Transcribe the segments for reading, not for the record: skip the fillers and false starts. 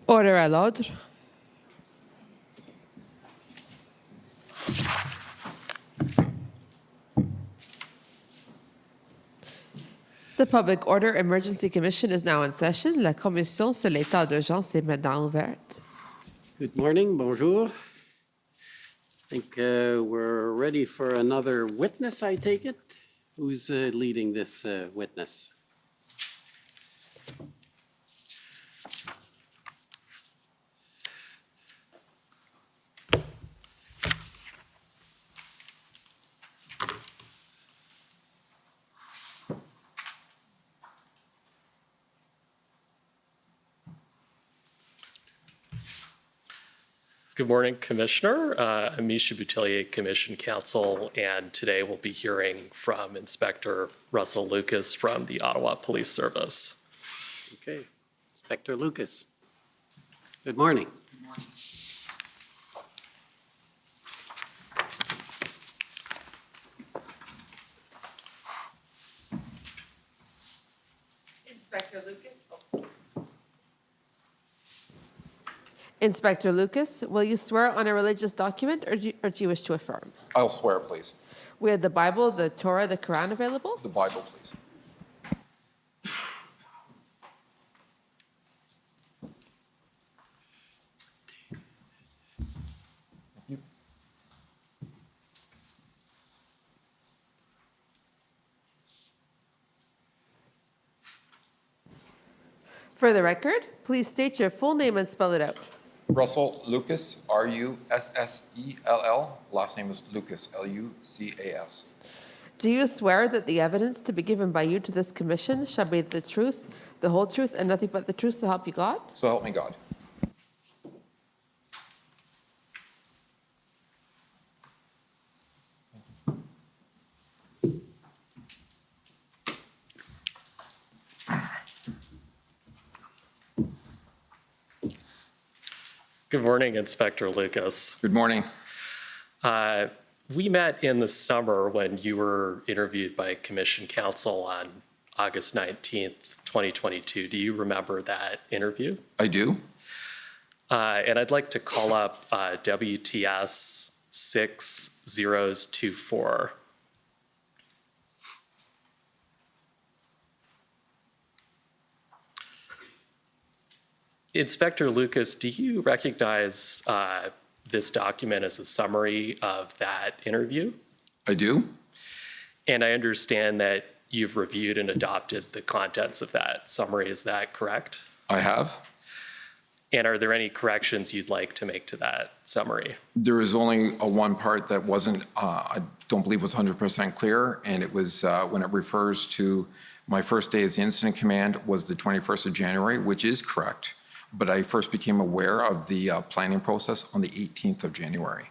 Order à l'ordre. The Public Order Emergency Commission is now in session. La commission sur l'état d'urgence est maintenant ouverte. Good morning, bonjour. I think we're ready for another witness, I take it. Who's leading this witness? Good morning, Commissioner. I'm Misha Boutillier, Commission Counsel, and today we'll be hearing from Inspector Russell Lucas from the Ottawa Police Service. Okay, Inspector Lucas. Good morning. Good morning. Inspector Lucas. Inspector Lucas, will you swear on a religious document or do you wish to affirm? I'll swear, please. We have the Bible, the Torah, the Quran available. The Bible, please. For the record, please state your full name and spell it out. Russell Lucas, R-U-S-S-E-L-L. Last name is Lucas, L-U-C-A-S. Do you swear that the evidence to be given by you to this commission shall be the truth, the whole truth, and nothing but the truth, so help you God? So help me God. Good morning, Inspector Lucas. Good morning. We met in the summer when you were interviewed by Commission Counsel on August 19th, 2022. Do you remember that interview? I do. And I'd like to call up WTS 6024. Inspector Lucas, do you recognize this document as a summary of that interview? I do. And I understand that you've reviewed and adopted the contents of that summary. Is that correct? I have. And are there any corrections you'd like to make to that summary? There is only one part that wasn't, I don't believe was 100% clear, and it was when it refers to my first day as the incident command was the 21st of January, which is correct. But I first became aware of the planning process on the 18th of January,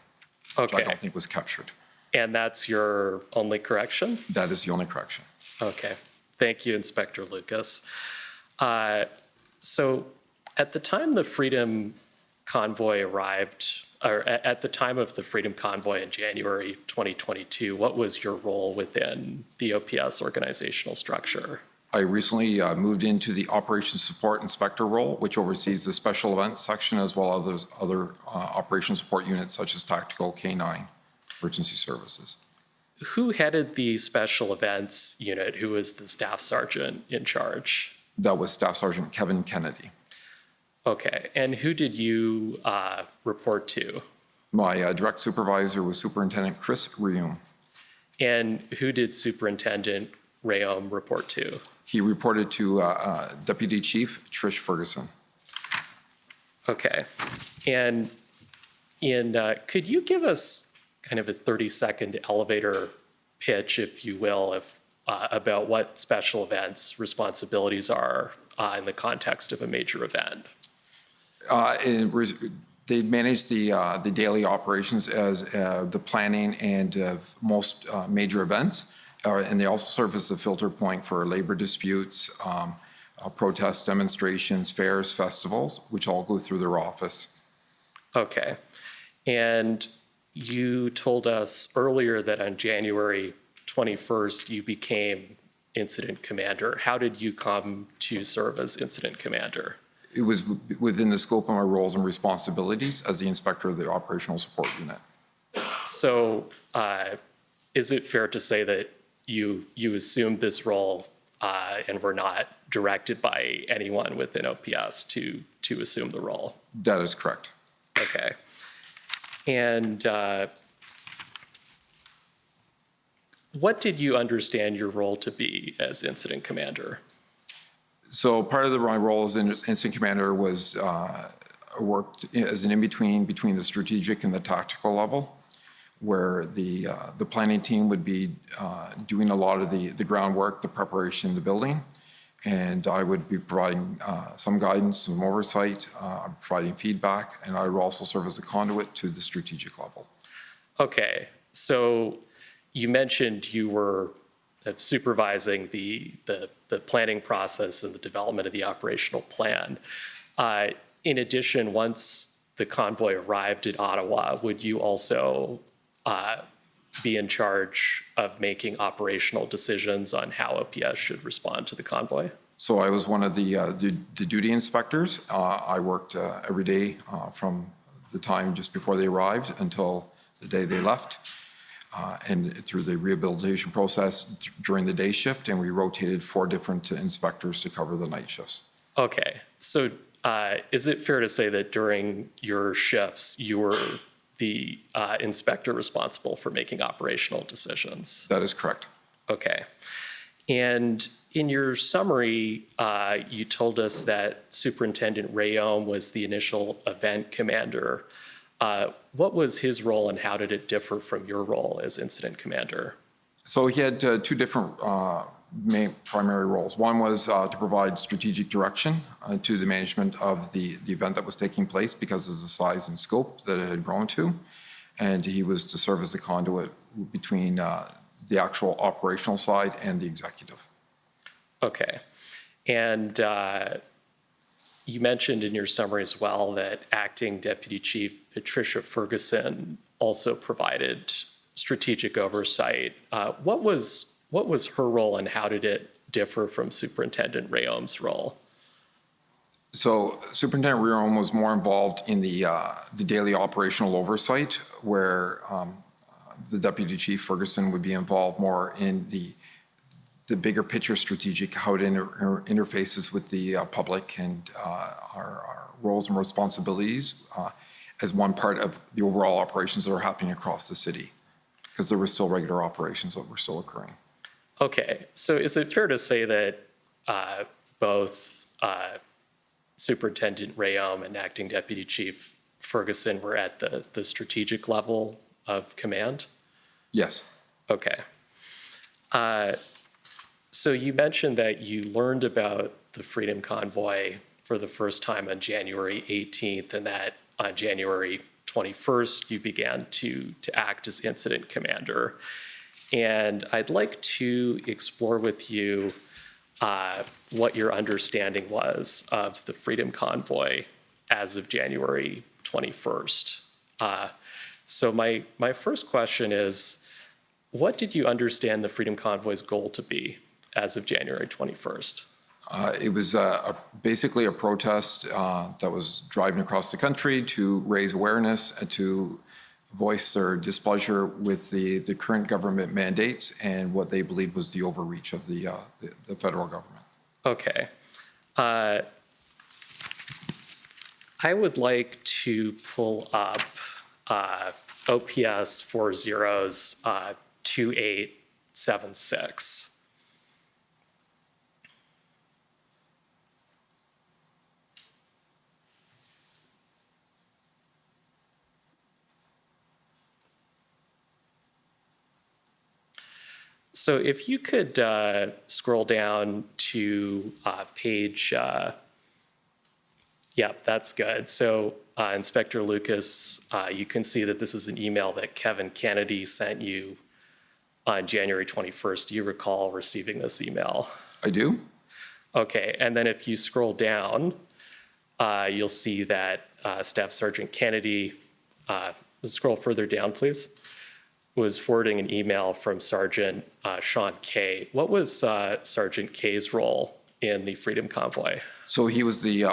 which I don't think was captured. And that's your only correction? That is the only correction. Okay. Thank you, Inspector Lucas. So at the time the Freedom Convoy arrived, or at the time of the Freedom Convoy in January 2022, what was your role within the OPS organizational structure? I recently moved into the Operations Support Inspector role, which oversees the Special Events section as well as other Operations Support units such as Tactical K-9 Emergency Services. Who headed the Special Events unit? Who was the Staff Sergeant in charge? That was Staff Sergeant Kevin Kennedy. Okay, and who did you report to? My direct supervisor was Superintendent Chris Reum. And who did Superintendent Reum report to? He reported to Deputy Chief Trish Ferguson. Okay, and could you give us kind of a 30-second elevator pitch, if you will, about what special events responsibilities are in the context of a major event? They manage the daily operations as the planning and most major events, and they also serve as the filter point for labor disputes, protests, demonstrations, fairs, festivals, which all go through their office. Okay, and you told us earlier that on January 21st you became incident commander. How did you come to serve as incident commander? It was within the scope of my roles and responsibilities as the inspector of the operational support unit. So is it fair to say that you assumed this role and were not directed by anyone within OPS to assume the role? That is correct. Okay. And what did you understand your role to be as incident commander? So part of my role as an incident commander was worked as an in-between between the strategic and the tactical level, where the planning team would be doing a lot of the groundwork, the preparation, the building, and I would be providing some guidance, some oversight, providing feedback, and I would also serve as a conduit to the strategic level. Okay, so you mentioned you were supervising the planning process and the development of the operational plan. In addition, once the convoy arrived in Ottawa, would you also be in charge of making operational decisions on how OPS should respond to the convoy? So I was one of the duty inspectors. I worked every day from the time just before they arrived until the day they left, and through the rehabilitation process during the day shift, and we rotated 4 different inspectors to cover the night shifts. Okay, so is it fair to say that during your shifts, you were the inspector responsible for making operational decisions? That is correct. Okay. And in your summary, you told us that Superintendent Rayom was the initial event commander. What was his role and how did it differ from your role as incident commander? So he had 2 different main primary roles. One was to provide strategic direction to the management of the event that was taking place because of the size and scope that it had grown to. And he was to serve as a conduit between the actual operational side and the executive. Okay. And you mentioned in your summary as well that Acting Deputy Chief Patricia Ferguson also provided strategic oversight. What was her role and how did it differ from Superintendent Rayom's role? So Superintendent Rayom was more involved in the daily operational oversight, where the Deputy Chief Ferguson would be involved more in the bigger picture strategic, how it interfaces with the public and our roles and responsibilities as one part of the overall operations that are happening across the city, because there were still regular operations that were still occurring. Okay, so is it fair to say that both Superintendent Rayom and Acting Deputy Chief Ferguson were at the strategic level of command? Yes. Okay. So you mentioned that you learned about the Freedom Convoy for the first time on January 18th, and that on January 21st, you began to act as incident commander. And I'd like to explore with you what your understanding was of the Freedom Convoy as of January 21st. So my first question is, what did you understand the Freedom Convoy's goal to be as of January 21st? It was basically a protest that was driving across the country to raise awareness and to voice their displeasure with the current government mandates and what they believed was the overreach of the federal government. Okay. I would like to pull up OPS 40's 2876. So if you could scroll down to page, yeah, that's good. So Inspector Lucas, you can see that this is an email that Kevin Kennedy sent you on January 21st. Do you recall receiving this email? I do. Okay, and then if you scroll down, you'll see that Staff Sergeant Kennedy, scroll further down, please, was forwarding an email from Sergeant Sean Kay. What was Sergeant Kay's role in the Freedom Convoy? So he was the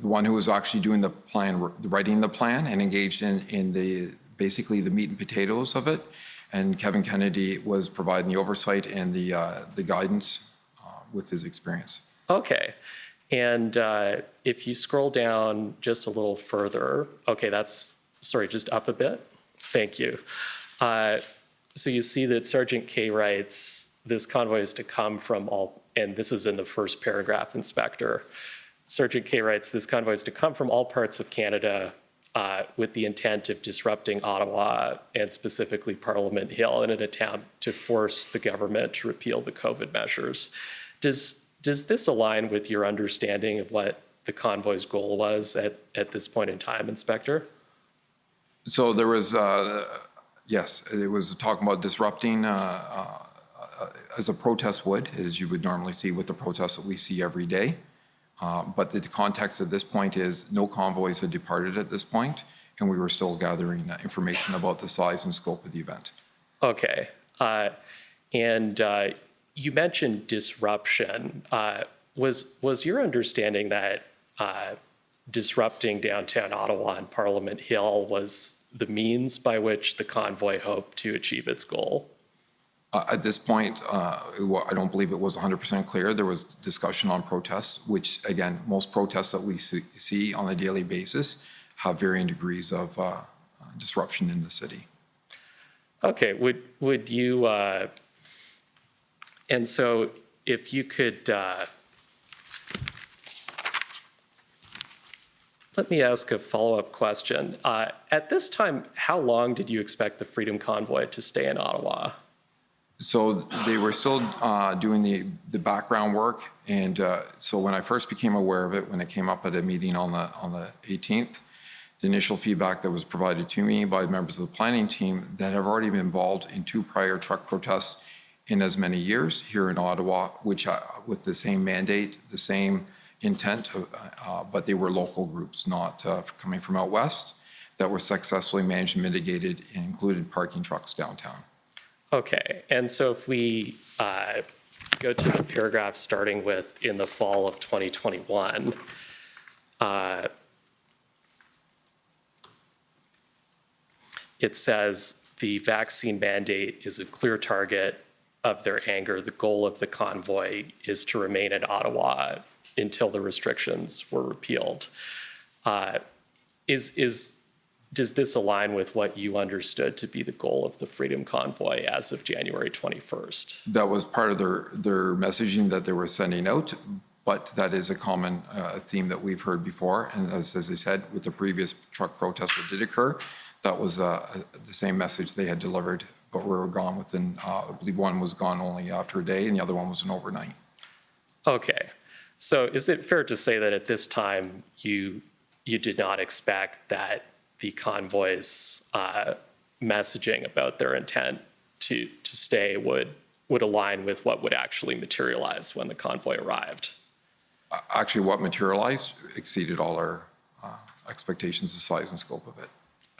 one who was actually doing the plan, writing the plan, and engaged in the basically the meat and potatoes of it. And Kevin Kennedy was providing the oversight and the guidance with his experience. Okay. And if you scroll down just a little further, okay, sorry, just up a bit. Thank you. So you see that Sergeant K writes, this convoy is to come from all, and this is in the first paragraph, Inspector. Sergeant K writes, this convoy is to come from all parts of Canada with the intent of disrupting Ottawa and specifically Parliament Hill in an attempt to force the government to repeal the COVID measures. Does this align with your understanding of what the convoy's goal was at this point in time, Inspector? So there was, yes, it was talking about disrupting as a protest would, as you would normally see with the protests that we see every day. But the context at this point is no convoys had departed at this point, and we were still gathering information about the size and scope of the event. Okay. And you mentioned disruption. Was your understanding that disrupting downtown Ottawa and Parliament Hill was the means by which the convoy hoped to achieve its goal? At this point, I don't believe it was 100% clear. There was discussion on protests, which, again, most protests that we see on a daily basis have varying degrees of disruption in the city. Okay. Would you, and so if you could, let me ask a follow-up question. At this time, how long did you expect the Freedom Convoy to stay in Ottawa? So they were still doing the background work, and so when I first became aware of it, when it came up at a meeting on the 18th, the initial feedback that was provided to me by members of the planning team that have already been involved in 2 prior truck protests in as many years here in Ottawa, which with the same mandate, the same intent, but they were local groups, not coming from out west, that were successfully managed and mitigated and included parking trucks downtown. Okay, and so if we go to the paragraph starting with in the fall of 2021, it says the vaccine mandate is a clear target of their anger. The goal of the convoy is to remain in Ottawa until the restrictions were repealed. Does this align with what you understood to be the goal of the Freedom Convoy as of January 21st? That was part of their messaging that they were sending out, but that is a common theme that we've heard before. And as I said, with the previous truck protest that did occur, that was the same message they had delivered, but we were gone within, I believe one was gone only after a day and the other one was an overnight. Okay. So is it fair to say that at this time you did not expect that the convoy's messaging about their intent to stay would align with what would actually materialize when the convoy arrived? Actually, what materialized exceeded all our expectations, the size and scope of it.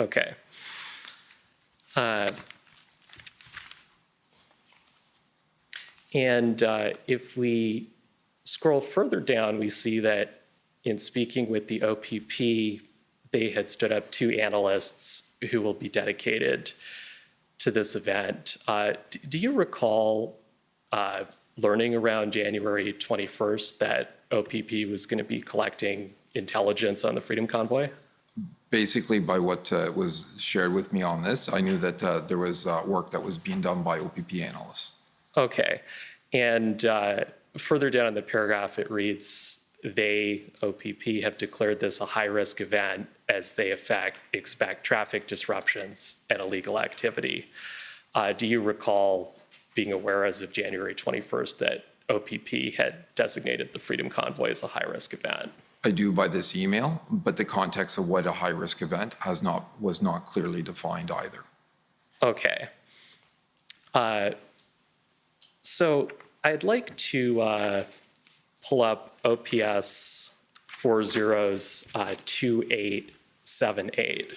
Okay. And if we scroll further down, we see that in speaking with the OPP, they had stood up 2 analysts who will be dedicated to this event. Do you recall learning around January 21st that OPP was going to be collecting intelligence on the Freedom Convoy? Basically, by what was shared with me on this, I knew that there was work that was being done by OPP analysts. Okay. And further down in the paragraph, it reads, they, OPP, have declared this a high-risk event as they expect traffic disruptions and illegal activity. Do you recall being aware as of January 21st that OPP had designated the Freedom Convoy as a high-risk event? I do by this email, but the context of what a high-risk event was not clearly defined either. Okay. So I'd like to pull up OPS 40's 2878.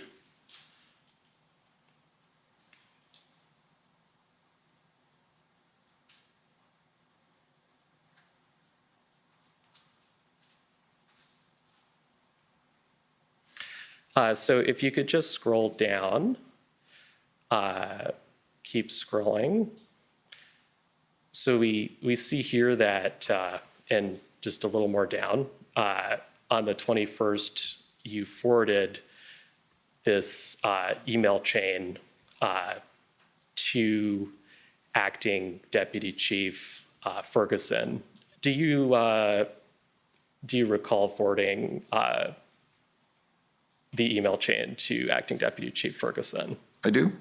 So if you could just scroll down, keep scrolling. So we see here that, and just a little more down, on the 21st, you forwarded this email chain to Acting Deputy Chief Ferguson. Do you recall forwarding the email chain to Acting Deputy Chief Ferguson? I do.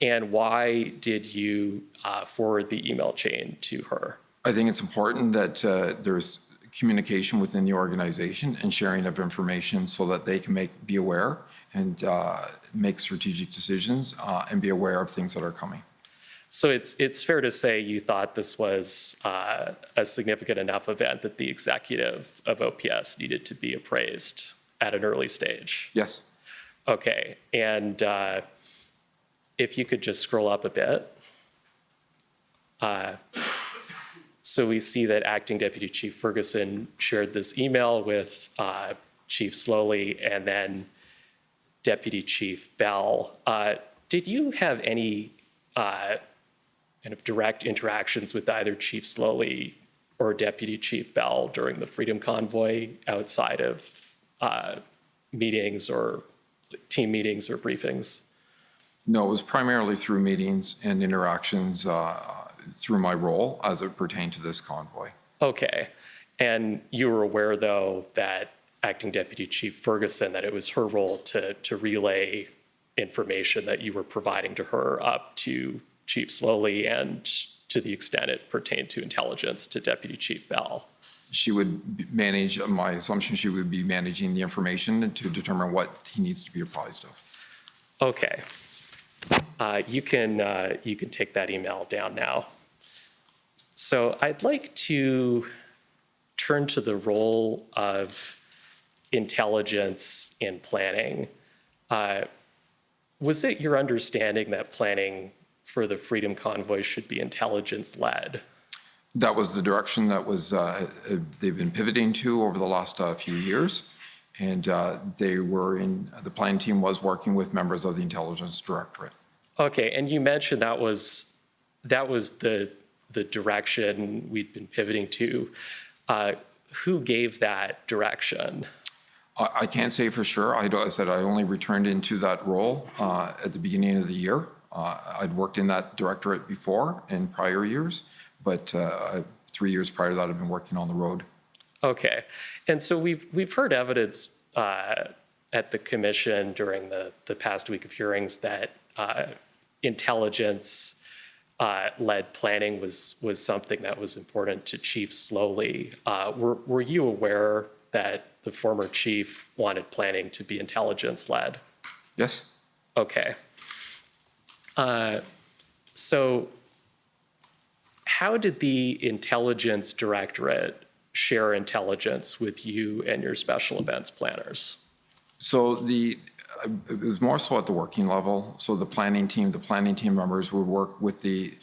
And why did you forward the email chain to her? I think it's important that there's communication within the organization and sharing of information so that they can be aware and make strategic decisions and be aware of things that are coming. So it's fair to say you thought this was a significant enough event that the executive of OPS needed to be appraised at an early stage? Yes. Okay, and if you could just scroll up a bit. So we see that Acting Deputy Chief Ferguson shared this email with Chief Sloly and then Deputy Chief Bell. Did you have any kind of direct interactions with either Chief Sloly or Deputy Chief Bell during the Freedom Convoy outside of meetings or team meetings or briefings? No, it was primarily through meetings and interactions through my role as it pertained to this convoy. Okay. And you were aware, though, that Acting Deputy Chief Ferguson, that it was her role to relay information that you were providing to her up to Chief Sloly and to the extent it pertained to intelligence to Deputy Chief Bell. She would manage, my assumption, she would be managing the information to determine what he needs to be apprised of. Okay. You can take that email down now. So I'd like to turn to the role of intelligence in planning. Was it your understanding that planning for the Freedom Convoy should be intelligence-led? That was the direction that was they've been pivoting to over the last few years, and the planning team was working with members of the Intelligence Directorate. Okay, and you mentioned that was the direction we'd been pivoting to. Who gave that direction? I can't say for sure. I said I only returned into that role at the beginning of the year. I'd worked in that directorate before in prior years, but 3 years prior to that, I've been working on the road. Okay, and so we've heard evidence at the commission during the past week of hearings that intelligence led planning was something that was important to Chief Sloly. Were you aware that the former chief wanted planning to be intelligence led? Yes. Okay. So how did the Intelligence Directorate share intelligence with you and your special events planners? So it was more so at the working level. So the planning team members would work with the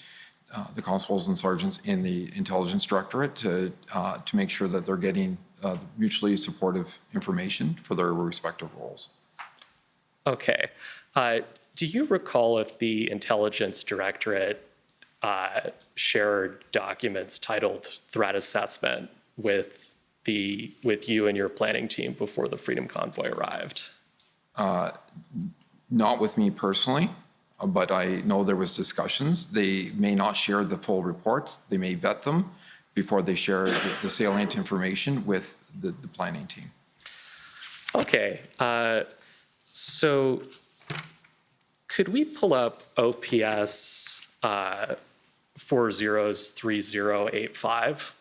constables and sergeants in the Intelligence Directorate to make sure that they're getting mutually supportive information for their respective roles. Okay. Do you recall if the Intelligence Directorate shared documents titled threat assessment with you and your planning team before the Freedom Convoy arrived? Not with me personally, but I know there was discussions. They may not share the full reports. They may vet them before they share the salient information with the planning team. Okay. So could we pull up OPS 403085?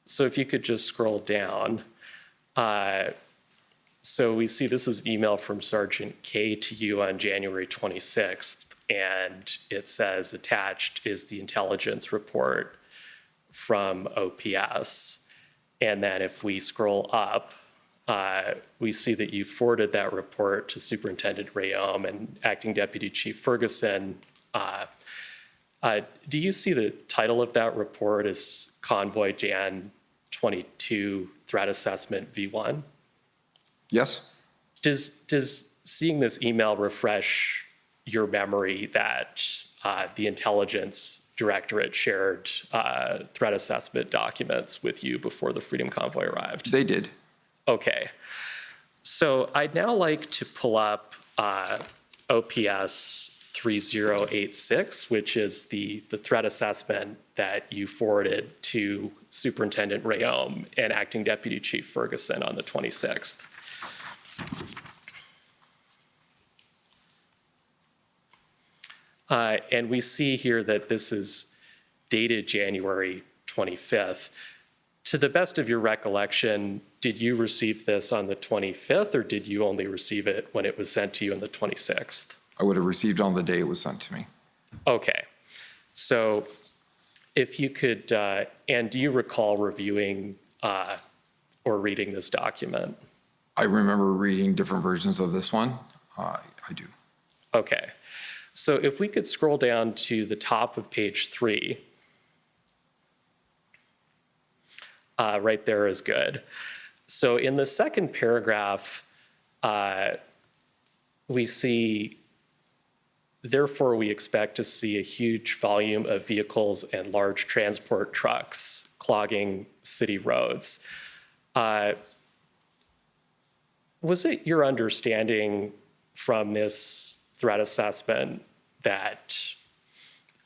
So if you could just scroll down. So we see this is email from Sergeant K to you on January 26th, and it says attached is the intelligence report from OPS. And then if we scroll up, we see that you forwarded that report to Superintendent Rayom and Acting Deputy Chief Ferguson Do you see the title of that report as Convoy Jan 22 Threat Assessment V1? Yes? Does seeing this email refresh your memory that the Intelligence Directorate shared threat assessment documents with you before the Freedom Convoy arrived? They did. Okay. So I'd now like to pull up OPS 3086, which is the threat assessment that you forwarded to Superintendent Rayom and Acting Deputy Chief Ferguson on the 26th. And we see here that this is dated January 25th. To the best of your recollection, did you receive this on the 25th, or did you only receive it when it was sent to you on the 26th? I would have received on the day it was sent to me. Okay. So if you could, and do you recall reviewing or reading this document? I remember reading different versions of this one. I do. Okay. So if we could scroll down to the top of page 3, right there is good. So in the second paragraph, we see, therefore we expect to see a huge volume of vehicles and large transport trucks clogging city roads. Was it your understanding from this threat assessment that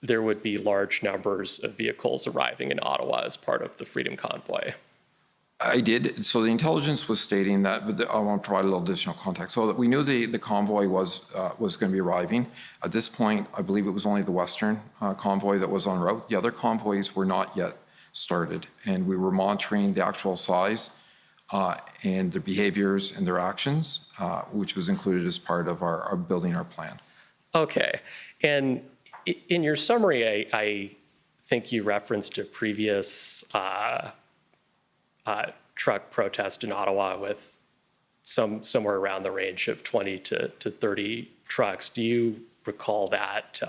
there would be large numbers of vehicles arriving in Ottawa as part of the Freedom Convoy? I did. So the intelligence was stating that, but I want to provide a little additional context. So that we knew the convoy was going to be arriving. At this point, I believe it was only the Western convoy that was en route. The other convoys were not yet started, and we were monitoring the actual size and their behaviors and their actions, which was included as part of our building our plan. Okay. And in your summary, I think you referenced a previous truck protest in Ottawa with somewhere around the range of 20 to 30 trucks. Do you recall that?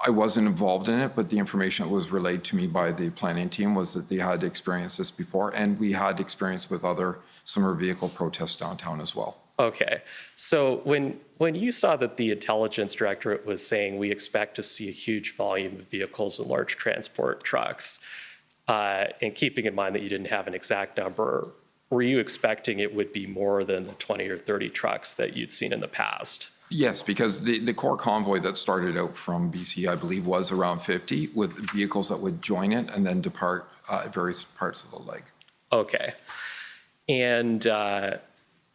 I wasn't involved in it, but the information that was relayed to me by the planning team was that they had experienced this before, and we had experience with other similar vehicle protests downtown as well. Okay. So when you saw that the Intelligence Directorate was saying we expect to see a huge volume of vehicles and large transport trucks, and keeping in mind that you didn't have an exact number, were you expecting it would be more than the 20 or 30 trucks that you'd seen in the past? Yes, because the core convoy that started out from BC, I believe, was around 50, with vehicles that would join it and then depart various parts of the leg. Okay. And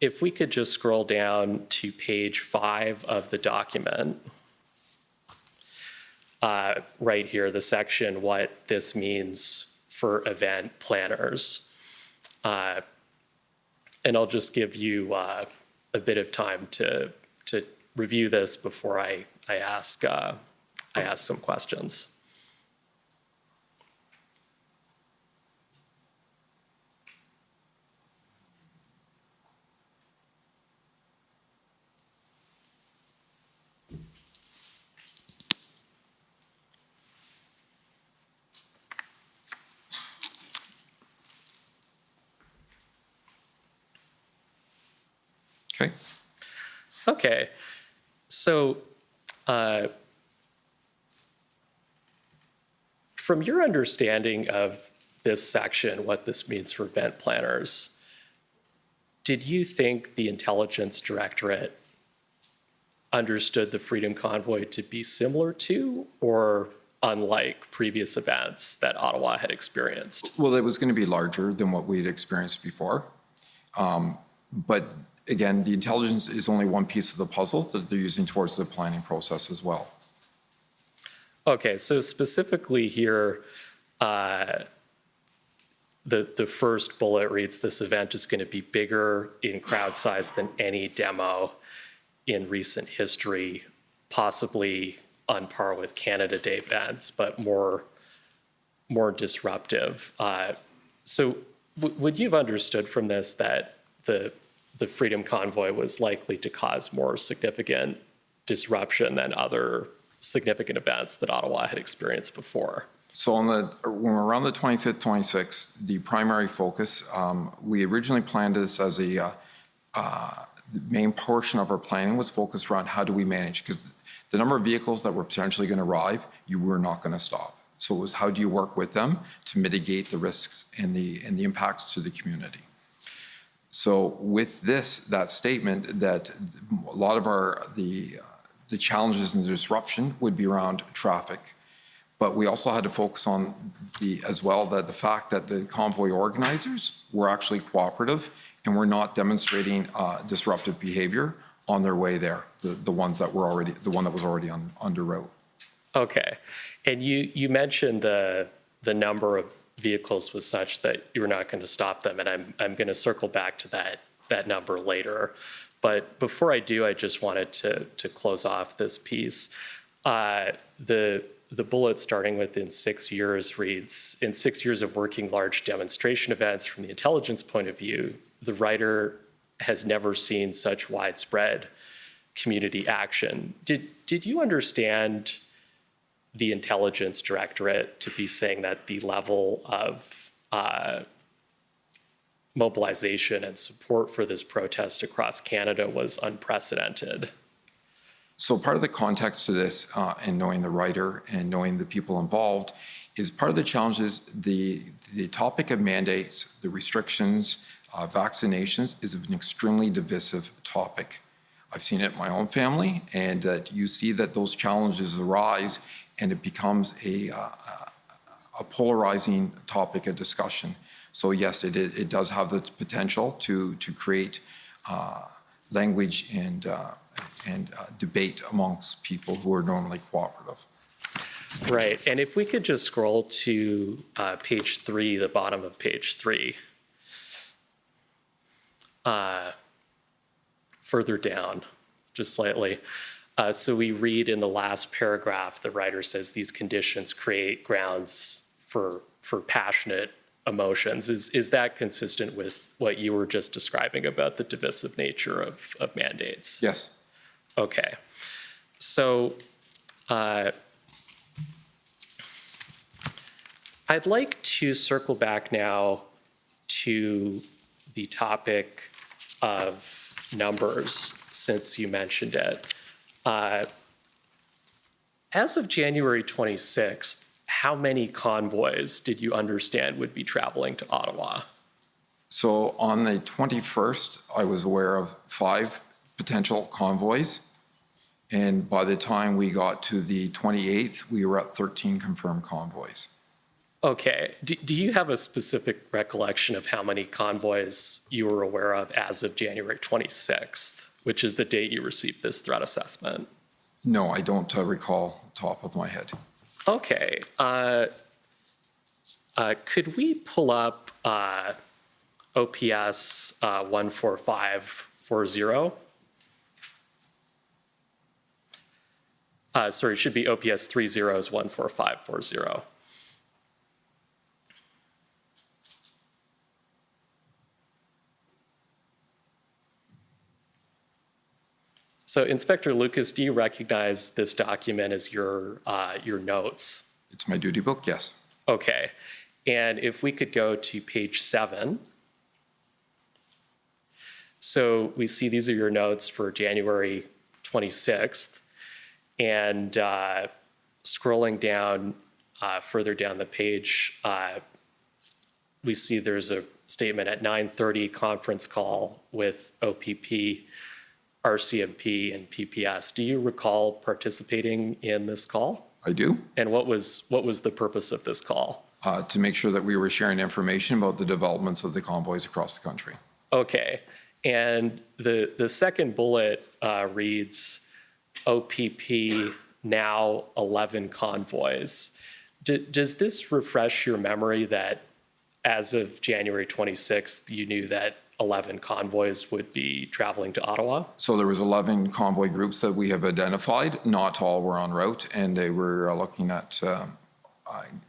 if we could just scroll down to page 5 of the document, right here, the section, what this means for event planners. And I'll just give you a bit of time to review this before I ask some questions. Okay. Okay. So from your understanding of this section, what this means for event planners, did you think the Intelligence Directorate understood the Freedom Convoy to be similar to or unlike previous events that Ottawa had experienced? Well, it was going to be larger than what we'd experienced before. But again, the intelligence is only one piece of the puzzle that they're using towards the planning process as well. Okay, so specifically here, the first bullet reads, this event is going to be bigger in crowd size than any demo in recent history, possibly on par with Canada Day events, but more disruptive. So would you have understood from this that the Freedom Convoy was likely to cause more significant disruption than other significant events that Ottawa had experienced before. So when we're around the 25th, 26th, the primary focus, we originally planned this as the main portion of our planning was focused around how do we manage, because the number of vehicles that were potentially going to arrive, you were not going to stop. So it was how do you work with them to mitigate the risks and the impacts to the community. So with that statement that a lot of the challenges and the disruption would be around traffic, but we also had to focus on the fact that the convoy organizers were actually cooperative and were not demonstrating disruptive behavior on their way there. The one that was already on route. Okay, and you mentioned the number of vehicles was such that you were not going to stop them, and I'm going to circle back to that number later. But before I do, I just wanted to close off this piece. The bullet starting with in 6 years reads, in 6 years of working large demonstration events from the intelligence point of view, the writer has never seen such widespread community action. Did you understand the intelligence directorate to be saying that the level of mobilization and support for this protest across Canada was unprecedented? So part of the context to this, and knowing the writer and knowing the people involved, is part of the challenge is the topic of mandates, the restrictions, vaccinations is an extremely divisive topic. I've seen it in my own family, and that you see that those challenges arise and it becomes a polarizing topic of discussion. So yes, it does have the potential to create language and debate amongst people who are normally cooperative. Right, and if we could just scroll to page 3, the bottom of page 3. Further down, just slightly. So we read in the last paragraph, the writer says these conditions create grounds for passionate emotions. Is that consistent with what you were just describing about the divisive nature of mandates? Yes. Okay. So I'd like to circle back now to the topic of numbers, since you mentioned it. As of January 26th, how many convoys did you understand would be traveling to Ottawa? So on the 21st, I was aware of 5 potential convoys. And by the time we got to the 28th, we were at 13 confirmed convoys. Okay. Do you have a specific recollection of how many convoys you were aware of as of January 26th, which is the date you received this threat assessment? No, I don't recall top of my head. Okay. Could we pull up OPS 14540? Sorry, it should be OPS 30s14540. So Inspector Lucas, do you recognize this document as your notes? It's my duty book, yes. Okay. And if we could go to page 7. So we see these are your notes for January 26th. And scrolling down, further down the page, we see there's a statement at 9:30 conference call with OPP, RCMP, and PPS. Do you recall participating in this call? I do. And what was the purpose of this call? To make sure that we were sharing information about the developments of the convoys across the country. Okay. And the second bullet reads, OPP now 11 convoys. Does this refresh your memory that as of January 26th, you knew that 11 convoys would be traveling to Ottawa? So there was 11 convoy groups that we have identified. Not all were en route, and they were looking at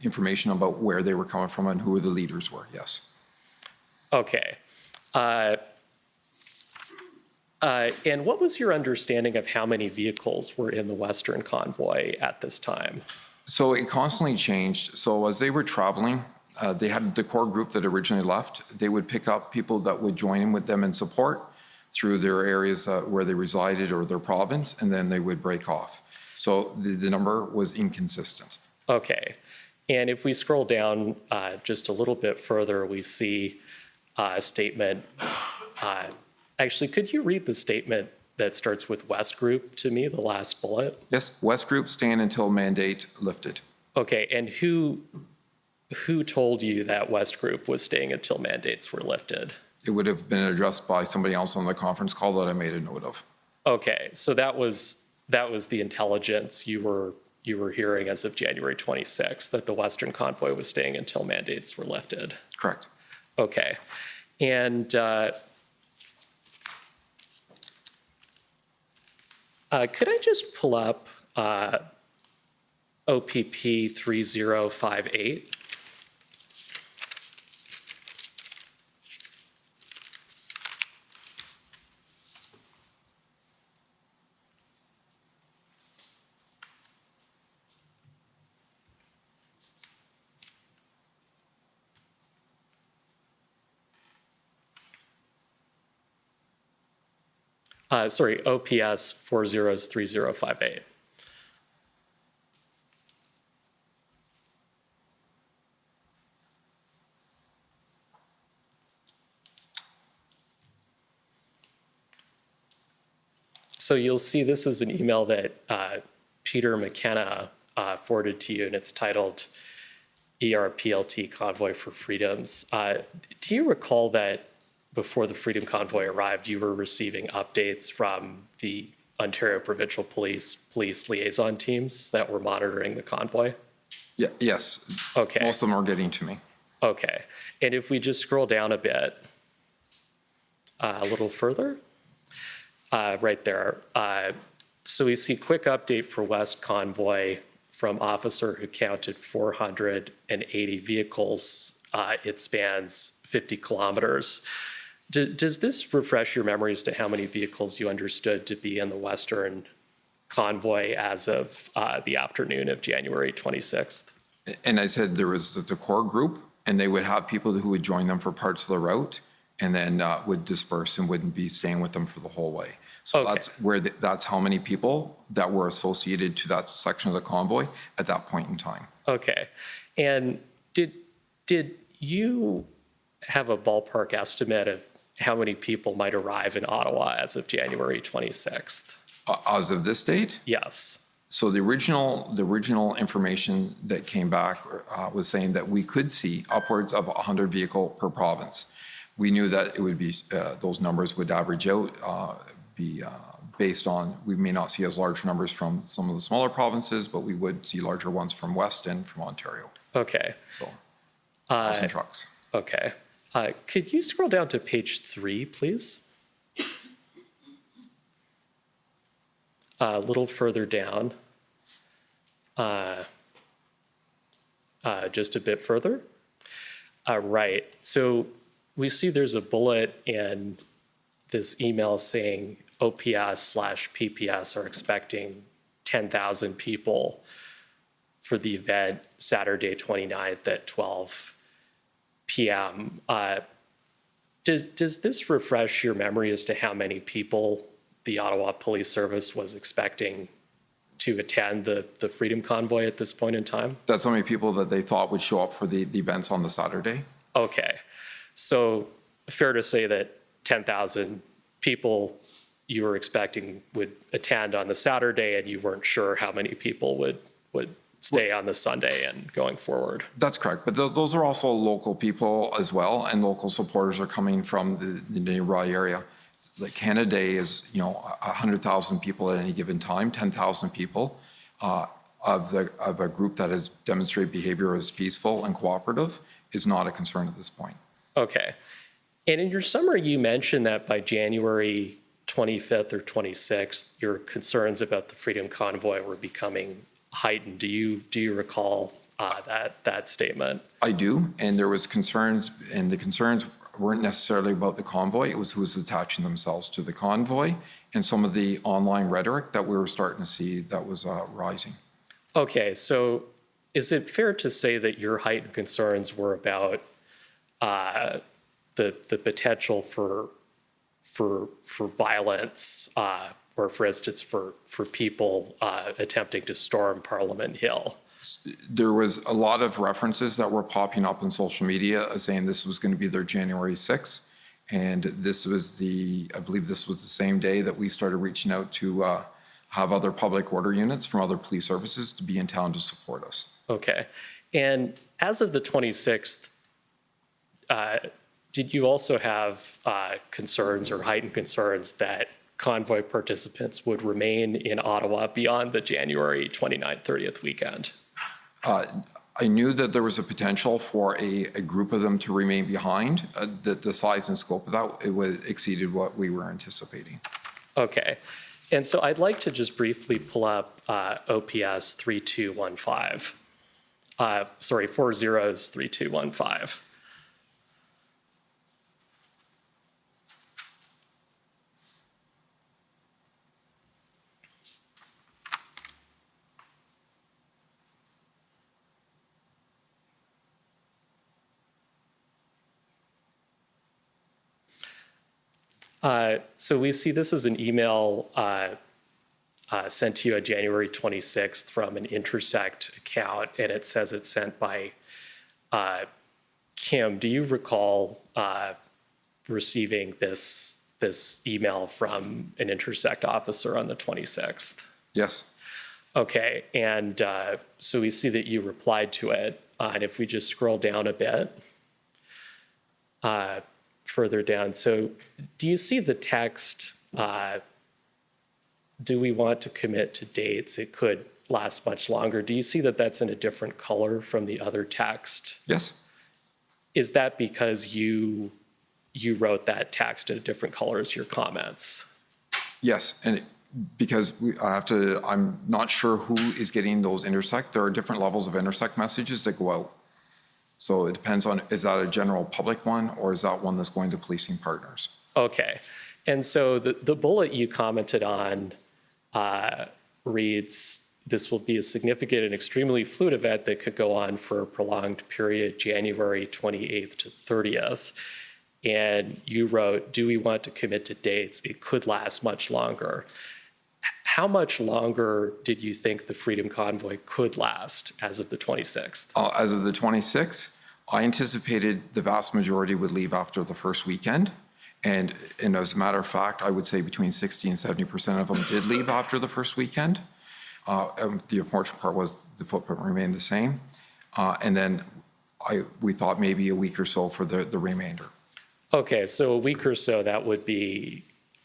information about where they were coming from and who the leaders were, yes. Okay. And what was your understanding of how many vehicles were in the Western convoy at this time? So it constantly changed. So as they were traveling, they had the core group that originally left. They would pick up people that would join in with them in support through their areas where they resided or their province, and then they would break off. So the number was inconsistent. Okay. And if we scroll down just a little bit further, we see a statement. Actually, could you read the statement that starts with West Group to me, the last bullet? Yes, West Group stand until mandate lifted. Okay, and who told you that West Group was staying until mandates were lifted? It would have been addressed by somebody else on the conference call that I made a note of. Okay, so that was the intelligence you were hearing as of January 26th, that the Western convoy was staying until mandates were lifted. Correct. Okay, and could I just pull up OPP 3058? Sorry, OPS 403058. So you'll see this is an email that Peter McKenna forwarded to you, and it's titled ERPLT Convoy for Freedoms. Do you recall that before the Freedom Convoy arrived, you were receiving updates from the Ontario Provincial Police liaison teams that were monitoring the convoy? Yeah, yes. Okay. Most of them are getting to me. Okay. And if we just scroll down a bit, a little further, right there. So we see quick update for West Convoy from officer who counted 480 vehicles. It spans 50 kilometers. Does this refresh your memories to how many vehicles you understood to be in the Western convoy as of the afternoon of January 26th? And I said there was the core group, and they would have people who would join them for parts of the route, and then would disperse and wouldn't be staying with them for the whole way. So Okay. that's where that's how many people that were associated to that section of the convoy at that point in time. Okay. And did you have a ballpark estimate of how many people might arrive in Ottawa as of January 26th? As of this date? Yes. So the original information that came back was saying that we could see upwards of 100 vehicle per province. We knew that it would be those numbers would average out, be based on, we may not see as large numbers from some of the smaller provinces, but we would see larger ones from West and from Ontario. Okay. So, bus and trucks. Okay. Could you scroll down to page 3, please? A little further down. Just a bit further. Right. So we see there's a bullet in this email saying OPS/PPS are expecting 10,000 people for the event Saturday 29th at 12 p.m. Does this refresh your memory as to how many people the Ottawa Police Service was expecting to attend the Freedom Convoy at this point in time? That's how many people that they thought would show up for the events on the Saturday. Okay. So fair to say that 10,000 people you were expecting would attend on the Saturday, and you weren't sure how many people would stay on the Sunday and going forward. That's correct, but those are also local people as well, and local supporters are coming from the nearby area. Like Canada Day is, 100,000 people at any given time, 10,000 people of a group that has demonstrated behavior as peaceful and cooperative is not a concern at this point. Okay. And in your summary, you mentioned that by January 25th or 26th, your concerns about the Freedom Convoy were becoming heightened. Do you recall that statement? I do, and there was concerns, and the concerns weren't necessarily about the convoy. It was who was attaching themselves to the convoy and some of the online rhetoric that we were starting to see that was rising. Okay, so is it fair to say that your heightened concerns were about the potential for violence, or for instance, for people attempting to storm Parliament Hill? There was a lot of references that were popping up on social media saying this was going to be their January 6th. And this was I believe this was the same day that we started reaching out to have other public order units from other police services to be in town to support us. Okay. And as of the 26th, did you also have concerns or heightened concerns that convoy participants would remain in Ottawa beyond the January 29th, 30th weekend? I knew that there was a potential for a group of them to remain behind. The size and scope of that, exceeded what we were anticipating. Okay. And so I'd like to just briefly pull up OPS 3215. 403215. So we see this is an email sent to you on January 26th from an Intersect account, and it says it's sent by Kim. Do you recall receiving this email from an Intersect officer on the 26th? Yes. Okay, and so we see that you replied to it, and if we just scroll down a bit, further down. So do you see the text, do we want to commit to dates? It could last much longer. Do you see that that's in a different color from the other text? Yes. Is that because you wrote that text in a different color as your comments? Yes, and because I'm not sure who is getting those Intersect. There are different levels of Intersect messages that go out. So it depends on, is that a general public one or is that one that's going to policing partners? Okay. And so the bullet you commented on reads, this will be a significant and extremely fluid event that could go on for a prolonged period, January 28th to 30th. And you wrote, do we want to commit to dates? It could last much longer. How much longer did you think the Freedom Convoy could last as of the 26th? As of the 26th, I anticipated the vast majority would leave after the first weekend. And as a matter of fact, I would say between 60 and 70% of them did leave after the first weekend. The unfortunate part was the footprint remained the same. And then we thought maybe a week or so for the remainder. Okay, so a week or so, that would be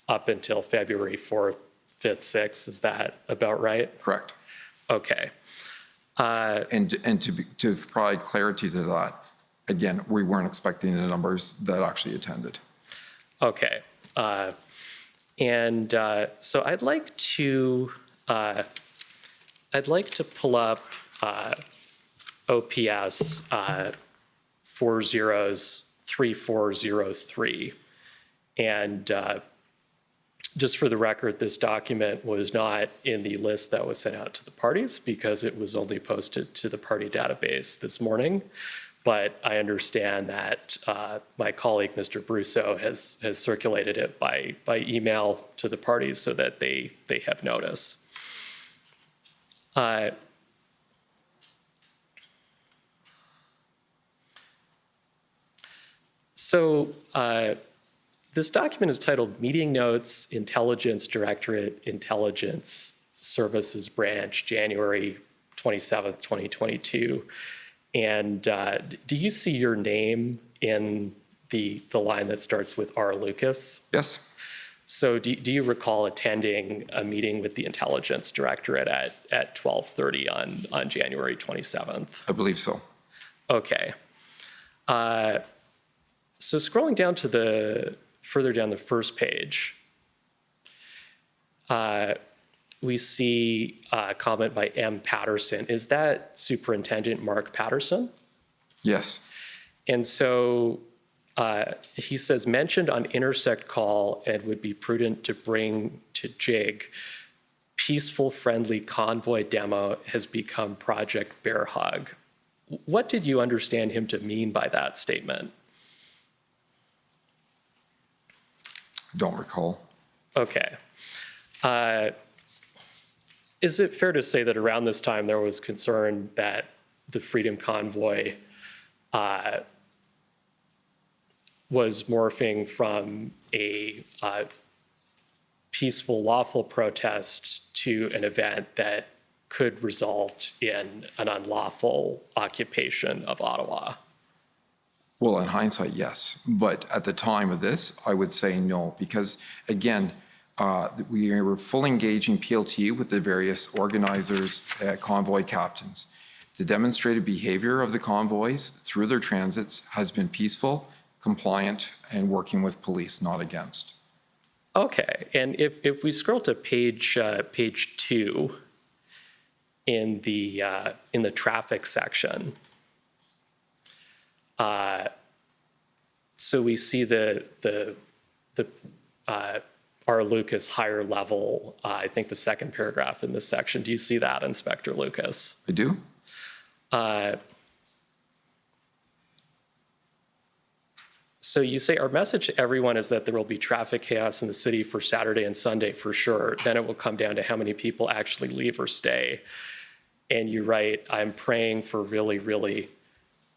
up until February 4th, 5th, 6th. Is that about right? Correct. Okay. And to provide clarity to that, again, we weren't expecting the numbers that actually attended. Okay. So I'd like to pull up OPS 403403. And just for the record, this document was not in the list that was sent out to the parties because it was only posted to the party database this morning. But I understand that my colleague, Mr. Brusso, has circulated it by email to the parties so that they have notice. This document is titled Meeting Notes, Intelligence Directorate, Intelligence Services Branch, January 27th, 2022. And do you see your name in the line that starts with R. Lucas? Yes. So do you recall attending a meeting with the Intelligence Directorate at 12:30 on January 27th? I believe so. Okay. So scrolling down to further down the first page, we see a comment by M. Patterson. Is that Superintendent Mark Patterson? Yes. And so He says, mentioned on intersect call and would be prudent to bring to JIG. Peaceful, friendly convoy demo has become Project Bear Hug. What did you understand him to mean by that statement? Don't recall. Okay. Is it fair to say that around this time there was concern that the Freedom Convoy was morphing from a peaceful, lawful protest to an event that could result in an unlawful occupation of Ottawa? Well, in hindsight, yes. But at the time of this, I would say no, because again, we were fully engaging PLT with the various organizers, convoy captains. The demonstrated behavior of the convoys through their transits has been peaceful, compliant, and working with police, not against. Okay, and if we scroll to page 2 in the traffic section, so we see the R. Lucas higher level, I think the second paragraph in this section. Do you see that, Inspector Lucas? I do. So you say, our message to everyone is that there will be traffic chaos in the city for Saturday and Sunday for sure. Then it will come down to how many people actually leave or stay. And you write, I'm praying for really, really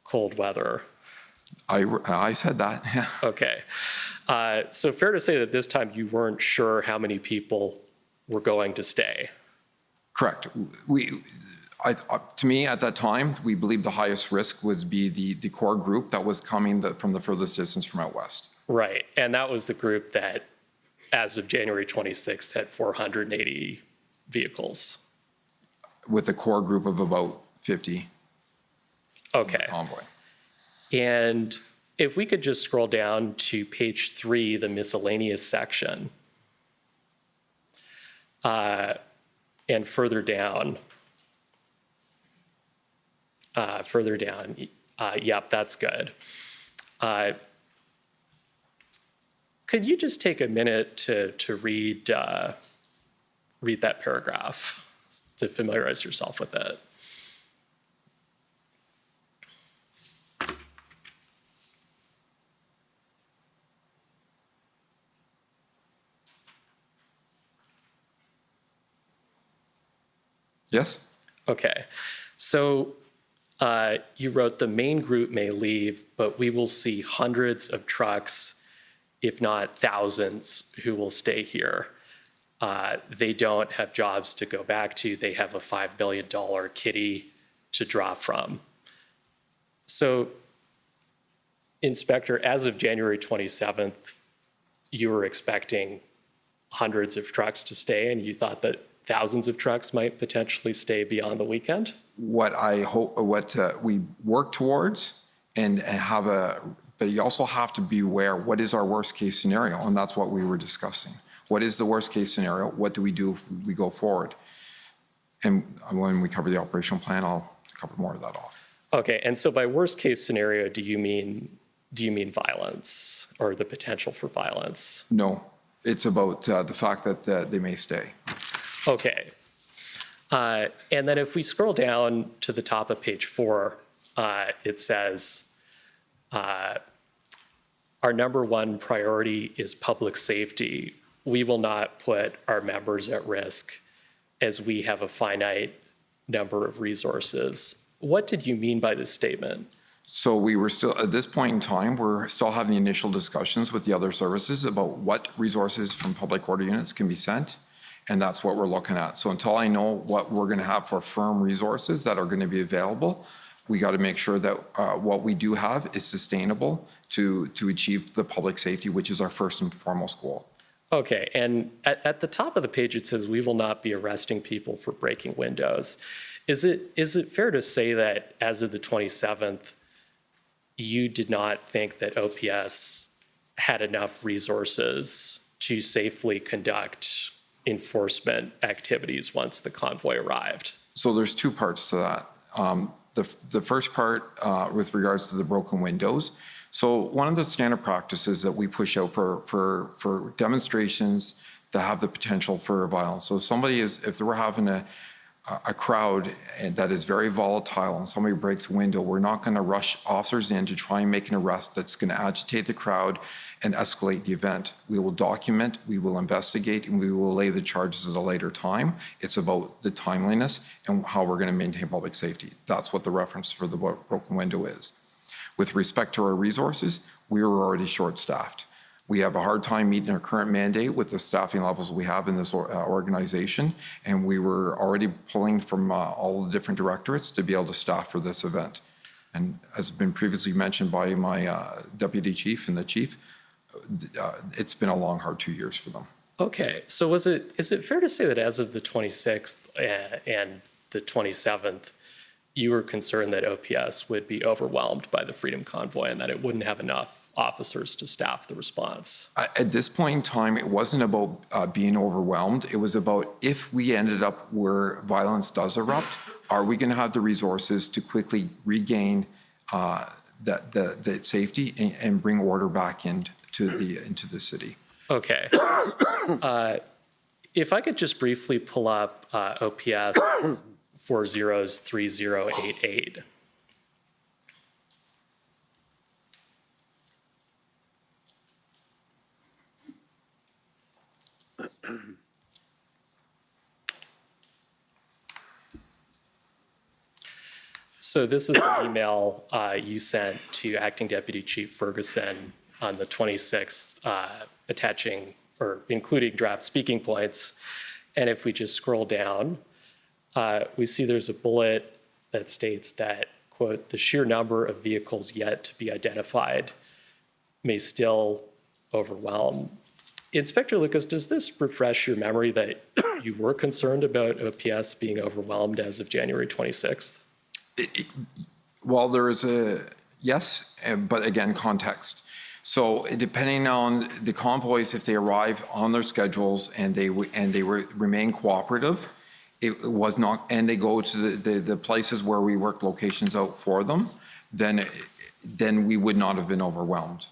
cold weather. I said that, yeah. Okay. So fair to say that this time you weren't sure how many people were going to stay? Correct. To me, at that time, we believed the highest risk would be the core group that was coming from the furthest distance from out west. Right, and that was the group that, as of January 26th, had 480 vehicles. With a core group of about 50. Okay. Convoy. And if we could just scroll down to page 3, the miscellaneous section, and further down, yep, that's good. Could you just take a minute to read that paragraph to familiarize yourself with it? Yes? Okay, so you wrote the main group may leave, but we will see hundreds of trucks, if not thousands, who will stay here. They don't have jobs to go back to. They have a $5 billion kitty to draw from. So, Inspector, as of January 27th, you were expecting hundreds of trucks to stay, and you thought that thousands of trucks might potentially stay beyond the weekend? What I hope, we work towards and have but you also have to be aware, what is our worst case scenario? And that's what we were discussing. What is the worst case scenario? What do we do if we go forward? And when we cover the operational plan, I'll cover more of that off. Okay, and so by worst case scenario, do you mean violence or the potential for violence? No, it's about the fact that they may stay. Okay. And then if we scroll down to the top of page 4, it says, our number one priority is public safety. We will not put our members at risk as we have a finite number of resources. What did you mean by this statement? So we were still, at this point in time, we're still having the initial discussions with the other services about what resources from public order units can be sent. And that's what we're looking at. So until I know what we're going to have for firm resources that are going to be available, we got to make sure that what we do have is sustainable to achieve the public safety, which is our first and foremost goal. Okay, and at the top of the page, it says we will not be arresting people for breaking windows. Is it fair to say that as of the 27th, you did not think that OPS had enough resources to safely conduct enforcement activities once the convoy arrived? So there's two parts to that. The first part with regards to the broken windows, So one of the standard practices that we push out for demonstrations that have the potential for violence. So if we're having a crowd that is very volatile and somebody breaks a window, we're not going to rush officers in to try and make an arrest that's going to agitate the crowd and escalate the event. We will document, we will investigate, and we will lay the charges at a later time. It's about the timeliness and how we're going to maintain public safety. That's what the reference for the broken window is. With respect to our resources, we were already short-staffed. We have a hard time meeting our current mandate with the staffing levels we have in this organization, and we were already pulling from all the different directorates to be able to staff for this event. And as has been previously mentioned by my deputy chief and the chief, it's been a long, hard 2 years for them. Okay, so is it fair to say that as of the 26th and the 27th, you were concerned that OPS would be overwhelmed by the Freedom Convoy and that it wouldn't have enough officers to staff the response? At this point in time, it wasn't about being overwhelmed. It was about if we ended up where violence does erupt, are we going to have the resources to quickly regain the safety and bring order back into the city? Okay. If I could just briefly pull up OPS 403088. So this is an email you sent to Acting Deputy Chief Ferguson on the 26th, attaching or including draft speaking points. And if we just scroll down, we see there's a bullet that states that, quote, the sheer number of vehicles yet to be identified may still overwhelm. Inspector Lucas, does this refresh your memory that you were concerned about OPS being overwhelmed as of January 26th? Well, there is a yes, but again, context. So depending on the convoys, if they arrive on their schedules and they remain cooperative, it was not, and they go to the places where we work locations out for them, then we would not have been overwhelmed.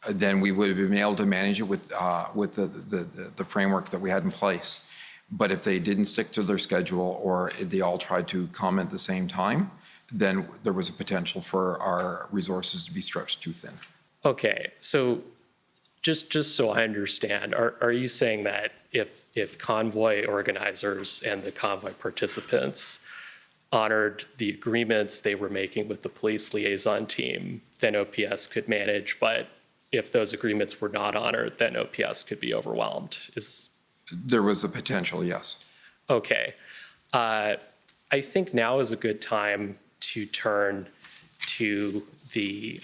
Then we would have been able to manage it with the framework that we had in place. But if they didn't stick to their schedule or they all tried to come at the same time, then there was a potential for our resources to be stretched too thin. Okay, so just so I understand, are you saying that if convoy organizers and the convoy participants honored the agreements they were making with the police liaison team, then OPS could manage, but if those agreements were not honored, then OPS could be overwhelmed? There was a potential, yes. Okay. I think now is a good time to turn to the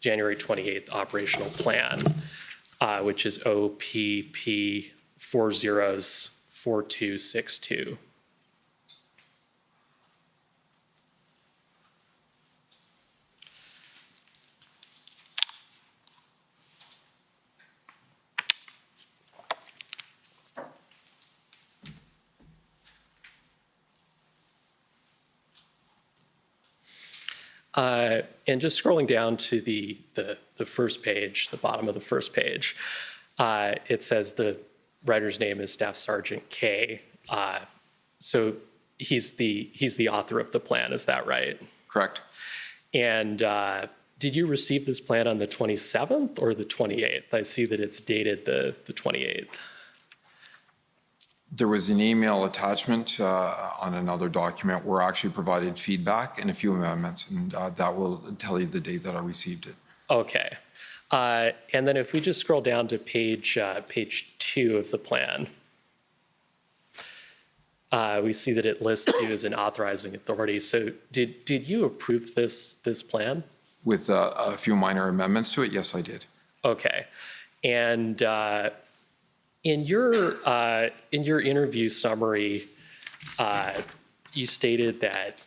January 28th operational plan, which is OPP 404262. And just scrolling down to the first page, the bottom of the first page, it says the writer's name is Staff Sergeant K. So he's the author of the plan, is that right? Correct. And did you receive this plan on the 27th or the 28th? I see that it's dated the 28th. There was an email attachment on another document where I actually provided feedback and a few amendments, and that will tell you the date that I received it. Okay. And then if we just scroll down to page 2 of the plan, we see that it lists you as an authorizing authority. So did you approve this plan? With a few minor amendments to it, yes, I did. Okay. And in your interview summary, you stated that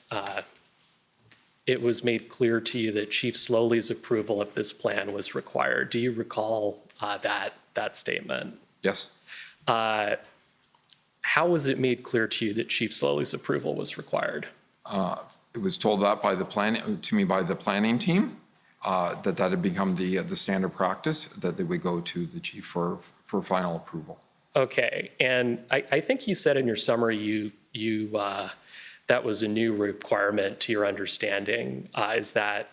it was made clear to you that Chief Sloly's approval of this plan was required. Do you recall that statement? Yes. How was it made clear to you that Chief Sloly's approval was required? It was told that to me by the planning team, that had become the standard practice, that they would go to the chief for final approval. Okay, and I think you said in your summary that was a new requirement to your understanding. Is that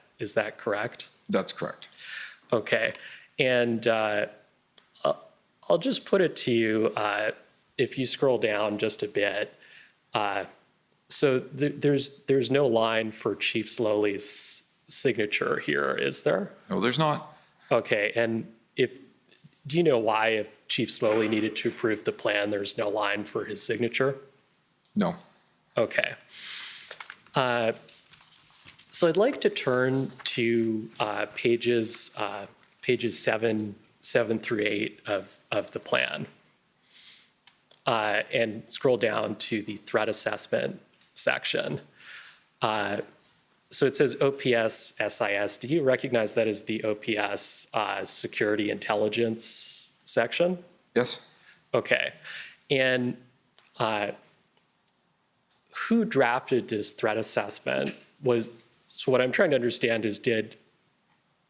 correct? That's correct. Okay, and I'll just put it to you, if you scroll down just a bit, so there's no line for Chief Sloly's signature here, is there? No, there's not. Okay, and do you know why, if Chief Sloly needed to approve the plan, there's no line for his signature? No. Okay. So I'd like to turn to pages 7 through 8 of the plan, and scroll down to the threat assessment section. So it says OPS SIS. Do you recognize that as the OPS security intelligence section? Yes. Okay. And who drafted this threat assessment? So what I'm trying to understand is, did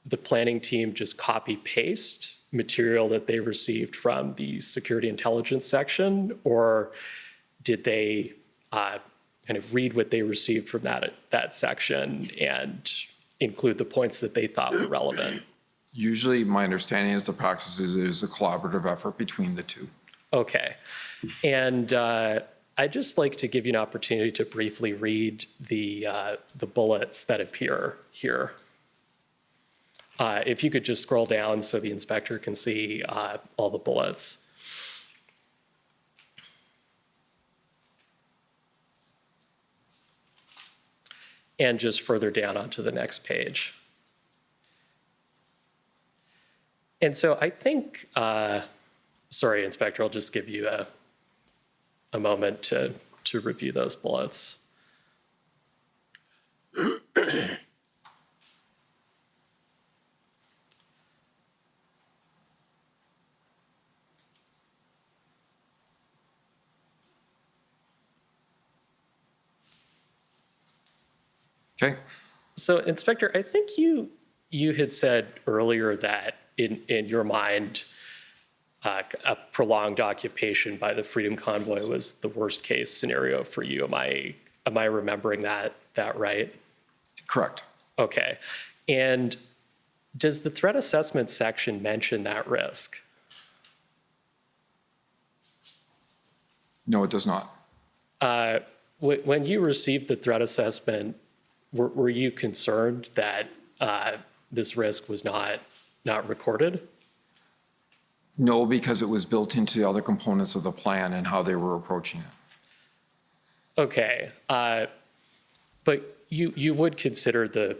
the planning team just copy paste material that they received from the security intelligence section, or did they kind of read what they received from that section and include the points that they thought were relevant? Usually my understanding is the practice is a collaborative effort between the two. Okay. And I'd just like to give you an opportunity to briefly read the bullets that appear here. If you could just scroll down so the inspector can see all the bullets. And just further down onto the next page. And so I think, sorry, Inspector, I'll just give you a moment to review those bullets. Okay. So, Inspector, I think you had said earlier that in your mind, a prolonged occupation by the Freedom Convoy was the worst case scenario for you. Am I remembering that right? Correct. Okay. And does the threat assessment section mention that risk? No, it does not. When you received the threat assessment, were you concerned that this risk was not recorded? No, because it was built into the other components of the plan and how they were approaching it. Okay, but you would consider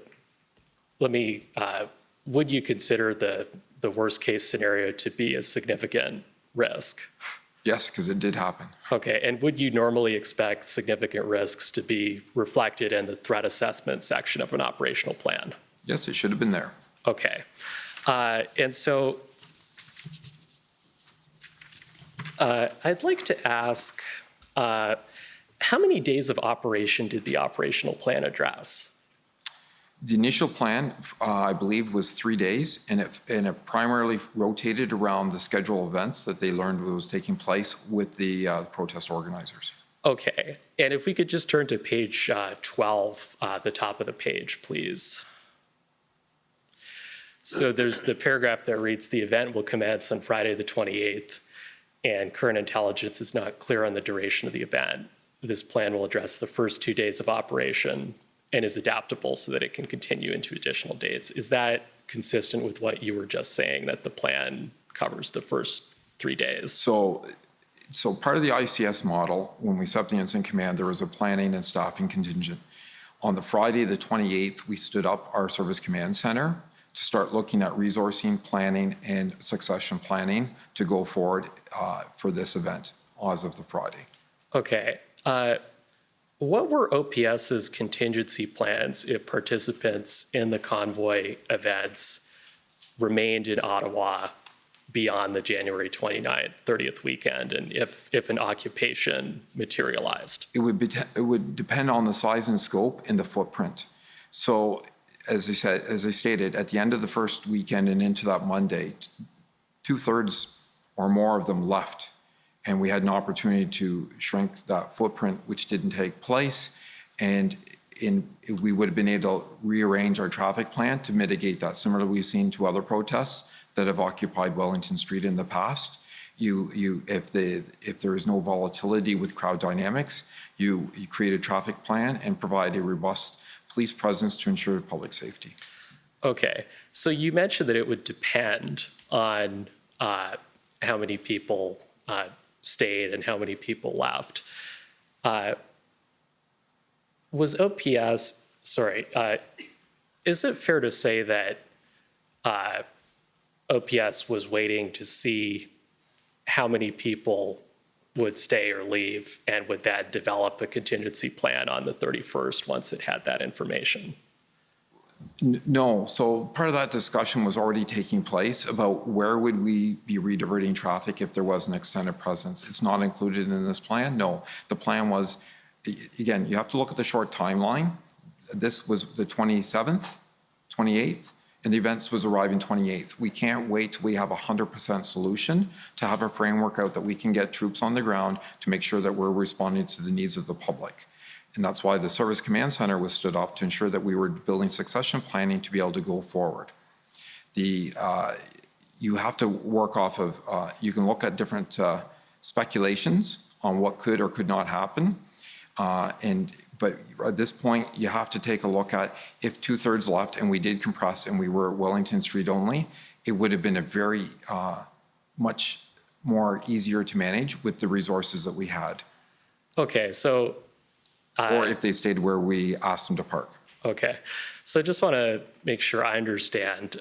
would you consider the worst case scenario to be a significant risk? Yes, because it did happen. Okay, and would you normally expect significant risks to be reflected in the threat assessment section of an operational plan? Yes, it should have been there. Okay, and so I'd like to ask, how many days of operation did the operational plan address? The initial plan, I believe, was 3 days, and it primarily rotated around the schedule events that they learned was taking place with the protest organizers. Okay, and if we could just turn to page 12, the top of the page, please. So there's the paragraph that reads, "The event will commence on Friday the 28th, and current intelligence is not clear on the duration of the event. This plan will address the first 2 days of operation and is adaptable so that it can continue into additional dates." Is that consistent with what you were just saying, that the plan covers the first 3 days? So part of the ICS model, when we set up the incident command, there was a planning and staffing contingent. On the Friday, the 28th, we stood up our service command center to start looking at resourcing, planning, and succession planning to go forward for this event as of the Friday. Okay. What were OPS's contingency plans if participants in the convoy events remained in Ottawa beyond the January 29th, 30th weekend, and if an occupation materialized? It would depend on the size and scope and the footprint. So as I stated, at the end of the first weekend and into that Monday, 2/3 or more of them left. And we had an opportunity to shrink that footprint, which didn't take place. And we would have been able to rearrange our traffic plan to mitigate that. Similarly, we've seen to other protests that have occupied Wellington Street in the past. If there is no volatility with crowd dynamics, you create a traffic plan and provide a robust police presence to ensure public safety. Okay, so you mentioned that it would depend on how many people stayed and how many people left. Was OPS, is it fair to say that OPS was waiting to see how many people would stay or leave, and would that develop a contingency plan on the 31st once it had that information? No, so part of that discussion was already taking place about where would we be rediverting traffic if there was an extended presence. It's not included in this plan, no. The plan was, again, you have to look at the short timeline. This was the 27th, 28th, and the events was arriving 28th. We can't wait till we have a 100% solution to have a framework out that we can get troops on the ground to make sure that we're responding to the needs of the public. And that's why the Service Command Center was stood up to ensure that we were building succession planning to be able to go forward. You have to work off of, you can look at different speculations on what could or could not happen. But at this point, you have to take a look at if 2/3 left and we did compress and we were Wellington Street only, it would have been a very much more easier to manage with the resources that we had. Okay, so. Or if they stayed where we asked them to park. Okay, so I just want to make sure I understand.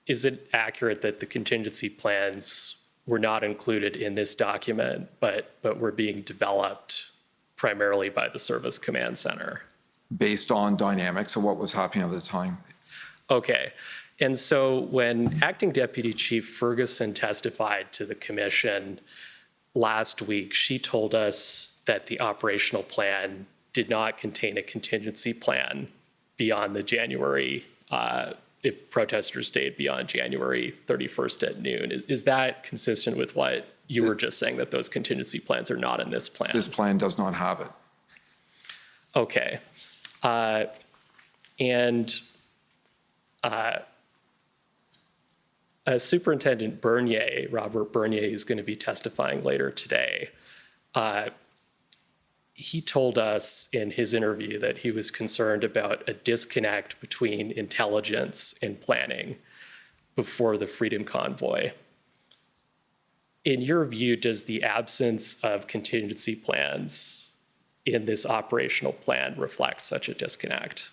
Is it accurate that the contingency plans were not included in this document, but were being developed primarily by the Service Command Center? Based on dynamics of what was happening at the time. Okay, and so when Acting Deputy Chief Ferguson testified to the commission last week, she told us that the operational plan did not contain a contingency plan beyond the January, if protesters stayed beyond January 31st at noon. Is that consistent with what you were just saying, that those contingency plans are not in this plan? This plan does not have it. Okay. Superintendent Bernier, Robert Bernier, is going to be testifying later today. He told us in his interview that he was concerned about a disconnect between intelligence and planning before the Freedom Convoy. In your view, does the absence of contingency plans in this operational plan reflect such a disconnect?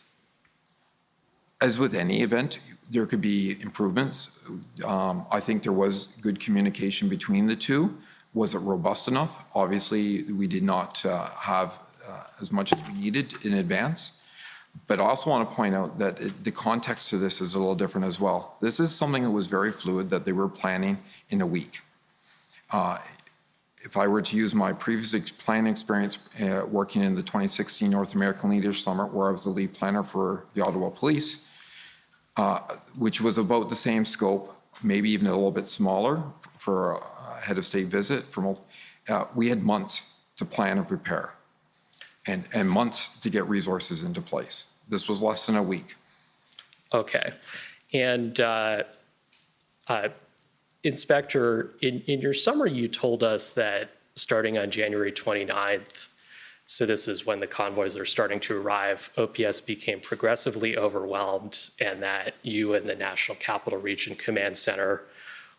As with any event, there could be improvements. I think there was good communication between the two. Was it robust enough? Obviously, we did not have as much as we needed in advance. But I also want to point out that the context to this is a little different as well. This is something that was very fluid, that they were planning in a week. If I were to use my previous planning experience working in the 2016 North American Leaders Summit, where I was the lead planner for the Ottawa Police, which was about the same scope, maybe even a little bit smaller for a head of state visit. We had months to plan and prepare and months to get resources into place. This was less than a week. Okay. And Inspector, in your summary, you told us that starting on January 29th, so this is when the convoys are starting to arrive, OPS became progressively overwhelmed, and that you and the National Capital Region Command Center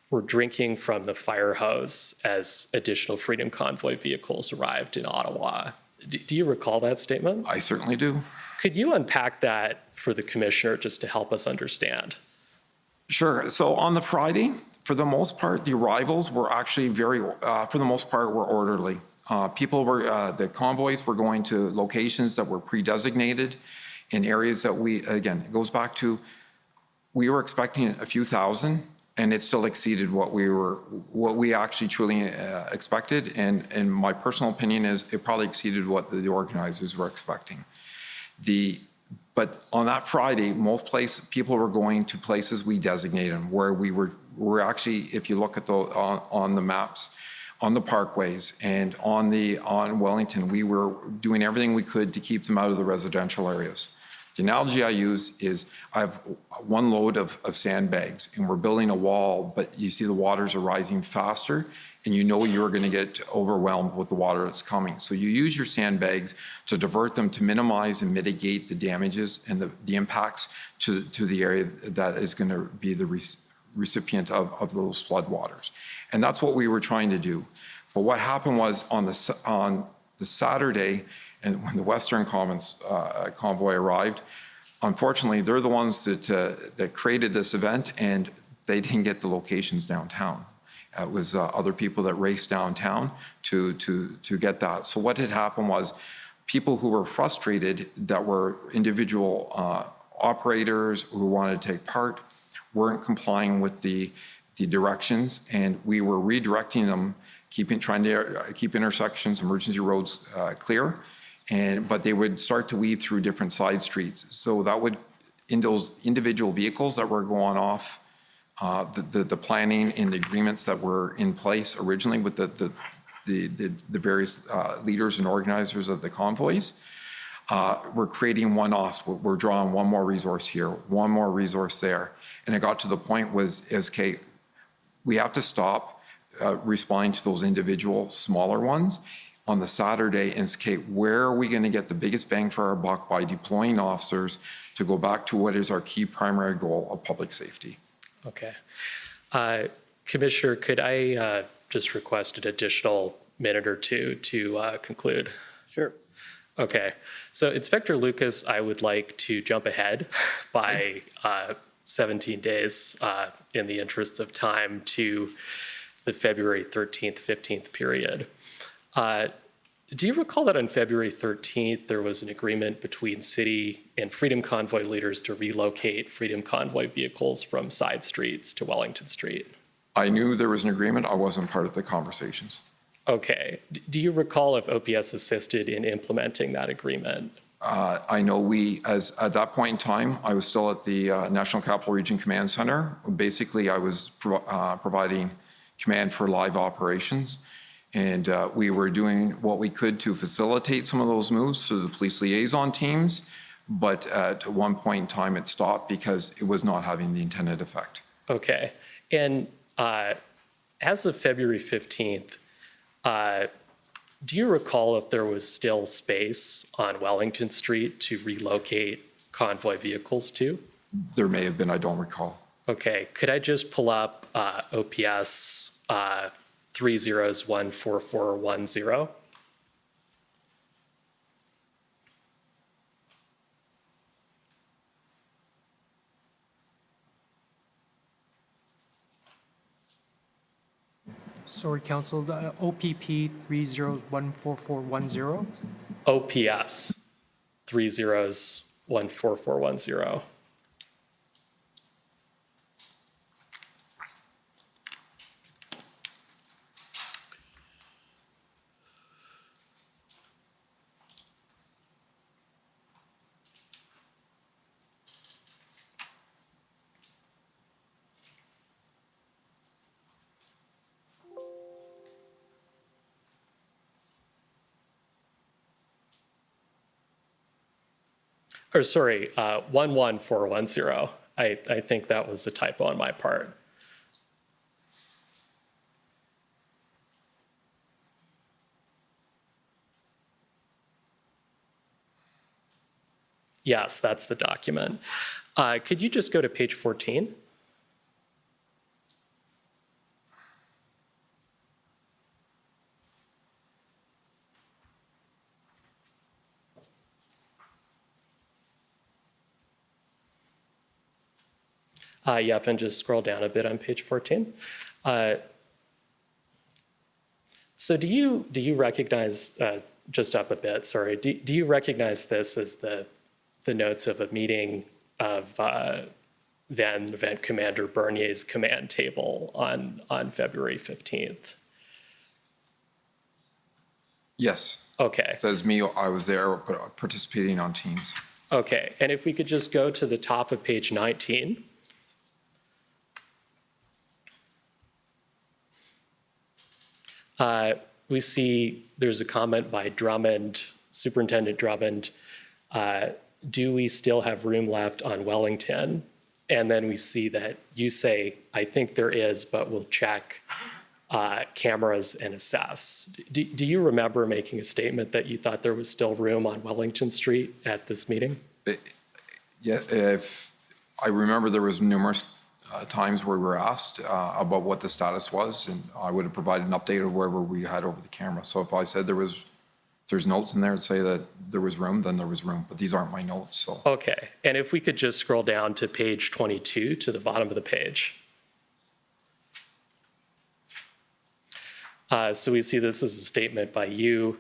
were drinking from the fire hose as additional Freedom Convoy vehicles arrived in Ottawa. Do you recall that statement? I certainly do. Could you unpack that for the commissioner just to help us understand? Sure. So on the Friday, for the most part, the arrivals were actually for the most part, were orderly. The convoys were going to locations that were pre-designated in areas that it goes back to We were expecting a few thousand, and it still exceeded what we actually truly expected. And my personal opinion is it probably exceeded what the organizers were expecting. But on that Friday, people were going to places we designated where we're actually, if you look at on the maps, on the parkways and on Wellington, we were doing everything we could to keep them out of the residential areas. The analogy I use is I have one load of sandbags and we're building a wall, but you see the waters are rising faster and you know you're going to get overwhelmed with the water that's coming. So you use your sandbags to divert them to minimize and mitigate the damages and the impacts to the area that is going to be the recipient of those flood waters. And that's what we were trying to do. But what happened was on the Saturday, and when the Western Commons convoy arrived, unfortunately, they're the ones that created this event, and they didn't get the locations downtown. It was other people that raced downtown to get that. So what had happened was people who were frustrated, that were individual operators who wanted to take part, weren't complying with the directions, and we were redirecting them, trying to keep intersections, emergency roads clear. But they would start to weave through different side streets. So that would, in those individual vehicles that were going off, the planning and the agreements that were in place originally with the various leaders and organizers of the convoys, we're creating one-offs. We're drawing one more resource here, one more resource there. And it got to the point okay, we have to stop responding to those individual smaller ones on the Saturday and say, where are we going to get the biggest bang for our buck by deploying officers to go back to what is our key primary goal of public safety? Okay. Commissioner, could I just request an additional minute or two to conclude? Sure. Okay. So Inspector Lucas, I would like to jump ahead by 17 days in the interest of time to the February 13th, 15th period. Do you recall that on February 13th, there was an agreement between City and Freedom Convoy leaders to relocate Freedom Convoy vehicles from side streets to Wellington Street? I knew there was an agreement. I wasn't part of the conversations. Okay. Do you recall if OPS assisted in implementing that agreement? I know at that point in time, I was still at the National Capital Region Command Center. Basically, I was providing command for live operations. And we were doing what we could to facilitate some of those moves through the police liaison teams. But at one point in time, it stopped because it was not having the intended effect. Okay. And as of February 15th, do you recall if there was still space on Wellington Street to relocate convoy vehicles to? There may have been, I don't recall. Okay. Could I just pull up OPS 3014410? Sorry, Council, the OPP 3014410. OPS 3014410. Or sorry, 11410. I think that was a typo on my part. Yes, that's the document. Could you just go to page 14? Yep, and just scroll down a bit on page 14. So do you recognize, just up a bit, sorry, do you recognize this as the notes of a meeting of then Event Commander Bernier's command table on February 15th? Yes. Okay. Says me, I was there participating on Teams. Okay, and if we could just go to the top of page 19. We see there's a comment by Drummond, Superintendent Drummond, do we still have room left on Wellington? And then we see that you say, I think there is, but we'll check cameras and assess. Do you remember making a statement that you thought there was still room on Wellington Street at this meeting? Yeah, if I remember there was numerous times where we were asked about what the status was, and I would have provided an update of wherever we had over the camera. So if I said there's notes in there that say that there was room, then there was room, but these aren't my notes, so. Okay, and if we could just scroll down to page 22, to the bottom of the page. So we see this as a statement by you,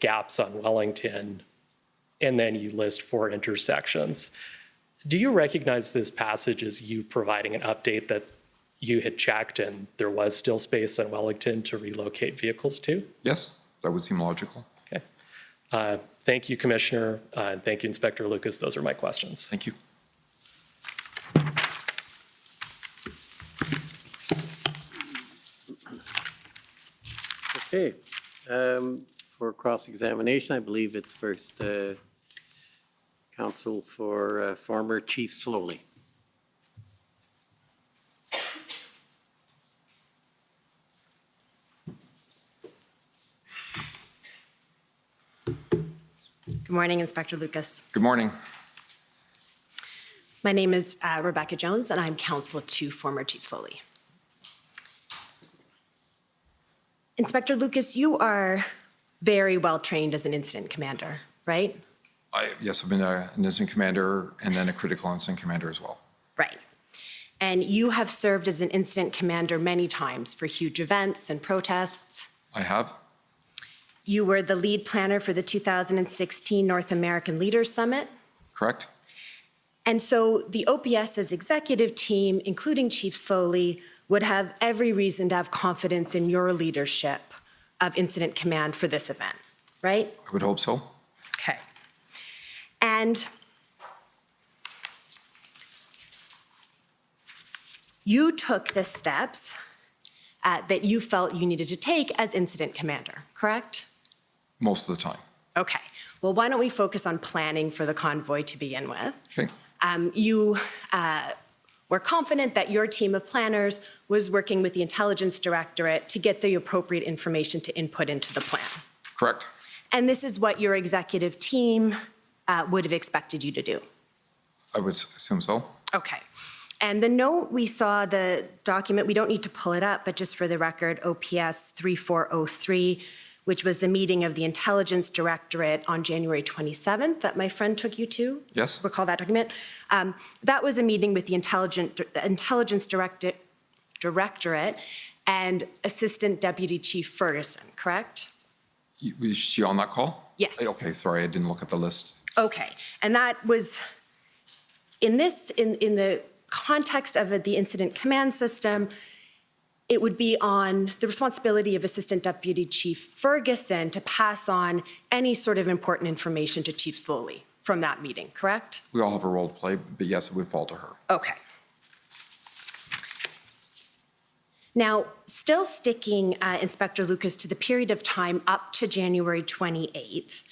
gaps on Wellington, and then you list 4 intersections. Do you recognize this passage as you providing an update that you had checked and there was still space on Wellington to relocate vehicles to? Yes, that would seem logical. Okay. Thank you, Commissioner, and thank you, Inspector Lucas. Those are my questions. Thank you. Okay. For cross-examination, I believe it's first counsel for former Chief Sloly. Good morning, Inspector Lucas. Good morning. My name is Rebecca Jones, and I'm counsel to former Chief Sloly. Inspector Lucas, you are very well trained as an incident commander, right? Yes, I've been an incident commander and then a critical incident commander as well. Right. And you have served as an incident commander many times for huge events and protests. I have. You were the lead planner for the 2016 North American Leaders Summit. Correct? And so the OPS's executive team, including Chief Sloly, would have every reason to have confidence in your leadership of incident command for this event, right? I would hope so. Okay. And you took the steps that you felt you needed to take as incident commander, correct? Most of the time. Okay. Well, why don't we focus on planning for the convoy to begin with? Okay. You were confident that your team of planners was working with the Intelligence Directorate to get the appropriate information to input into the plan. Correct. And this is what your executive team would have expected you to do. I would assume so. Okay. And the note we saw, the document, we don't need to pull it up, but just for the record, OPS 3403, which was the meeting of the Intelligence Directorate on January 27th that my friend took you to. Yes. Recall that document? That was a meeting with the Intelligence Directorate and Assistant Deputy Chief Ferguson, correct? Was she on that call? Yes. Okay, sorry, I didn't look at the list. Okay, and that was, in the context of the incident command system, it would be on the responsibility of Assistant Deputy Chief Ferguson to pass on any sort of important information to Chief Sloly from that meeting, correct? We all have a role to play, but yes, it would fall to her. Okay. Now, still sticking, Inspector Lucas, to the period of time up to January 28th,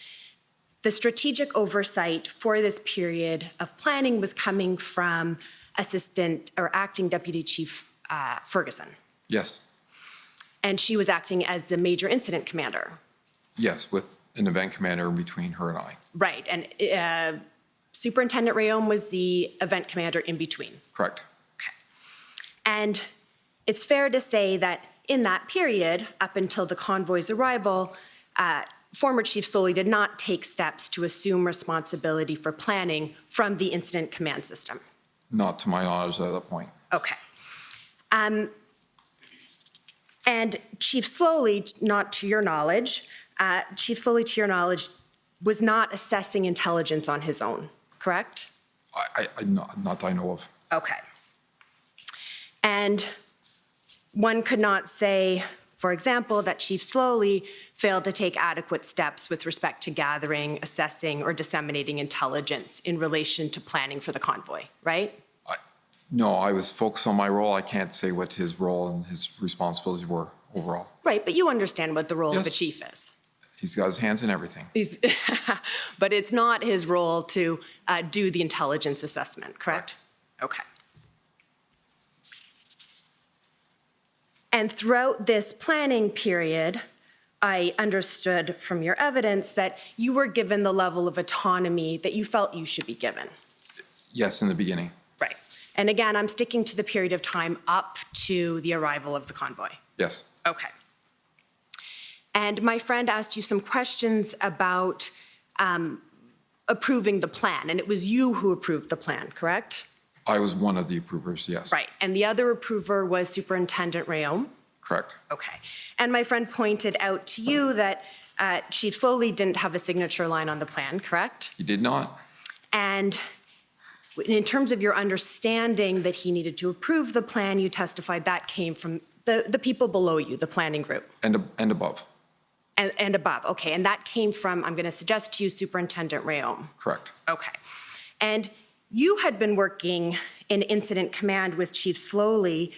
the strategic oversight for this period of planning was coming from Assistant or Acting Deputy Chief Ferguson. Yes. And she was acting as the major incident commander. Yes, with an event commander between her and I. Right, and Superintendent Rayom was the event commander in between. Correct. Okay. And it's fair to say that in that period, up until the convoy's arrival, former Chief Sloly did not take steps to assume responsibility for planning from the incident command system. Not to my knowledge at that point. Okay. And Chief Sloly, not to your knowledge, Chief Sloly, to your knowledge, was not assessing intelligence on his own, correct? Not that I know of. Okay. And one could not say, for example, that Chief Sloly failed to take adequate steps with respect to gathering, assessing, or disseminating intelligence in relation to planning for the convoy, right? No, I was focused on my role. I can't say what his role and his responsibilities were overall. Right, but you understand what the role of a Yes. chief is. He's got his hands in everything. But it's not his role to do the intelligence assessment, correct? Okay. And throughout this planning period, I understood from your evidence that you were given the level of autonomy that you felt you should be given. Yes, in the beginning. Right. And again, I'm sticking to the period of time up to the arrival of the convoy. Yes. Okay. And my friend asked you some questions about approving the plan, and it was you who approved the plan, correct? I was one of the approvers, yes. Right. And the other approver was Superintendent Rayom? Correct. Okay. And my friend pointed out to you that Chief Sloly didn't have a signature line on the plan, correct? He did not. And in terms of your understanding that he needed to approve the plan, you testified that came from the people below you, the planning group. And above. And above, okay. And that came from, I'm going to suggest to you, Superintendent Rayom. Correct. Okay. And you had been working in incident command with Chief Sloly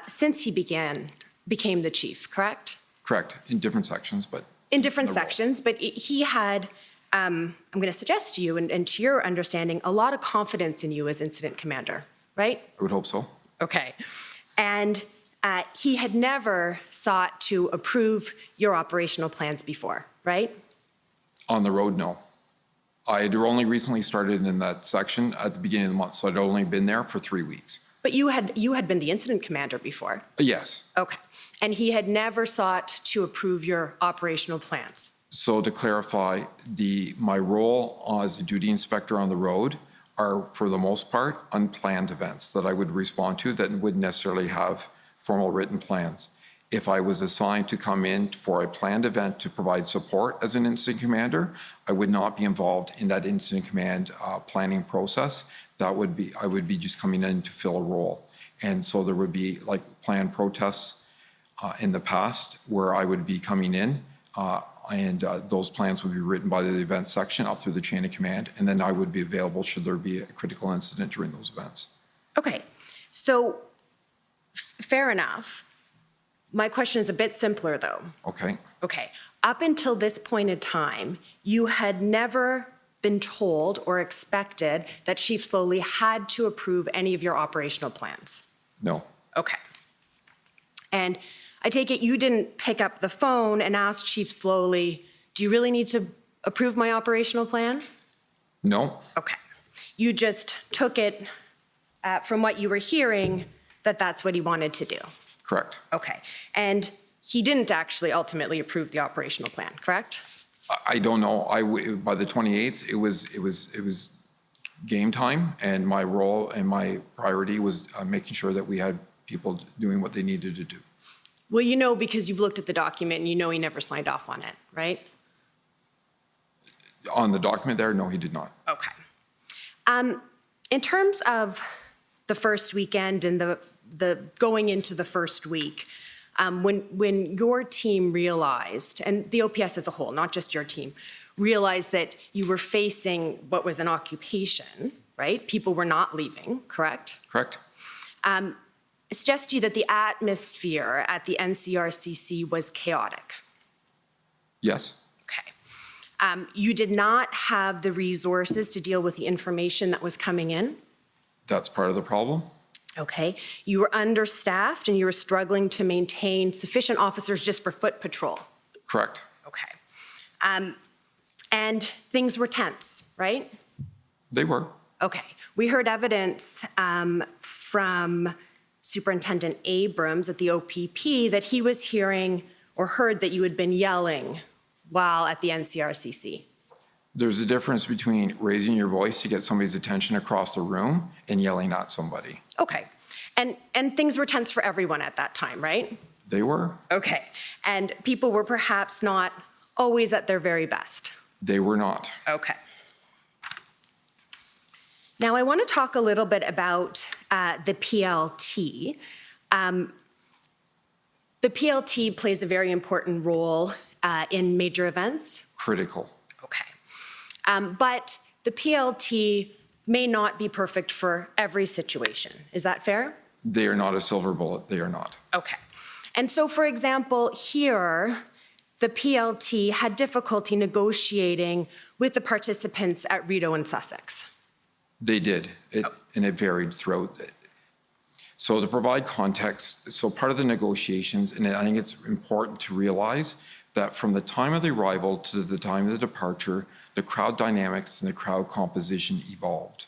since he became the chief, correct? Correct. In different sections, but. In different the role. sections, but he had, I'm going to suggest to you, and to your understanding, a lot of confidence in you as incident commander, right? I would hope so. Okay. And he had never sought to approve your operational plans before, right? On the road, no. I had only recently started in that section at the beginning of the month, so I'd only been there for 3 weeks. But you had been the incident commander before. Yes. Okay. And he had never sought to approve your operational plans. So to clarify, my role as a duty inspector on the road are, for the most part, unplanned events that I would respond to that wouldn't necessarily have formal written plans. If I was assigned to come in for a planned event to provide support as an incident commander, I would not be involved in that incident command planning process. I would be just coming in to fill a role. And so there would be like planned protests in the past where I would be coming in and those plans would be written by the event section up through the chain of command, and then I would be available should there be a critical incident during those events. Okay. So fair enough. My question is a bit simpler, though. Okay. Okay. Up until this point in time, you had never been told or expected that Chief Sloly had to approve any of your operational plans. No. Okay. And I take it you didn't pick up the phone and ask Chief Sloly, do you really need to approve my operational plan? No. Okay. You just took it from what you were hearing that that's what he wanted to do. Correct. Okay. And he didn't actually ultimately approve the operational plan, correct? I don't know. By the 28th, it was game time, and my role and my priority was making sure that we had people doing what they needed to do. Well, you know, because you've looked at the document and you know he never signed off on it, right? On the document there, no, he did not. Okay. In terms of the first weekend and the going into the first week, when your team realized, and the OPS as a whole, not just your team, realized that you were facing what was an occupation, right? People were not leaving, correct? Correct. I suggest to you that the atmosphere at the NCRCC was chaotic. Yes. Okay. You did not have the resources to deal with the information that was coming in. That's part of the problem. Okay. You were understaffed and you were struggling to maintain sufficient officers just for foot patrol. Correct. Okay. And things were tense, right? They were. Okay. We heard evidence from Superintendent Abrams at the OPP that he was hearing or heard that you had been yelling while at the NCRCC. There's a difference between raising your voice to get somebody's attention across the room and yelling at somebody. Okay. And things were tense for everyone at that time, right? They were. Okay. And people were perhaps not always at their very best. They were not. Okay. Now, I want to talk a little bit about the PLT. The PLT plays a very important role in major events. Critical. Okay. But the PLT may not be perfect for every situation. Is that fair? They are not a silver bullet. They are not. Okay. And so, for example, here, the PLT had difficulty negotiating with the participants at Rideau and Sussex. They did, and it varied throughout. So to provide context, so part of the negotiations, and I think it's important to realize that from the time of the arrival to the time of the departure, the crowd dynamics and the crowd composition evolved.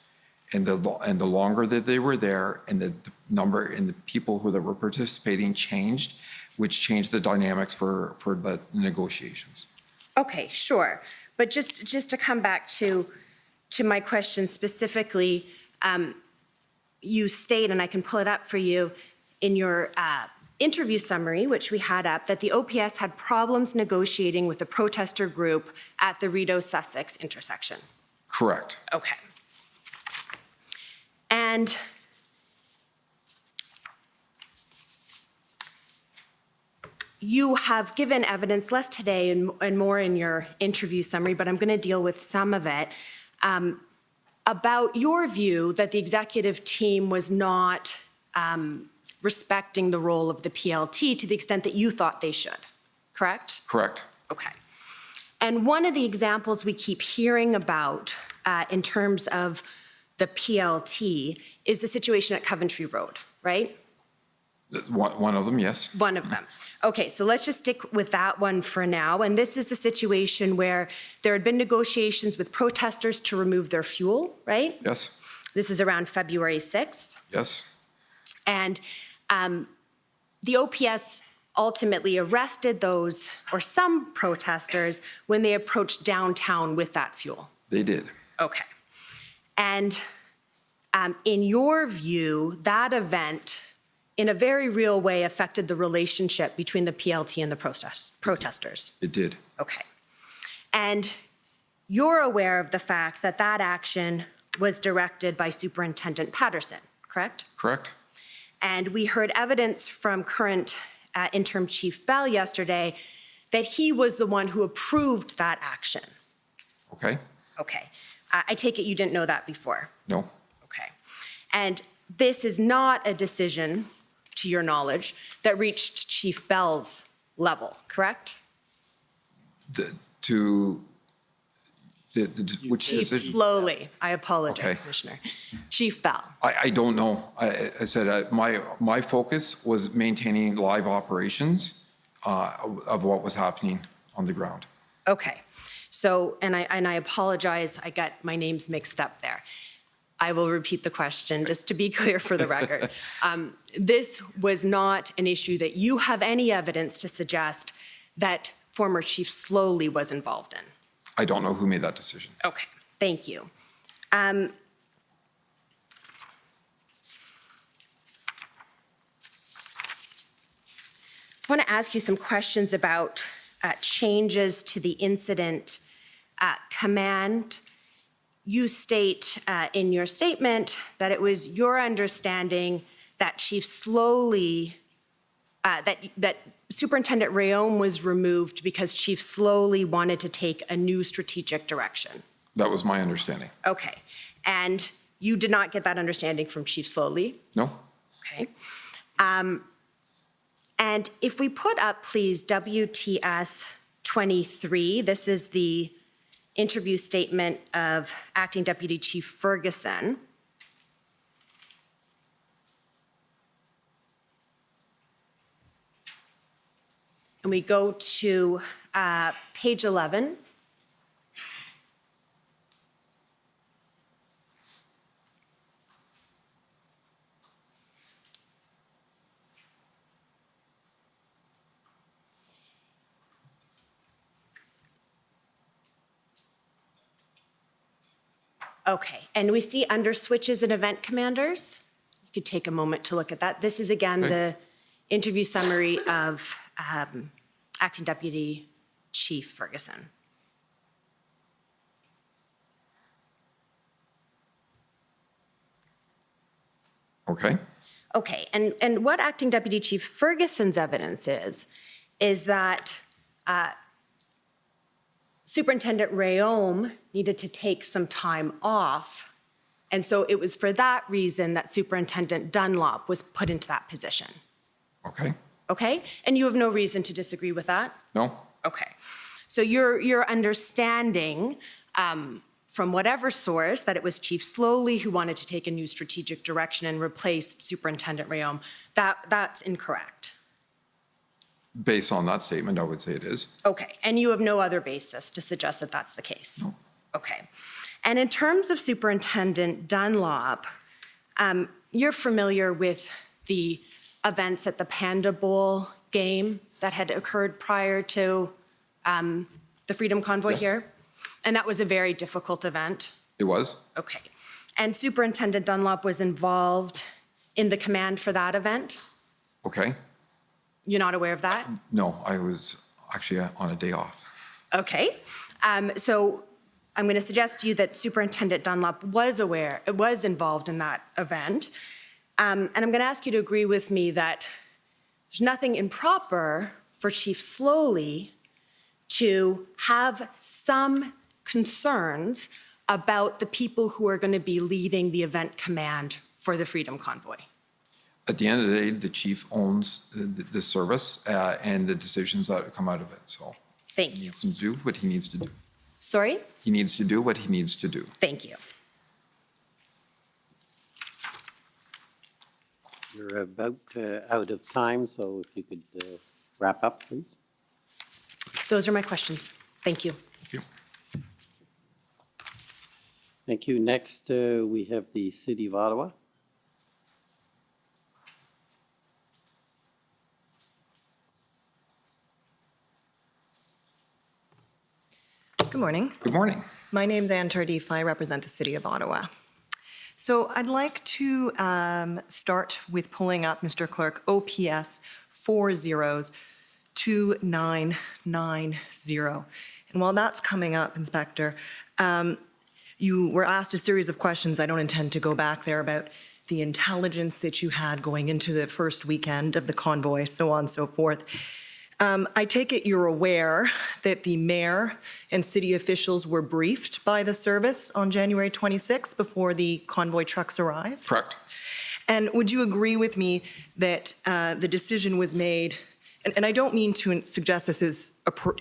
And the longer that they were there, and the number and the people who that were participating changed, which changed the dynamics for the negotiations. Okay, sure. But just to come back to my question specifically, you state, and I can pull it up for you, in your interview summary, which we had up, that the OPS had problems negotiating with the protester group at the Rideau-Sussex intersection. Correct. Okay. And you have given evidence, less today and more in your interview summary, but I'm going to deal with some of it, about your view that the executive team was not respecting the role of the PLT to the extent that you thought they should, correct? Correct. Okay. And one of the examples we keep hearing about in terms of the PLT is the situation at Coventry Road, right? One of them, yes. One of them. Okay, so let's just stick with that one for now. And this is the situation where there had been negotiations with protesters to remove their fuel, right? Yes. This is around February 6th. Yes. And the OPS ultimately arrested those, or some protesters, when they approached downtown with that fuel. They did. Okay. And in your view, that event, in a very real way, affected the relationship between the PLT and the protesters? It did. Okay. And you're aware of the fact that that action was directed by Superintendent Patterson, correct? Correct. And we heard evidence from current Interim Chief Bell yesterday that he was the one who approved that action. Okay. Okay. I take it you didn't know that before? No. Okay. And this is not a decision, to your knowledge, that reached Chief Bell's level, correct? Which Chief decision? Sloly. I apologize, Okay. Commissioner. Chief Bell. I don't know. I said my focus was maintaining live operations of what was happening on the ground. Okay. So, and I apologize, I got my names mixed up there. I will repeat the question, just to be clear for the record. This was not an issue that you have any evidence to suggest that former Chief Sloly was involved in? I don't know who made that decision. Okay, thank you. I want to ask you some questions about changes to the incident command. You state in your statement that it was your understanding that Chief Sloly, that Superintendent Rayom was removed because Chief Sloly wanted to take a new strategic direction. That was my understanding. Okay, and you did not get that understanding from Chief Sloly? No? Okay. And if we put up, please, WTS 23, this is the interview statement of Acting Deputy Chief Ferguson. And we go to page 11. Okay, and we see under switches and event commanders. You could take a moment to look at that. This is again the interview summary of Acting Deputy Chief Ferguson. Okay? Okay, and what Acting Deputy Chief Ferguson's evidence is that Superintendent Rayom needed to take some time off, and so it was for that reason that Superintendent Dunlop was put into that position. Okay? Okay? And you have no reason to disagree with that? No? Okay. So your understanding from whatever source that it was Chief Sloly who wanted to take a new strategic direction and replaced Superintendent Rayom, that's incorrect. Based on that statement, I would say it is. Okay, and you have no other basis to suggest that that's the case? No. Okay. And in terms of Superintendent Dunlop, you're familiar with the events at the Panda Bowl game that had occurred prior to the Freedom Convoy Yes. here? And that was a very difficult event? It was? Okay. And Superintendent Dunlop was involved in the command for that event? Okay? You're not aware of that? No, I was actually on a day off. Okay. So I'm going to suggest to you that Superintendent Dunlop was involved in that event. And I'm going to ask you to agree with me that there's nothing improper for Chief Sloly to have some concerns about the people who are going to be leading the event command for the Freedom Convoy. At the end of the day, the chief owns the service and the decisions that come out of it. So Thank he you. needs to do what he needs to do. Sorry? He needs to do what he needs to do. Thank you. You're about out of time, so if you could wrap up, please. Those are my questions. Thank you. Thank you. Thank you. Next, we have the City of Ottawa. Good morning. Good morning. My name's Anne Tardif. I represent the City of Ottawa. So I'd like to start with pulling up, Mr. Clerk, OPS 402990. And while that's coming up, Inspector, you were asked a series of questions. I don't intend to go back there about the intelligence that you had going into the first weekend of the convoy, so on and so forth. I take it you're aware that the mayor and city officials were briefed by the service on January 26th before the convoy trucks arrived? Correct. And would you agree with me that the decision was made, and I don't mean to suggest this is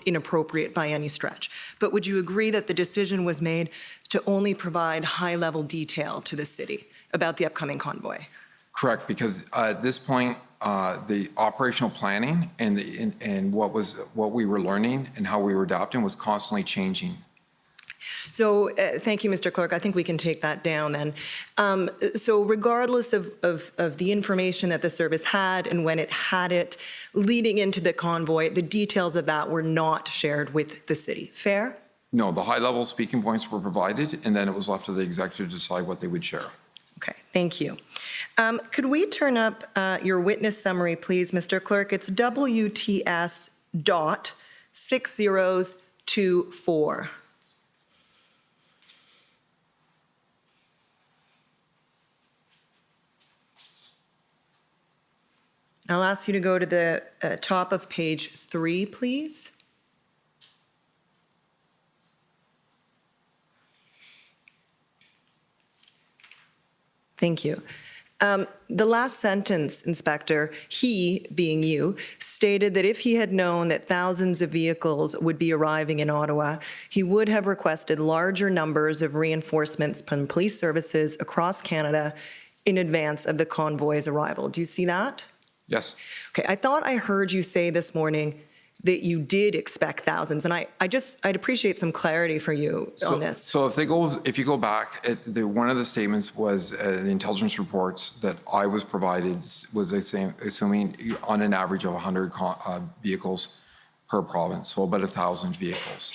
inappropriate by any stretch, but would you agree that the decision was made to only provide high-level detail to the city about the upcoming convoy? Correct, because at this point, the operational planning and what we were learning and how we were adapting was constantly changing. So thank you, Mr. Clerk. I think we can take that down then. So regardless of the information that the service had and when it had it leading into the convoy, the details of that were not shared with the city. Fair? No, the high-level speaking points were provided, and then it was left to the executive to decide what they would share. Okay, thank you. Could we turn up your witness summary, please, Mr. Clerk? It's WTS.6024. I'll ask you to go to the top of page 3, please. Thank you. The last sentence, Inspector, he, being you, stated that if he had known that thousands of vehicles would be arriving in Ottawa, he would have requested larger numbers of reinforcements from police services across Canada in advance of the convoy's arrival. Do you see that? Yes. Okay, I thought I heard you say this morning that you did expect thousands, and I'd appreciate some clarity for you on this. So if you go back, one of the statements was the intelligence reports that I was provided was assuming on an average of 100 vehicles per province, so about 1,000 vehicles.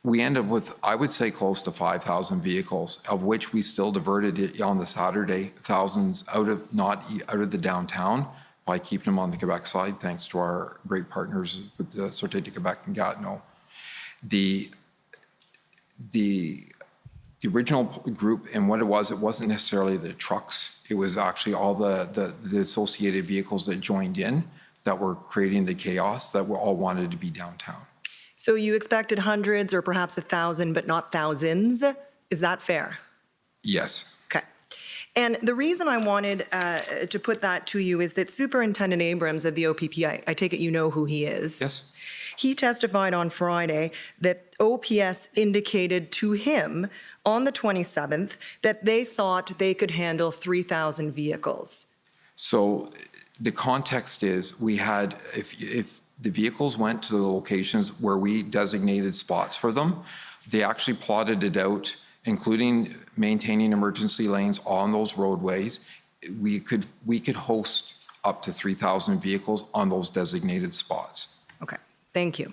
We end up with, I would say, close to 5,000 vehicles, of which we still diverted it on the Saturday, thousands not out of the downtown, by keeping them on the Quebec side, thanks to our great partners with the Sûreté de Québec and Gatineau. The the original group, and what it wasn't necessarily the trucks. It was actually all the associated vehicles that joined in that were creating the chaos that were all wanted to be downtown. So you expected hundreds or perhaps 1,000, but not thousands? Is that fair? Yes. Okay. And the reason I wanted to put that to you is that Superintendent Abrams of the OPP, I take it you know who he is? Yes. He testified on Friday that OPS indicated to him on the 27th that they thought they could handle 3,000 vehicles. So the context is we had, if the vehicles went to the locations where we designated spots for them, they actually plotted it out, including maintaining emergency lanes on those roadways. We could host up to 3,000 vehicles on those designated spots. Okay, thank you.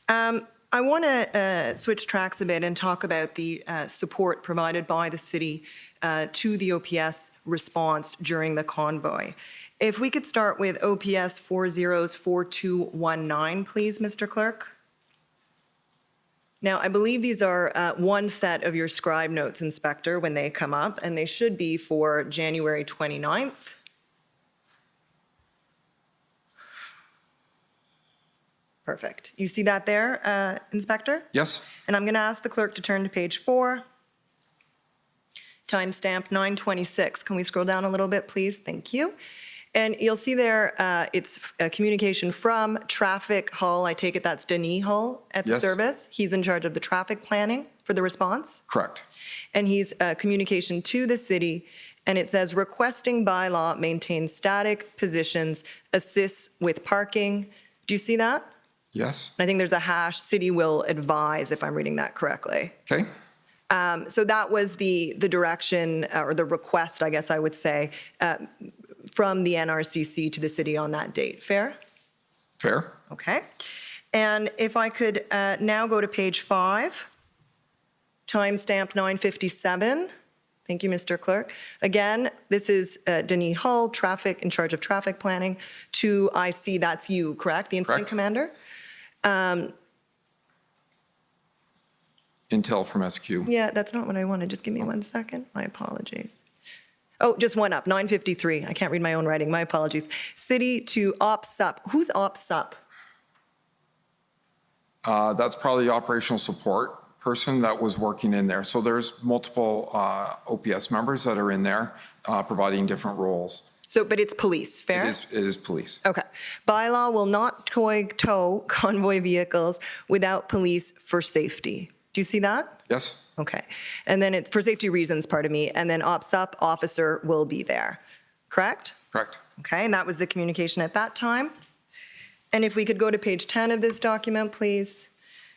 I want to switch tracks a bit and talk about the support provided by the city to the OPS response during the convoy. If we could start with OPS 404219, please, Mr. Clerk. Now, I believe these are one set of your scribe notes, Inspector, when they come up, and they should be for January 29th. Perfect. You see that there, Inspector? Yes. And I'm going to ask the clerk to turn to page 4. Timestamp 9:26. Can we scroll down a little bit, please? Thank you. And you'll see there, it's a communication from Traffic Hull. I take it that's Denis Hull at the Yes. service. He's in charge of the traffic planning for the response. Correct. And he's communication to the city, and it says requesting bylaw maintain static positions, assists with parking. Do you see that? Yes. I think there's a hash, city will advise, if I'm reading that correctly. Okay. So that was the direction, or the request, I guess I would say, from the NRCC to the city on that date. Fair? Fair. Okay. And if I could now go to page 5, timestamp 9:57. Thank you, Mr. Clerk. Again, this is Denis Hull, traffic, in charge of traffic planning, to IC, that's you, correct? The incident Correct. commander? Intel from SQ. Yeah, that's not what I wanted. Just give me 1 second. My apologies. Oh, just one up, 9:53. I can't read my own writing. My apologies. City to OPSUP. Who's OPSUP? That's probably the operational support person that was working in there. So there's multiple OPS members that are in there providing different roles. So, but it's police, fair? It is police. Okay. Bylaw will not tow convoy vehicles without police for safety. Do you see that? Yes. Okay. And then it's for safety reasons, pardon me, and then OPSUP officer will be there, correct? Correct. Okay, and that was the communication at that time. And if we could go to page 10 of this document, please.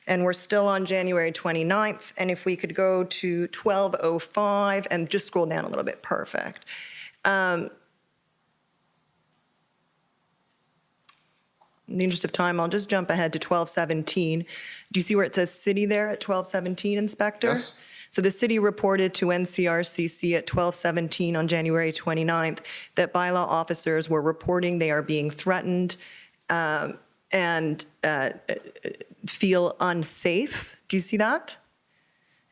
And we're still on January 29th. And if we could go to 12:05 and just scroll down a little bit, perfect. In the interest of time, I'll just jump ahead to 12:17. Do you see where it says city there at 12:17, Inspector? Yes. So the city reported to NCRCC at 12:17 on January 29th that bylaw officers were reporting they are being threatened and feel unsafe. Do you see that?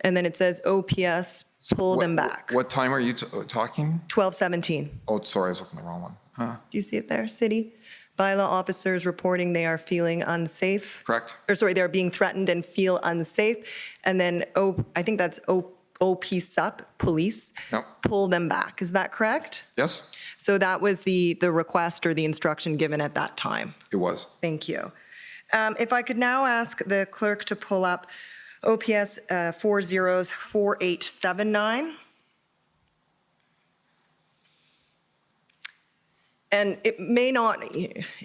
And then it says OPS pull them back. What time are you talking? 12:17. Oh, sorry, I was looking at the wrong one. Do you see it there, city? Bylaw officers reporting they are feeling unsafe. Correct. Or sorry, they're being threatened and feel unsafe. And then, I think that's OPSUP, police, Yep. pull them back. Is that correct? Yes, So that was the request or the instruction given at that time. it was. Thank you. If I could now ask the clerk to pull up OPS 404879. And it may not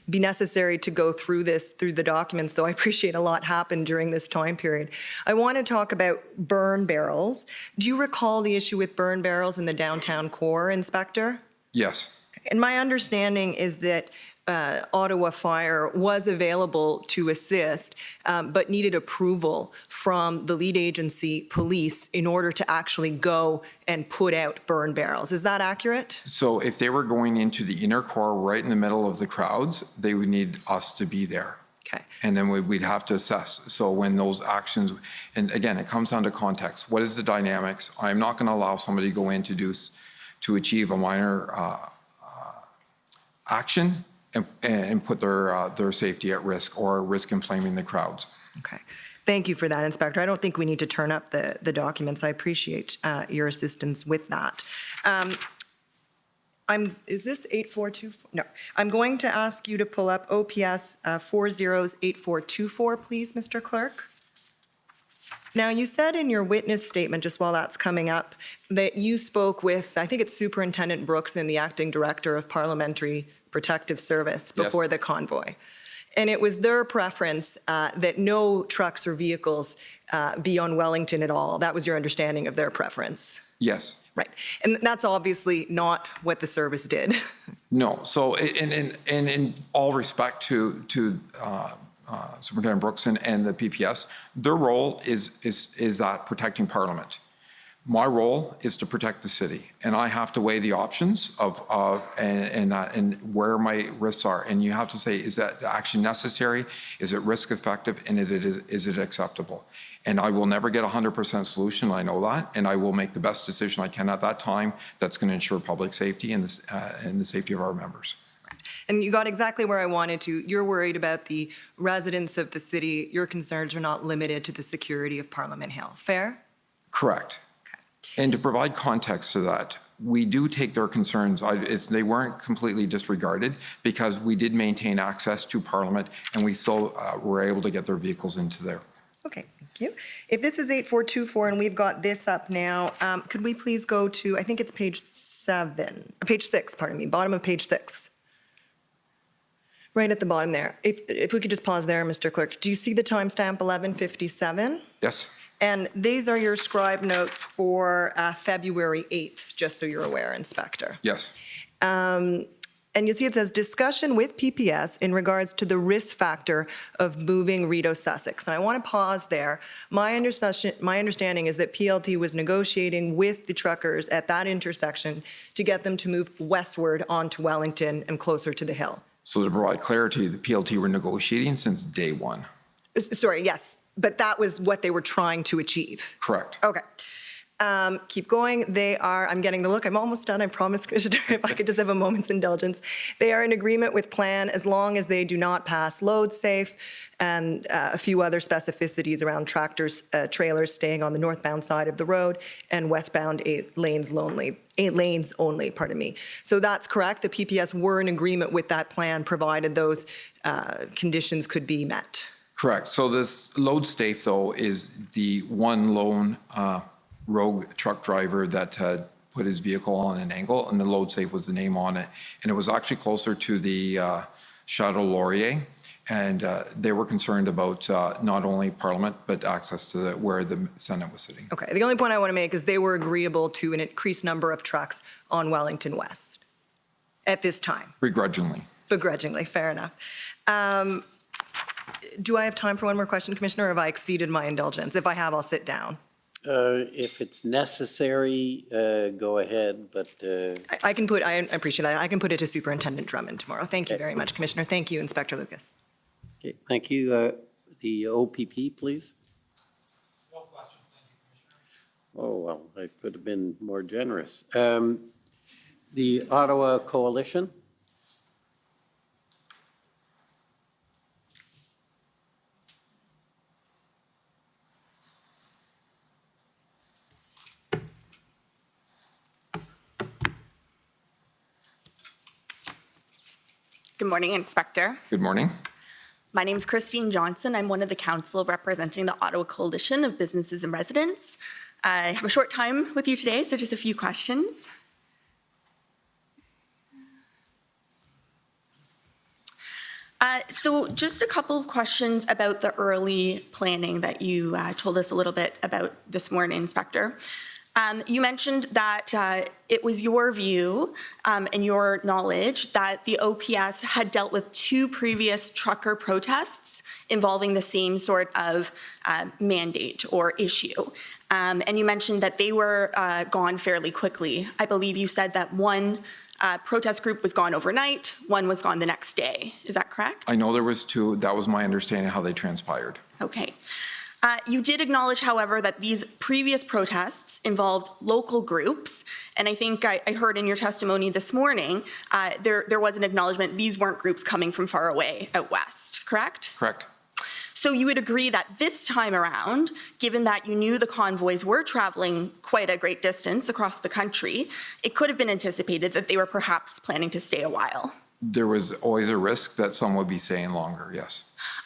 be necessary to go through the documents, though I appreciate a lot happened during this time period. I want to talk about burn barrels. Do you recall the issue with burn barrels in the downtown core, Inspector? Yes. And my understanding is that Ottawa Fire was available to assist, but needed approval from the lead agency, police, in order to actually go and put out burn barrels. Is that accurate? So if they were going into the inner core right in the middle of the crowds, they would need us to be there. Okay. And then we'd have to assess. So when those actions, and again, it comes down to context. What is the dynamics? I'm not going to allow somebody to go in to achieve a minor action and put their safety at risk or risk inflaming the crowds. Okay. Thank you for that, Inspector. I don't think we need to turn up the documents. I appreciate your assistance with that. Is this 8424? No. I'm going to ask you to pull up OPS 408424, please, Mr. Clerk. Now, you said in your witness statement, just while that's coming up, that you spoke with, I think it's Superintendent Brooks and the Acting Director of Parliamentary Protective Service before the convoy. And it was their preference that no trucks or vehicles be on Wellington at all. That was your understanding of their preference? Yes. Right. And that's obviously not what the service did. No. So in all respect to Superintendent Brooks and the PPS, their role is that protecting Parliament. My role is to protect the city, and I have to weigh the options of where my risks are. And you have to say, is that action necessary? Is it risk effective? And is it acceptable? And I will never get a 100% solution. I know that, and I will make the best decision I can at that time. That's going to ensure public safety and the safety of our members. And you got exactly where I wanted to. You're worried about the residents of the city. Your concerns are not limited to the security of Parliament Hill. Fair? Correct. Okay. And to provide context to that, we do take their concerns. They weren't completely disregarded because we did maintain access to Parliament, and we still were able to get their vehicles into there. Okay, thank you. If this is 8424 and we've got this up now, could we please go to, I think it's page 6, pardon me, bottom of page 6. Right at the bottom there. If we could just pause there, Mr. Clerk. Do you see the timestamp 11:57? Yes. And these are your scribe notes for February 8th, just so you're aware, Inspector. Yes. And you see it says discussion with PPS in regards to the risk factor of moving Rideau Sussex. And I want to pause there. My understanding is that PLT was negotiating with the truckers at that intersection to get them to move westward onto Wellington and closer to the hill. So to provide clarity, the PLT were negotiating since day one. Sorry, yes, but that was what they were trying to achieve. Correct. Okay. Keep going. They are, I'm getting the look. I'm almost done, I promise, Commissioner, if I could just have a moment's indulgence. They are in agreement with plan as long as they do not pass load safe and a few other specificities around tractors, trailers staying on the northbound side of the road and westbound 8 lanes only, pardon me. So that's correct. The PPS were in agreement with that plan provided those conditions could be met. Correct. So this load safe, though, is the one lone rogue truck driver that had put his vehicle on an angle, and the load safe was the name on it. And it was actually closer to the Chateau Laurier, and they were concerned about not only Parliament, but access to where the Senate was sitting. Okay, the only point I want to make is they were agreeable to an increased number of trucks on Wellington West at this time. Begrudgingly. Begrudgingly, fair enough. Do I have time for one more question, Commissioner, or have I exceeded my indulgence? If I have, I'll sit down. If it's necessary, go ahead, but... I can put, I appreciate that. I can put it to Superintendent Drummond tomorrow. Thank you very much, Commissioner. Thank you, Inspector Lucas. Okay, thank you. The OPP, please. No questions, thank you, Commissioner. Oh, well, I could have been more generous. The Ottawa Coalition. Good morning, Inspector. Good morning. My name is Christine Johnson. I'm one of the council representing the Ottawa Coalition of Businesses and Residents. I have a short time with you today, so just a few questions. So just a couple of questions about the early planning that you told us a little bit about this morning, Inspector. You mentioned that it was your view and your knowledge that the OPS had dealt with 2 previous trucker protests involving the same sort of mandate or issue. And you mentioned that they were gone fairly quickly. I believe you said that one protest group was gone overnight, one was gone the next day. Is that correct? I know there was two. That was my understanding of how they transpired. Okay. You did acknowledge, however, that these previous protests involved local groups, and I think I heard in your testimony this morning, there was an acknowledgement these weren't groups coming from far away out west, correct? Correct. So you would agree that this time around, given that you knew the convoys were traveling quite a great distance across the country, it could have been anticipated that they were perhaps planning to stay a while. There was always a risk that some would be staying longer, yes.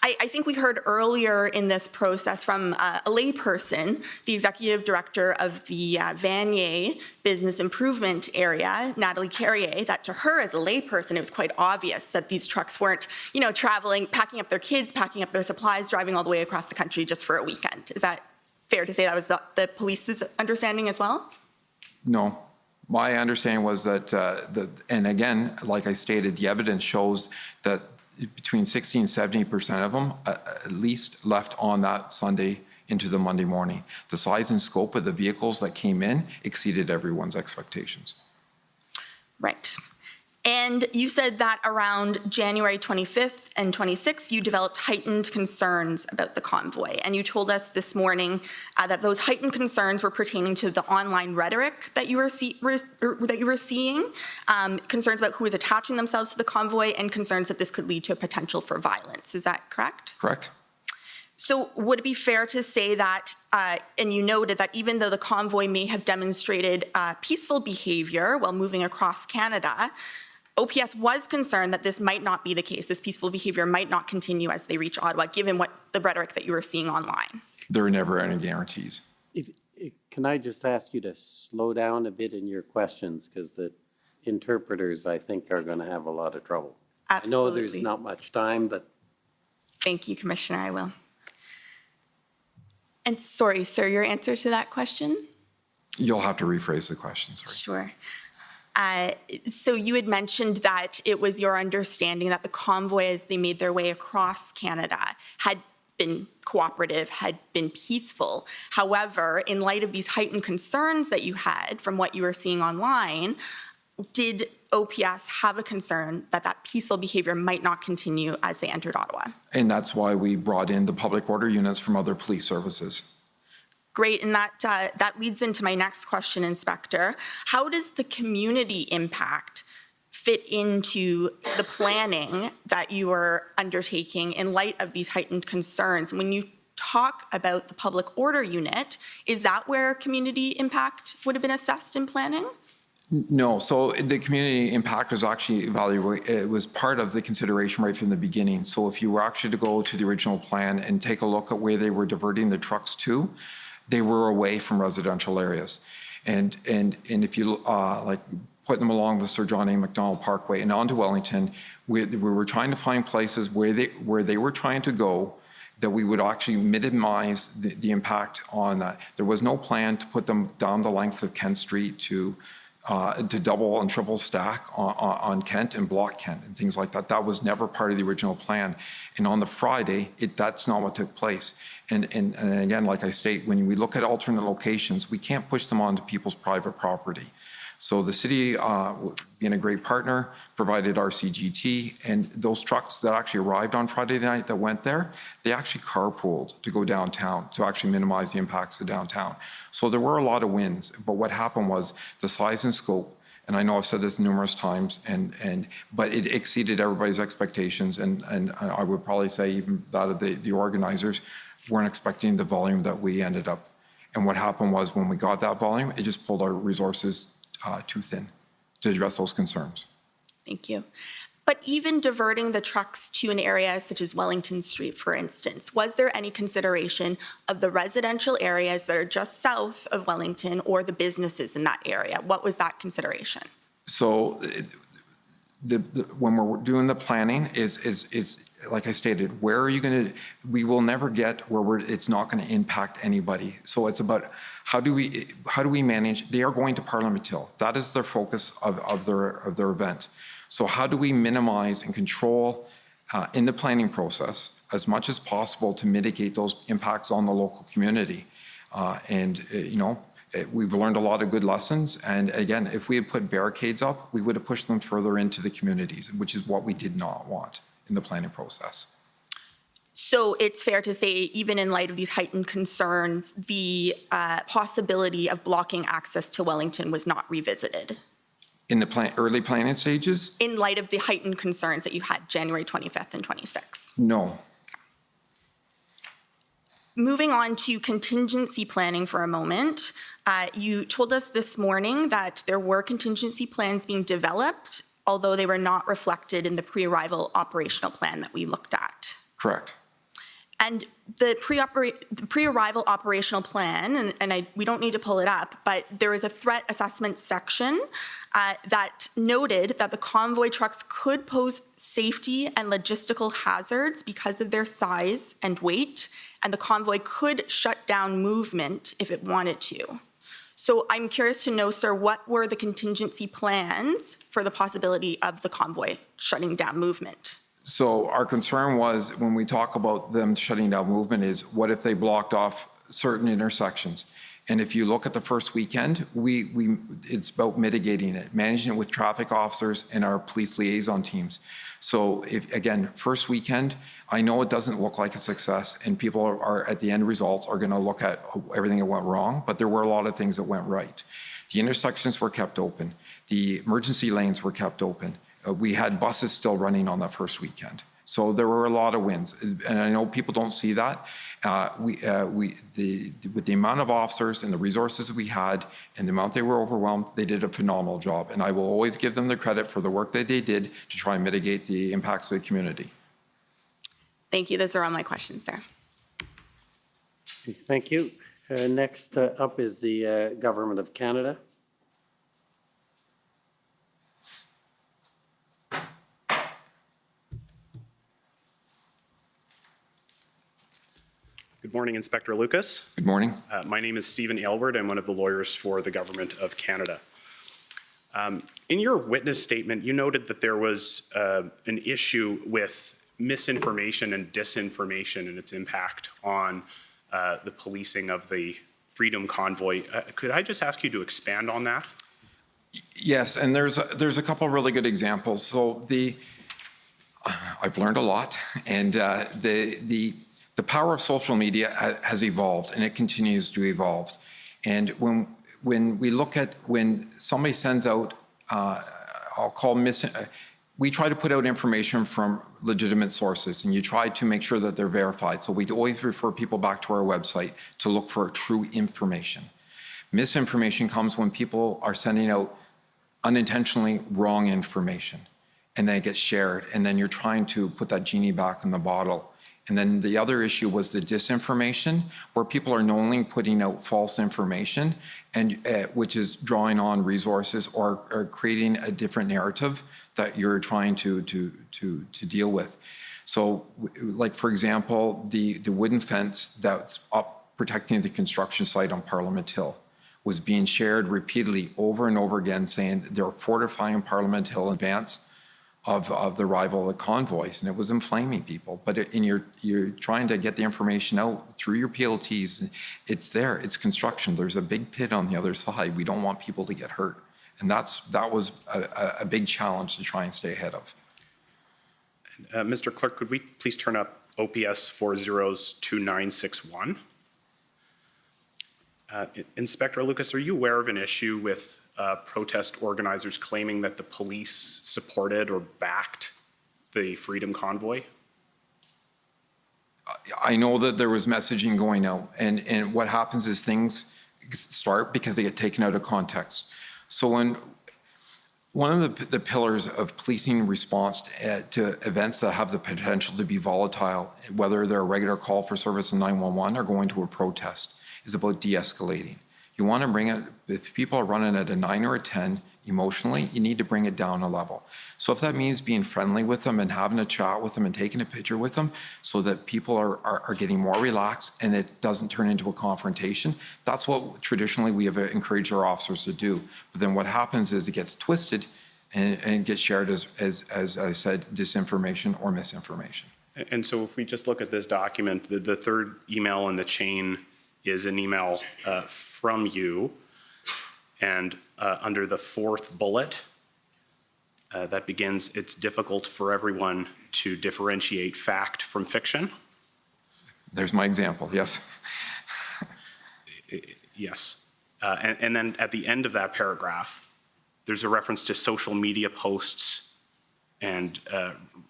I think we heard earlier in this process from a layperson, the executive director of the Vanier Business Improvement Area, Natalie Carrique, that to her as a layperson, it was quite obvious that these trucks weren't, traveling, packing up their kids, packing up their supplies, driving all the way across the country just for a weekend. Is that fair to say that was the police's understanding as well? No. My understanding was that, and again, like I stated, the evidence shows that between 60 and 70% of them at least left on that Sunday into the Monday morning. The size and scope of the vehicles that came in exceeded everyone's expectations. Right. And you said that around January 25th and 26th, you developed heightened concerns about the convoy. And you told us this morning that those heightened concerns were pertaining to the online rhetoric that you were seeing, concerns about who is attaching themselves to the convoy, and concerns that this could lead to a potential for violence. Is that correct? Correct. So would it be fair to say that, and you noted that even though the convoy may have demonstrated peaceful behavior while moving across Canada, OPS was concerned that this might not be the case, this peaceful behavior might not continue as they reach Ottawa, given what the rhetoric that you were seeing online? There are never any guarantees. Can I just ask you to slow down a bit in your questions, because the interpreters, I think, are going to have a lot of trouble. Absolutely. I know there's not much time, but... Thank you, Commissioner, I will. And sorry, sir, your answer to that question? You'll have to rephrase the question, sorry. Sure. So you had mentioned that it was your understanding that the convoy, as they made their way across Canada, had been cooperative, had been peaceful. However, in light of these heightened concerns that you had from what you were seeing online, did OPS have a concern that that peaceful behavior might not continue as they entered Ottawa? And that's why we brought in the public order units from other police services. Great, and that leads into my next question, Inspector. How does the community impact fit into the planning that you are undertaking in light of these heightened concerns? When you talk about the public order unit, is that where community impact would have been assessed in planning? No, so the community impact was actually evaluated, it was part of the consideration right from the beginning. So if you were actually to go to the original plan and take a look at where they were diverting the trucks to, they were away from residential areas. And if you like put them along the Sir John A. Macdonald Parkway and onto Wellington, we were trying to find places where they were trying to go that we would actually minimize the impact on that. There was no plan to put them down the length of Kent Street to double and triple stack on Kent and block Kent and things like that. That was never part of the original plan. And on the Friday, that's not what took place. And again, like I state, when we look at alternate locations, we can't push them onto people's private property. So the city, being a great partner, provided RCGT, and those trucks that actually arrived on Friday night that went there, they actually carpooled to go downtown to actually minimize the impacts of downtown. So there were a lot of wins, but what happened was the size and scope, and I know I've said this numerous times, but it exceeded everybody's expectations, and I would probably say even that of the organizers weren't expecting the volume that we ended up. And what happened was when we got that volume, it just pulled our resources too thin to address those concerns. Thank you. But even diverting the trucks to an area such as Wellington Street, for instance, was there any consideration of the residential areas that are just south of Wellington or the businesses in that area? What was that consideration? So when we're doing the planning is like I stated, where are you going to, we will never get where it's not going to impact anybody. So it's about how do we manage, they are going to Parliament Hill. That is their focus of their event. So how do we minimize and control in the planning process as much as possible to mitigate those impacts on the local community? we've learned a lot of good lessons. And again, if we had put barricades up, we would have pushed them further into the communities, which is what we did not want in the planning process. So it's fair to say, even in light of these heightened concerns, the possibility of blocking access to Wellington was not revisited? In the early planning stages? In light of the heightened concerns that you had January 25th and 26th? No. Moving on to contingency planning for a moment, you told us this morning that there were contingency plans being developed, although they were not reflected in the pre-arrival operational plan that we looked at. Correct. And the pre-arrival operational plan, and we don't need to pull it up, but there is a threat assessment section that noted that the convoy trucks could pose safety and logistical hazards because of their size and weight, and the convoy could shut down movement if it wanted to. So I'm curious to know, sir, what were the contingency plans for the possibility of the convoy shutting down movement? So our concern was, when we talk about them shutting down movement, is what if they blocked off certain intersections? And if you look at the first weekend, it's about mitigating it, managing it with traffic officers and our police liaison teams. So again, first weekend, I know it doesn't look like a success, and people are at the end results are going to look at everything that went wrong, but there were a lot of things that went right. The intersections were kept open. The emergency lanes were kept open. We had buses still running on that first weekend. So there were a lot of wins. And I know people don't see that. With the amount of officers and the resources we had and the amount they were overwhelmed, they did a phenomenal job. And I will always give them the credit for the work that they did to try and mitigate the impacts of the community. Thank you. Those are all my questions, sir. Thank you. Next up is the Government of Canada. Good morning, Inspector Lucas. Good morning. My name is Stephen Aylward. I'm one of the lawyers for the Government of Canada. In your witness statement, you noted that there was an issue with misinformation and disinformation and its impact on the policing of the Freedom Convoy. Could I just ask you to expand on that? Yes, and there's a couple of really good examples. So I've learned a lot, and the power of social media has evolved, and it continues to evolve. And when we look at when somebody sends out, we try to put out information from legitimate sources, and you try to make sure that they're verified. So we always refer people back to our website to look for true information. Misinformation comes when people are sending out unintentionally wrong information, and then it gets shared, and then you're trying to put that genie back in the bottle. And then the other issue was the disinformation, where people are knowingly putting out false information, and which is drawing on resources or creating a different narrative that you're trying to deal with. So, like for example, the wooden fence that's up protecting the construction site on Parliament Hill was being shared repeatedly over and over again, saying they're fortifying Parliament Hill in advance of the arrival of the convoys, and it was inflaming people. But you're trying to get the information out through your PLTs. It's there. It's construction. There's a big pit on the other side. We don't want people to get hurt, and that was a big challenge to try and stay ahead of. Mr. Clerk, could we please turn up OPS 402961? Inspector Lucas, are you aware of an issue with protest organizers claiming that the police supported or backed the Freedom Convoy? I know that there was messaging going out, and what happens is things start because they get taken out of context. So when one of the pillars of policing response to events that have the potential to be volatile, whether they're a regular call for service in 911 or going to a protest, is about de-escalating. You want to bring it, if people are running at a 9 or a 10 emotionally, you need to bring it down a level. So if that means being friendly with them and having a chat with them and taking a picture with them so that people are getting more relaxed and it doesn't turn into a confrontation, that's what traditionally we have encouraged our officers to do. But then what happens is it gets twisted and gets shared as I said, disinformation or misinformation. And so if we just look at this document, the third email in the chain is an email from you And under the fourth bullet, that begins, it's difficult for everyone to differentiate fact from fiction. There's my example, yes. Yes. And then at the end of that paragraph, there's a reference to social media posts and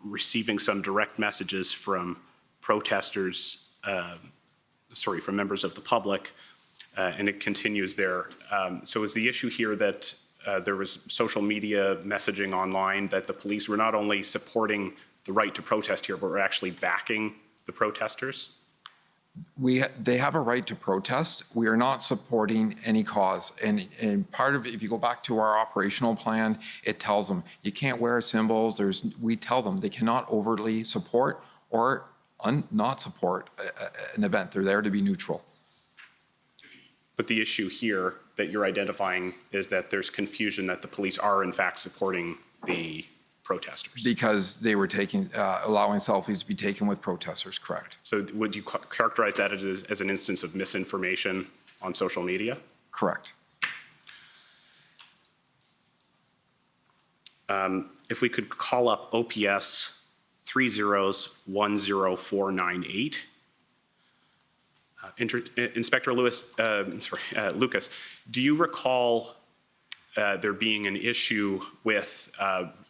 receiving some direct messages from protesters, from members of the public, and it continues there. So is the issue here that there was social media messaging online that the police were not only supporting the right to protest here, but were actually backing the protesters? They have a right to protest. We are not supporting any cause. And part of it, if you go back to our operational plan, it tells them you can't wear symbols. We tell them they cannot overtly support or not support an event. They're there to be neutral. But the issue here that you're identifying is that there's confusion that the police are in fact supporting the protesters. Because they were allowing selfies to be taken with protesters, correct? So would you characterize that as an instance of misinformation on social media? Correct. If we could call up OPS 3010498. Inspector Lucas, do you recall there being an issue with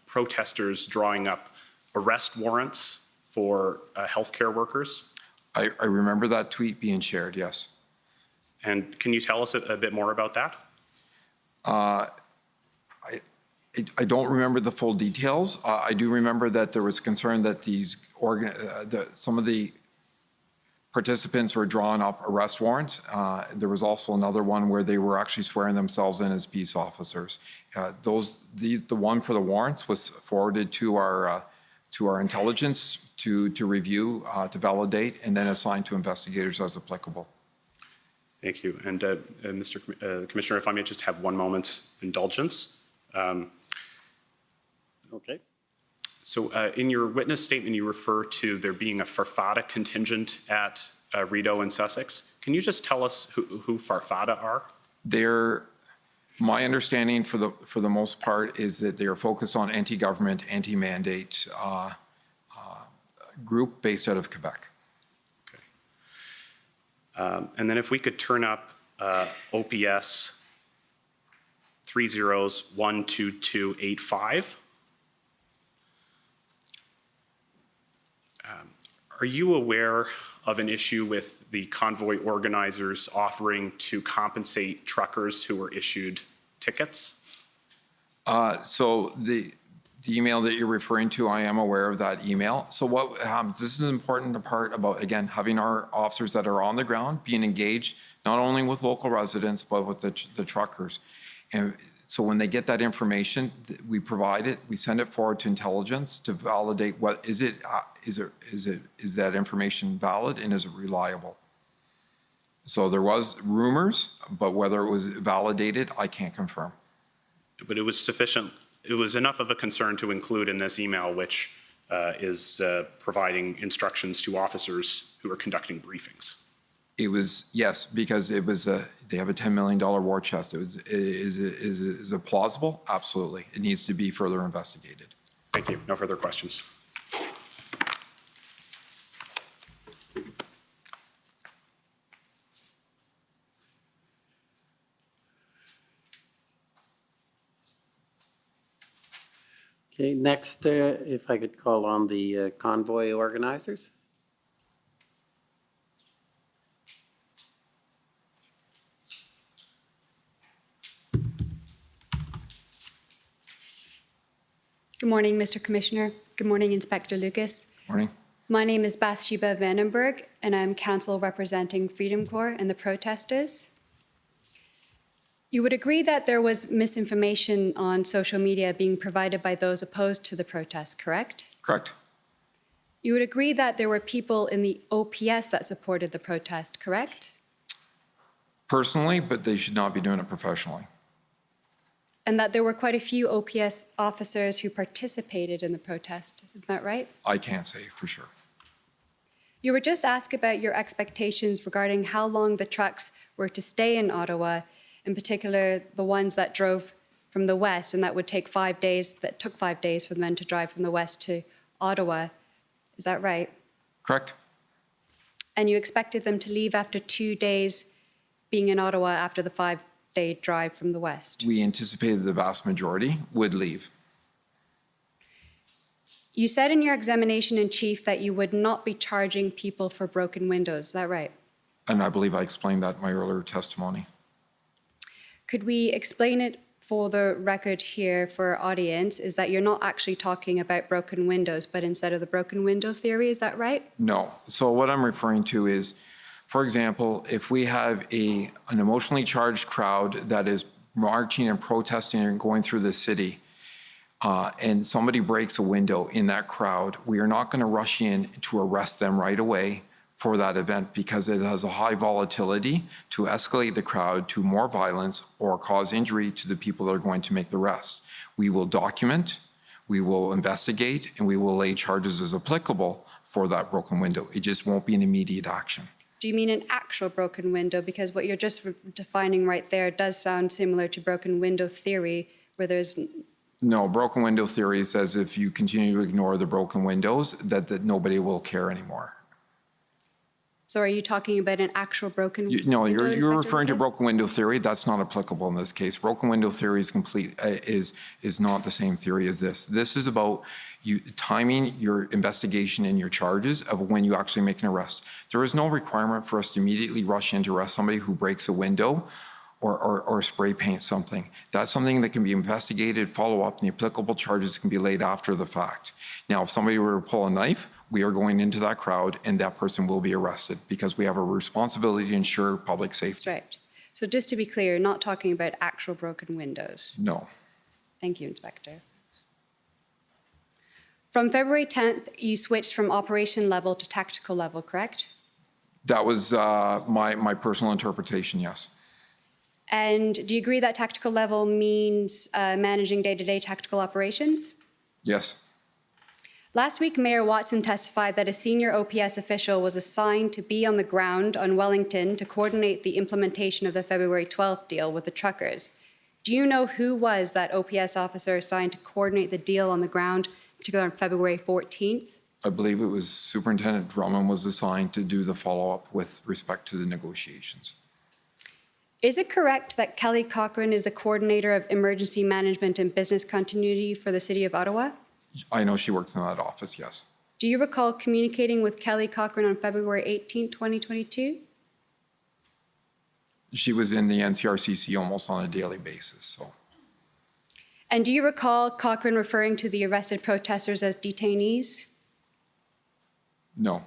protesters drawing up arrest warrants for healthcare workers? I remember that tweet being shared, yes. And can you tell us a bit more about that? I don't remember the full details. I do remember that there was concern that some of the participants were drawing up arrest warrants. There was also another one where they were actually swearing themselves in as peace officers. The one for the warrants was forwarded to our intelligence to review, to validate, and then assigned to investigators as applicable. Thank you. And Mr. Commissioner, if I may just have one moment's indulgence. Okay. So in your witness statement, you refer to there being a Farfada contingent at Rideau and Sussex. Can you just tell us who Farfada are? My understanding for the most part is that they are focused on anti-government, anti-mandate group based out of Quebec. Okay. And then if we could turn up OPS 3012285. Are you aware of an issue with the convoy organizers offering to compensate truckers who were issued tickets? So the email that you're referring to, I am aware of that email. So what happens, this is an important part about, again, having our officers that are on the ground being engaged, not only with local residents, but with the truckers. And so when they get that information, we provide it, we send it forward to intelligence to validate is that information valid and is it reliable? So there was rumors, but whether it was validated, I can't confirm. But it was sufficient, it was enough of a concern to include in this email, which is providing instructions to officers who are conducting briefings. It was, yes, because it was they have a $10 million war chest. Is it plausible? Absolutely. It needs to be further investigated. Thank you. No further questions. Okay, next, if I could call on the convoy organizers. Good morning, Mr. Commissioner. Good morning, Inspector Lucas. Morning. My name is Bathsheba Vandenberg, and I'm counsel representing Freedom Corps and the protesters. You would agree that there was misinformation on social media being provided by those opposed to the protest, correct? Correct. You would agree that there were people in the OPS that supported the protest, correct? Personally, but they should not be doing it professionally. And that there were quite a few OPS officers who participated in the protest, isn't that right? I can't say for sure. You were just asked about your expectations regarding how long the trucks were to stay in Ottawa, in particular the ones that drove from the west, and that would take 5 days, that took 5 days for the men to drive from the west to Ottawa. Is that right? Correct? And you expected them to leave after 2 days being in Ottawa after the 5-day drive from the west? We anticipated the vast majority would leave. You said in your examination in chief that you would not be charging people for broken windows. Is that right? And I believe I explained that in my earlier testimony. Could we explain it for the record here for our audience, is that you're not actually talking about broken windows, but instead of the broken window theory, is that right? No. So what I'm referring to is, for example, if we have an emotionally charged crowd that is marching and protesting and going through the city, and somebody breaks a window in that crowd, we are not going to rush in to arrest them right away for that event because it has a high volatility to escalate the crowd to more violence or cause injury to the people that are going to make the arrest. We will document, we will investigate, and we will lay charges as applicable for that broken window. It just won't be an immediate action. Do you mean an actual broken window? Because what you're just defining right there does sound similar to broken window theory, where there's... No, broken window theory says if you continue to ignore the broken windows, that nobody will care anymore. So are you talking about an actual broken window? No, you're Inspector referring to Lucas? broken window theory. That's not applicable in this case. Broken window theory is not the same theory as this. This is about you timing your investigation and your charges of when you actually make an arrest. There is no requirement for us to immediately rush in to arrest somebody who breaks a window or spray paint something. That's something that can be investigated, follow up, and the applicable charges can be laid after the fact. Now, if somebody were to pull a knife, we are going into that crowd and that person will be arrested because we have a responsibility to ensure public safety. Right. So just to be clear, you're not talking about actual broken windows. No. Thank you, Inspector. From February 10th, you switched from operation level to tactical level, correct? That was my personal interpretation, yes. And do you agree that tactical level means managing day-to-day tactical operations? Yes. Last week, Mayor Watson testified that a senior OPS official was assigned to be on the ground on Wellington to coordinate the implementation of the February 12th deal with the truckers. Do you know who was that OPS officer assigned to coordinate the deal on the ground, particularly on February 14th? I believe it was Superintendent Drummond was assigned to do the follow-up with respect to the negotiations. Is it correct that Kelly Cochran is the coordinator of emergency management and business continuity for the City of Ottawa? I know she works in that office, yes. Do you recall communicating with Kelly Cochran on February 18, 2022? She was in the NCRCC almost on a daily basis, so. And do you recall Cochran referring to the arrested protesters as detainees? No.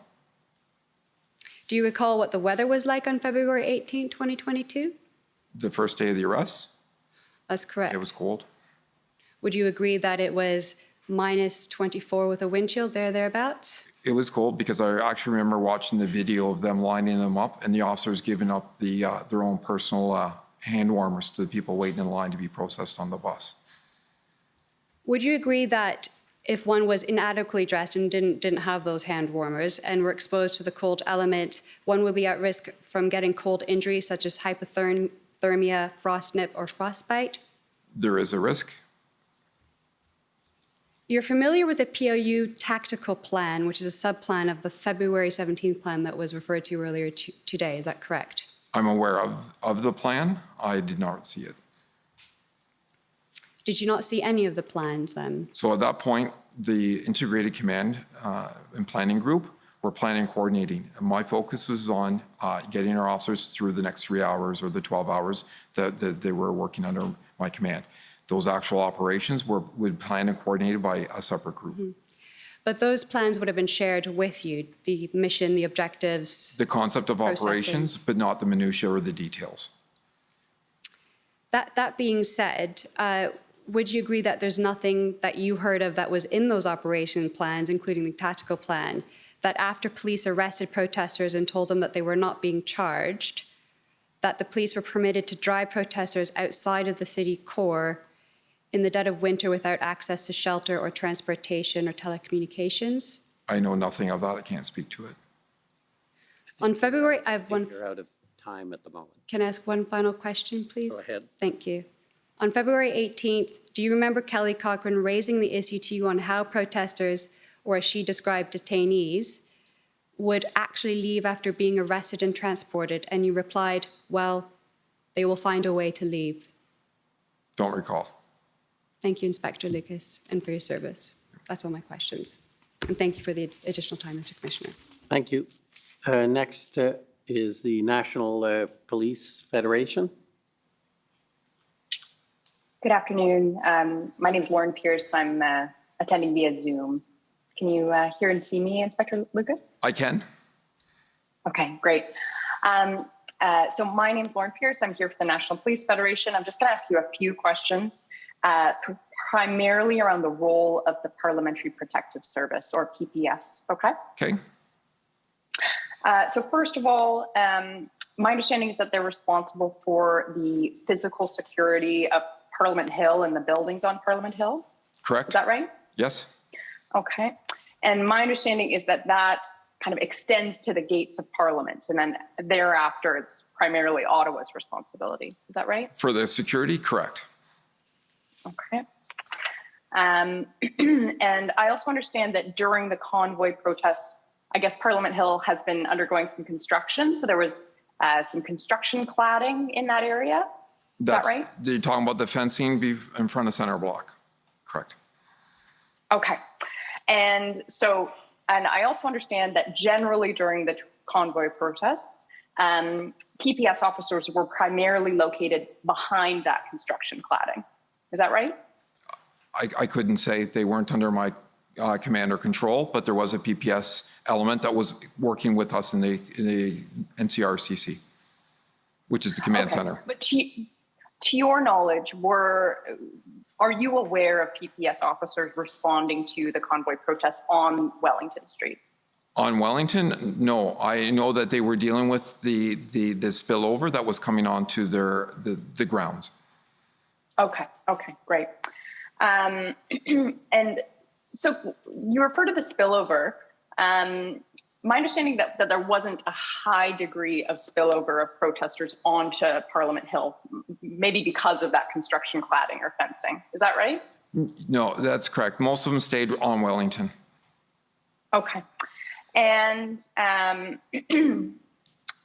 Do you recall what the weather was like on February 18, 2022? The first day of the arrest, That's correct. it was cold. Would you agree that it was minus 24 with a wind chill thereabouts? It was cold because I actually remember watching the video of them lining them up and the officers giving up their own personal hand warmers to the people waiting in line to be processed on the bus. Would you agree that if one was inadequately dressed and didn't have those hand warmers and were exposed to the cold element, one would be at risk from getting cold injuries such as hypothermia, frostnip, or frostbite? There is a risk. You're familiar with the POU tactical plan, which is a sub-plan of the February 17th plan that was referred to earlier today, is that correct? I'm aware of the plan. I did not see it. Did you not see any of the plans then? So at that point, the integrated command and planning group were planning and coordinating. And my focus was on getting our officers through the next 3 hours or the 12 hours that they were working under my command. Those actual operations would planned and coordinated by a separate group. Mm-hmm. But those plans would have been shared with you, the mission, the objectives. The concept of operations, but not the minutiae or the details. That being said, would you agree that there's nothing that you heard of that was in those operation plans, including the tactical plan, that after police arrested protesters and told them that they were not being charged, that the police were permitted to drive protesters outside of the city core in the dead of winter without access to shelter or transportation or telecommunications? I know nothing of that. I can't speak to it. On February, I have one. You're out of time at the moment. Can I ask one final question, please? Go ahead. Thank you. On February 18th, do you remember Kelly Cochran raising the issue to you on how protesters, or as she described, detainees, would actually leave after being arrested and transported? And you replied, well, they will find a way to leave. Don't recall. Thank you, Inspector Lucas, and for your service. That's all my questions. And thank you for the additional time, Mr. Commissioner. Thank you. Next is the National Police Federation. Good afternoon. My name is Lauren Pierce. I'm attending via Zoom. Can you hear and see me, Inspector Lucas? I can. Okay, great. So my name is Lauren Pierce. I'm here for the National Police Federation. I'm just going to ask you a few questions, primarily around the role of the Parliamentary Protective Service, or PPS, okay? Okay. So first of all, my understanding is that they're responsible for the physical security of Parliament Hill and the buildings on Parliament Hill. Correct. Is that right? Yes. Okay. And my understanding is that that kind of extends to the gates of Parliament, and then thereafter it's primarily Ottawa's responsibility. Is that right? For the security, correct. Okay. And I also understand that during the convoy protests, I guess Parliament Hill has been undergoing some construction, so there was some construction cladding in that area. Is that right? You're talking about the fencing in front of Center Block. Correct. Okay. And so, and I also understand that generally during the convoy protests, PPS officers were primarily located behind that construction cladding. Is that right? I couldn't say. They weren't under my command or control, but there was a PPS element that was working with us in the NCRCC, which is the command center. But to your knowledge, are you aware of PPS officers responding to the convoy protests on Wellington Street? On Wellington, no. I know that they were dealing with the spillover that was coming onto the grounds. Okay, great. And so you refer to the spillover. My understanding that there wasn't a high degree of spillover of protesters onto Parliament Hill, maybe because of that construction cladding or fencing. Is that right? No, that's correct. Most of them stayed on Wellington. Okay. And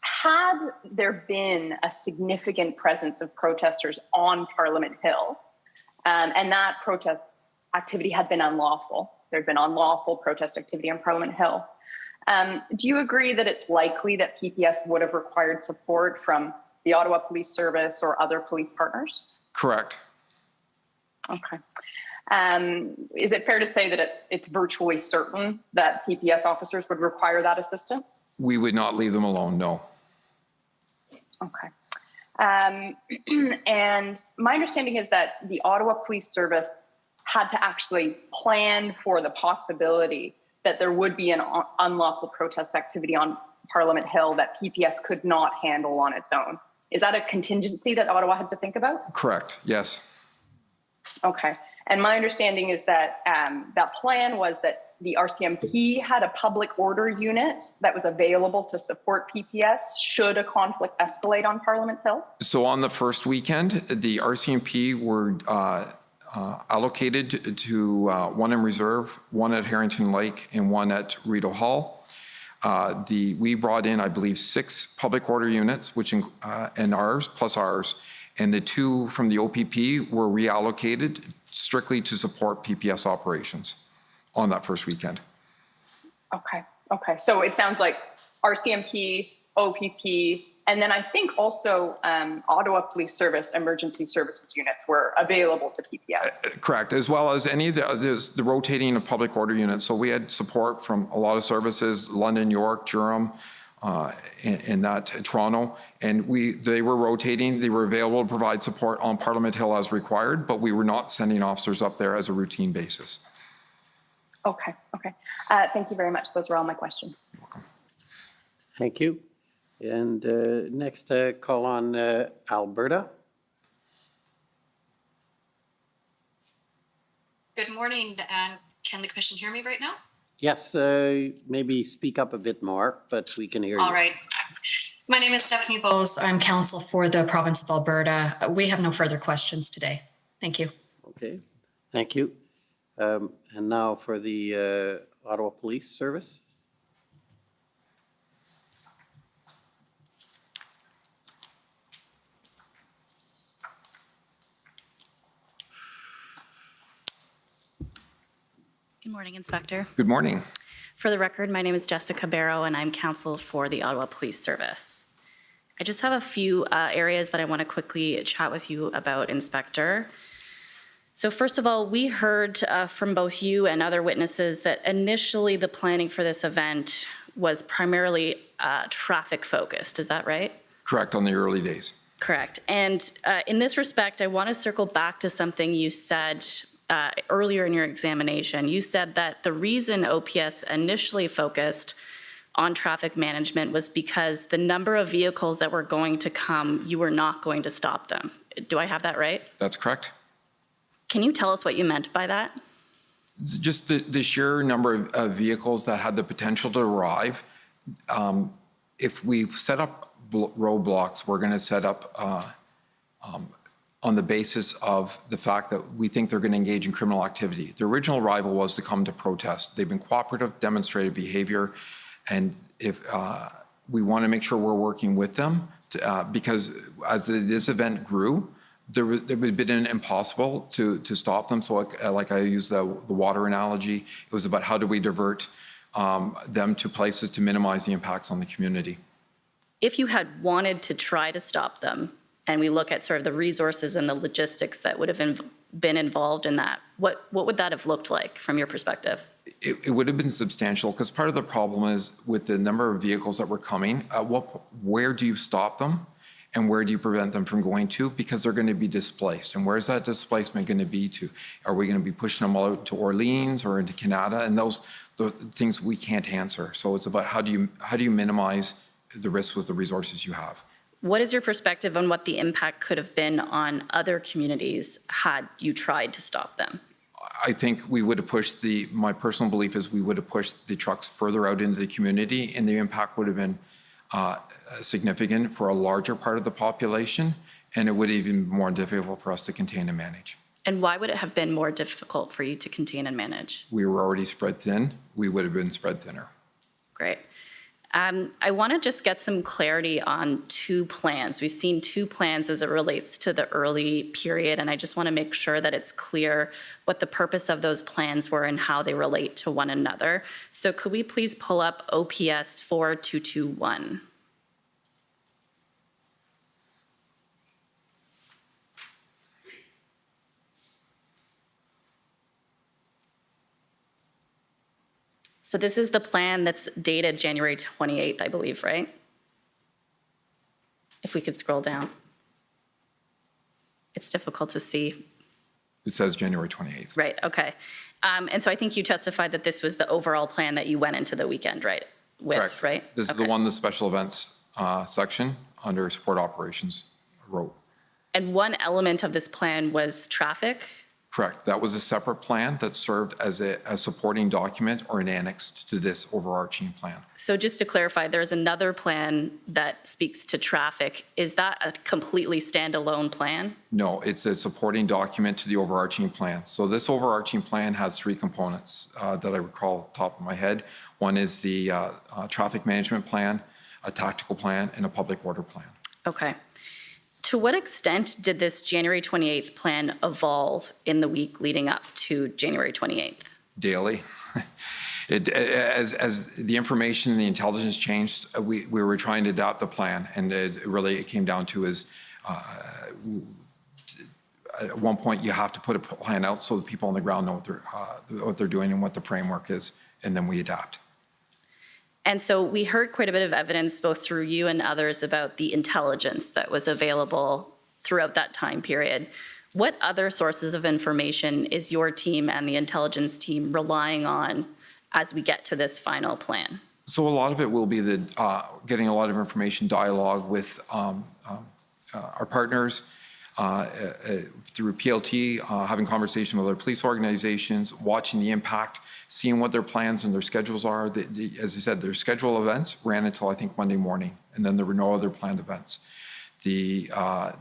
had there been a significant presence of protesters on Parliament Hill, and that protest activity had been unlawful, there'd been unlawful protest activity on Parliament Hill, do you agree that it's likely that PPS would have required support from the Ottawa Police Service or other police partners? Correct. Okay. Is it fair to say that it's virtually certain that PPS officers would require that assistance? We would not leave them alone, no. Okay. And my understanding is that the Ottawa Police Service had to actually plan for the possibility that there would be an unlawful protest activity on Parliament Hill that PPS could not handle on its own. Is that a contingency that Ottawa had to think about? Correct, yes. Okay. And my understanding is that that plan was that the RCMP had a public order unit that was available to support PPS should a conflict escalate on Parliament Hill. So on the first weekend, the RCMP were allocated to one in reserve, one at Harrington Lake, and one at Rideau Hall. We brought in, I believe, 6 public order units, which and ours plus ours, and the 2 from the OPP were reallocated strictly to support PPS operations on that first weekend. Okay. So it sounds like RCMP, OPP, and then I think also Ottawa Police Service emergency services units were available to PPS. Correct, as well as any of the rotating of public order units. So we had support from a lot of services, London, York, Durham, and Toronto, and they were rotating. They were available to provide support on Parliament Hill as required, but we were not sending officers up there as a routine basis. Okay. Thank you very much. Those are all my questions. You're welcome. Thank you. And next, call on Alberta. Good morning, and can the commission hear me right now? Yes, maybe speak up a bit more, but we can hear you. All right. My name is Stephanie Bowes. I'm counsel for the province of Alberta. We have no further questions today. Thank you. Okay, thank you. And now for the Ottawa Police Service. Good morning, Inspector. Good morning. For the record, my name is Jessica Barrow, and I'm counsel for the Ottawa Police Service. I just have a few areas that I want to quickly chat with you about, Inspector. So first of all, we heard from both you and other witnesses that initially the planning for this event was primarily traffic focused. Is that right? Correct, on the early days. Correct. And in this respect, I want to circle back to something you said earlier in your examination. You said that the reason OPS initially focused on traffic management was because the number of vehicles that were going to come, you were not going to stop them. Do I have that right? That's correct. Can you tell us what you meant by that? Just the sheer number of vehicles that had the potential to arrive. If we set up roadblocks, we're going to set up on the basis of the fact that we think they're going to engage in criminal activity. The original arrival was to come to protest. They've been cooperative, demonstrated behavior, and if we want to make sure we're working with them to, because as this event grew, it would have been impossible to stop them. So like I used the water analogy, it was about how do we divert them to places to minimize the impacts on the community. If you had wanted to try to stop them, and we look at sort of the resources and the logistics that would have been involved in that, what would that have looked like from your perspective? It would have been substantial, because part of the problem is with the number of vehicles that were coming, where do you stop them and where do you prevent them from going to? Because they're going to be displaced. And where's that displacement going to be to? Are we going to be pushing them out to Orleans or into Canada? And those the things we can't answer. So it's about how do you minimize the risk with the resources you have? What is your perspective on what the impact could have been on other communities had you tried to stop them? I think we would have pushed my personal belief is we would have pushed the trucks further out into the community, and the impact would have been significant for a larger part of the population, and it would have even been more difficult for us to contain and manage. And why would it have been more difficult for you to contain and manage? We were already spread thin. We would have been spread thinner. Great. I want to just get some clarity on two plans. We've seen two plans as it relates to the early period, and I just want to make sure that it's clear what the purpose of those plans were and how they relate to one another. So could we please pull up OPS 4221? So this is the plan that's dated January 28th, I believe, right? If we could scroll down. It's difficult to see. It says January 28th. Right, okay. And so I think you testified that this was the overall plan that you went into the weekend, right? With, Correct. Right? This is the one the special events section under support operations wrote. And one element of this plan was traffic? Correct. That was a separate plan that served as a supporting document or an annex to this overarching plan. So just to clarify, there's another plan that speaks to traffic. Is that a completely standalone plan? No, it's a supporting document to the overarching plan. So this overarching plan has three components that I recall off the top of my head. One is the traffic management plan, a tactical plan, and a public order plan. Okay. To what extent did this January 28th plan evolve in the week leading up to January 28th? Daily. As the information and the intelligence changed, we were trying to adapt the plan, and it came down to is at one point you have to put a plan out so the people on the ground know what they're doing and what the framework is, and then we adapt. And so we heard quite a bit of evidence, both through you and others, about the intelligence that was available throughout that time period. What other sources of information is your team and the intelligence team relying on as we get to this final plan? So a lot of it will be getting a lot of information, dialogue with our partners, through PLT, having conversation with other police organizations, watching the impact, seeing what their plans and their schedules are. As I said, their scheduled events ran until I think Monday morning, and then there were no other planned events. They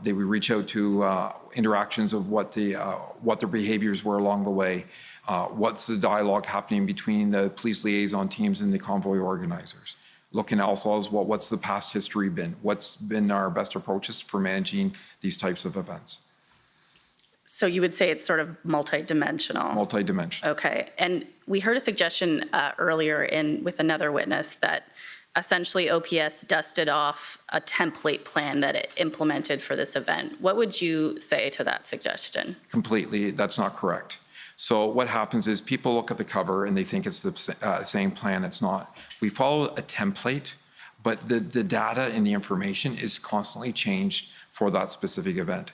would reach out to interactions of what their behaviors were along the way, what's the dialogue happening between the police liaison teams and the convoy organizers. Looking also as well, what's the past history been? What's been our best approaches for managing these types of events? So you would say it's sort of multidimensional? Multidimensional. Okay. And we heard a suggestion earlier with another witness that essentially OPS dusted off a template plan that it implemented for this event. What would you say to that suggestion? Completely, that's not correct. So what happens is people look at the cover and they think it's the same plan. It's not. We follow a template, but the data and the information is constantly changed for that specific event.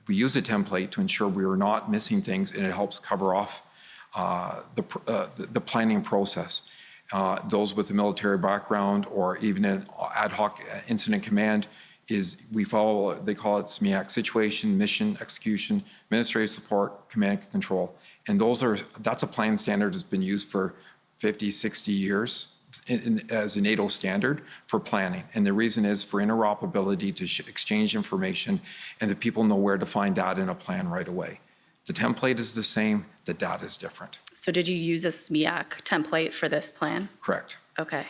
We use a template to ensure we are not missing things, and it helps cover off the planning process. Those with a military background or even an ad hoc incident command we follow, they call it SMEAC, situation, mission, execution, administrative support, command and control. And that's a plan standard that's been used for 50, 60 years as a NATO standard for planning. And the reason is for interoperability to exchange information and that people know where to find data in a plan right away. The template is the same, the data is different. So did you use a SMEAC template for this plan? Correct. Okay.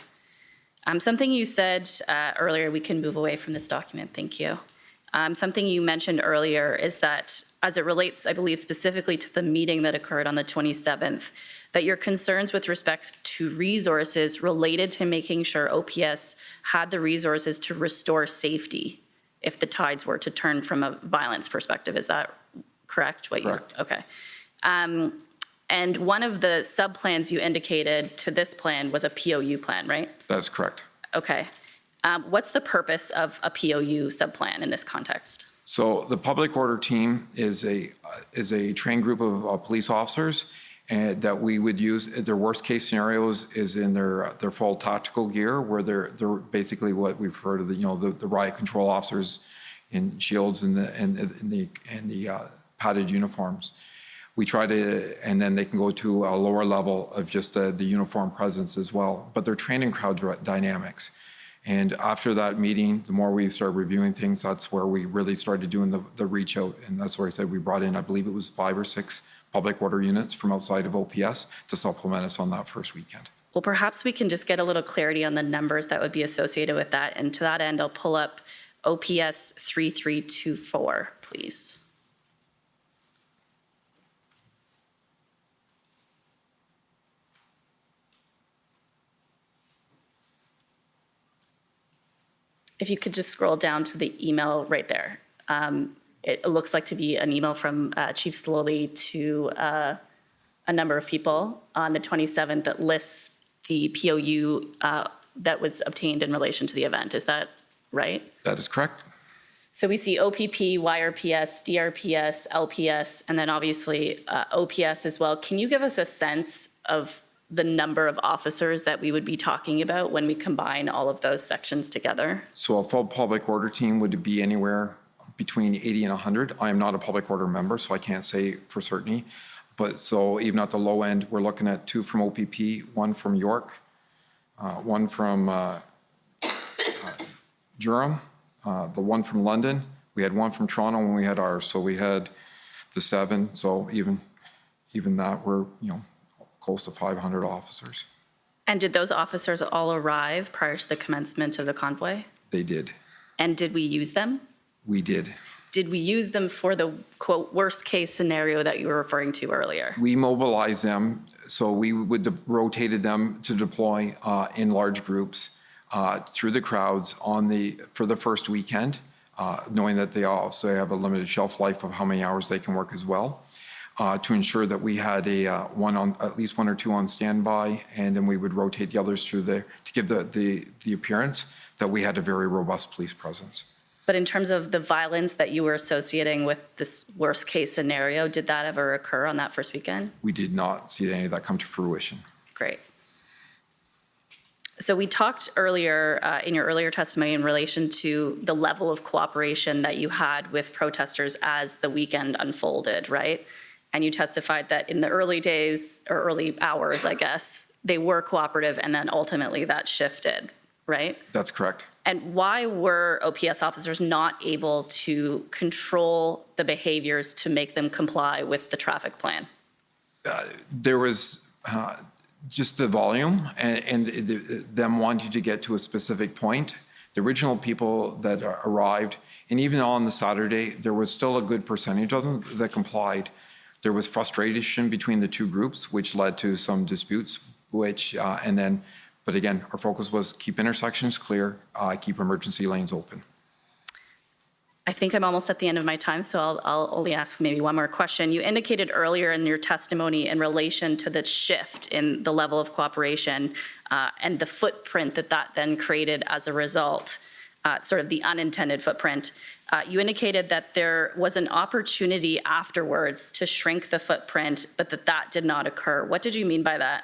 Something you said earlier, we can move away from this document, thank you. Something you mentioned earlier is that as it relates, I believe, specifically to the meeting that occurred on the 27th, that your concerns with respect to resources related to making sure OPS had the resources to restore safety if the tides were to turn from a violence perspective. Is that correct? Correct. Okay. And one of the sub-plans you indicated to this plan was a POU plan, right? That's correct. Okay. What's the purpose of a POU sub-plan in this context? So the public order team is a trained group of police officers and that we would use. Their worst case scenarios is in their full tactical gear, where they're basically what we've heard of the riot control officers in shields and the padded uniforms. We try to, and then they can go to a lower level of just the uniform presence as well. But they're trained in crowd dynamics. And after that meeting, the more we started reviewing things, that's where we really started doing the reach out. And that's where I said we brought in, I believe it was 5 or 6 public order units from outside of OPS to supplement us on that first weekend. Well, perhaps we can just get a little clarity on the numbers that would be associated with that. And to that end, I'll pull up OPS 3324, please. If you could just scroll down to the email right there. It looks like to be an email from Chief Sloly to a number of people on the 27th that lists the POU that was obtained in relation to the event. Is that right? That is correct. So we see OPP, YRPS, DRPS, LPS, and then obviously OPS as well. Can you give us a sense of the number of officers that we would be talking about when we combine all of those sections together? So a full public order team would be anywhere between 80 and 100. I am not a public order member, so I can't say for certainty. But so even at the low end, we're looking at 2 from OPP, 1 from York, 1 from Durham, the 1 from London. We had 1 from Toronto when we had ours, so we had the 7. So even that, we're close to 500 officers. And did those officers all arrive prior to the commencement of the convoy? They did. And did we use them? We did. Did we use them for the, quote, worst case scenario that you were referring to earlier? We mobilized them, so we would rotated them to deploy in large groups through the crowds for the first weekend, knowing that they also have a limited shelf life of how many hours they can work as well. To ensure that we had at least 1 or 2 on standby, and then we would rotate the others through there to give the appearance that we had a very robust police presence. But in terms of the violence that you were associating with this worst case scenario, did that ever occur on that first weekend? We did not see any of that come to fruition. Great. So we talked earlier, in your earlier testimony, in relation to the level of cooperation that you had with protesters as the weekend unfolded, right? And you testified that in the early days, or early hours, I guess, they were cooperative, and then ultimately that shifted, right? That's correct. And why were OPS officers not able to control the behaviors to make them comply with the traffic plan? There was just the volume and them wanting to get to a specific point. The original people that arrived, and even on the Saturday, there was still a good percentage of them that complied. There was frustration between the two groups, which led to some disputes, but again, our focus was keep intersections clear, keep emergency lanes open. I think I'm almost at the end of my time, so I'll only ask maybe one more question. You indicated earlier in your testimony in relation to the shift in the level of cooperation and the footprint that then created as a result, sort of the unintended footprint. You indicated that there was an opportunity afterwards to shrink the footprint, but that did not occur. What did you mean by that?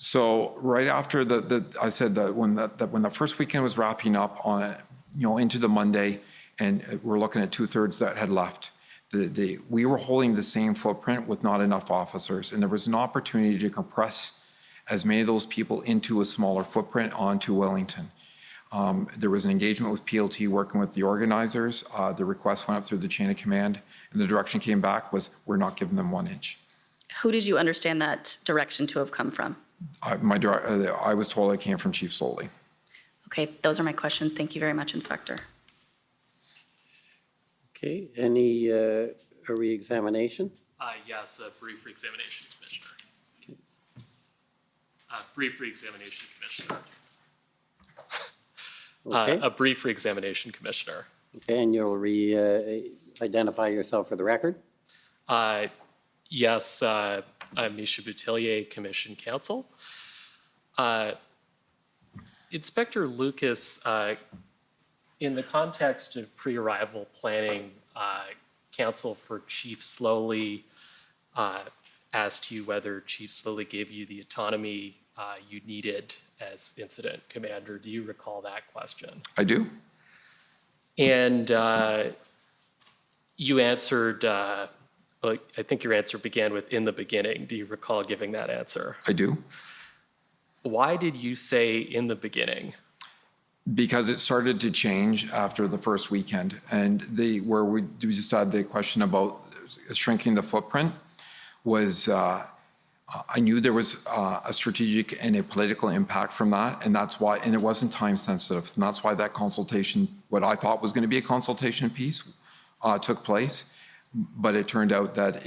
So right after I said that when the first weekend was wrapping up on, into the Monday, and we're looking at 2/3 that had left. We were holding the same footprint with not enough officers, and there was an opportunity to compress as many of those people into a smaller footprint onto Wellington. There was an engagement with PLT working with the organizers. The request went up through the chain of command, and the direction came back was, we're not giving them 1 inch. Who did you understand that direction to have come from? I was told it came from Chief Sloly. Okay, those are my questions. Thank you very much, Inspector. Okay, any re-examination? Yes, a brief re-examination, Commissioner. Okay. Brief re-examination, Commissioner. Okay. A brief re-examination, Commissioner. Okay, and you'll identify yourself for the record? Yes, I'm Misha Boutillier, Commission Counsel. Inspector Lucas, in the context of pre-arrival planning, counsel for Chief Sloly asked you whether Chief Sloly gave you the autonomy you needed as incident commander. Do you recall that question? I do. And you answered, I think your answer began with "in the beginning." Do you recall giving that answer? I do. Why did you say "in the beginning"? Because it started to change after the first weekend, and where we just had the question about shrinking the footprint was I knew there was a strategic and a political impact from that, and that's why, and it wasn't time sensitive, and that's why that consultation, what I thought was going to be a consultation piece, took place, but it turned out that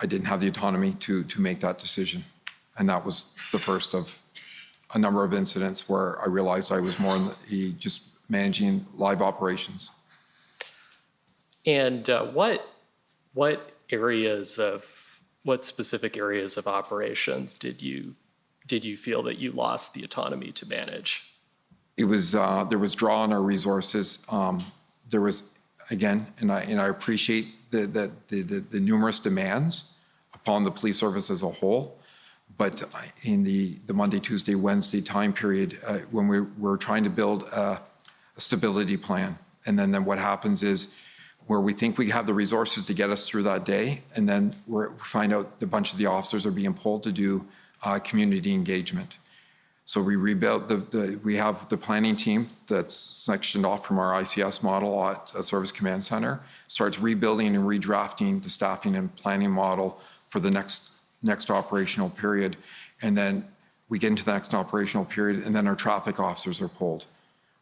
I didn't have the autonomy to make that decision, and that was the first of a number of incidents where I realized I was more in just managing live operations. And what specific areas of operations did you feel that you lost the autonomy to manage? It was there was draw on our resources. There was, again, and I appreciate the numerous demands upon the police service as a whole. But in the Monday, Tuesday, Wednesday time period, when we were trying to build a stability plan, and then what happens is where we think we have the resources to get us through that day, and then we find out a bunch of the officers are being pulled to do community engagement. So we rebuilt we have the planning team that's sectioned off from our ICS model at a Service Command Center, starts rebuilding and redrafting the staffing and planning model for the next operational period. And then we get into the next operational period, and then our traffic officers are pulled.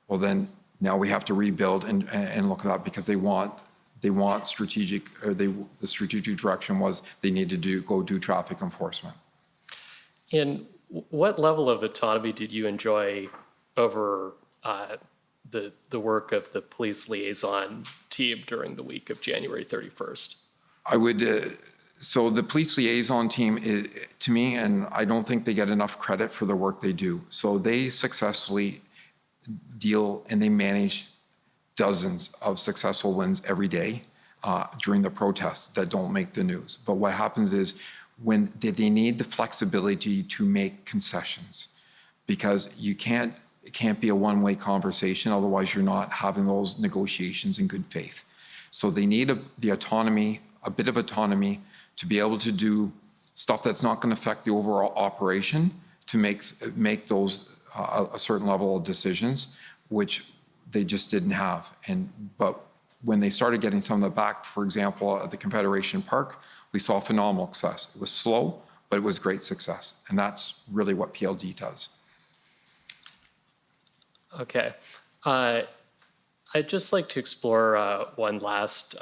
Well, then now we have to rebuild and look at that because they want strategic, or the strategic direction was they needed to go do traffic enforcement. And what level of autonomy did you enjoy over the work of the police liaison team during the week of January 31st? I would, so the police liaison team, to me, and I don't think they get enough credit for the work they do. So they successfully deal and they manage dozens of successful wins every day during the protests that don't make the news. But what happens is when they need the flexibility to make concessions, because it can't be a one-way conversation, otherwise you're not having those negotiations in good faith. So they need the autonomy, a bit of autonomy, to be able to do stuff that's not going to affect the overall operation, to make those a certain level of decisions, which they just didn't have. But when they started getting some of that back, for example, at the Confederation Park, we saw phenomenal success. It was slow, but it was great success. And that's really what PLD does. Okay. I'd just like to explore one last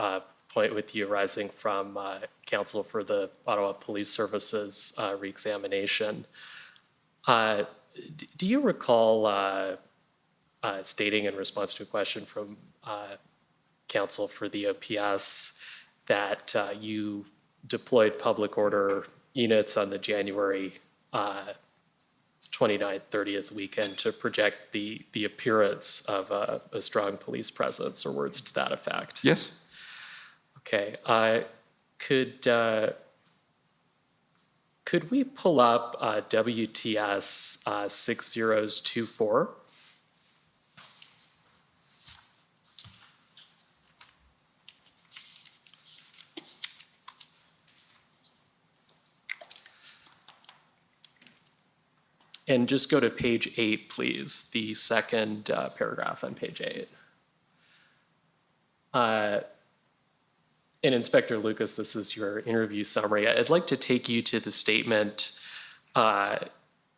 point with you arising from Counsel for the Ottawa Police Services reexamination. Do you recall stating in response to a question from Counsel for the OPS that you deployed public order units on the January 29th, 30th weekend to project the appearance of a strong police presence, or words to that effect? Yes. Okay. Could we pull up WTS 6024? And just go to page 8, please, the second paragraph on page 8. And Inspector Lucas, this is your interview summary. I'd like to take you to the statement.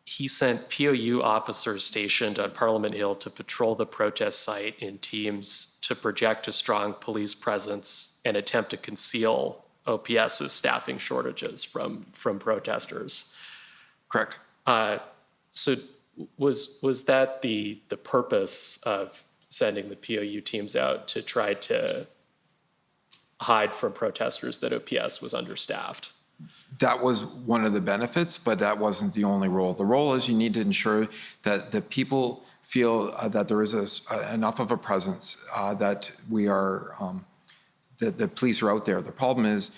He sent POU officers stationed on Parliament Hill to patrol the protest site in teams to project a strong police presence and attempt to conceal OPS's staffing shortages from protesters. Correct. So was that the purpose of sending the POU teams out, to try to hide from protesters that OPS was understaffed? That was one of the benefits, but that wasn't the only role. The role is you need to ensure that the people feel that there is enough of a presence, that we are, that the police are out there. The problem is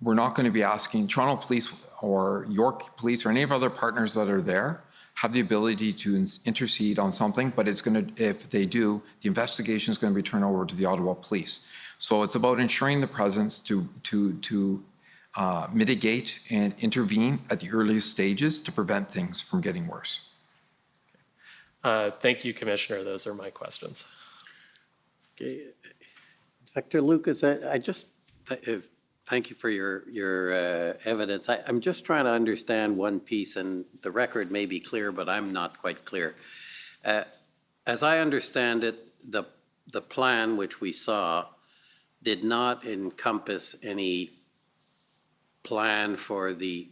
we're not going to be asking Toronto Police or York Police or any of our other partners that are there have the ability to intercede on something, but it's going to, if they do, the investigation is going to be turned over to the Ottawa Police. So it's about ensuring the presence to mitigate and intervene at the earliest stages to prevent things from getting worse. Thank you, Commissioner. Those are my questions. Okay. Inspector Lucas, I just thank you for your evidence. I'm just trying to understand one piece, and the record may be clear, but I'm not quite clear. As I understand it, the plan which we saw did not encompass any plan for the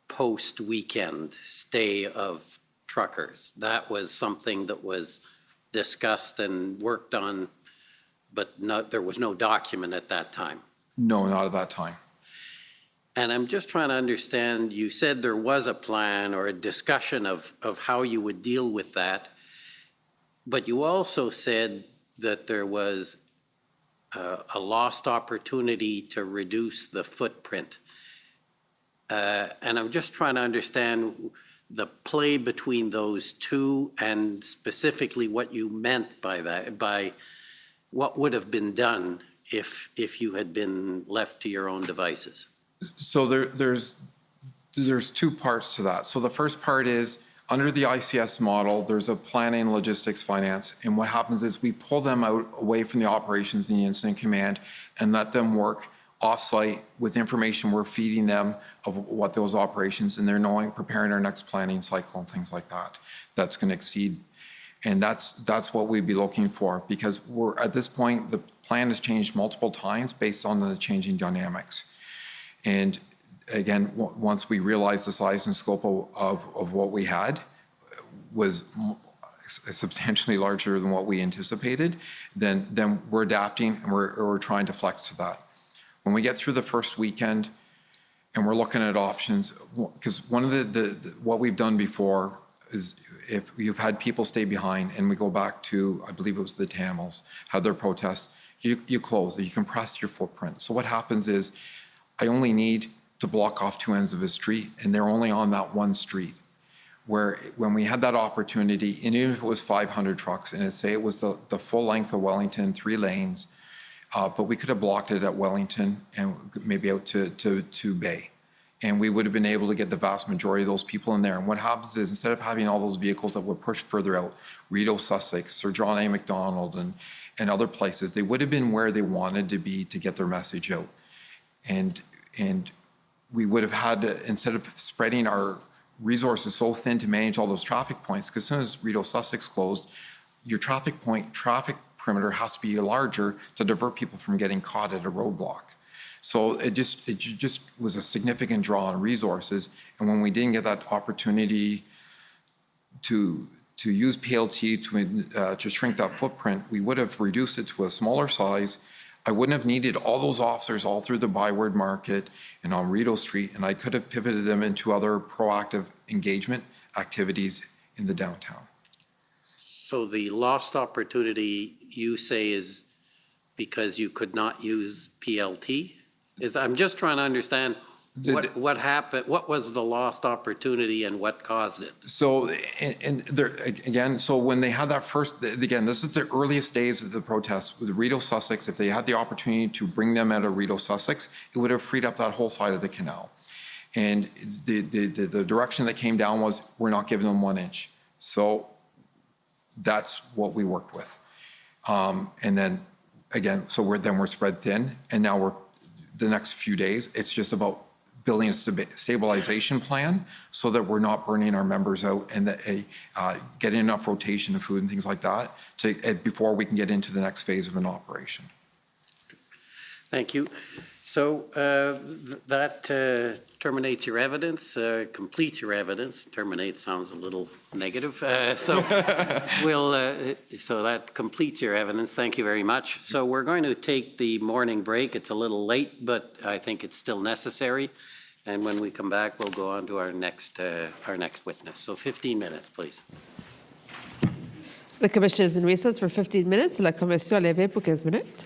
post-weekend stay of truckers. That was something that was discussed and worked on, but there was no document at that time. No, not at that time. And I'm just trying to understand, you said there was a plan or a discussion of how you would deal with that, but you also said that there was a lost opportunity to reduce the footprint. And I'm just trying to understand the play between those two, and specifically what you meant by that, by what would have been done if you had been left to your own devices. So there's two parts to that. So the first part is, under the ICS model, there's a planning, logistics, finance, and what happens is we pull them out away from the operations in the incident command and let them work off-site with information we're feeding them of what those operations, and they're preparing our next planning cycle and things like that. That's going to exceed, and that's what we'd be looking for, because we're at this point, the plan has changed multiple times based on the changing dynamics. And again, once we realized the size and scope of what we had was substantially larger than what we anticipated, then we're adapting and we're trying to flex to that. When we get through the first weekend and we're looking at options, because one of what we've done before is, if you've had people stay behind, and we go back to, I believe it was the Tamils, had their protests, you close, you compress your footprint. So what happens is, I only need to block off two ends of a street, and they're only on that one street. Where when we had that opportunity, and even if it was 500 trucks, and say it was the full length of Wellington, 3 lanes, but we could have blocked it at Wellington and maybe out to Bay. And we would have been able to get the vast majority of those people in there. And what happens is, instead of having all those vehicles that would push further out, Rideau, Sussex, Sir John A. Macdonald, and other places, they would have been where they wanted to be to get their message out. And we would have had to, instead of spreading our resources so thin to manage all those traffic points, because as soon as Rideau, Sussex closed, your traffic perimeter has to be larger to divert people from getting caught at a roadblock. So it just was a significant draw on resources. And when we didn't get that opportunity to use PLT to shrink that footprint, we would have reduced it to a smaller size. I wouldn't have needed all those officers all through the Byward Market and on Rideau Street, and I could have pivoted them into other proactive engagement activities in the downtown. So the lost opportunity, you say, is because you could not use PLT? I'm just trying to understand what happened, what was the lost opportunity and what caused it? So, and there, again, so when they had that first, again, this is the earliest days of the protest with Rideau, Sussex. If they had the opportunity to bring them out of Rideau, Sussex, it would have freed up that whole side of the canal. And the direction that came down was, we're not giving them 1 inch. So that's what we worked with. And then, again, so we're spread thin, and now the next few days, it's just about building a stabilization plan so that we're not burning our members out and that getting enough rotation of food and things like that before we can get into the next phase of an operation. Thank you. So that terminates your evidence, completes your evidence. Terminate sounds a little negative. So that completes your evidence. Thank you very much. So we're going to take the morning break. It's a little late, but I think it's still necessary. And when we come back, we'll go on to our next witness. So 15 minutes, please. The commission is in recess for 15 minutes. La commission est levée pour 15 minutes.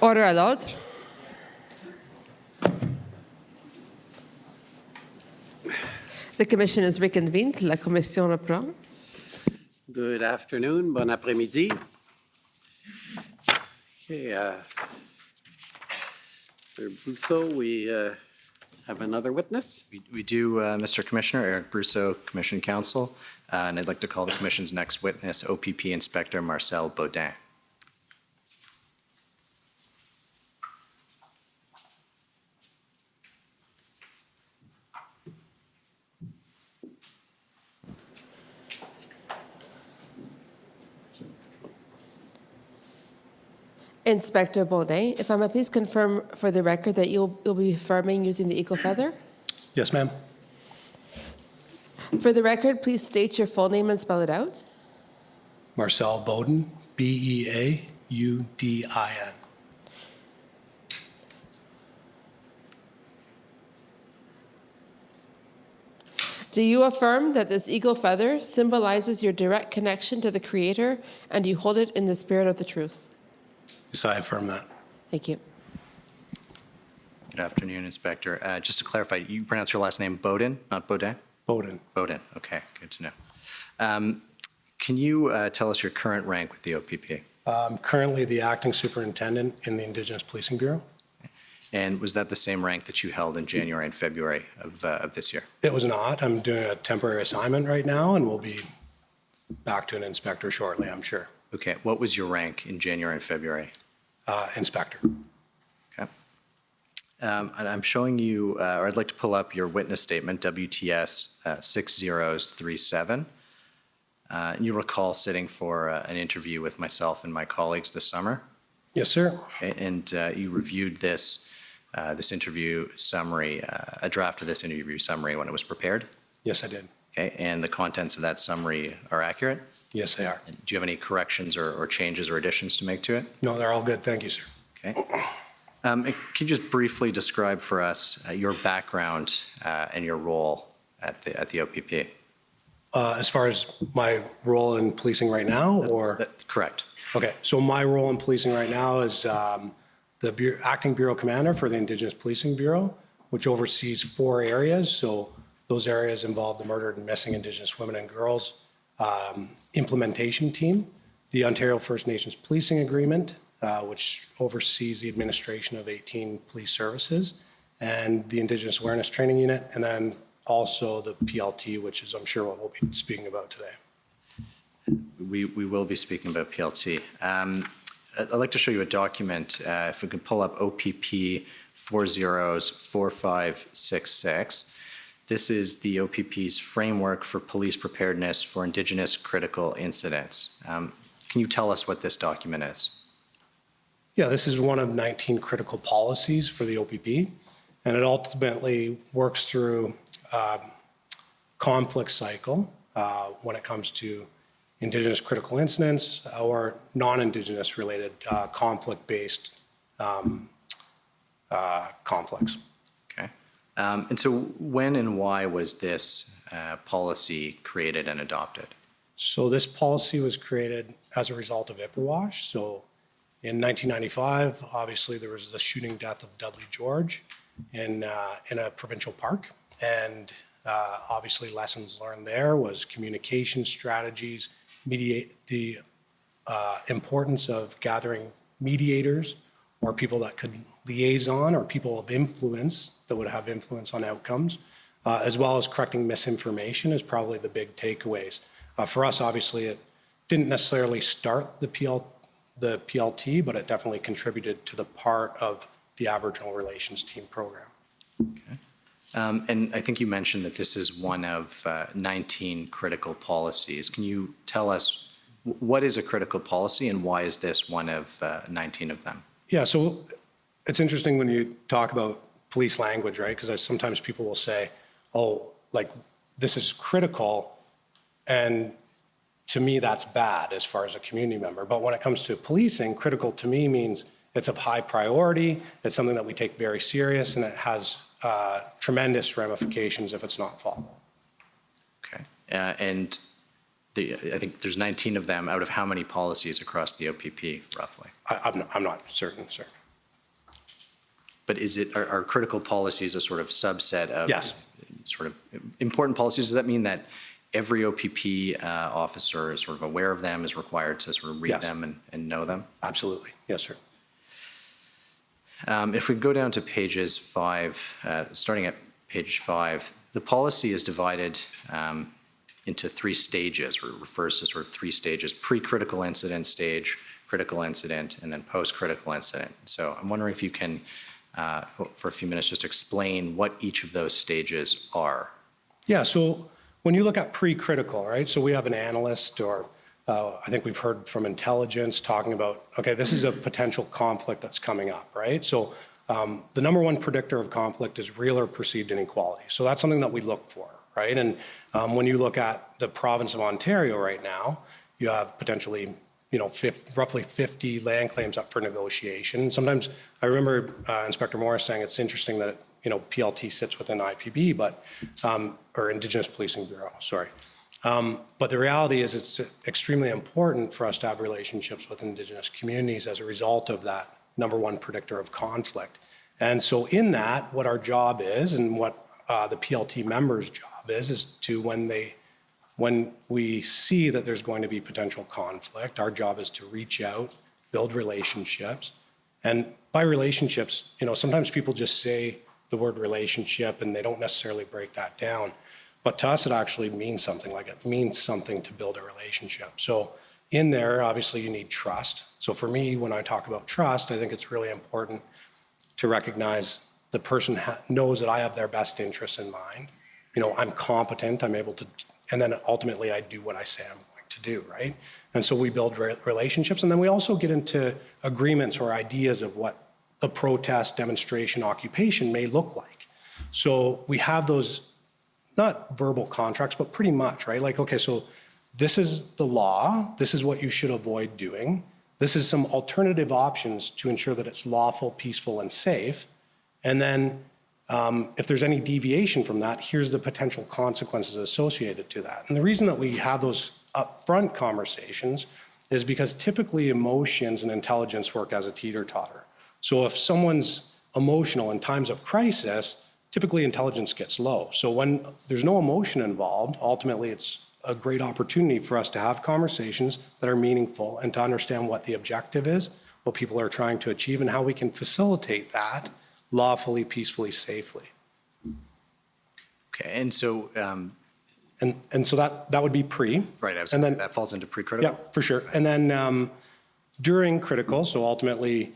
Order à l'ordre. The commission is reconvened. La commission reprend. Good afternoon, bon après-midi. Okay, Mr. Brousseau, we have another witness. We do, Mr. Commissioner, Eric Brousseau, Commission Counsel, and I'd like to call the Commission's next witness, OPP Inspector Marcel Beaudin. Inspector Beaudin, if I may please confirm for the record that you'll be affirming using the eagle feather? Yes, ma'am. For the record, please state your full name and spell it out. Marcel Beaudin, Beaudin. Do you affirm that this eagle feather symbolizes your direct connection to the Creator and you hold it in the spirit of the truth? Yes, I affirm that. Thank you. Good afternoon, Inspector. Just to clarify, you pronounce your last name Beaudin, not Beaudin? Beaudin. Beaudin, okay, good to know. Can you tell us your current rank with the OPP? I'm currently the acting superintendent in the Indigenous Policing Bureau. And was that the same rank that you held in January and February of this year? It was not. I'm doing a temporary assignment right now, and we'll be back to an inspector shortly, I'm sure. Okay, what was your rank in January and February? Inspector. Okay. And I'm showing you, or I'd like to pull up your witness statement, WTS 6037. And you recall sitting for an interview with myself and my colleagues this summer? Yes, sir. Okay, and you reviewed this interview summary, a draft of this interview summary when it was prepared? Yes, I did. Okay, and the contents of that summary are accurate? Yes, they are. And do you have any corrections or changes or additions to make to it? No, they're all good. Thank you, sir. Okay. Can you just briefly describe for us your background and your role at the OPP? As far as my role in policing right now, or? Correct. Okay, so my role in policing right now is the acting bureau commander for the Indigenous Policing Bureau, which oversees 4 areas. So those areas involve the murdered and missing Indigenous women and girls implementation team, the Ontario First Nations Policing Agreement, which oversees the administration of 18 police services, and the Indigenous Awareness Training Unit, and then also the PLT, which is, I'm sure, what we'll be speaking about today. We will be speaking about PLT. I'd like to show you a document. If we could pull up OPP 404566. This is the OPP's framework for police preparedness for Indigenous critical incidents. Can you tell us what this document is? Yeah, this is one of 19 critical policies for the OPP, and it ultimately works through conflict cycle when it comes to Indigenous critical incidents or non-Indigenous related conflict-based conflicts. Okay. And so when and why was this policy created and adopted? So this policy was created as a result of IPRWASH. So in 1995, obviously there was the shooting death of Dudley George in a provincial park. And obviously lessons learned there was communication strategies, the importance of gathering mediators or people that could liaison or people of influence that would have influence on outcomes, as well as correcting misinformation is probably the big takeaways. For us, obviously, it didn't necessarily start the PLT, but it definitely contributed to the part of the Aboriginal Relations Team program. Okay. And I think you mentioned that this is one of 19 critical policies. Can you tell us what is a critical policy and why is this one of 19 of them? Yeah, so it's interesting when you talk about police language, right? Because sometimes people will say, oh, like this is critical, and to me that's bad as far as a community member. But when it comes to policing, critical to me means it's of high priority, it's something that we take very serious, and it has tremendous ramifications if it's not followed. Okay. And I think there's 19 of them out of how many policies across the OPP, roughly? I'm not certain, sir. But are critical policies a sort of subset of? Yes. Sort of important policies? Does that mean that every OPP officer is sort of aware of them, is required to sort of read Yes. them and know them? Absolutely. Yes, sir. If we go down to pages 5, starting at page 5, the policy is divided into 3 stages, or refers to sort of 3 stages: pre-critical incident stage, critical incident, and then post-critical incident. So I'm wondering if you can, for a few minutes, just explain what each of those stages are. Yeah, so when you look at pre-critical, right, so we have an analyst, or I think we've heard from intelligence talking about, okay, this is a potential conflict that's coming up, right? So the number one predictor of conflict is real or perceived inequality. So that's something that we look for, right? And when you look at the province of Ontario right now, you have potentially, roughly 50 land claims up for negotiation. Sometimes I remember Inspector Morris saying it's interesting that PLT sits within IPB, or Indigenous Policing Bureau, sorry. But the reality is it's extremely important for us to have relationships with Indigenous communities as a result of that number one predictor of conflict. And so in that, what our job is, and what the PLT members' job is to, when we see that there's going to be potential conflict, our job is to reach out, build relationships. And by relationships, sometimes people just say the word relationship and they don't necessarily break that down. But to us, it actually means something. Like, it means something to build a relationship. So in there, obviously, you need trust. So for me, when I talk about trust, I think it's really important to recognize the person knows that I have their best interests in mind. I'm competent, I'm able to, and then ultimately I do what I say I'm going to do, right? And so we build relationships, and then we also get into agreements or ideas of what the protest, demonstration, occupation may look like. So we have those, not verbal contracts, but pretty much, right? Like, okay, so this is the law, this is what you should avoid doing, this is some alternative options to ensure that it's lawful, peaceful, and safe. And then if there's any deviation from that, here's the potential consequences associated to that. And the reason that we have those upfront conversations is because typically emotions and intelligence work as a teeter-totter. So if someone's emotional in times of crisis, typically intelligence gets low. So when there's no emotion involved, ultimately it's a great opportunity for us to have conversations that are meaningful and to understand what the objective is, what people are trying to achieve, and how we can facilitate that lawfully, peacefully, safely. Okay, and so and so that would be pre. Right, and then that falls into pre-critical. Yeah, for sure. And then during critical, so ultimately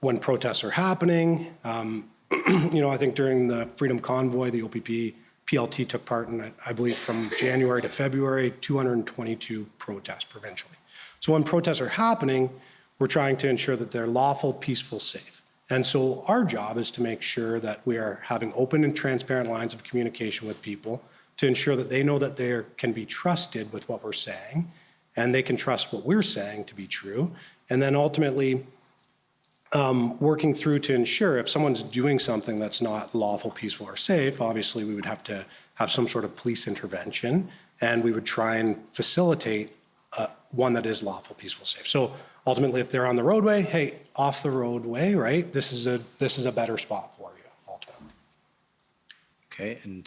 when protests are happening, I think during the Freedom Convoy, the OPP, PLT took part in, I believe, from January to February, 222 protests provincially. So when protests are happening, we're trying to ensure that they're lawful, peaceful, safe. And so our job is to make sure that we are having open and transparent lines of communication with people to ensure that they know that they can be trusted with what we're saying, and they can trust what we're saying to be true. And then ultimately, working through to ensure if someone's doing something that's not lawful, peaceful, or safe, obviously we would have to have some sort of police intervention, and we would try and facilitate one that is lawful, peaceful, safe. So ultimately, if they're on the roadway, hey, off the roadway, right? This is a better spot for you, ultimately. Okay, and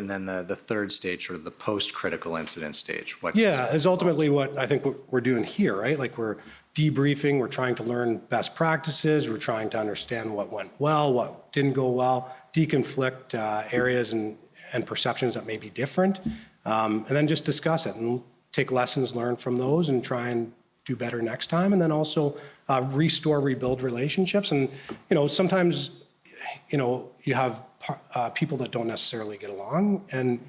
then the third stage, sort of the post-critical incident stage. Is ultimately what I think we're doing here, right? Like, we're debriefing, we're trying to learn best practices, we're trying to understand what went well, what didn't go well, deconflict areas and perceptions that may be different, and then just discuss it and take lessons learned from those and try and do better next time, and then also rebuild relationships. And sometimes you have people that don't necessarily get along, and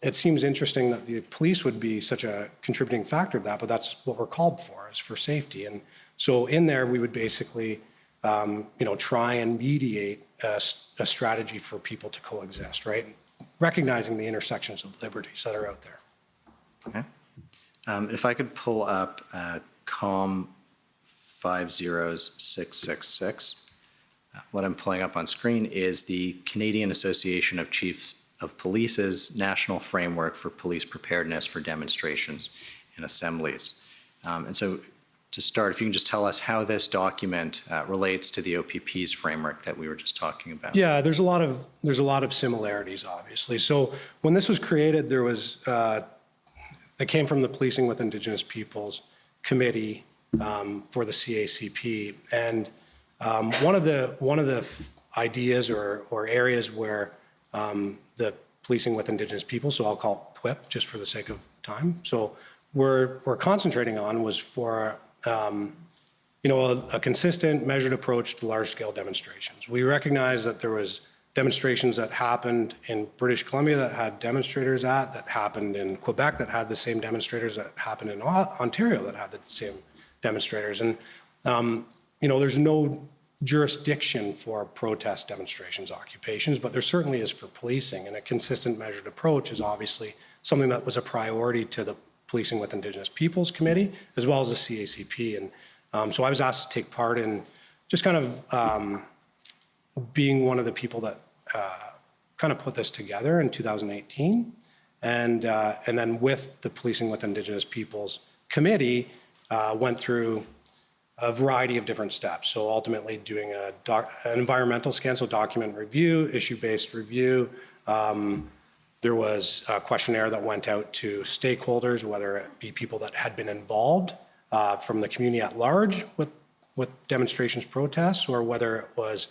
it seems interesting that the police would be such a contributing factor of that, but that's what we're called for, is for safety. And so in there, we would basically try and mediate a strategy for people to coexist, right? Recognizing the intersections of liberties that are out there. Okay. If I could pull up COM 50666. What I'm pulling up on screen is the Canadian Association of Chiefs of Police's National Framework for Police Preparedness for Demonstrations and Assemblies. And so to start, if you can just tell us how this document relates to the OPP's framework that we were just talking about. Yeah, there's a lot of similarities, obviously. So when this was created, it came from the Policing with Indigenous Peoples Committee for the CACP, and one of the ideas or areas where the Policing with Indigenous Peoples, so I'll call it PWIP just for the sake of time. So we're concentrating on was for a consistent, measured approach to large-scale demonstrations. We recognize that there was demonstrations that happened in British Columbia that had demonstrators that happened in Quebec that had the same demonstrators, that happened in Ontario that had the same demonstrators. And, there's no jurisdiction for protest demonstrations, occupations, but there certainly is for policing. And a consistent, measured approach is obviously something that was a priority to the Policing with Indigenous Peoples Committee, as well as the CACP. And so I was asked to take part in just kind of being one of the people that kind of put this together in 2018. And then with the Policing with Indigenous Peoples Committee, went through a variety of different steps. So ultimately doing an environmental scan, so document review, issue-based review. There was a questionnaire that went out to stakeholders, whether it be people that had been involved from the community at large with demonstrations, protests, or whether it was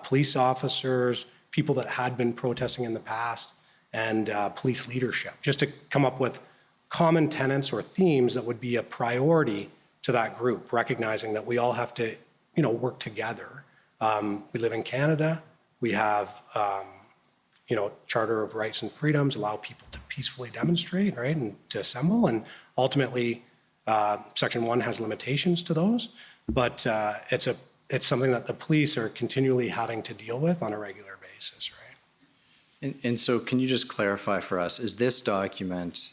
police officers, people that had been protesting in the past, and police leadership, just to come up with common tenets or themes that would be a priority to that group, recognizing that we all have to, work together. We live in Canada. We have, Charter of Rights and Freedoms, allow people to peacefully demonstrate, right, and to assemble. And ultimately, Section 1 has limitations to those, but it's something that the police are continually having to deal with on a regular basis, right? And so can you just clarify for us, is this document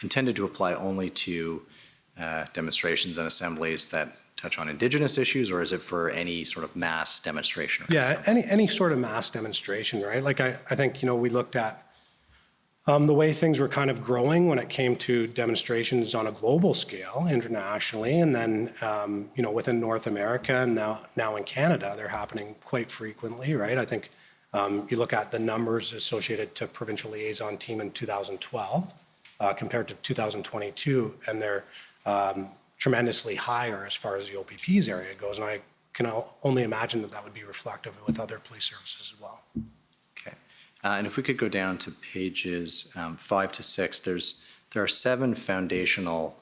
intended to apply only to demonstrations and assemblies that touch on Indigenous issues, or is it for any sort of mass demonstration? Yeah, any sort of mass demonstration, right? Like I think, we looked at the way things were kind of growing when it came to demonstrations on a global scale, internationally, and then, within North America and now in Canada, they're happening quite frequently, right? I think you look at the numbers associated to Provincial Liaison Team in 2012 compared to 2022, and they're tremendously higher as far as the OPP's area goes. And I can only imagine that would be reflective with other police services as well. Okay. And if we could go down to pages 5 to 6, there are 7 foundational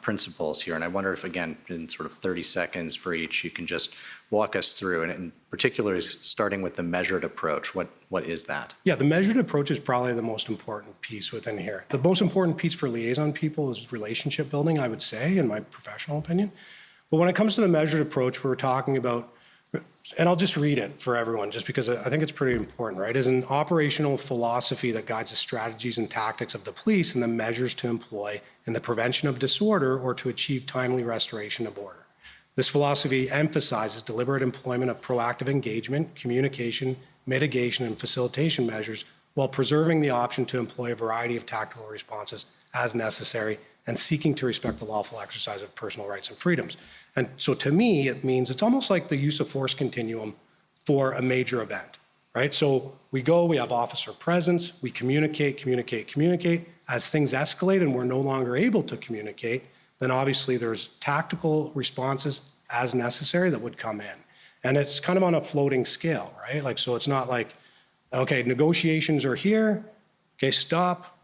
principles here. And I wonder if, again, in sort of 30 seconds for each, you can just walk us through. And in particular, is starting with the measured approach. What is that? Yeah, the measured approach is probably the most important piece within here. The most important piece for liaison people is relationship building, I would say, in my professional opinion. But when it comes to the measured approach, we're talking about, and I'll just read it for everyone, just because I think it's pretty important, right? Is an operational philosophy that guides the strategies and tactics of the police and the measures to employ in the prevention of disorder or to achieve timely restoration of order. This philosophy emphasizes deliberate employment of proactive engagement, communication, mitigation, and facilitation measures while preserving the option to employ a variety of tactical responses as necessary and seeking to respect the lawful exercise of personal rights and freedoms. And so to me, it means it's almost like the use of force continuum for a major event, right? So we have officer presence, we communicate. As things escalate and we're no longer able to communicate, then obviously there's tactical responses as necessary that would come in. And it's kind of on a floating scale, right? Like, so it's not like, okay, negotiations are here, okay, stop,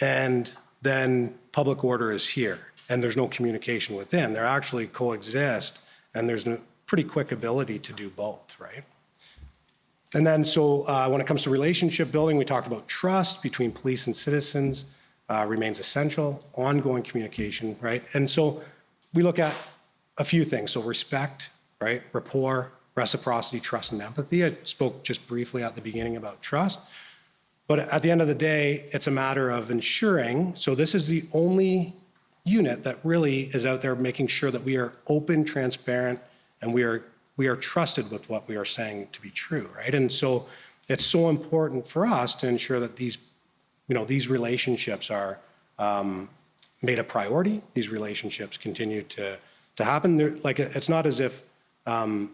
and then public order is here, and there's no communication within. They actually coexist, and there's a pretty quick ability to do both, right? And then, so when it comes to relationship building, we talked about trust between police and citizens remains essential, ongoing communication, right? And so we look at a few things. So respect, right? Rapport, reciprocity, trust, and empathy. I spoke just briefly at the beginning about trust. But at the end of the day, it's a matter of ensuring, so this is the only unit that really is out there making sure that we are open, transparent, and we are trusted with what we are saying to be true, right? And so it's so important for us to ensure that these relationships are made a priority. These relationships continue to happen. Like, it's not as if, can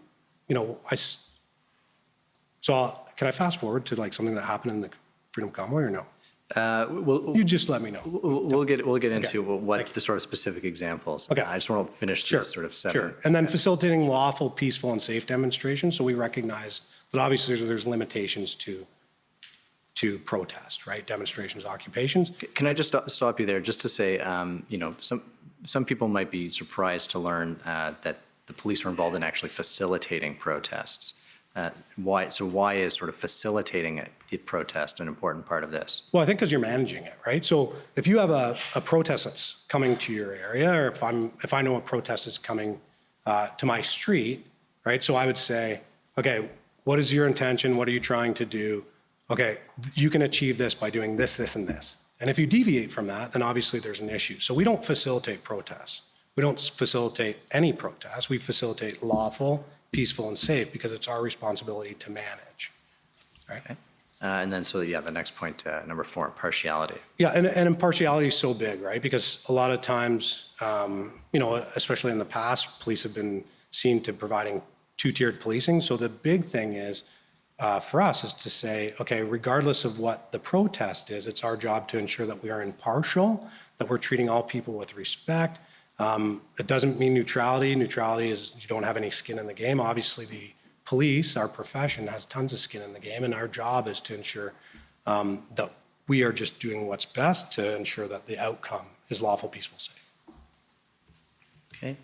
I fast forward to like something that happened in the Freedom Convoy or no? You just let me know. We'll get into what the sort of specific examples. Okay. I just want to finish this sort of seven. Sure. And then facilitating lawful, peaceful, and safe demonstrations. So we recognize that obviously there's limitations to protest, right? Demonstrations, occupations. Can I just stop you there just to say, some people might be surprised to learn that the police are involved in actually facilitating protests. Why is sort of facilitating a protest an important part of this? Well, I think because you're managing it, right? So if you have a protest that's coming to your area, or if I know a protest is coming to my street, right? So I would say, okay, what is your intention? What are you trying to do? Okay, you can achieve this by doing this, this, and this. And if you deviate from that, then obviously there's an issue. So we don't facilitate protests. We don't facilitate any protests. We facilitate lawful, peaceful, and safe because it's our responsibility to manage, right? Okay. And then, the next point, number 4, impartiality. Yeah, and impartiality is so big, right? Because a lot of times, especially in the past, police have been seen to providing two-tiered policing. So the big thing is, for us, is to say, okay, regardless of what the protest is, it's our job to ensure that we are impartial, that we're treating all people with respect. It doesn't mean neutrality. Neutrality is you don't have any skin in the game. Obviously, the police, our profession, has tons of skin in the game, and our job is to ensure that we are just doing what's best to ensure that the outcome is lawful, peaceful, safe. Okay.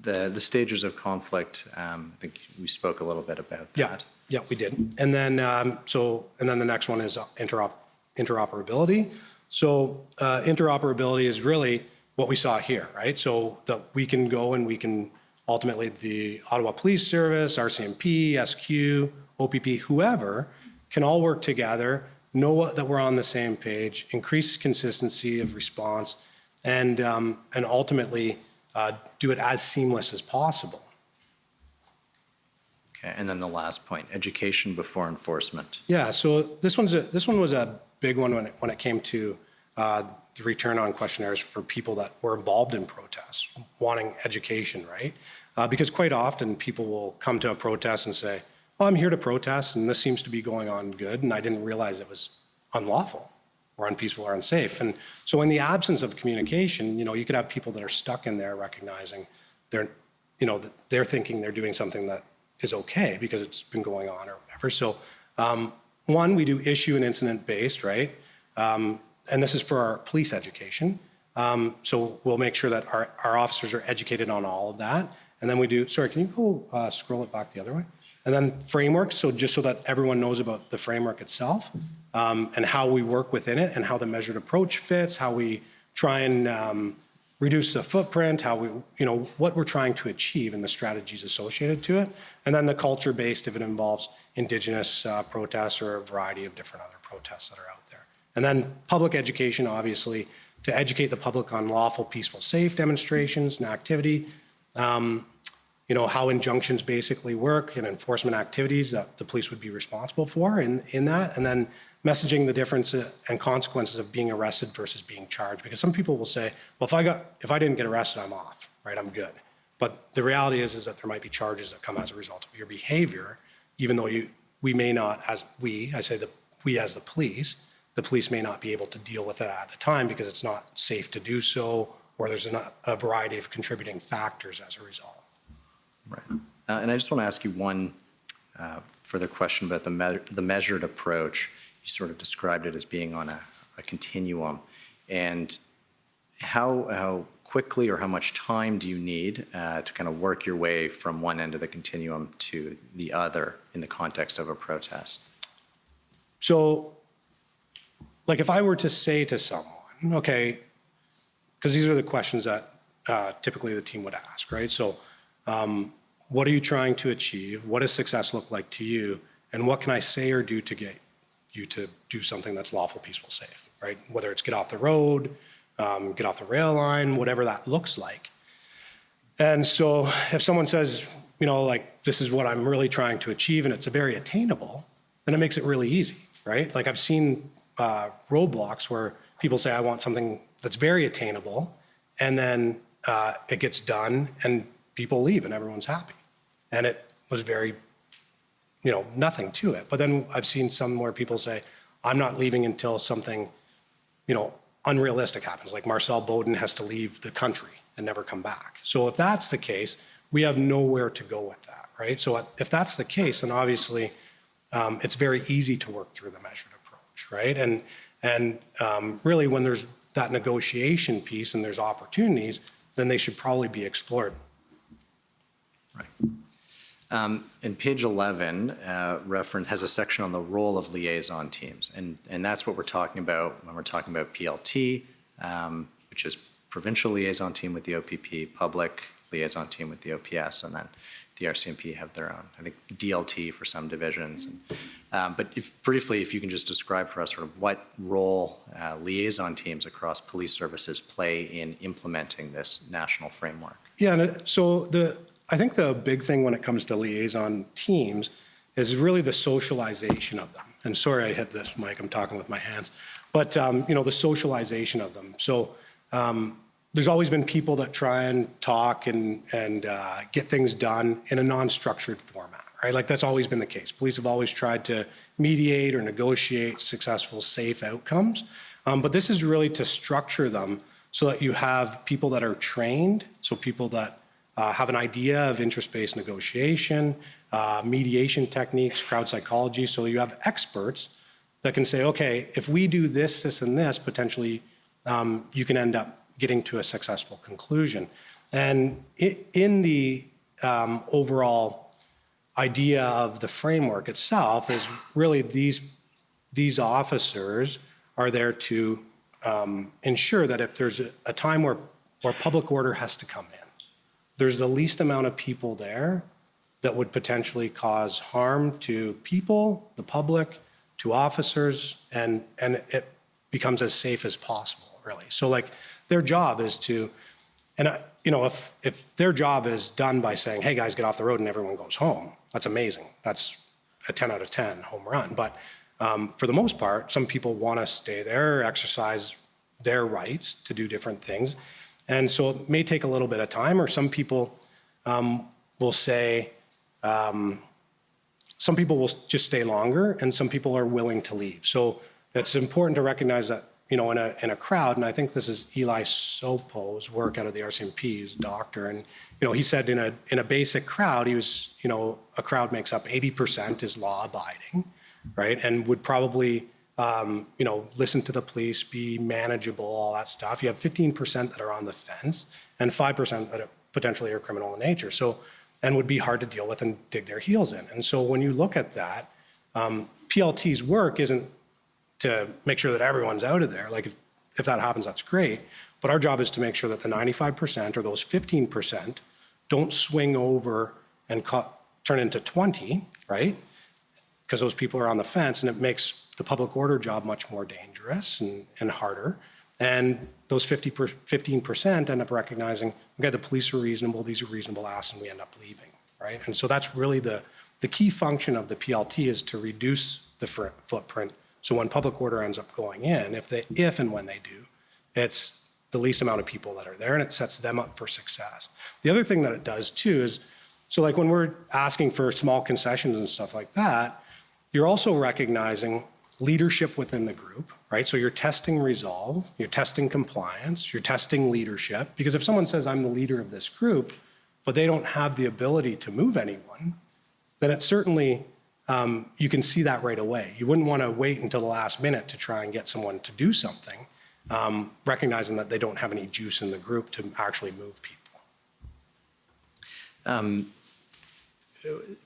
The stages of conflict, I think we spoke a little bit about that. Yeah, we did. And then, the next one is interoperability. So interoperability is really what we saw here, right? So that we can go and we can ultimately the Ottawa Police Service, RCMP, SQ, OPP, whoever can all work together, know that we're on the same page, increase consistency of response, and ultimately do it as seamless as possible. Okay, and then the last point, education before enforcement. Yeah, so this one was a big one when it came to the return on questionnaires for people that were involved in protests, wanting education, right? Because quite often people will come to a protest and say, "Oh, I'm here to protest, and this seems to be going on good, and I didn't realize it was unlawful or unpeaceful or unsafe." And so in the absence of communication, you could have people that are stuck in there recognizing they're thinking they're doing something that is okay because it's been going on or whatever. So one, we do issue and incident based, right? And this is for our police education. So we'll make sure that our officers are educated on all of that. And then we do, sorry, can you go scroll it back the other way? And then frameworks, so just so that everyone knows about the framework itself and how we work within it and how the measured approach fits, how we try and reduce the footprint, how we, what we're trying to achieve and the strategies associated to it. And then the culture-based if it involves Indigenous protests or a variety of different other protests that are out there. And then public education, obviously, to educate the public on lawful, peaceful, safe demonstrations and activity, how injunctions basically work and enforcement activities that the police would be responsible for in that, and then messaging the difference and consequences of being arrested versus being charged. Because some people will say, well, if I didn't get arrested, I'm off, right? I'm good. But the reality is that there might be charges that come as a result of your behavior, even though we may not, we as the police may not be able to deal with it at the time because it's not safe to do so, or there's a variety of contributing factors as a result. Right. And I just want to ask you one further question about the measured approach. You sort of described it as being on a continuum. And how quickly or how much time do you need to kind of work your way from one end of the continuum to the other in the context of a protest? So, like if I were to say to someone, okay, because these are the questions that typically the team would ask, right? So what are you trying to achieve? What does success look like to you? And what can I say or do to get you to do something that's lawful, peaceful, safe, right? Whether it's get off the road, get off the rail line, whatever that looks like. And so if someone says, like, this is what I'm really trying to achieve and it's very attainable, then it makes it really easy, right? Like I've seen roadblocks where people say, I want something that's very attainable, and then it gets done and people leave and everyone's happy. And it was very, nothing to it. But then I've seen some where people say, I'm not leaving until something, unrealistic happens, like Marcel Beaudin has to leave the country and never come back. So if that's the case, we have nowhere to go with that, right? So if that's the case, then obviously it's very easy to work through the measured approach, right? And really when there's that negotiation piece and there's opportunities, then they should probably be explored. Right. And page 11 has a section on the role of liaison teams. And that's what we're talking about when we're talking about PLT, which is provincial liaison team with the OPP, public liaison team with the OPS, and then the RCMP have their own, I think, DLT for some divisions. But briefly, if you can just describe for us sort of what role liaison teams across police services play in implementing this national framework. Yeah, so I think the big thing when it comes to liaison teams is really the socialization of them. And sorry I hit this mic, I'm talking with my hands. But, the socialization of them. So there's always been people that try and talk and get things done in a non-structured format, right? Like that's always been the case. Police have always tried to mediate or negotiate successful, safe outcomes. But this is really to structure them so that you have people that are trained, so people that have an idea of interest-based negotiation, mediation techniques, crowd psychology. So you have experts that can say, okay, if we do this, this, and this, potentially you can end up getting to a successful conclusion. And in the overall idea of the framework itself is really these officers are there to ensure that if there's a time where public order has to come in, there's the least amount of people there that would potentially cause harm to people, the public, to officers, and it becomes as safe as possible, really. So like their job is to, and if their job is done by saying, hey guys, get off the road and everyone goes home, that's amazing. That's a 10 out of 10 home run. But for the most part, some people want to stay there, exercise their rights to do different things. And so it may take a little bit of time, or some people will say, some people will just stay longer and some people are willing to leave. So it's important to recognize that, in a crowd, and I think this is Eli Sopo's work out of the RCMP, he's a doctor, and, he said in a basic crowd, he was, a crowd makes up 80% is law abiding, right? And would probably, listen to the police, be manageable, all that stuff. You have 15% that are on the fence and 5% that potentially are criminal in nature. So, and would be hard to deal with and dig their heels in. And so when you look at that, PLT's work isn't to make sure that everyone's out of there. Like if that happens, that's great. But our job is to make sure that the 95% or those 15% don't swing over and turn into 20, right? Because those people are on the fence and it makes the public order job much more dangerous and harder. And those 15% end up recognizing, okay, the police are reasonable, these are reasonable asks, and we end up leaving, right? And so that's really the key function of the PLT is to reduce the footprint. So when public order ends up going in, if and when they do, it's the least amount of people that are there and it sets them up for success. The other thing that it does too is, so like when we're asking for small concessions and stuff like that, you're also recognizing leadership within the group, right? So you're testing resolve, you're testing compliance, you're testing leadership, because if someone says I'm the leader of this group, but they don't have the ability to move anyone, then it certainly, you can see that right away. You wouldn't want to wait until the last minute to try and get someone to do something, recognizing that they don't have any juice in the group to actually move people.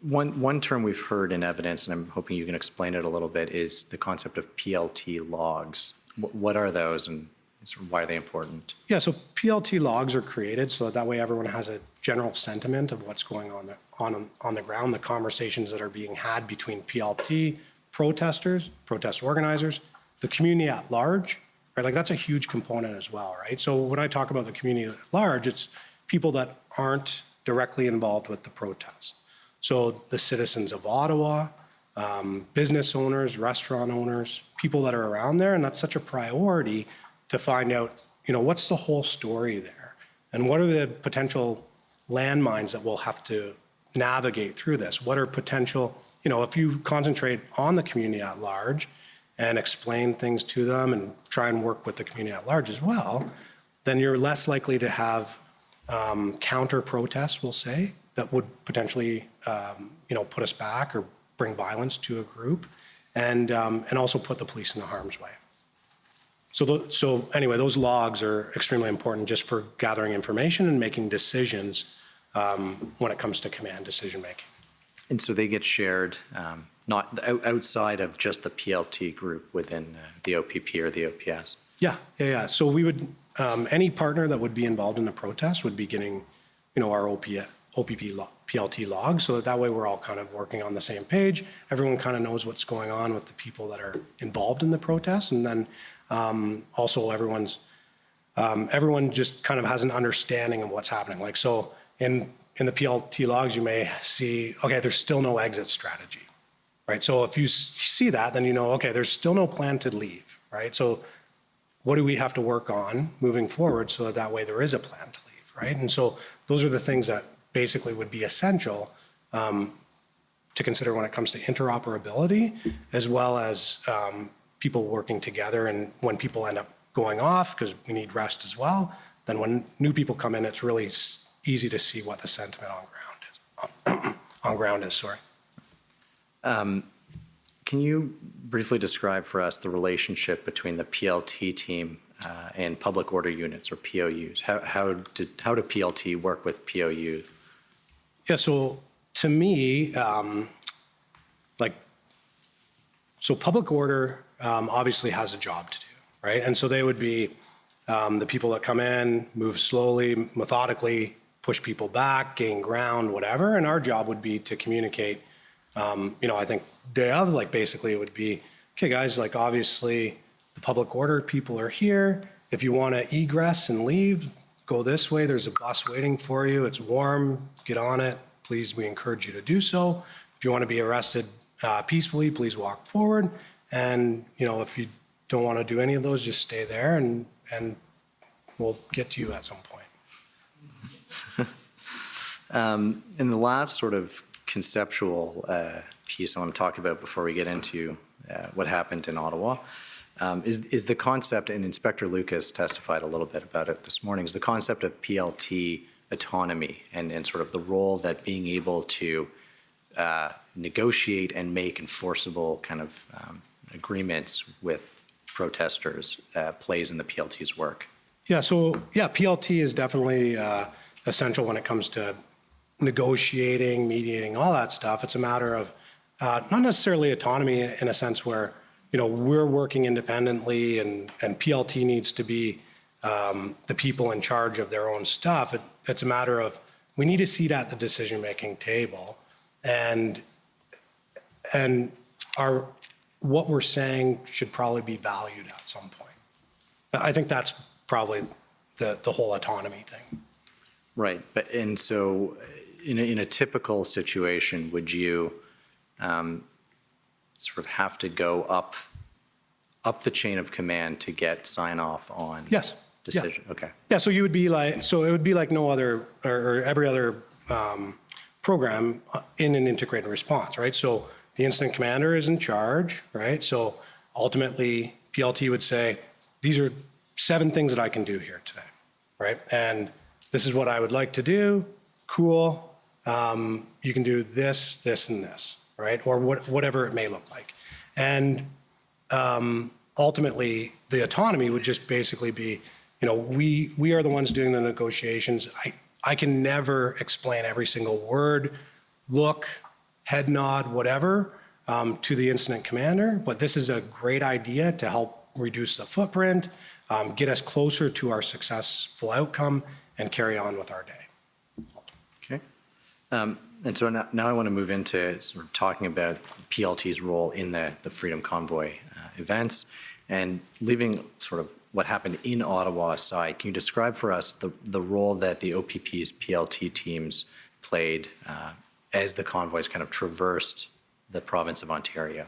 One term we've heard in evidence, and I'm hoping you can explain it a little bit, is the concept of PLT logs. What are those and why are they important? Yeah, so PLT logs are created so that way everyone has a general sentiment of what's going on the ground, the conversations that are being had between PLT, protesters, protest organizers, the community at large, right? Like that's a huge component as well, right? So when I talk about the community at large, it's people that aren't directly involved with the protest. So the citizens of Ottawa, business owners, restaurant owners, people that are around there, and that's such a priority to find out what's the whole story there? And what are the potential landmines that we'll have to navigate through this? What are potential, if you concentrate on the community at large and explain things to them and try and work with the community at large as well, then you're less likely to have counter protests, we'll say, that would potentially, put us back or bring violence to a group, and also put the police in harm's way. So anyway, those logs are extremely important just for gathering information and making decisions when it comes to command decision making. And so they get shared not outside of just the PLT group within the OPP or the OPS? Yeah. So we would, any partner that would be involved in the protest would be getting, our OPP PLT logs, so that way we're all kind of working on the same page. Everyone kind of knows what's going on with the people that are involved in the protest, and then also everyone just kind of has an understanding of what's happening. Like, so in the PLT logs, you may see, okay, there's still no exit strategy, right? So if you see that, then okay, there's still no plan to leave, right? So what do we have to work on moving forward so that way there is a plan to leave, right? And so those are the things that basically would be essential to consider when it comes to interoperability, as well as people working together. And when people end up going off, because we need rest as well, then when new people come in, it's really easy to see what the sentiment on ground is. Can you briefly describe for us the relationship between the PLT team and public order units, or POUs? How do PLT work with POUs? Yeah, so to me, so public order obviously has a job to do, right? And so they would be the people that come in, move slowly, methodically, push people back, gain ground, whatever. And our job would be to communicate. I think day of, basically it would be, okay, guys, obviously the public order people are here. If you want to egress and leave, go this way. There's a bus waiting for you. It's warm. Get on it. Please, we encourage you to do so. If you want to be arrested peacefully, please walk forward. And, if you don't want to do any of those, just stay there and we'll get to you at some point. In the last sort of conceptual piece I want to talk about before we get into what happened in Ottawa is the concept, and Inspector Lucas testified a little bit about it this morning, is the concept of PLT autonomy and sort of the role that being able to negotiate and make enforceable kind of agreements with protesters plays in the PLT's work. PLT is definitely essential when it comes to negotiating, mediating, all that stuff. It's a matter of not necessarily autonomy in a sense where, we're working independently and PLT needs to be the people in charge of their own stuff. It's a matter of we need a seat at the decision-making table, and what we're saying should probably be valued at some point. I think that's probably the whole autonomy thing. Right, and so in a typical situation, would you sort of have to go up the chain of command to get sign off on decision? Yeah. Okay. Yeah, so it would be like no other or every other program in an integrated response, right? So the incident commander is in charge, right? So ultimately PLT would say, these are 7 things that I can do here today, right? And this is what I would like to do. Cool. You can do this, this, and this, right? Or whatever it may look like. And ultimately, the autonomy would just basically be, we are the ones doing the negotiations. I can never explain every single word, look, head nod, whatever, to the incident commander. But this is a great idea to help reduce the footprint, get us closer to our successful outcome, and carry on with our day. Okay. And so now I want to move into sort of talking about PLT's role in the Freedom Convoy events, and leaving sort of what happened in Ottawa aside. Can you describe for us the role that the OPP's PLT teams played as the convoys kind of traversed the province of Ontario?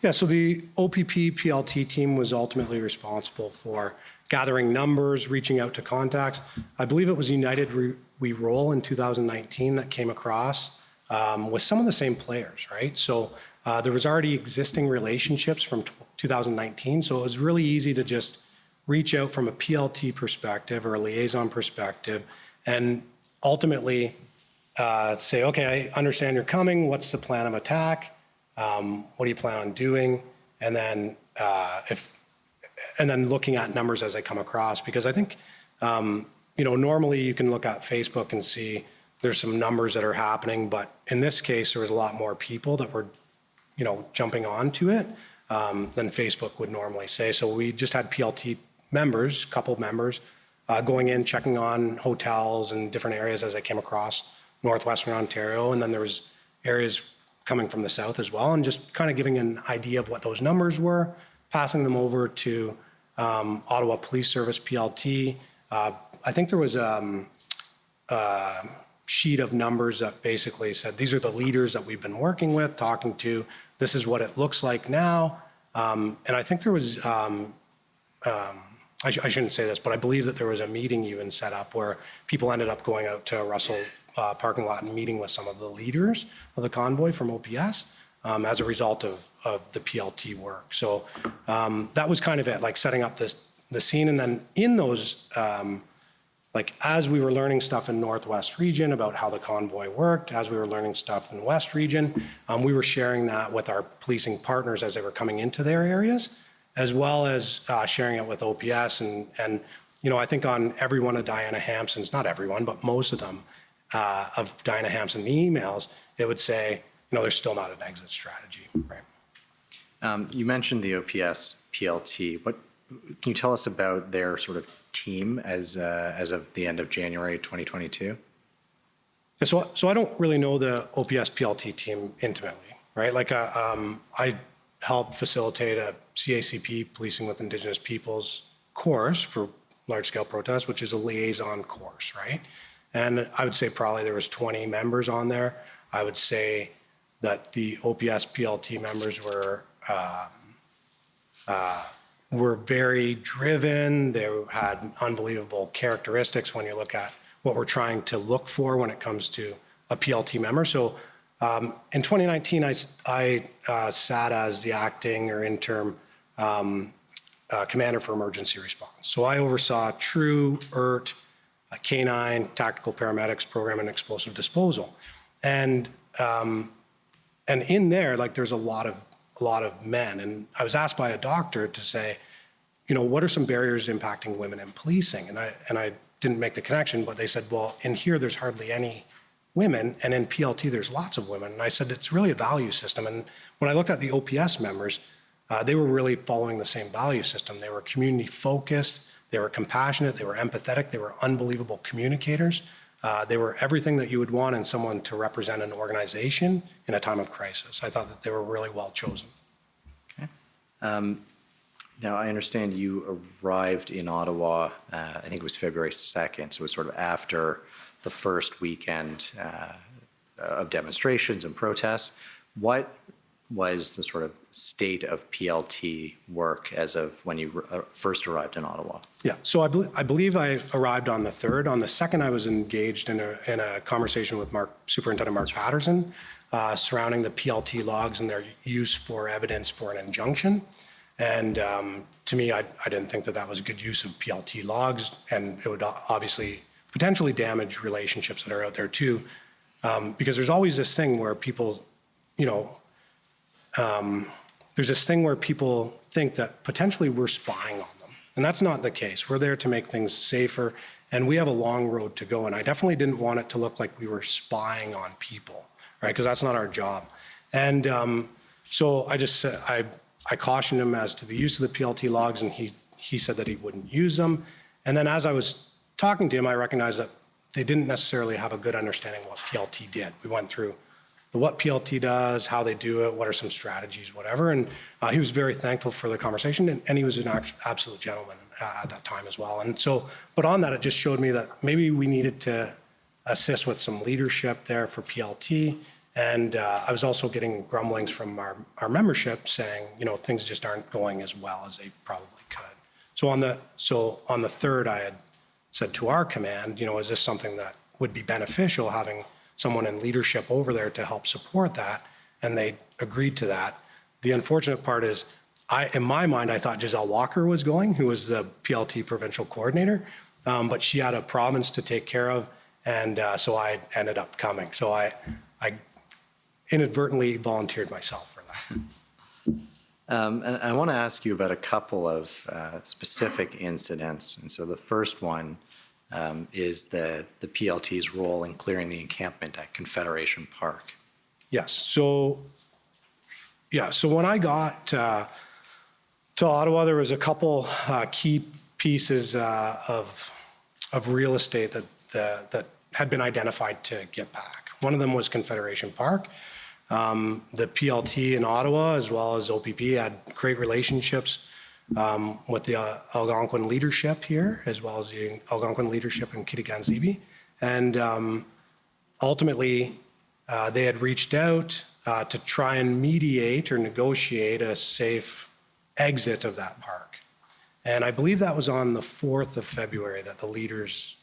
Yeah, so the OPP PLT team was ultimately responsible for gathering numbers, reaching out to contacts. I believe it was United We Roll in 2019 that came across with some of the same players, right? So there was already existing relationships from 2019, so it was really easy to just reach out from a PLT perspective or a liaison perspective and ultimately say, okay, I understand you're coming, what's the plan of attack? What do you plan on doing? And then looking at numbers as they come across, because I think, normally you can look at Facebook and see there's some numbers that are happening, but in this case, there was a lot more people that were, jumping onto it than Facebook would normally say. So we just had PLT members, couple members, going in, checking on hotels and different areas as they came across Northwestern Ontario. And then there was areas coming from the south as well, and just kind of giving an idea of what those numbers were, passing them over to Ottawa Police Service, PLT. I think there was a sheet of numbers that basically said, these are the leaders that we've been working with, talking to, this is what it looks like now. And I think there was, I shouldn't say this, but I believe that there was a meeting even set up where people ended up going out to Russell parking lot and meeting with some of the leaders of the convoy from OPS as a result of the PLT work. So that was kind of it, like setting up the scene. And then in those, like as we were learning stuff in Northwest region about how the convoy worked, as we were learning stuff in West region, we were sharing that with our policing partners as they were coming into their areas, as well as sharing it with OPS. And I think on every one of Diana Hampson's, not everyone, but most of them, of Diana Hampson emails, it would say, there's still not an exit strategy, right? You mentioned the OPS PLT. Can you tell us about their sort of team as of the end of January 2022? Yeah, so I don't really know the OPS PLT team intimately, right? Like I helped facilitate a CACP, Policing with Indigenous Peoples course for large-scale protests, which is a liaison course, right? And I would say probably there was 20 members on there. I would say that the OPS PLT members were very driven. They had unbelievable characteristics when you look at what we're trying to look for when it comes to a PLT member. So in 2019, I sat as the acting or interim commander for emergency response. So I oversaw TRU, ERT, a K-9, tactical paramedics program, and explosive disposal. And in there, like there's a lot of men. And I was asked by a doctor to say, what are some barriers impacting women in policing? And I didn't make the connection, but they said, well, in here, there's hardly any women, and in PLT, there's lots of women. And I said, it's really a value system. And when I looked at the OPS members, they were really following the same value system. They were community focused, they were compassionate, they were empathetic, they were unbelievable communicators. They were everything that you would want in someone to represent an organization in a time of crisis. I thought that they were really well chosen. Okay. Now, I understand you arrived in Ottawa, I think it was February 2nd, so it was sort of after the first weekend of demonstrations and protests. What was the sort of state of PLT work as of when you first arrived in Ottawa? Yeah, so I believe I arrived on the 3rd. On the 2nd, I was engaged in a conversation with Superintendent Mark Patterson surrounding the PLT logs and their use for evidence for an injunction. And to me, I didn't think that was a good use of PLT logs, and it would obviously potentially damage relationships that are out there too, because there's always this thing where people, there's this thing where people think that potentially we're spying on them, and that's not the case. We're there to make things safer, and we have a long road to go, and I definitely didn't want it to look like we were spying on people, right? Because that's not our job. And so I just said, I cautioned him as to the use of the PLT logs, and he said that he wouldn't use them. And then as I was talking to him, I recognized that they didn't necessarily have a good understanding of what PLT did. We went through what PLT does, how they do it, what are some strategies, whatever. And he was very thankful for the conversation, and he was an absolute gentleman at that time as well. And so, but on that, it just showed me that maybe we needed to assist with some leadership there for PLT. And I was also getting grumblings from our membership saying, things just aren't going as well as they probably could. So on the 3rd, I had said to our command, is this something that would be beneficial, having someone in leadership over there to help support that? And they agreed to that. The unfortunate part is, in my mind, I thought Giselle Walker was going, who was the PLT provincial coordinator, but she had a province to take care of, and so I ended up coming. So I inadvertently volunteered myself for that. And I want to ask you about a couple of specific incidents. And so the first one is the PLT's role in clearing the encampment at Confederation Park. Yes. So when I got to Ottawa, there was a couple key pieces of real estate that had been identified to get back. One of them was Confederation Park. The PLT in Ottawa, as well as OPP, had great relationships with the Algonquin leadership here, as well as the Algonquin leadership in Kitigan-Zibi. And ultimately, they had reached out to try and mediate or negotiate a safe exit of that park. And I believe that was on the 4th of February that the leaders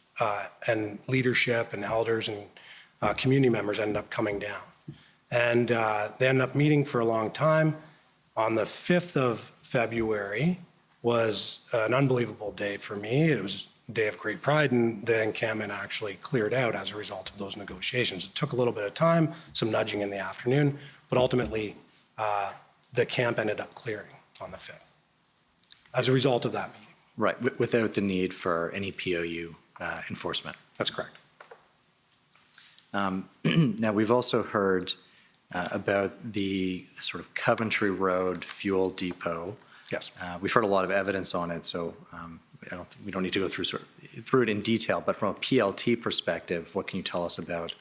and leadership and elders and community members ended up coming down. And they ended up meeting for a long time. On the 5th of February was an unbelievable day for me. It was a day of great pride, and the encampment actually cleared out as a result of those negotiations. It took a little bit of time, some nudging in the afternoon, but ultimately the camp ended up clearing on the 5th as a result of that meeting. Right, without the need for any POU enforcement. That's correct. Now, we've also heard about the sort of Coventry Road fuel depot. Yes. We've heard a lot of evidence on it, so we don't need to go through it in detail, but from a PLT perspective, what can you tell us about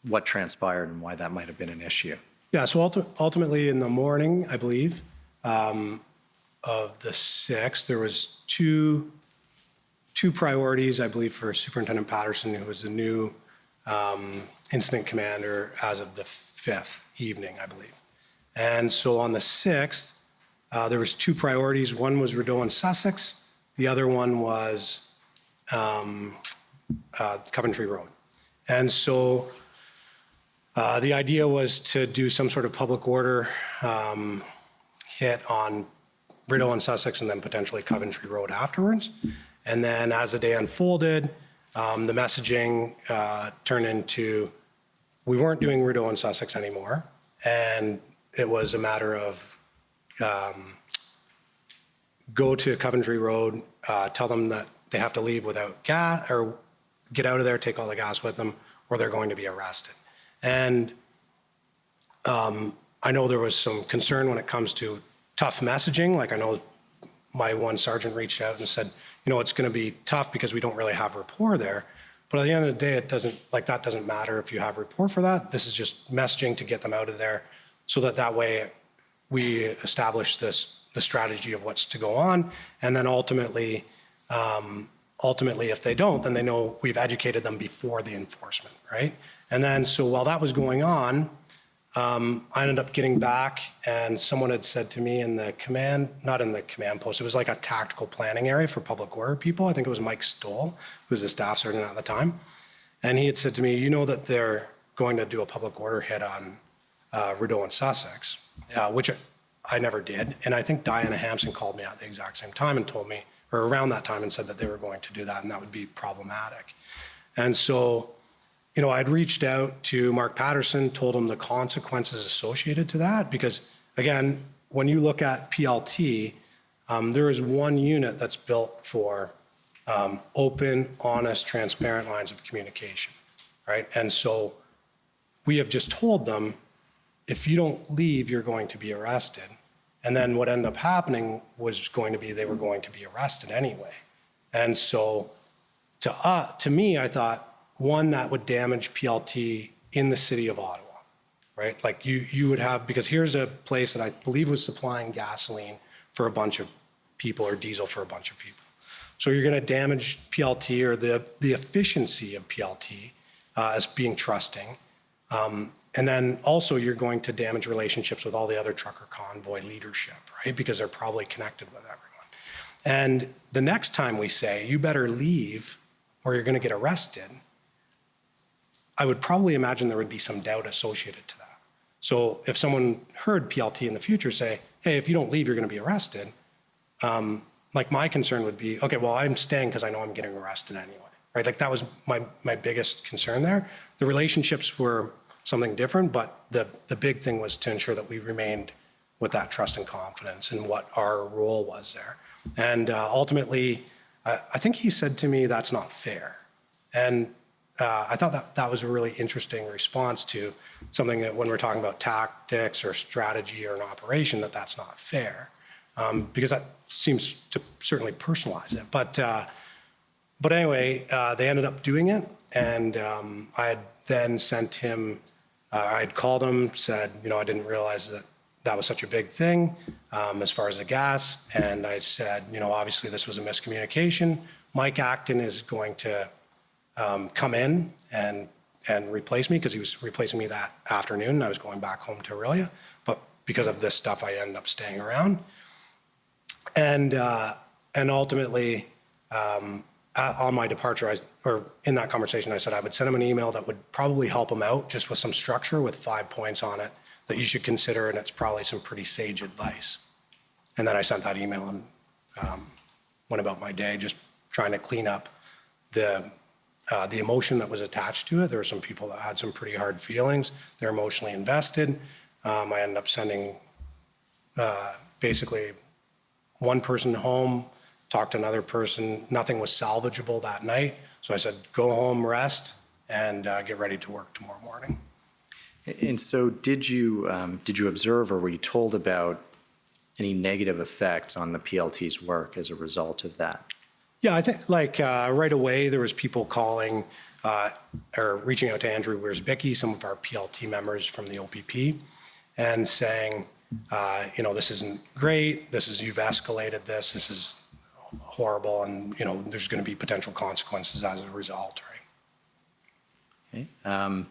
what transpired and why that might have been an issue? Yeah, so ultimately in the morning, I believe, of the 6th, there was two priorities, I believe, for Superintendent Patterson, who was the new incident commander as of the 5th evening, I believe. And so on the 6th, there was two priorities. One was Rideau and Sussex. The other one was Coventry Road. And so the idea was to do some sort of public order hit on Rideau and Sussex and then potentially Coventry Road afterwards. And then as the day unfolded, the messaging turned into, we weren't doing Rideau and Sussex anymore. And it was a matter of go to Coventry Road, tell them that they have to leave without gas, or get out of there, take all the gas with them, or they're going to be arrested. And I know there was some concern when it comes to tough messaging. Like I know my one sergeant reached out and said, it's going to be tough because we don't really have rapport there. But at the end of the day, that doesn't matter if you have rapport for that. This is just messaging to get them out of there so that way we establish the strategy of what's to go on. And then ultimately, if they don't, then they know we've educated them before the enforcement, right? And then, so while that was going on, I ended up getting back, and someone had said to me in the command, not in the command post, it was like a tactical planning area for public order people. I think it was Mike Stoll, who was the staff sergeant at the time. And he had said to me, that they're going to do a public order hit on Rideau and Sussex, which I never did. And I think Diana Hampson called me at the exact same time and told me, or around that time, and said that they were going to do that and that would be problematic. And so, I'd reached out to Mark Patterson, told him the consequences associated to that, because again, when you look at PLT, there is one unit that's built for open, honest, transparent lines of communication, right? And so we have just told them, if you don't leave, you're going to be arrested. And then what ended up happening was going to be, they were going to be arrested anyway. And so to me, I thought, one, that would damage PLT in the city of Ottawa, right? Like you would have, because here's a place that I believe was supplying gasoline for a bunch of people or diesel for a bunch of people. So you're going to damage PLT or the efficiency of PLT as being trusting. And then also you're going to damage relationships with all the other trucker convoy leadership, right? Because they're probably connected with everyone. And the next time we say, you better leave or you're going to get arrested, I would probably imagine there would be some doubt associated to that. So if someone heard PLT in the future say, hey, if you don't leave, you're going to be arrested, like my concern would be, okay, well, I'm staying because I know I'm getting arrested anyway, right? Like that was my biggest concern there. The relationships were something different, but the big thing was to ensure that we remained with that trust and confidence in what our role was there. And ultimately, I think he said to me, that's not fair. And I thought that was a really interesting response to something that when we're talking about tactics or strategy or an operation, that's not fair. Because that seems to certainly personalize it. But anyway, they ended up doing it. And I had then sent him, I had called him, said, I didn't realize that was such a big thing as far as the gas. And I said, obviously this was a miscommunication. Mike Acton is going to come in and replace me because he was replacing me that afternoon. I was going back home to Aurelia, but because of this stuff, I ended up staying around. And ultimately, on my departure, or in that conversation, I said I would send him an email that would probably help him out just with some structure with 5 points on it that you should consider, and it's probably some pretty sage advice. And then I sent that email and went about my day just trying to clean up the emotion that was attached to it. There were some people that had some pretty hard feelings. They're emotionally invested. I ended up sending basically one person home, talked to another person. Nothing was salvageable that night. So I said, go home, rest, and get ready to work tomorrow morning. And so did you observe or were you told about any negative effects on the PLT's work as a result of that? Yeah, I think right away there was people calling or reaching out to Andrew Wiersbicki, some of our PLT members from the OPP, and saying, this isn't great. You've escalated this. This is horrible, and there's going to be potential consequences as a result, right? Okay.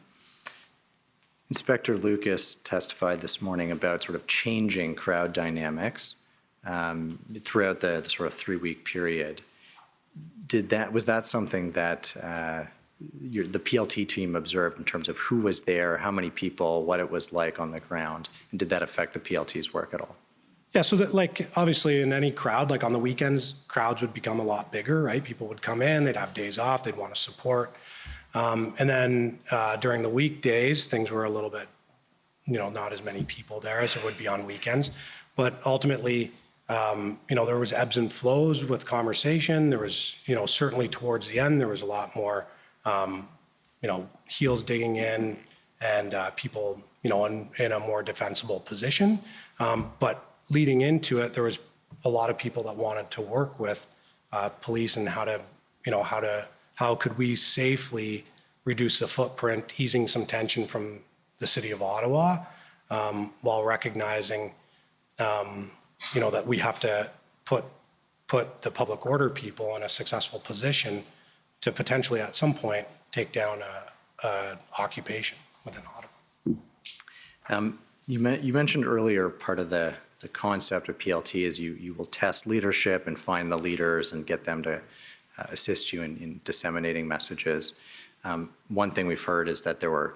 Inspector Lucas testified this morning about sort of changing crowd dynamics throughout the sort of 3-week period. Was that something that the PLT team observed in terms of who was there, how many people, what it was like on the ground, and did that affect the PLT's work at all? Yeah, so that, obviously in any crowd, on the weekends, crowds would become a lot bigger, right? People would come in, they'd have days off, they'd want to support. And then during the weekdays, things were a little bit, not as many people there as there would be on weekends. But ultimately, there was ebbs and flows with conversation. There was, certainly towards the end, there was a lot more, heels digging in and people, in a more defensible position. But leading into it, there was a lot of people that wanted to work with police and how could we safely reduce the footprint, easing some tension from the city of Ottawa, while recognizing, that we have to put the public order people in a successful position to potentially at some point take down a occupation within Ottawa. You mentioned earlier part of the concept of PLT is you will test leadership and find the leaders and get them to assist you in disseminating messages. One thing we've heard is that there were,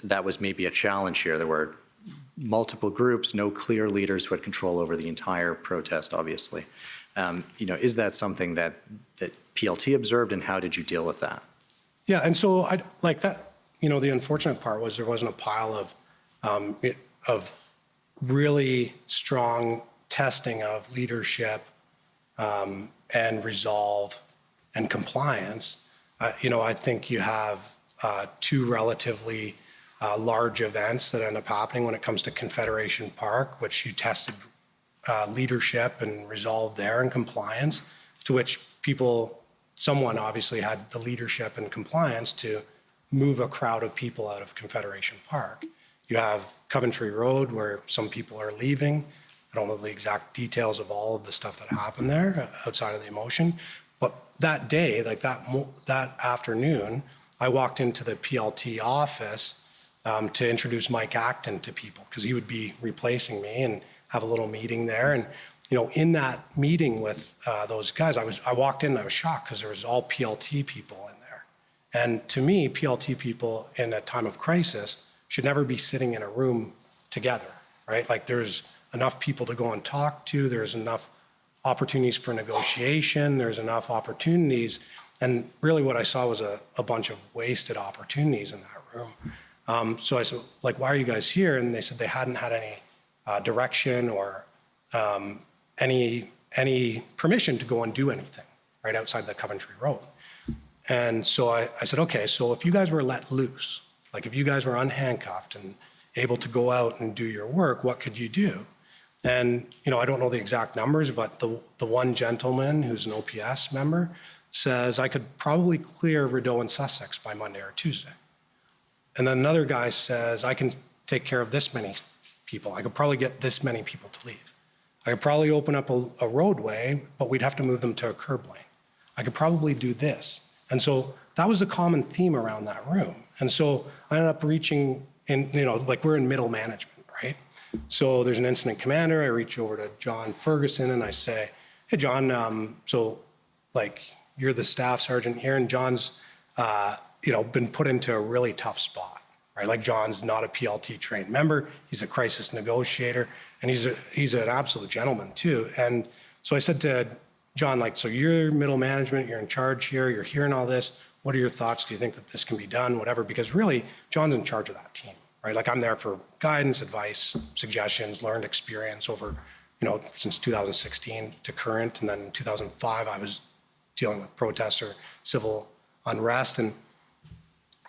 that was maybe a challenge here. There were multiple groups, no clear leaders who had control over the entire protest, obviously. Is that something that PLT observed, and how did you deal with that? Yeah, and so the unfortunate part was there wasn't a pile of really strong testing of leadership and resolve and compliance. I think you have 2 relatively large events that end up happening when it comes to Confederation Park, which you tested leadership and resolve there and compliance, to which someone obviously had the leadership and compliance to move a crowd of people out of Confederation Park. You have Coventry Road, where some people are leaving. I don't know the exact details of all of the stuff that happened there outside of the emotion. But that day, that afternoon, I walked into the PLT office to introduce Mike Acton to people because he would be replacing me and have a little meeting there. And, in that meeting with those guys, I walked in and I was shocked because there was all PLT people in there. And to me, PLT people in a time of crisis should never be sitting in a room together, right? Like there's enough people to go and talk to, there's enough opportunities for negotiation, there's enough opportunities. And really what I saw was a bunch of wasted opportunities in that room. So I said, like, why are you guys here? And they said they hadn't had any direction or any permission to go and do anything right outside the Coventry Road. And so I said, okay, so if you guys were let loose, like if you guys were unhandcuffed and able to go out and do your work, what could you do? And, I don't know the exact numbers, but the one gentleman who's an OPS member says I could probably clear Rideau and Sussex by Monday or Tuesday. And then another guy says I can take care of this many people. I could probably get this many people to leave. I could probably open up a roadway, but we'd have to move them to a curb lane. I could probably do this. And so that was a common theme around that room. And so I ended up reaching in, like we're in middle management, right? So there's an incident commander. I reach over to John Ferguson and I say, hey, John, so like you're the staff sergeant here, and John's, been put into a really tough spot, right? Like John's not a PLT trained member. He's a crisis negotiator, and he's an absolute gentleman too. And so I said to John, like, so you're middle management, you're in charge here, you're hearing all this. What are your thoughts? Do you think that this can be done? Whatever, because really, John's in charge of that team, right? Like I'm there for guidance, advice, suggestions, learned experience over, since 2016 to current. And then in 2005, I was dealing with protests or civil unrest. And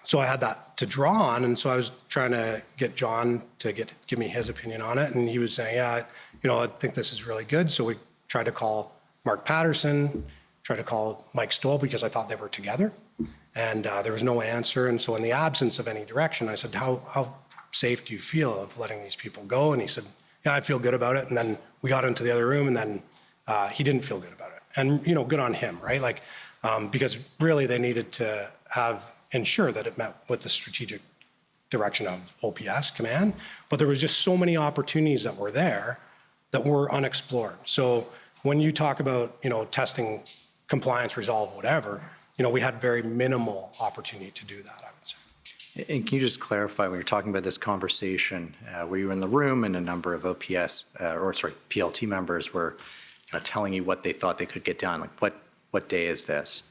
so I had that to draw on. And so I was trying to get John to give me his opinion on it. And he was saying, yeah, I think this is really good. So we tried to call Mark Patterson, tried to call Mike Stoll because I thought they were together. And there was no answer. And so in the absence of any direction, I said, how safe do you feel of letting these people go? And he said, yeah, I feel good about it. And then we got into the other room, and then he didn't feel good about it. And, good on him, right? Like, because really they needed to ensure that it met with the strategic direction of OPS command. But there was just so many opportunities that were there that were unexplored. So when you talk about, testing compliance, resolve, whatever, we had very minimal opportunity to do that, I would say. And can you just clarify, when you're talking about this conversation, were you in the room and a number of PLT members were telling you what they thought they could get done? Like what day is this?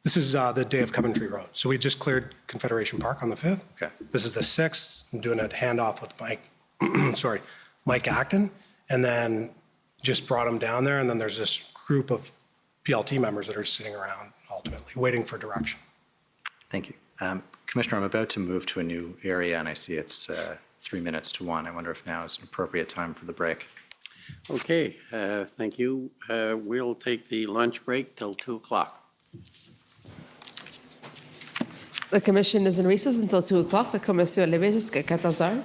This is the day of Coventry Road. So we just cleared Confederation Park on the 5th. Okay. This is the 6th. I'm doing a handoff with Mike Acton, and then just brought him down there. And then there's this group of PLT members that are sitting around ultimately waiting for direction. Thank you. Commissioner, I'm about to move to a new area, and I see it's 3 minutes to 1. I wonder if now is an appropriate time for the break. Okay, thank you. We'll take the lunch break till 2 o'clock. The commission is in recess until 2 o'clock. La commission est levée jusqu'à 14 heures.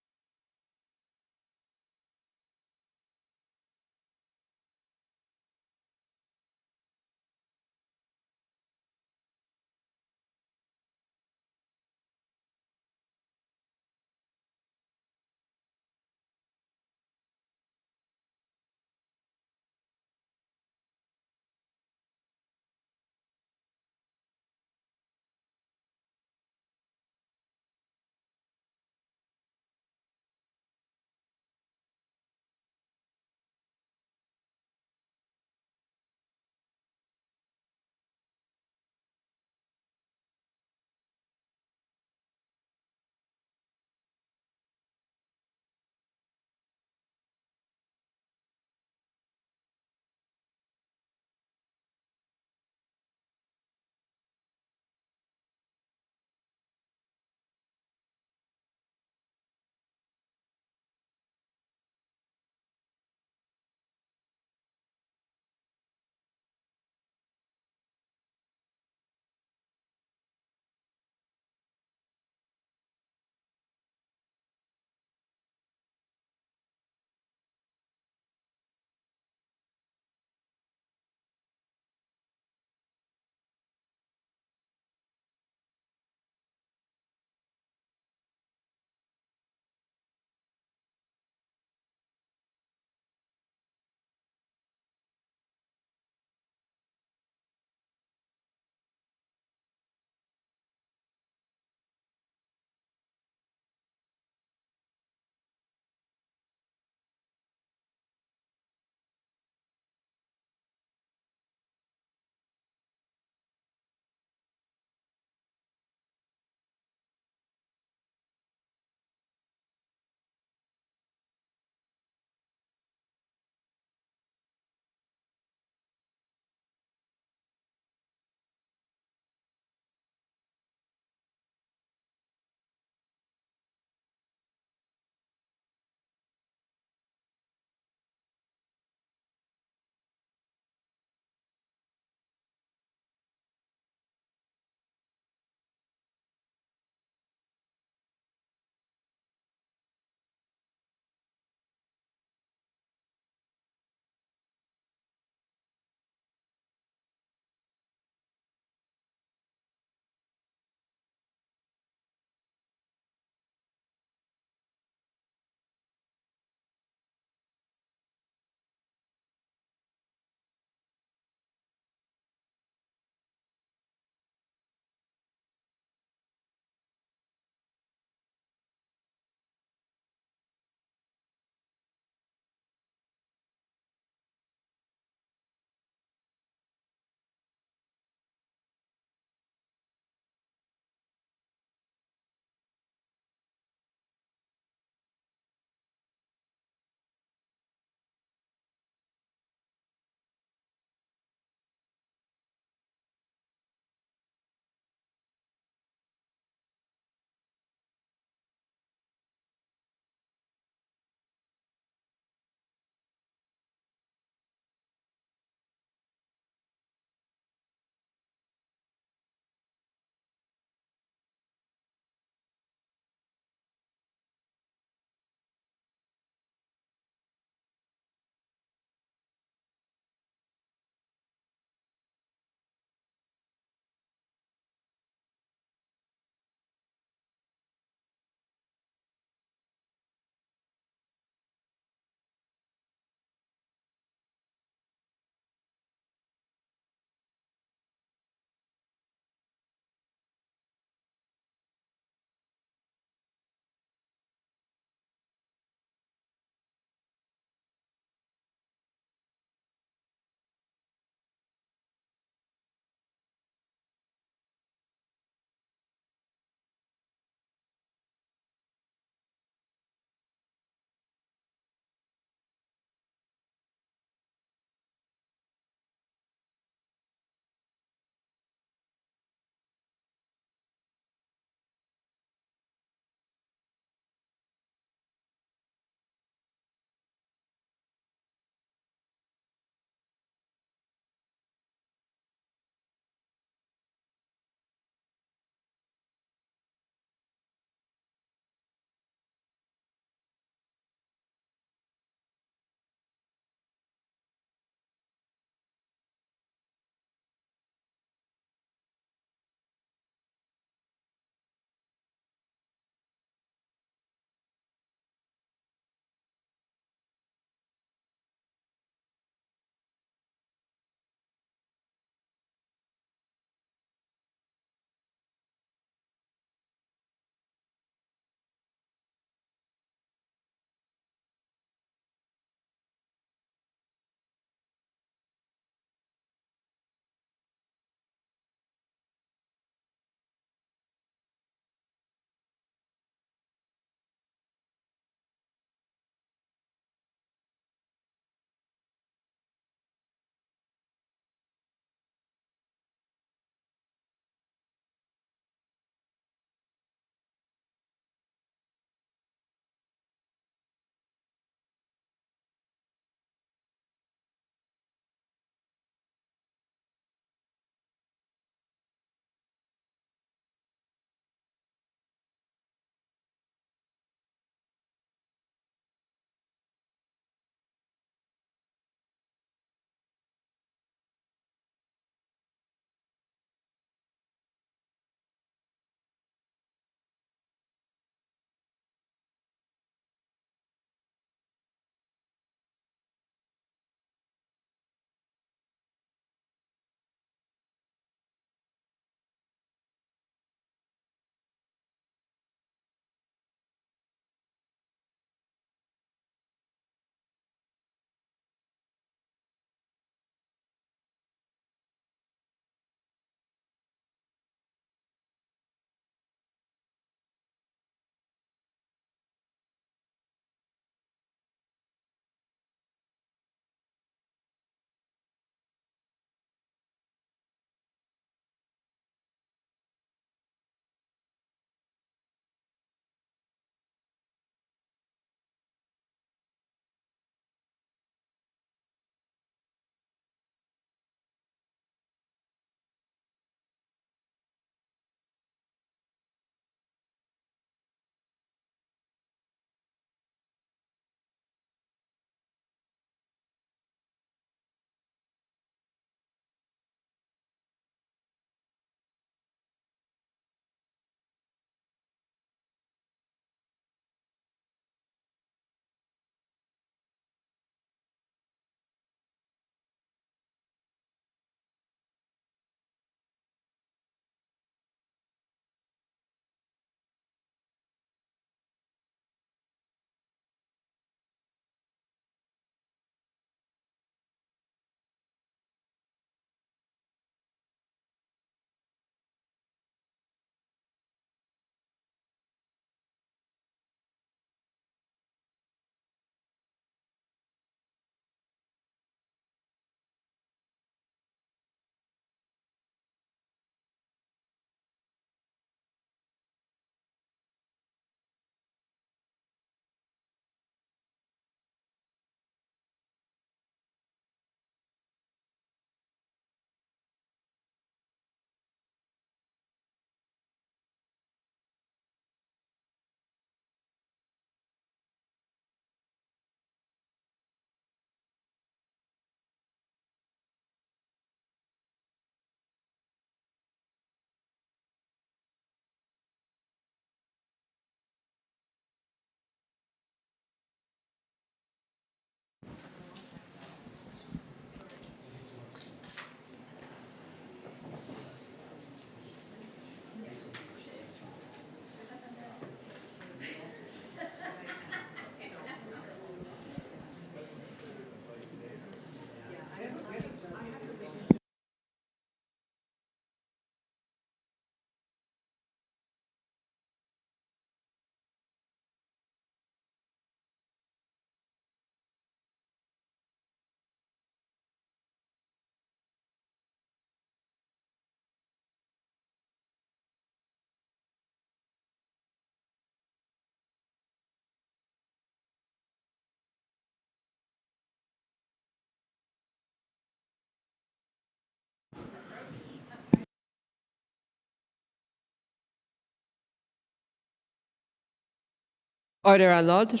Order à l'ordre.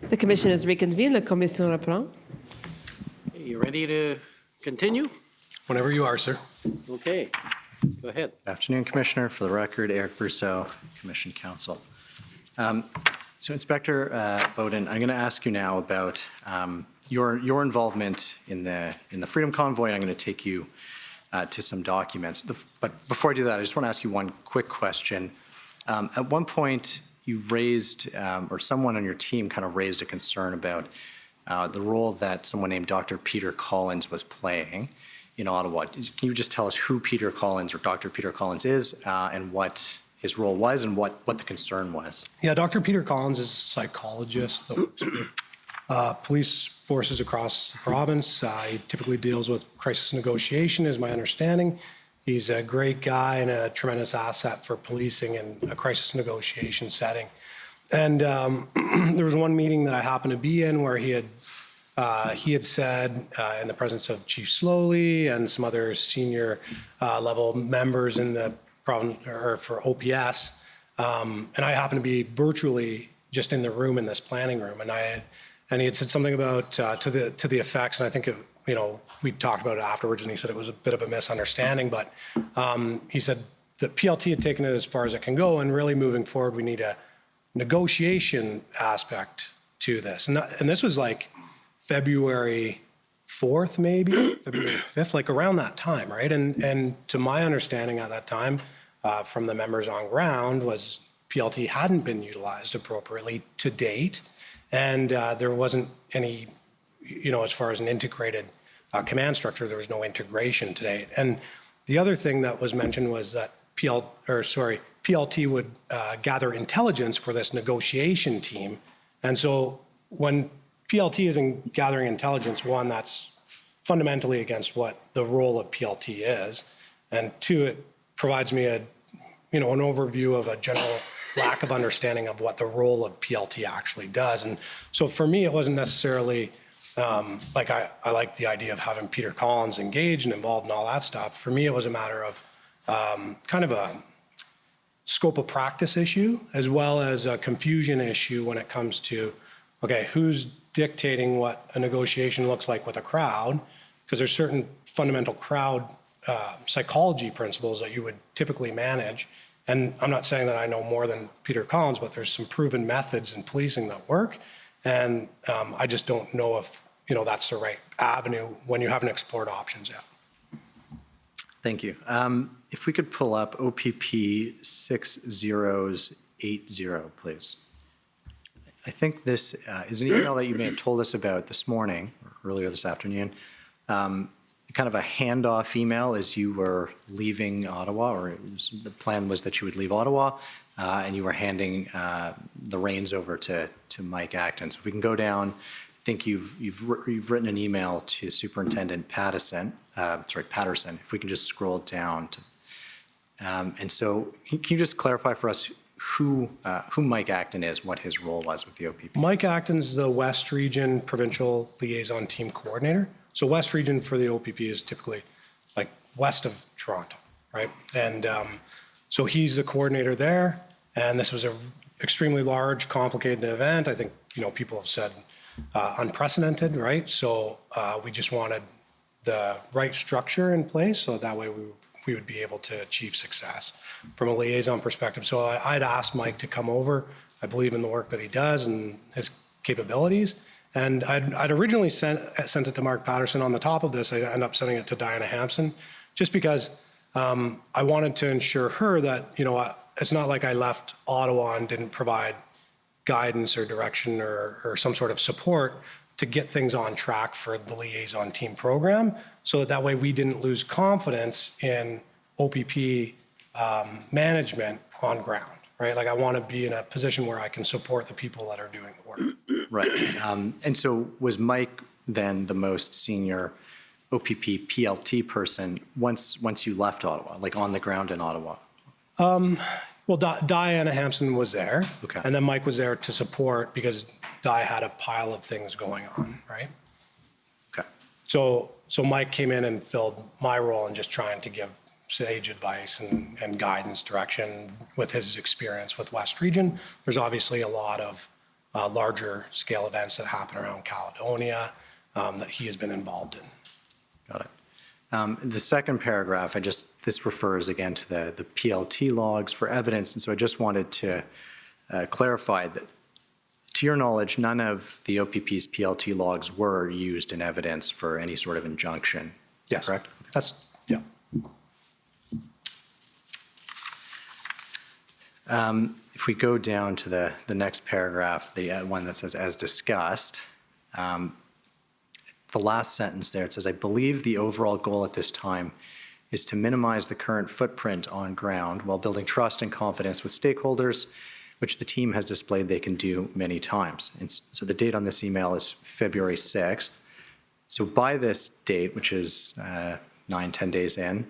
The commission is reconvened. La commission reprend. You ready to continue? Whenever you are, sir. Okay, go ahead. Good afternoon, Commissioner. For the record, Eric Brousseau, Commission Counsel. So Inspector Beaudin, I'm going to ask you now about your involvement in the Freedom Convoy. I'm going to take you to some documents. But before I do that, I just want to ask you one quick question. At one point, you raised, or someone on your team kind of raised a concern about the role that someone named Dr. Peter Collins was playing in Ottawa. Can you just tell us who Peter Collins or Dr. Peter Collins is and what his role was and what the concern was? Yeah, Dr. Peter Collins is a psychologist that works with police forces across the province. He typically deals with crisis negotiation, is my understanding. He's a great guy and a tremendous asset for policing in a crisis negotiation setting. And there was one meeting that I happened to be in where he had said in the presence of Chief Sloly and some other senior level members in the province or for OPS, and I happened to be virtually just in the room in this planning room, and he had said something about to the effects, and I think we talked about it afterwards, and he said it was a bit of a misunderstanding, but he said that PLT had taken it as far as it can go, and really moving forward, we need a negotiation aspect to this. And this was like February 4th, maybe, February 5th, like around that time, right? And to my understanding at that time from the members on ground was PLT hadn't been utilized appropriately to date, and there wasn't any, as far as an integrated command structure, there was no integration to date. And the other thing that was mentioned was that PLT would gather intelligence for this negotiation team. And so when PLT isn't gathering intelligence, one, that's fundamentally against what the role of PLT is. And two, it provides me an overview of a general lack of understanding of what the role of PLT actually does. And so for me, it wasn't necessarily like I like the idea of having Peter Collins engaged and involved in all that stuff. For me, it was a matter of kind of a scope of practice issue, as well as a confusion issue when it comes to, okay, who's dictating what a negotiation looks like with a crowd? Because there's certain fundamental crowd psychology principles that you would typically manage. And I'm not saying that I know more than Peter Collins, but there's some proven methods in policing that work. And I just don't know if, that's the right avenue when you haven't explored options yet. Thank you. If we could pull up OPP 6080, please. I think this is an email that you may have told us about this morning or earlier this afternoon. Kind of a handoff email as you were leaving Ottawa, or the plan was that you would leave Ottawa, and you were handing the reins over to Mike Acton. So if we can go down, I think you've written an email to Superintendent Patterson. If we can just scroll down to, and so can you just clarify for us who Mike Acton is, what his role was with the OPP? Mike Acton's the West Region Provincial Liaison Team Coordinator. So West Region for the OPP is typically like west of Toronto, right? And so he's the coordinator there. And this was an extremely large, complicated event. I think, people have said unprecedented, right? So we just wanted the right structure in place so that way we would be able to achieve success from a liaison perspective. So I'd asked Mike to come over. I believe in the work that he does and his capabilities. And I'd originally sent it to Mark Patterson. On the top of this, I ended up sending it to Diana Hampson, just because I wanted to ensure her that, it's not like I left Ottawa and didn't provide guidance or direction or some sort of support to get things on track for the liaison team program, so that way we didn't lose confidence in OPP management on ground, right? Like I want to be in a position where I can support the people that are doing the work. Right. And so was Mike then the most senior OPP PLT person once you left Ottawa, like on the ground in Ottawa? Well, Diana Hampson was there. Okay. And then Mike was there to support because Di had a pile of things going on, right? Okay. So Mike came in and filled my role in just trying to give sage advice and guidance, direction with his experience with West Region. There's obviously a lot of larger scale events that happen around Caledonia that he has been involved in. Got it. The second paragraph, this refers again to the PLT logs for evidence, and so I just wanted to clarify that, to your knowledge, none of the OPP's PLT logs were used in evidence for any sort of injunction. Yes. Correct? That's, yeah. If we go down to the next paragraph, the one that says, as discussed, the last sentence there, it says, I believe the overall goal at this time is to minimize the current footprint on ground while building trust and confidence with stakeholders, which the team has displayed they can do many times. And so the date on this email is February 6th. So by this date, which is 9-10 days in,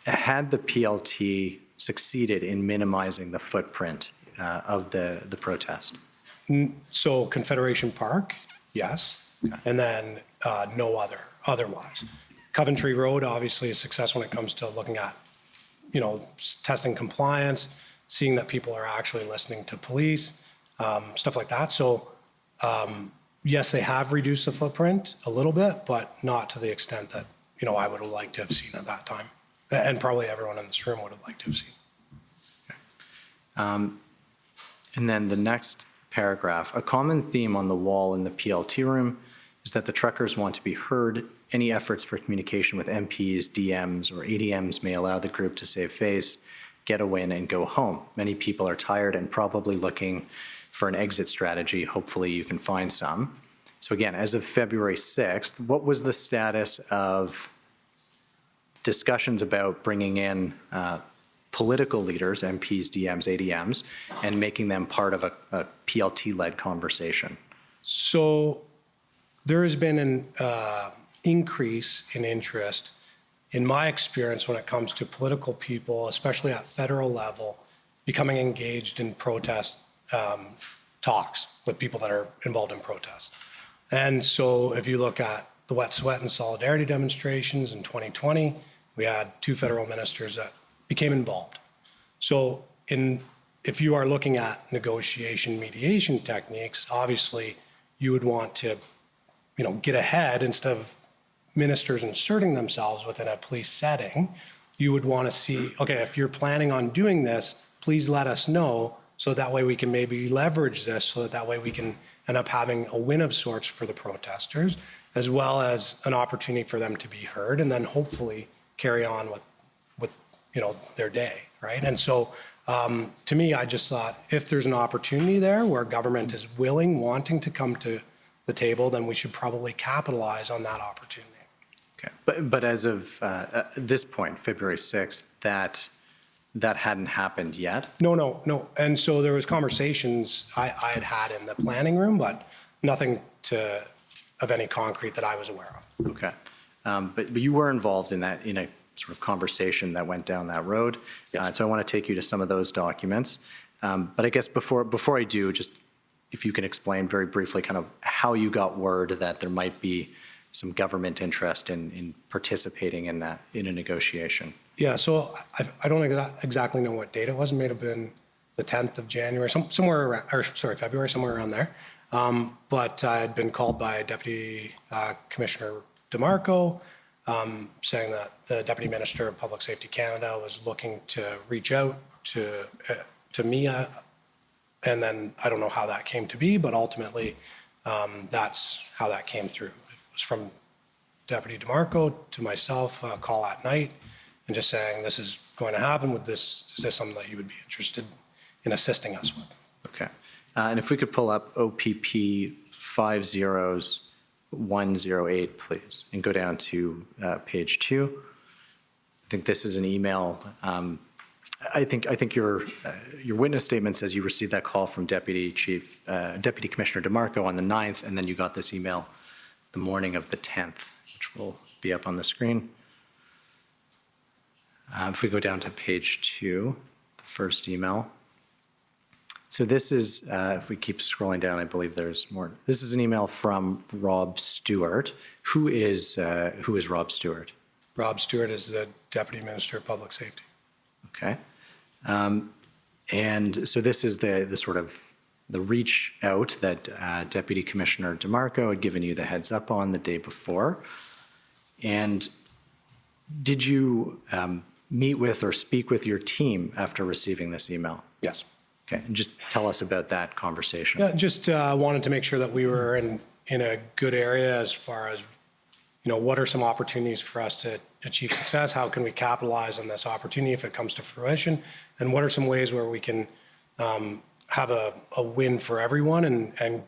had the PLT succeeded in minimizing the footprint of the protest? So Confederation Park, yes, okay. And then no otherwise. Coventry Road obviously is success when it comes to looking at, testing compliance, seeing that people are actually listening to police, stuff like that. So yes, they have reduced the footprint a little bit, but not to the extent that, I would have liked to have seen at that time. And probably everyone in this room would have liked to have seen. Okay. And then the next paragraph, a common theme on the wall in the PLT room is that the truckers want to be heard. Any efforts for communication with MPs, DMs, or ADMs may allow the group to save face, get a win, and go home. Many people are tired and probably looking for an exit strategy. Hopefully you can find some. So again, as of February 6th, what was the status of discussions about bringing in political leaders, MPs, DMs, ADMs, and making them part of a PLT-led conversation? So there has been an increase in interest, in my experience, when it comes to political people, especially at federal level, becoming engaged in protest talks with people that are involved in protests. And so if you look at the Wet Sweat and Solidarity demonstrations in 2020, we had 2 federal ministers that became involved. So if you are looking at negotiation mediation techniques, obviously you would want to, get ahead instead of ministers inserting themselves within a police setting. You would want to see, okay, if you're planning on doing this, please let us know so that way we can maybe leverage this so that way we can end up having a win of sorts for the protesters, as well as an opportunity for them to be heard and then hopefully carry on with their day, right? And so to me, I just thought if there's an opportunity there where government is wanting to come to the table, then we should probably capitalize on that opportunity. Okay, but as of this point, February 6th, that hadn't happened yet? No. And so there was conversations I had in the planning room, but nothing of any concrete that I was aware of. Okay, but you were involved in a sort of conversation that went down that road. Yes. So I want to take you to some of those documents. But I guess before I do, just if you can explain very briefly kind of how you got word that there might be some government interest in participating in a negotiation. Yeah, so I don't exactly know what date it was. It may have been the 10th of January, somewhere around, February, somewhere around there. But I had been called by Deputy Commissioner DeMarco, saying that the Deputy Minister of Public Safety Canada was looking to reach out to me, and then I don't know how that came to be, but ultimately that's how that came through. It was from Deputy DeMarco to myself, a call at night, and just saying this is going to happen. Is this something that you would be interested in assisting us with? Okay, and if we could pull up OPP 50108, please, and go down to page 2. I think this is an email. I think your witness statement says you received that call from Deputy Commissioner DeMarco on the 9th, and then you got this email the morning of the 10th, which will be up on the screen. If we go down to page 2, the first email. So this is, if we keep scrolling down, I believe there's more. This is an email from Rob Stewart. Who is Rob Stewart? Rob Stewart is the Deputy Minister of Public Safety. Okay. And so this is the sort of the reach out that Deputy Commissioner DeMarco had given you the heads up on the day before. And did you meet with or speak with your team after receiving this email? Yes. Okay, and just tell us about that conversation. Yeah, just wanted to make sure that we were in a good area as far as, what are some opportunities for us to achieve success? How can we capitalize on this opportunity if it comes to fruition? And what are some ways where we can have a win for everyone and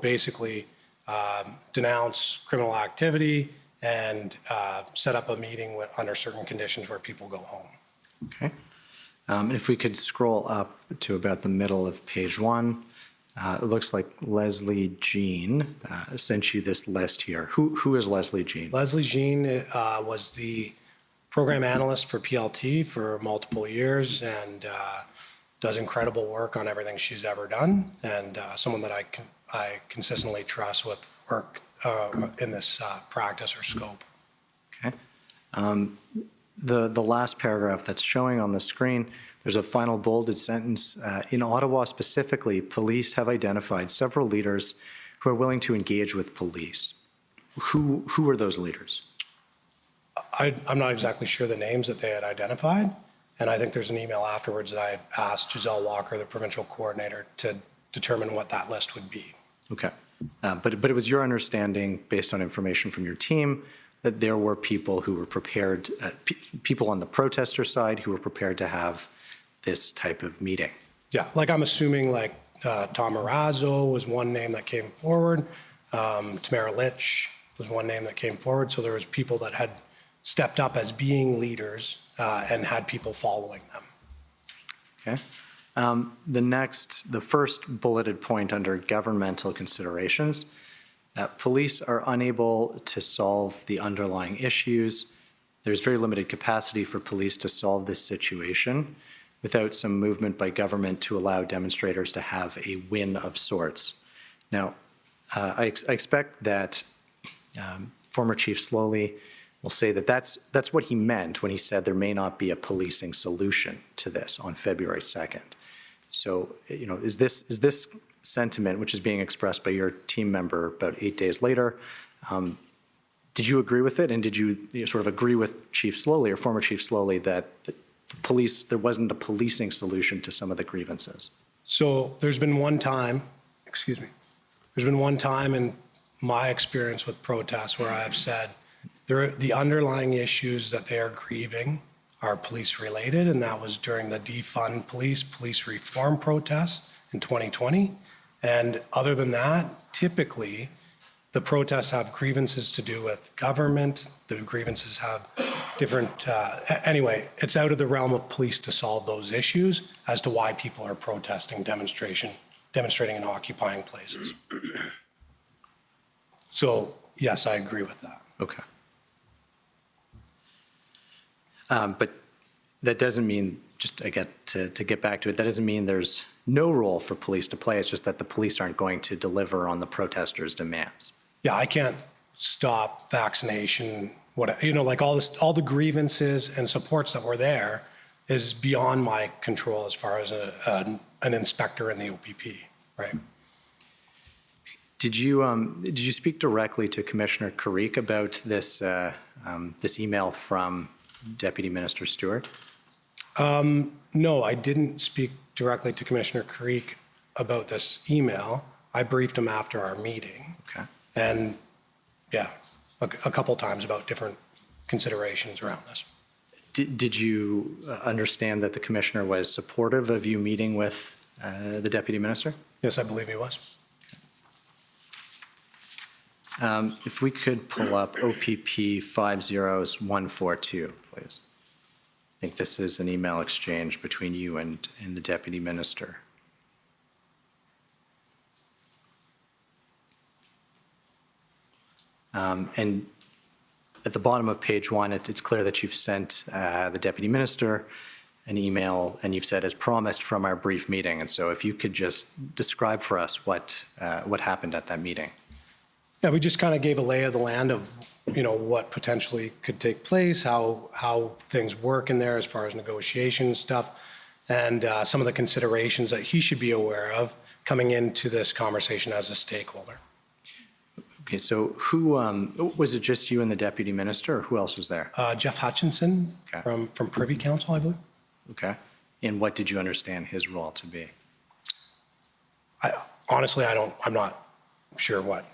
basically denounce criminal activity and set up a meeting under certain conditions where people go home. Okay. And if we could scroll up to about the middle of page 1, it looks like Leslie Jean sent you this list here. Who is Leslie Jean? Leslie Jean was the program analyst for PLT for multiple years and does incredible work on everything she's ever done, and someone that I consistently trust with work in this practice or scope. Okay. The last paragraph that's showing on the screen, there's a final bolded sentence. In Ottawa specifically, police have identified several leaders who are willing to engage with police. Who are those leaders? I'm not exactly sure the names that they had identified, and I think there's an email afterwards that I asked Giselle Walker, the provincial coordinator, to determine what that list would be. Okay. But it was your understanding, based on information from your team, that there were people who were prepared, people on the protester side who were prepared to have this type of meeting. Yeah, like I'm assuming Tom Marazzo was one name that came forward. Tamara Litch was one name that came forward. So there was people that had stepped up as being leaders and had people following them. Okay. The first bulleted point under governmental considerations, police are unable to solve the underlying issues. There's very limited capacity for police to solve this situation without some movement by government to allow demonstrators to have a win of sorts. Now, I expect that former Chief Sloly will say that that's what he meant when he said there may not be a policing solution to this on February 2nd. So, is this sentiment, which is being expressed by your team member about 8 days later, did you agree with it? And did you sort of agree with Chief Sloly or former Chief Sloly that there wasn't a policing solution to some of the grievances? So there's been one time in my experience with protests where I have said the underlying issues that they are grieving are police related, and that was during the defund police reform protests in 2020. And other than that, typically the protests have grievances to do with government. The grievances have different, anyway, it's out of the realm of police to solve those issues as to why people are protesting, demonstrating and occupying places. So yes, I agree with that. Okay. But that doesn't mean, just I get to get back to it, that doesn't mean there's no role for police to play. It's just that the police aren't going to deliver on the protesters' demands. Yeah, I can't stop vaccination, all the grievances and supports that were there is beyond my control as far as an inspector in the OPP, right? Did you speak directly to Commissioner Carrique about this this email from Deputy Minister Stewart? No, I didn't speak directly to Commissioner Carrique about this email. I briefed him after our meeting. Okay. And yeah, a couple times about different considerations around this. Did you understand that the commissioner was supportive of you meeting with the deputy minister? Yes, I believe he was. If we could pull up OPP 50142, please. I think this is an email exchange between you and the deputy minister. And at the bottom of page 1, it's clear that you've sent the deputy minister an email, and you've said, as promised from our brief meeting. And so if you could just describe for us what happened at that meeting. Yeah, we just kind of gave a lay of the land of, what potentially could take place, how things work in there as far as negotiation stuff, and some of the considerations that he should be aware of coming into this conversation as a stakeholder. Okay, so who, was it just you and the deputy minister, or who else was there? Jeff Hutchinson from Privy Council, I believe. Okay. And what did you understand his role to be? Honestly, I'm not sure what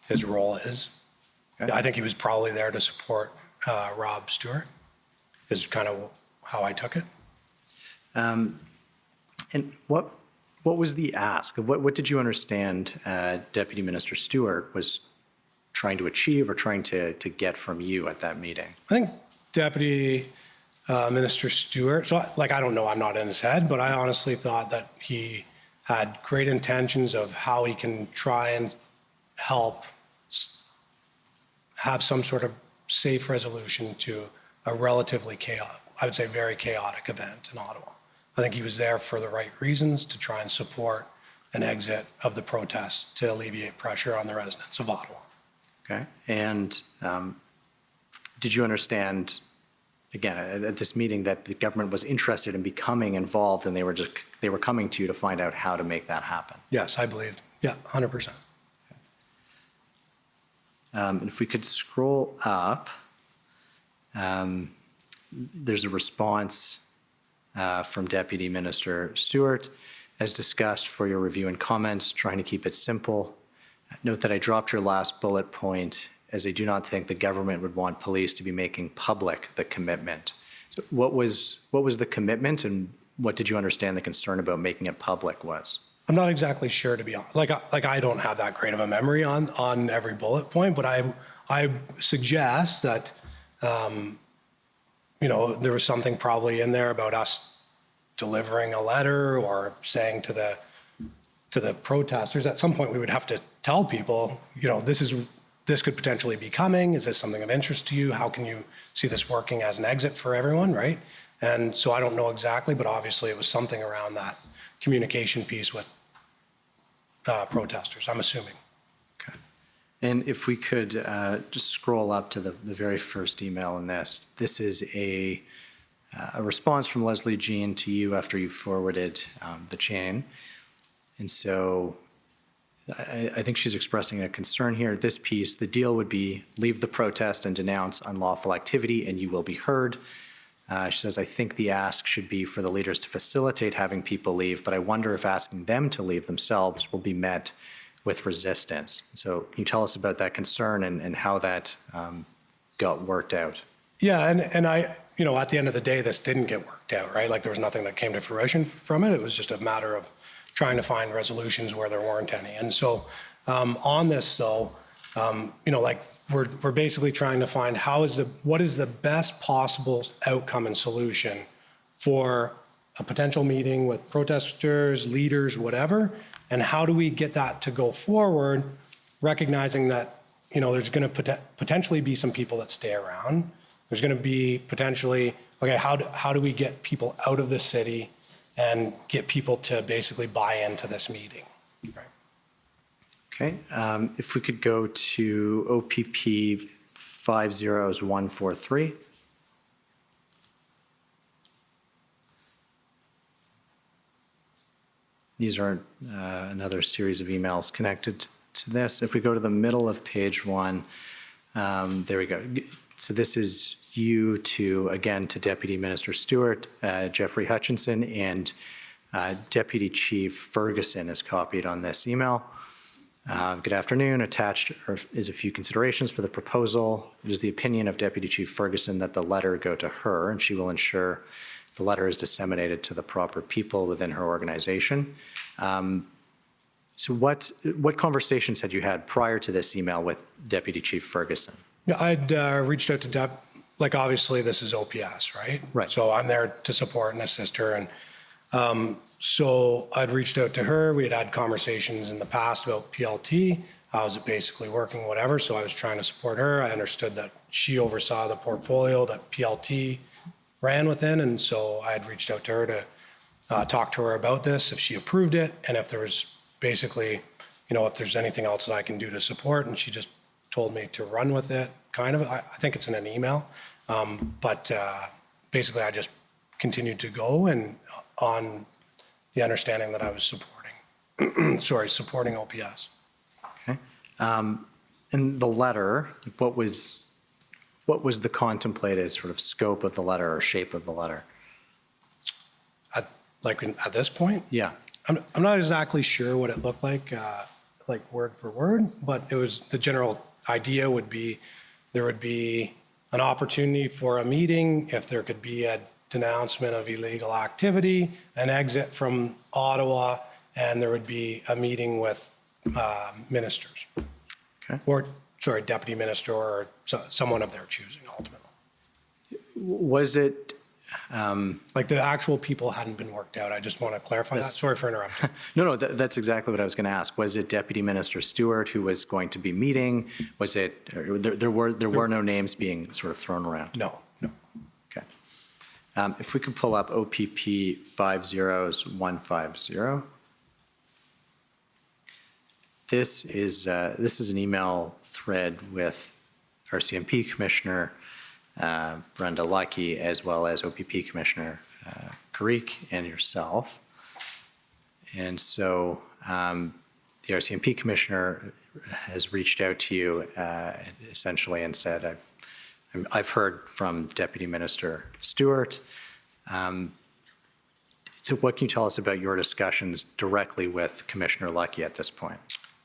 his role is. Okay. I think he was probably there to support Rob Stewart, is kind of how I took it. And what was the ask? What did you understand Deputy Minister Stewart was trying to achieve or trying to get from you at that meeting? I think Deputy Minister Stewart, so I don't know, I'm not in his head, but I honestly thought that he had great intentions of how he can try and help have some sort of safe resolution to a relatively chaotic, I would say very chaotic event in Ottawa. I think he was there for the right reasons to try and support an exit of the protests to alleviate pressure on the residents of Ottawa. Okay. And did you understand, again, at this meeting, that the government was interested in becoming involved, and they were coming to you to find out how to make that happen? Yes, I believe. Yeah, 100%. And if we could scroll up, there's a response from Deputy Minister Stewart. As discussed for your review and comments, trying to keep it simple. Note that I dropped your last bullet point, as I do not think the government would want police to be making public the commitment. So what was the commitment, and what did you understand the concern about making it public was? I'm not exactly sure, to be honest. Like I don't have that great of a memory on every bullet point, but I suggest that there was something probably in there about us delivering a letter or saying to the protesters. At some point, we would have to tell people, this could potentially be coming. Is this something of interest to you? How can you see this working as an exit for everyone, right? And so I don't know exactly, but obviously it was something around that communication piece with protesters, I'm assuming. Okay. And if we could just scroll up to the very first email in this. This is a response from Leslie Jean to you after you forwarded the chain. And so I think she's expressing a concern here. This piece, the deal would be leave the protest and denounce unlawful activity, and you will be heard. She says, I think the ask should be for the leaders to facilitate having people leave, but I wonder if asking them to leave themselves will be met with resistance. So can you tell us about that concern and how that got worked out? Yeah, and I, at the end of the day, this didn't get worked out, right? Like there was nothing that came to fruition from it. It was just a matter of trying to find resolutions where there weren't any. And so on this though, we're basically trying to find what is the best possible outcome and solution for a potential meeting with protesters, leaders, whatever, and how do we get that to go forward, recognizing that, there's going to potentially be some people that stay around. There's going to be potentially, okay, how do we get people out of the city and get people to basically buy into this meeting, right? Okay, if we could go to OPP 50143. These are another series of emails connected to this. If we go to the middle of page 1, there we go. So this is you to Deputy Minister Stewart, Jeffrey Hutchinson, and Deputy Chief Ferguson is copied on this email. Good afternoon. Attached is a few considerations for the proposal. It is the opinion of Deputy Chief Ferguson that the letter go to her, and she will ensure the letter is disseminated to the proper people within her organization. So what conversations had you had prior to this email with Deputy Chief Ferguson? Yeah, I'd reached out to obviously this is OPS, right? Right. So I'm there to support and assist her. And so I'd reached out to her. We had conversations in the past about PLT. How is it basically working, whatever. So I was trying to support her. I understood that she oversaw the portfolio that PLT ran within. And so I had reached out to her to talk to her about this, if she approved it, and if there was basically if there's anything else that I can do to support, and she just told me to run with it, kind of. I think it's in an email. But basically, I just continued to go and on the understanding that I was supporting OPS. Okay. And the letter, what was the contemplated sort of scope of the letter or shape of the letter? At this point? Yeah. I'm not exactly sure what it looked like word for word, but it was the general idea would be there would be an opportunity for a meeting if there could be a denouncement of illegal activity, an exit from Ottawa, and there would be a meeting with ministers. Okay. Or, sorry, deputy minister or someone of their choosing ultimately. Was it? Like the actual people hadn't been worked out. I just want to clarify that. Sorry for interrupting. No, that's exactly what I was going to ask. Was it Deputy Minister Stewart who was going to be meeting? Was it, there were no names being sort of thrown around? No. Okay. If we could pull up OPP 50150. This is an email thread with RCMP Commissioner Brenda Lucky, as well as OPP Commissioner Carrique and yourself. And so the RCMP Commissioner has reached out to you essentially and said, I've heard from Deputy Minister Stewart. So what can you tell us about your discussions directly with Commissioner Lucky at this point?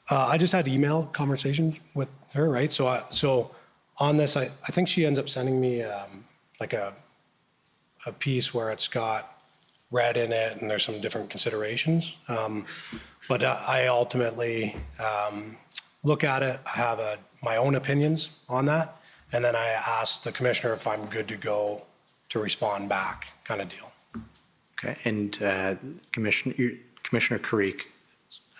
I just had email conversations with her, right? So on this, I think she ends up sending me like a piece where it's got red in it and there's some different considerations. But I ultimately look at it, I have my own opinions on that, and then I ask the commissioner if I'm good to go to respond back, kind of deal. Okay, and Commissioner Carrique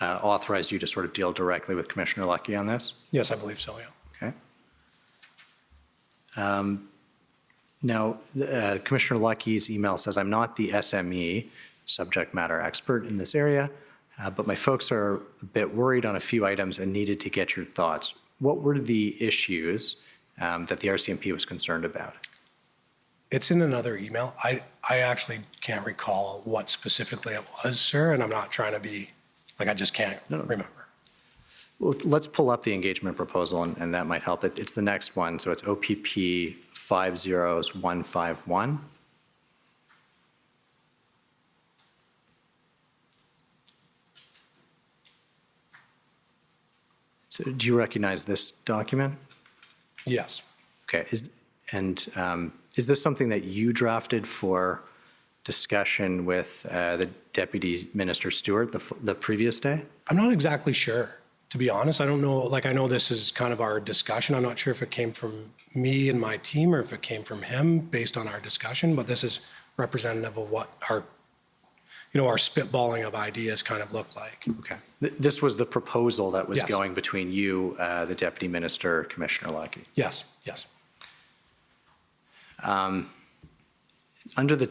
authorized you to sort of deal directly with Commissioner Lucky on this? Yes, I believe so, yeah. Okay. Now, Commissioner Lucky's email says, I'm not the SME, subject matter expert in this area, but my folks are a bit worried on a few items and needed to get your thoughts. What were the issues that the RCMP was concerned about? It's in another email. I actually can't recall what specifically it was, sir, and I'm not trying to be, I just can't remember. Well, let's pull up the engagement proposal, and that might help. It's the next one, so it's OPP 50151. So do you recognize this document? Yes. Okay. Is this something that you drafted for discussion with the Deputy Minister Stewart the previous day? I'm not exactly sure, to be honest. I don't know. I know this is kind of our discussion. I'm not sure if it came from me and my team or if it came from him based on our discussion, but this is representative of what our spitballing of ideas kind of look like. Okay. This was the proposal that was Yes. going between you, the Deputy Minister, Commissioner Lucky? Yes. Under the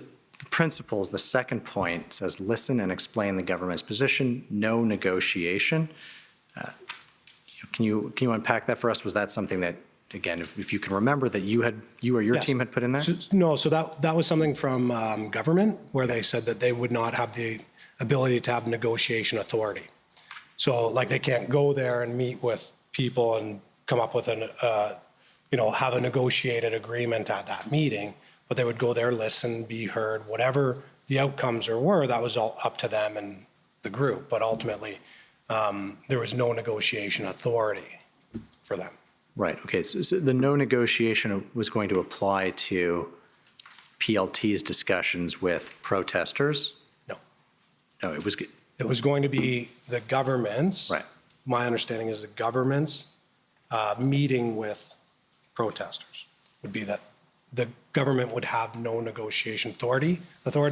principles, the second point says, listen and explain the government's position, no negotiation. Can you unpack that for us? Was that something that, again, if you can remember, that you or your Yes. team had put in there? No, so that was something from government where they said that they would not have the ability to have negotiation authority. So they can't go there and meet with people and come up with have a negotiated agreement at that meeting, but they would go there, listen, be heard, whatever the outcomes were, that was all up to them and the group. But ultimately, there was no negotiation authority for them. Right, okay, so the no negotiation was going to apply to PLT's discussions with protesters? No. No, it was... It was going to be the government's, right. My understanding is the government's meeting with protesters would be that the government would have no negotiation authority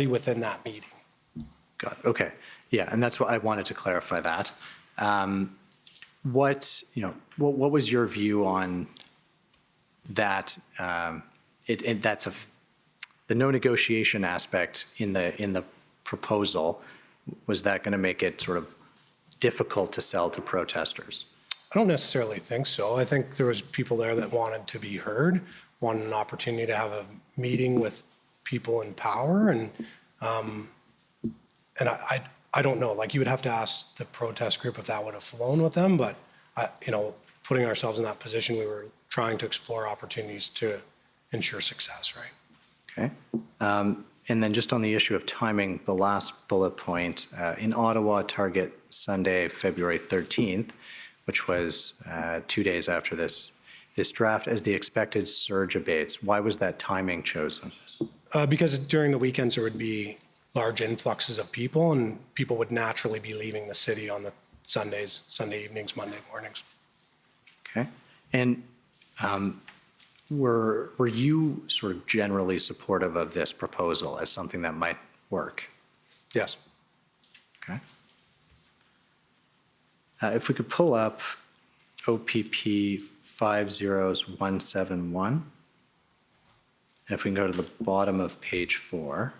within that meeting. Got it, okay. Yeah, and that's what I wanted to clarify that. What was your view on that? The no negotiation aspect in the proposal, was that going to make it sort of difficult to sell to protesters? I don't necessarily think so. I think there was people there that wanted to be heard, wanted an opportunity to have a meeting with people in power, and I don't know. Like, you would have to ask the protest group if that would have flown with them, but putting ourselves in that position, we were trying to explore opportunities to ensure success, right? Okay. And then just on the issue of timing, the last bullet point, in Ottawa, target Sunday, February 13th, which was 2 days after this draft, as the expected surge abates. Why was that timing chosen? Because during the weekends, there would be large influxes of people, and people would naturally be leaving the city on the Sundays, Sunday evenings, Monday mornings. Okay. And were you sort of generally supportive of this proposal as something that might work? Yes. Okay. If we could pull up OPP 50171, and if we can go to the bottom of page 4.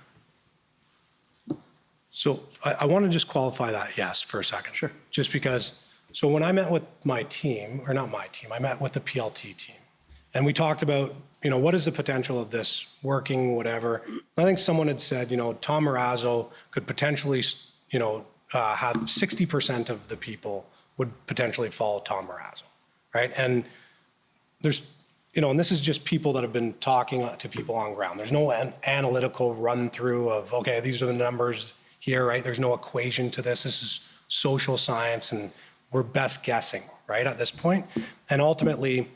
So I want to just qualify that, yes, for a second. Sure. Just because, so when I met with my team, or not my team, I met with the PLT team, and we talked about, what is the potential of this working, whatever. I think someone had said, Tom Marazzo could potentially, have 60% of the people would potentially follow Tom Marazzo, right? And there's, and this is just people that have been talking to people on ground. There's no analytical run through of, okay, these are the numbers here, right? There's no equation to this. This is social science, and we're best guessing, right, at this point. And ultimately,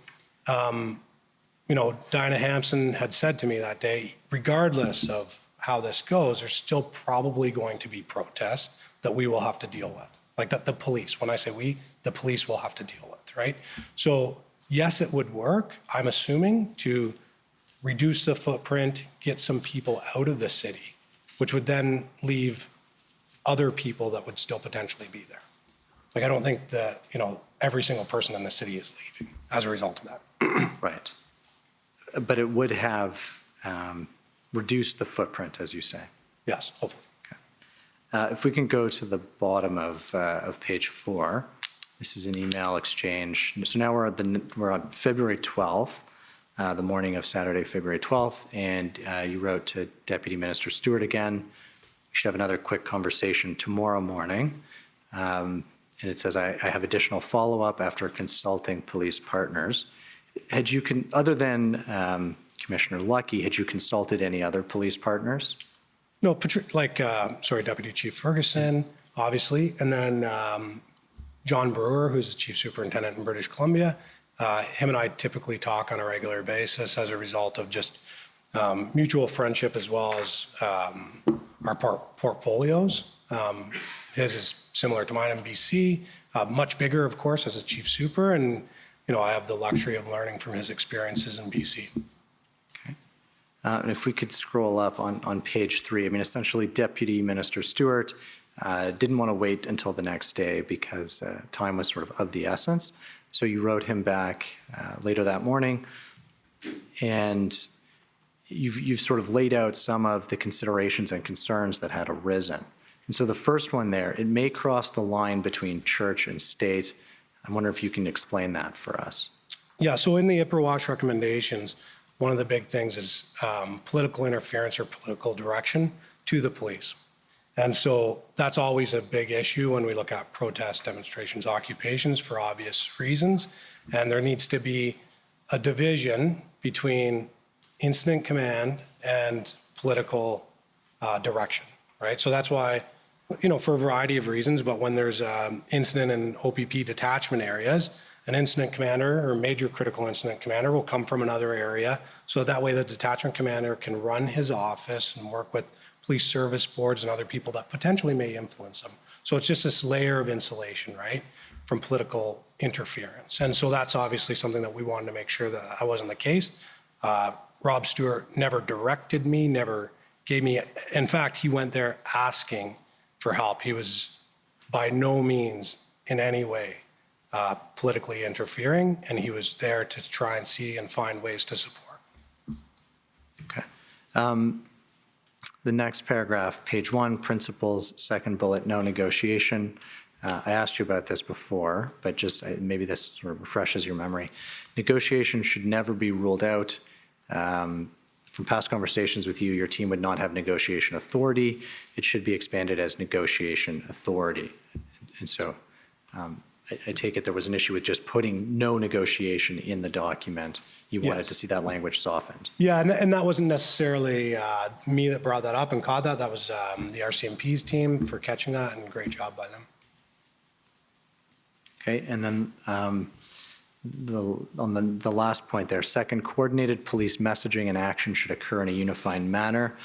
Diana Hampson had said to me that day, regardless of how this goes, there's still probably going to be protests that we will have to deal with. Like that the police, when I say we, the police will have to deal with, right? So yes, it would work, I'm assuming, to reduce the footprint, get some people out of the city, which would then leave other people that would still potentially be there. Like, I don't think that, every single person in the city is leaving as a result of that. Right. But it would have reduced the footprint, as you say. Yes, hopefully. Okay. If we can go to the bottom of page 4, this is an email exchange. So now we're on February 12th, the morning of Saturday, February 12th, and you wrote to Deputy Minister Stewart again. You should have another quick conversation tomorrow morning. And it says, I have additional follow-up after consulting police partners. Had you, other than Commissioner Lucky, had you consulted any other police partners? No, Deputy Chief Ferguson, obviously, and then John Brewer, who's the Chief Superintendent in British Columbia. Him and I typically talk on a regular basis as a result of just mutual friendship, as well as our portfolios. His is similar to mine in BC, much bigger, of course, as a Chief Super, and I have the luxury of learning from his experiences in BC. Okay. And if we could scroll up on page 3, I mean, essentially Deputy Minister Stewart didn't want to wait until the next day because time was sort of the essence. So you wrote him back later that morning, and you've sort of laid out some of the considerations and concerns that had arisen. And so the first one there, it may cross the line between church and state. I wonder if you can explain that for us. Yeah, so in the IPRWASH recommendations, one of the big things is political interference or political direction to the police. And so that's always a big issue when we look at protests, demonstrations, occupations, for obvious reasons. And there needs to be a division between incident command and political direction, right? So that's why, for a variety of reasons, but when there's incident and OPP detachment areas, an incident commander or major critical incident commander will come from another area. So that way the detachment commander can run his office and work with police service boards and other people that potentially may influence them. So it's just this layer of insulation, right, from political interference. And so that's obviously something that we wanted to make sure that wasn't the case. Rob Stewart never directed me, never gave me, in fact, he went there asking for help. He was by no means in any way politically interfering, and he was there to try and see and find ways to support. Okay. The next paragraph, page 1, principles, second bullet, no negotiation. I asked you about this before, but just maybe this sort of refreshes your memory. Negotiation should never be ruled out. From past conversations with you, your team would not have negotiation authority. It should be expanded as negotiation authority. And so I take it there was an issue with just putting no negotiation in the document. You wanted to see that language softened. Yeah, and that wasn't necessarily me that brought that up and caught that. That was the RCMP's team for catching that, and great job by them. Okay, and then on the last point there, second, coordinated police messaging and action should occur in a unified manner.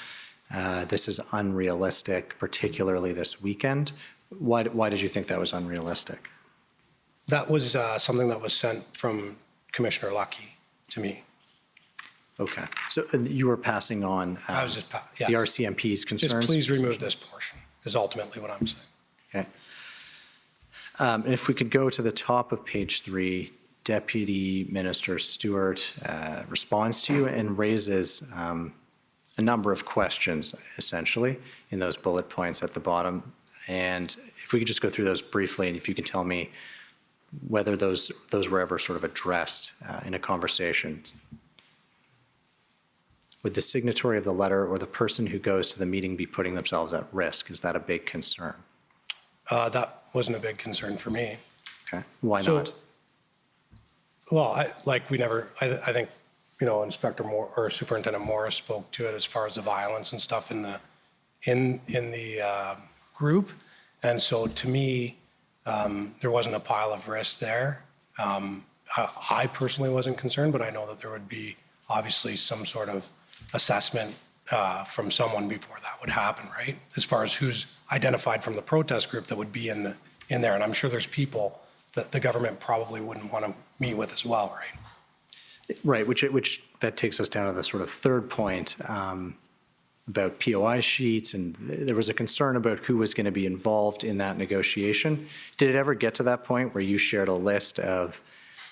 This is unrealistic, particularly this weekend. Why did you think that was unrealistic? That was something that was sent from Commissioner Lucky to me. Okay, so you were passing on I was just, yes. the RCMP's concerns? Just please remove this portion, is ultimately what I'm saying. Okay. And if we could go to the top of page 3, Deputy Minister Stewart responds to you and raises a number of questions, essentially, in those bullet points at the bottom. And if we could just go through those briefly, and if you can tell me whether those were ever sort of addressed in a conversation. Would the signatory of the letter or the person who goes to the meeting be putting themselves at risk? Is that a big concern? That wasn't a big concern for me. Okay, why not? Well, I think, Inspector Moore or Superintendent Morris spoke to it as far as the violence and stuff in the group. And so to me, there wasn't a pile of risk there. I personally wasn't concerned, but I know that there would be obviously some sort of assessment from someone before that would happen, right? As far as who's identified from the protest group that would be in there. And I'm sure there's people that the government probably wouldn't want to meet with as well, right? Right, which that takes us down to the sort of third point about POI sheets, and there was a concern about who was going to be involved in that negotiation. Did it ever get to that point where you shared a list of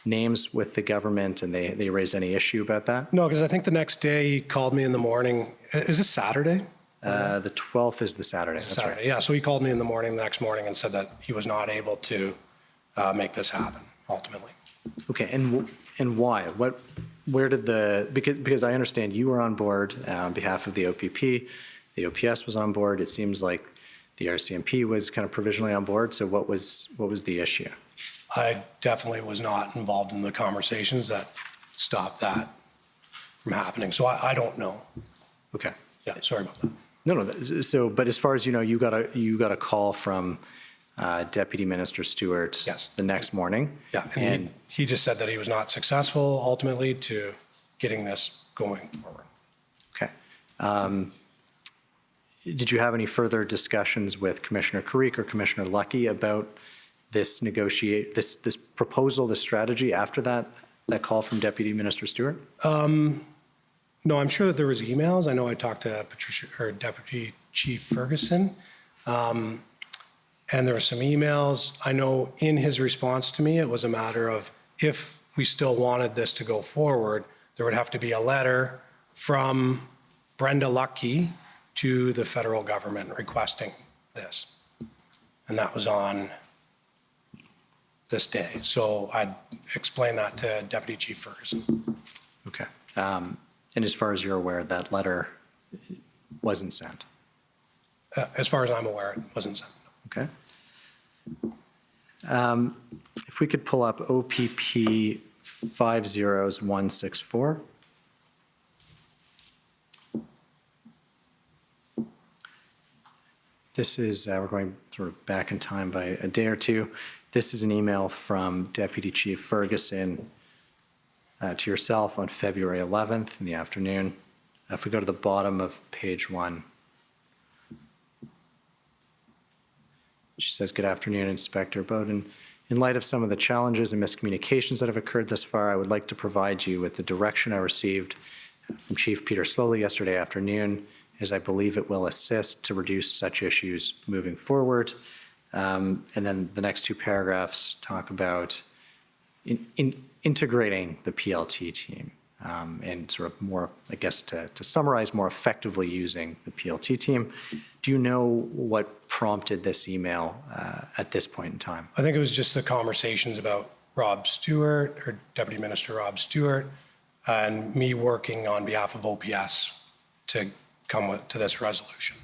names with the government and they raised any issue about that? No, because I think the next day he called me in the morning. Is this Saturday? The 12th is the Saturday. That's Saturday, right. yeah. So he called me in the morning, the next morning, and said that he was not able to make this happen, ultimately. Okay, and why? Where did because I understand you were on board on behalf of the OPP, the OPS was on board. It seems like the RCMP was kind of provisionally on board. So what was the issue? I definitely was not involved in the conversations that stopped that from happening. So I don't know. Okay. Yeah, sorry about that. No. So, but as far as you know, you got a call from Deputy Minister Stewart. Yes. The next morning. Yeah, and he just said that he was not successful ultimately to getting this going forward. Okay. Did you have any further discussions with Commissioner Carrique or Commissioner Lucky about this this proposal, this strategy after that call from Deputy Minister Stewart? No, I'm sure that there was emails. I know I talked to Deputy Chief Ferguson, and there were some emails. I know in his response to me, it was a matter of if we still wanted this to go forward, there would have to be a letter from Brenda Lucky to the federal government requesting this. And that was on this day. So I'd explain that to Deputy Chief Ferguson. Okay. And as far as you're aware, that letter wasn't sent? As far as I'm aware, it wasn't sent. Okay. If we could pull up OPP 50164. This is, we're going sort of back in time by a day or two. This is an email from Deputy Chief Ferguson to yourself on February 11th in the afternoon. If we go to the bottom of page 1, she says, "Good afternoon, Inspector Beaudin. In light of some of the challenges and miscommunications that have occurred thus far, I would like to provide you with the direction I received from Chief Peter Sloly yesterday afternoon, as I believe it will assist to reduce such issues moving forward." And then the next two paragraphs talk about integrating the PLT team and sort of more, I guess, to summarize, more effectively using the PLT team. Do you know what prompted this email at this point in time? I think it was just the conversations about Rob Stewart, or Deputy Minister Rob Stewart, and me working on behalf of OPS to come to this resolution.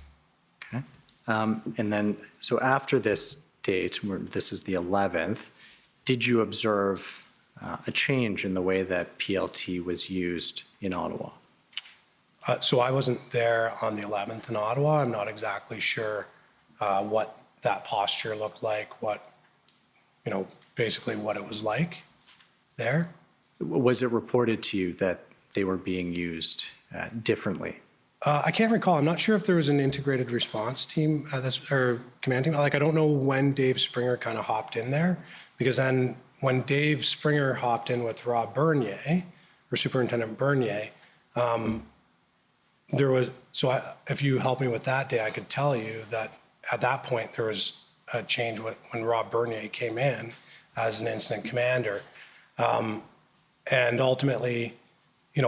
Okay. And then, so after this date, this is the 11th, did you observe a change in the way that PLT was used in Ottawa? So I wasn't there on the 11th in Ottawa. I'm not exactly sure what that posture looked like, what, basically what it was like there. Was it reported to you that they were being used differently? I can't recall. I'm not sure if there was an integrated response team or command team. Like, I don't know when Dave Springer kind of hopped in there, because then when Dave Springer hopped in with Rob Bernier, or Superintendent Bernier, if you help me with that day, I could tell you that at that point there was a change when Rob Bernier came in as an incident commander. And ultimately,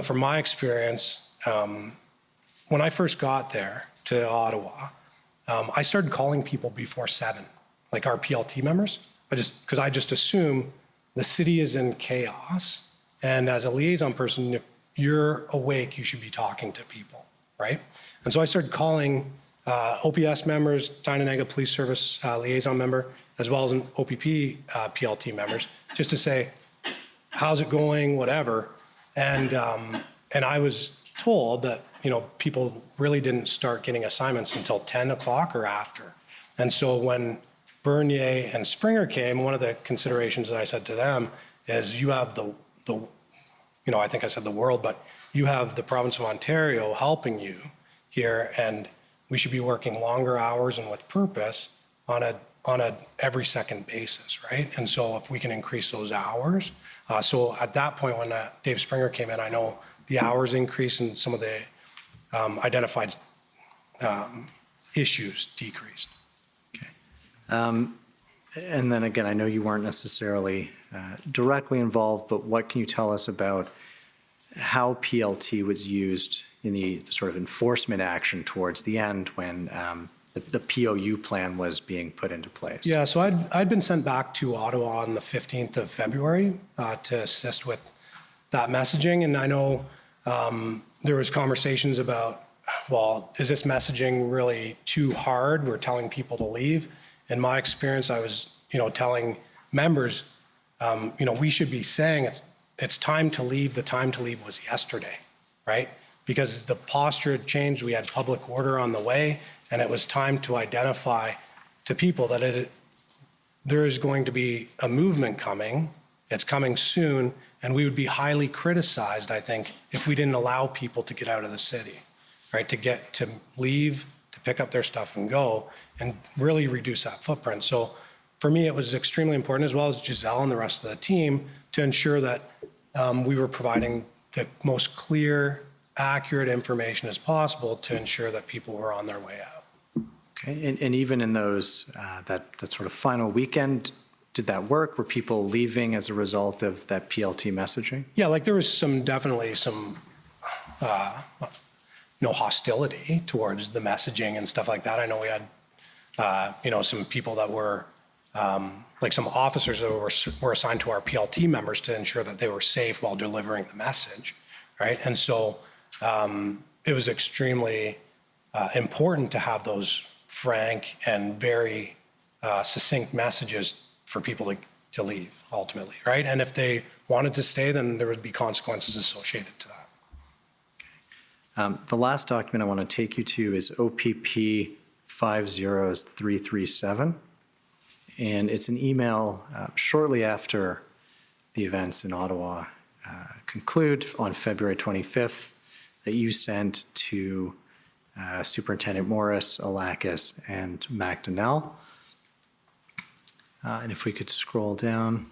from my experience, when I first got there to Ottawa, I started calling people before 7, like our PLT members. Because I just assume the city is in chaos, and as a liaison person, if you're awake, you should be talking to people, right? And so I started calling OPS members, Tynanega Police Service liaison member, as well as an OPP PLT members, just to say, how's it going, whatever. And I was told that people really didn't start getting assignments until 10 o'clock or after. And so when Bernier and Springer came, one of the considerations that I said to them is, you have I think I said the world, but you have the province of Ontario helping you here, and we should be working longer hours and with purpose on a every second basis, right? And so if we can increase those hours, so at that point when Dave Springer came in, I know the hours increased and some of the identified issues decreased. Okay. And then again, I know you weren't necessarily directly involved, but what can you tell us about how PLT was used in the sort of enforcement action towards the end when the POU plan was being put into place? Yeah, so I'd been sent back to Ottawa on the 15th of February to assist with that messaging. And I know there was conversations about, well, is this messaging really too hard? We're telling people to leave. In my experience, I was, telling members, we should be saying it's time to leave. The time to leave was yesterday, right? Because the posture had changed. We had public order on the way, and it was time to identify to people that there is going to be a movement coming. It's coming soon, and we would be highly criticized, I think, if we didn't allow people to get out of the city, right? To leave, to pick up their stuff and go, and really reduce that footprint. So for me, it was extremely important, as well as Giselle and the rest of the team, to ensure that we were providing the most clear, accurate information as possible to ensure that people were on their way out. Okay, and even in those, that sort of final weekend, did that work? Were people leaving as a result of that PLT messaging? Yeah, like there was definitely some hostility towards the messaging and stuff like that. I know we had, some people that were, like some officers that were assigned to our PLT members to ensure that they were safe while delivering the message, right? And so it was extremely important to have those frank and very succinct messages for people to leave ultimately, right? And if they wanted to stay, then there would be consequences associated to that. Okay. The last document I want to take you to is OPP 50337. And it's an email shortly after the events in Ottawa conclude on February 25th that you sent to Superintendent Morris, Alakis, and McDonnell. And if we could scroll down.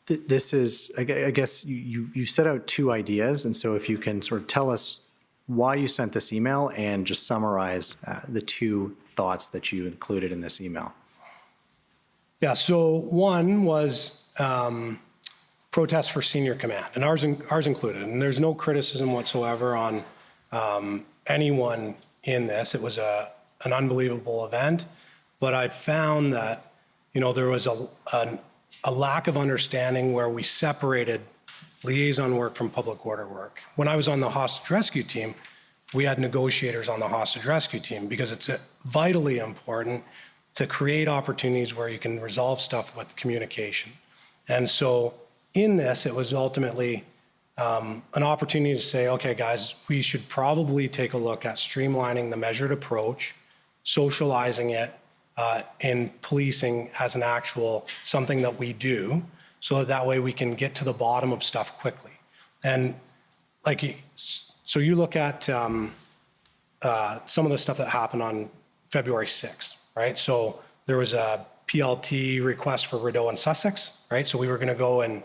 This is, I guess you set out two ideas, and so if you can sort of tell us why you sent this email and just summarize the two thoughts that you included in this email. Yeah, so one was protests for senior command, and ours included. And there's no criticism whatsoever on anyone in this. It was an unbelievable event, but I found that, there was a lack of understanding where we separated liaison work from public order work. When I was on the hostage rescue team, we had negotiators on the hostage rescue team because it's vitally important to create opportunities where you can resolve stuff with communication. And so in this, it was ultimately an opportunity to say, okay, guys, we should probably take a look at streamlining the measured approach, socializing it in policing as an actual something that we do, so that way we can get to the bottom of stuff quickly. And so you look at some of the stuff that happened on February 6th, right? So there was a PLT request for Rideau and Sussex, right? So we were going to go and,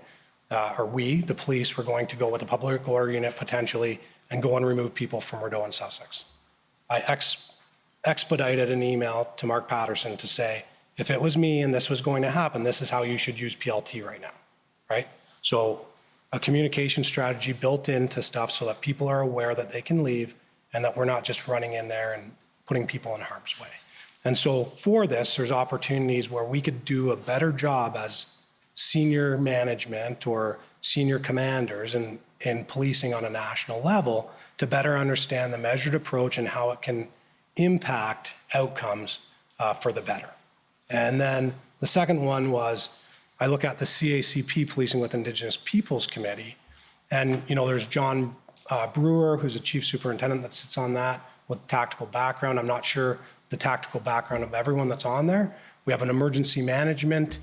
the police, were going to go with a public order unit potentially and go and remove people from Rideau and Sussex. I expedited an email to Mark Patterson to say, if it was me and this was going to happen, this is how you should use PLT right now, right? So a communication strategy built into stuff so that people are aware that they can leave and that we're not just running in there and putting people in harm's way. And so for this, there's opportunities where we could do a better job as senior management or senior commanders in policing on a national level to better understand the measured approach and how it can impact outcomes for the better. And then the second one was, I look at the CACP Policing with Indigenous Peoples Committee, and there's John Brewer, who's a chief superintendent that sits on that with tactical background. I'm not sure the tactical background of everyone that's on there. We have an emergency management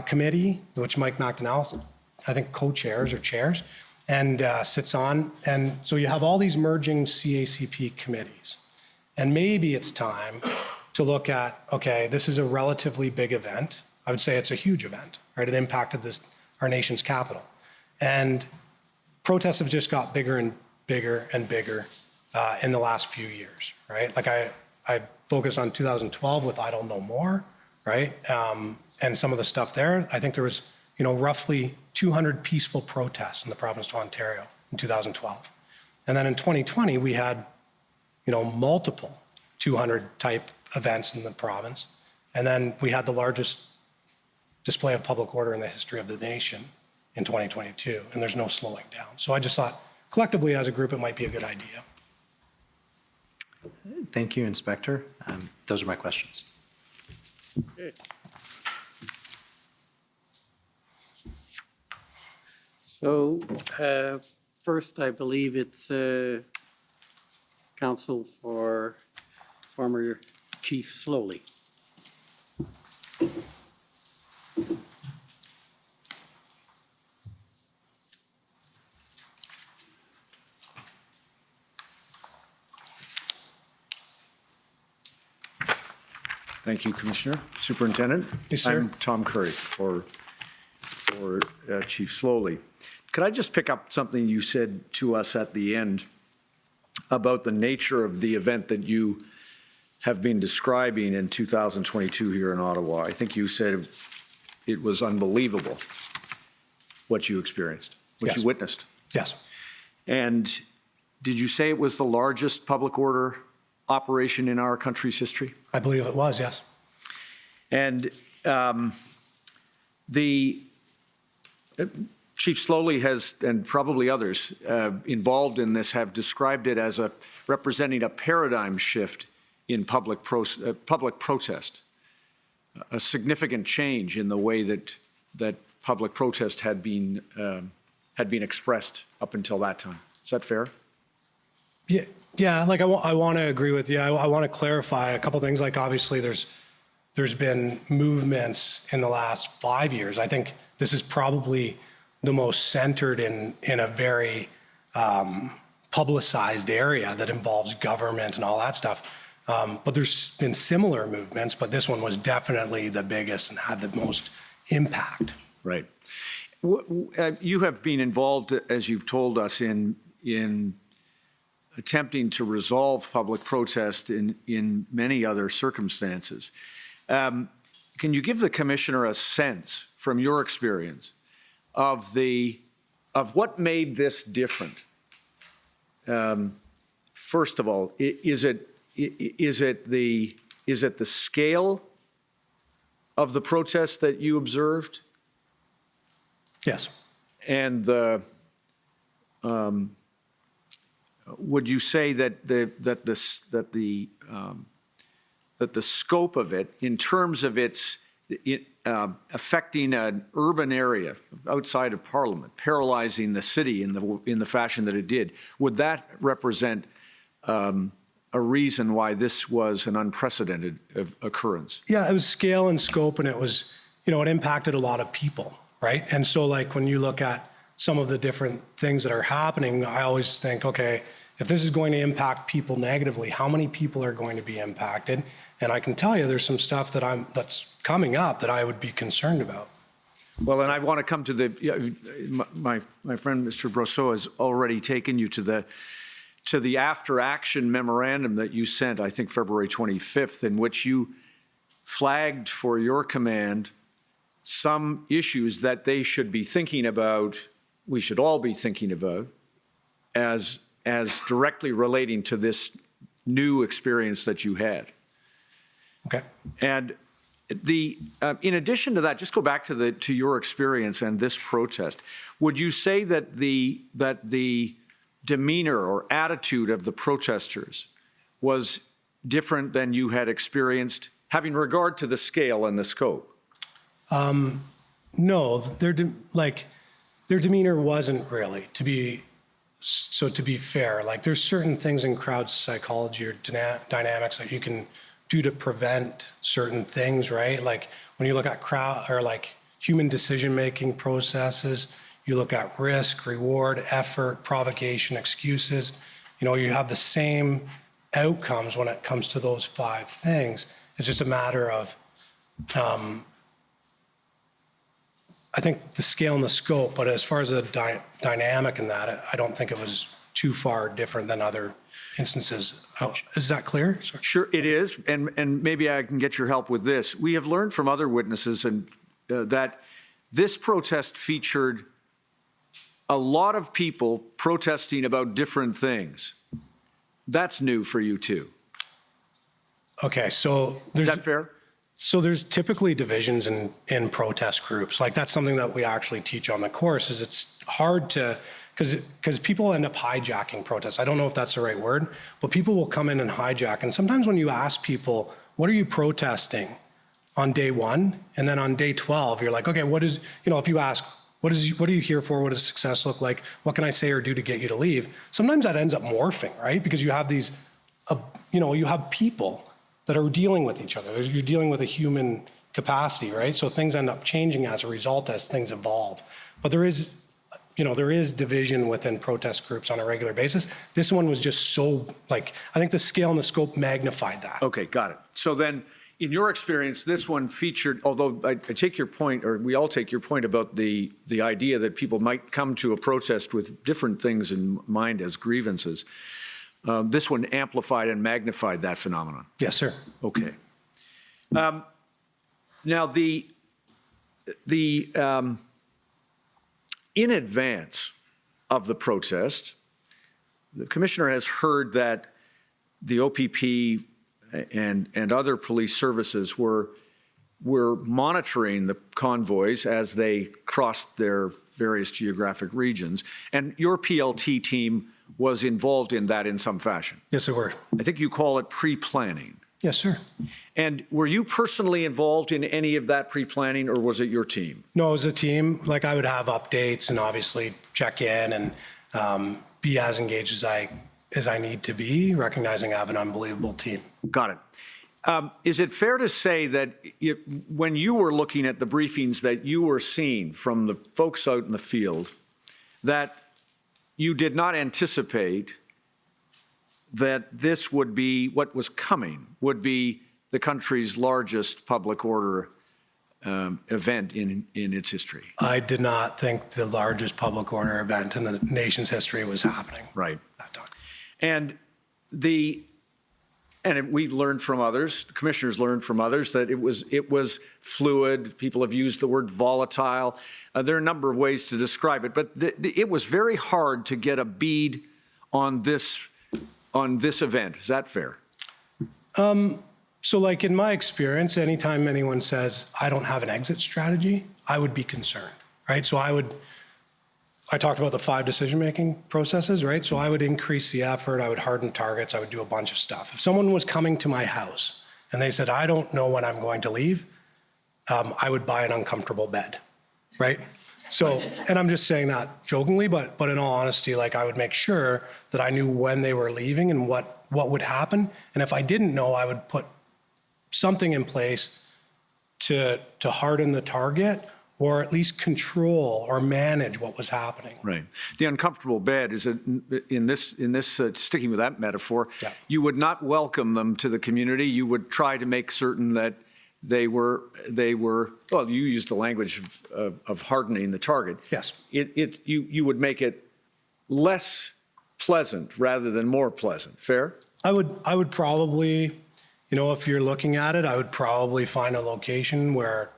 committee, which Mike McDonnell, I think, co-chairs or chairs, and sits on. And so you have all these merging CACP committees. And maybe it's time to look at, okay, this is a relatively big event. I would say it's a huge event, right? It impacted our nation's capital. And protests have just got bigger and bigger and bigger in the last few years, right? Like I focus on 2012 with I Don't Know More, right? And some of the stuff there, I think there was, roughly 200 peaceful protests in the province of Ontario in 2012. And then in 2020, we had, multiple 200 type events in the province. And then we had the largest display of public order in the history of the nation in 2022, and there's no slowing down. So I just thought collectively as a group, it might be a good idea. Thank you, Inspector. Those are my questions. Okay. So first, I believe it's Counsel for former Chief Sloly. Thank you, Commissioner. Superintendent. Yes, sir. I'm Tom Carrique for Chief Sloly. Could I just pick up something you said to us at the end about the nature of the event that you have been describing in 2022 here in Ottawa? I think you said it was unbelievable what you experienced, what you witnessed. Yes. And did you say it was the largest public order operation in our country's history? I believe it was, yes. And Chief Sloly has, and probably others involved in this, have described it as representing a paradigm shift in public protest, a significant change in the way that public protest had been expressed up until that time. Is that fair? Yeah. Like I want to agree with you. I want to clarify a couple things. Like obviously there's been movements in the last 5 years. I think this is probably the most centered in a very publicized area that involves government and all that stuff. But there's been similar movements, but this one was definitely the biggest and had the most impact. Right. You have been involved, as you've told us, in attempting to resolve public protest in many other circumstances. Can you give the Commissioner a sense from your experience of what made this different first of all, is it the scale of the protest that you observed? Yes. And would you say that the scope of it, in terms of its affecting an urban area outside of Parliament, paralyzing the city in the fashion that it did, would that represent a reason why this was an unprecedented occurrence? Yeah, it was scale and scope, and it was, it impacted a lot of people, right? And so like when you look at some of the different things that are happening, I always think, okay, if this is going to impact people negatively, how many people are going to be impacted? And I can tell you there's some stuff that's coming up that I would be concerned about. Well, and I want to come to my friend Mr. Brosseau has already taken you to the after action memorandum that you sent, I think February 25th, in which you flagged for your command some issues that they should be thinking about, we should all be thinking about, as directly relating to this new experience that you had. Okay. And in addition to that, just go back to your experience and this protest. Would you say that the demeanor or attitude of the protesters was different than you had experienced, having regard to the scale and the scope? No, their demeanor wasn't really, to be fair. Like there's certain things in crowd psychology or dynamics that you can do to prevent certain things, right? Like when you look at human decision-making processes, you look at risk, reward, effort, provocation, excuses. You have the same outcomes when it comes to those 5 things. It's just a matter of, I think the scale and the scope, but as far as the dynamic in that, I don't think it was too far different than other instances. Is that clear? Sorry. Sure, it is, and maybe I can get your help with this. We have learned from other witnesses that this protest featured a lot of people protesting about different things. That's new for you too. Okay, so is that fair? So there's typically divisions in protest groups. Like that's something that we actually teach on the course. Is it's hard to because people end up hijacking protests. I don't know if that's the right word, but people will come in and hijack. And sometimes when you ask people, what are you protesting on day 1? And then on day 12, you're like, okay, if you ask, what are you here for? What does success look like? What can I say or do to get you to leave? Sometimes that ends up morphing, right? Because you have these, you have people that are dealing with each other. You're dealing with a human capacity, right? So things end up changing as a result as things evolve. But there is division within protest groups on a regular basis. This one was just so, I think the scale and the scope magnified that. Okay, got it. So then, in your experience, this one featured, although I take your point, or we all take your point about the idea that people might come to a protest with different things in mind as grievances, this one amplified and magnified that phenomenon. Yes, sir. Okay. Now, in advance of the protest, the commissioner has heard that the OPP and other police services were monitoring the convoys as they crossed their various geographic regions, and your PLT team was involved in that in some fashion. Yes, they were. I think you call it pre-planning. Yes, sir. And were you personally involved in any of that pre-planning, or was it your team? No, it was a team. I would have updates and obviously check in and be as engaged as I need to be, recognizing I have an unbelievable team. Got it. Is it fair to say that when you were looking at the briefings that you were seeing from the folks out in the field, that you did not anticipate that this would be what was coming, would be the country's largest public order event in its history? I did not think the largest public order event in the nation's history was happening. Right. That time. And we learned from others, the commissioners learned from others, that it was fluid. People have used the word volatile. There are a number of ways to describe it, but it was very hard to get a bead on this on this event. Is that fair? So like in my experience, anytime anyone says, I don't have an exit strategy, I would be concerned, right? So I talked about the 5 decision-making processes, right? So I would increase the effort, I would harden targets, I would do a bunch of stuff. If someone was coming to my house and they said, I don't know when I'm going to leave, I would buy an uncomfortable bed, right? So, and I'm just saying that jokingly, but in all honesty, like I would make sure that I knew when they were leaving and what would happen. And if I didn't know, I would put something in place to harden the target or at least control or manage what was happening. Right. The uncomfortable bed is in this sticking with that metaphor, you would not welcome them to the community. You would try to make certain that they were, well, you used the language of hardening the target. Yes. You would make it less pleasant rather than more pleasant. Fair? I would probably, if you're looking at it, I would probably find a location where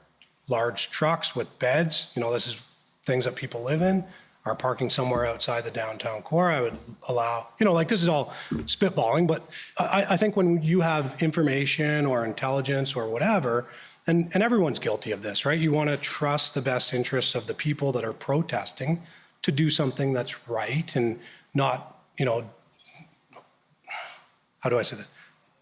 large trucks with beds, this is things that people live in, are parking somewhere outside the downtown core. I would allow, this is all spitballing, but I think when you have information or intelligence or whatever, and everyone's guilty of this, right? You want to trust the best interests of the people that are protesting to do something that's right and not, how do I say that?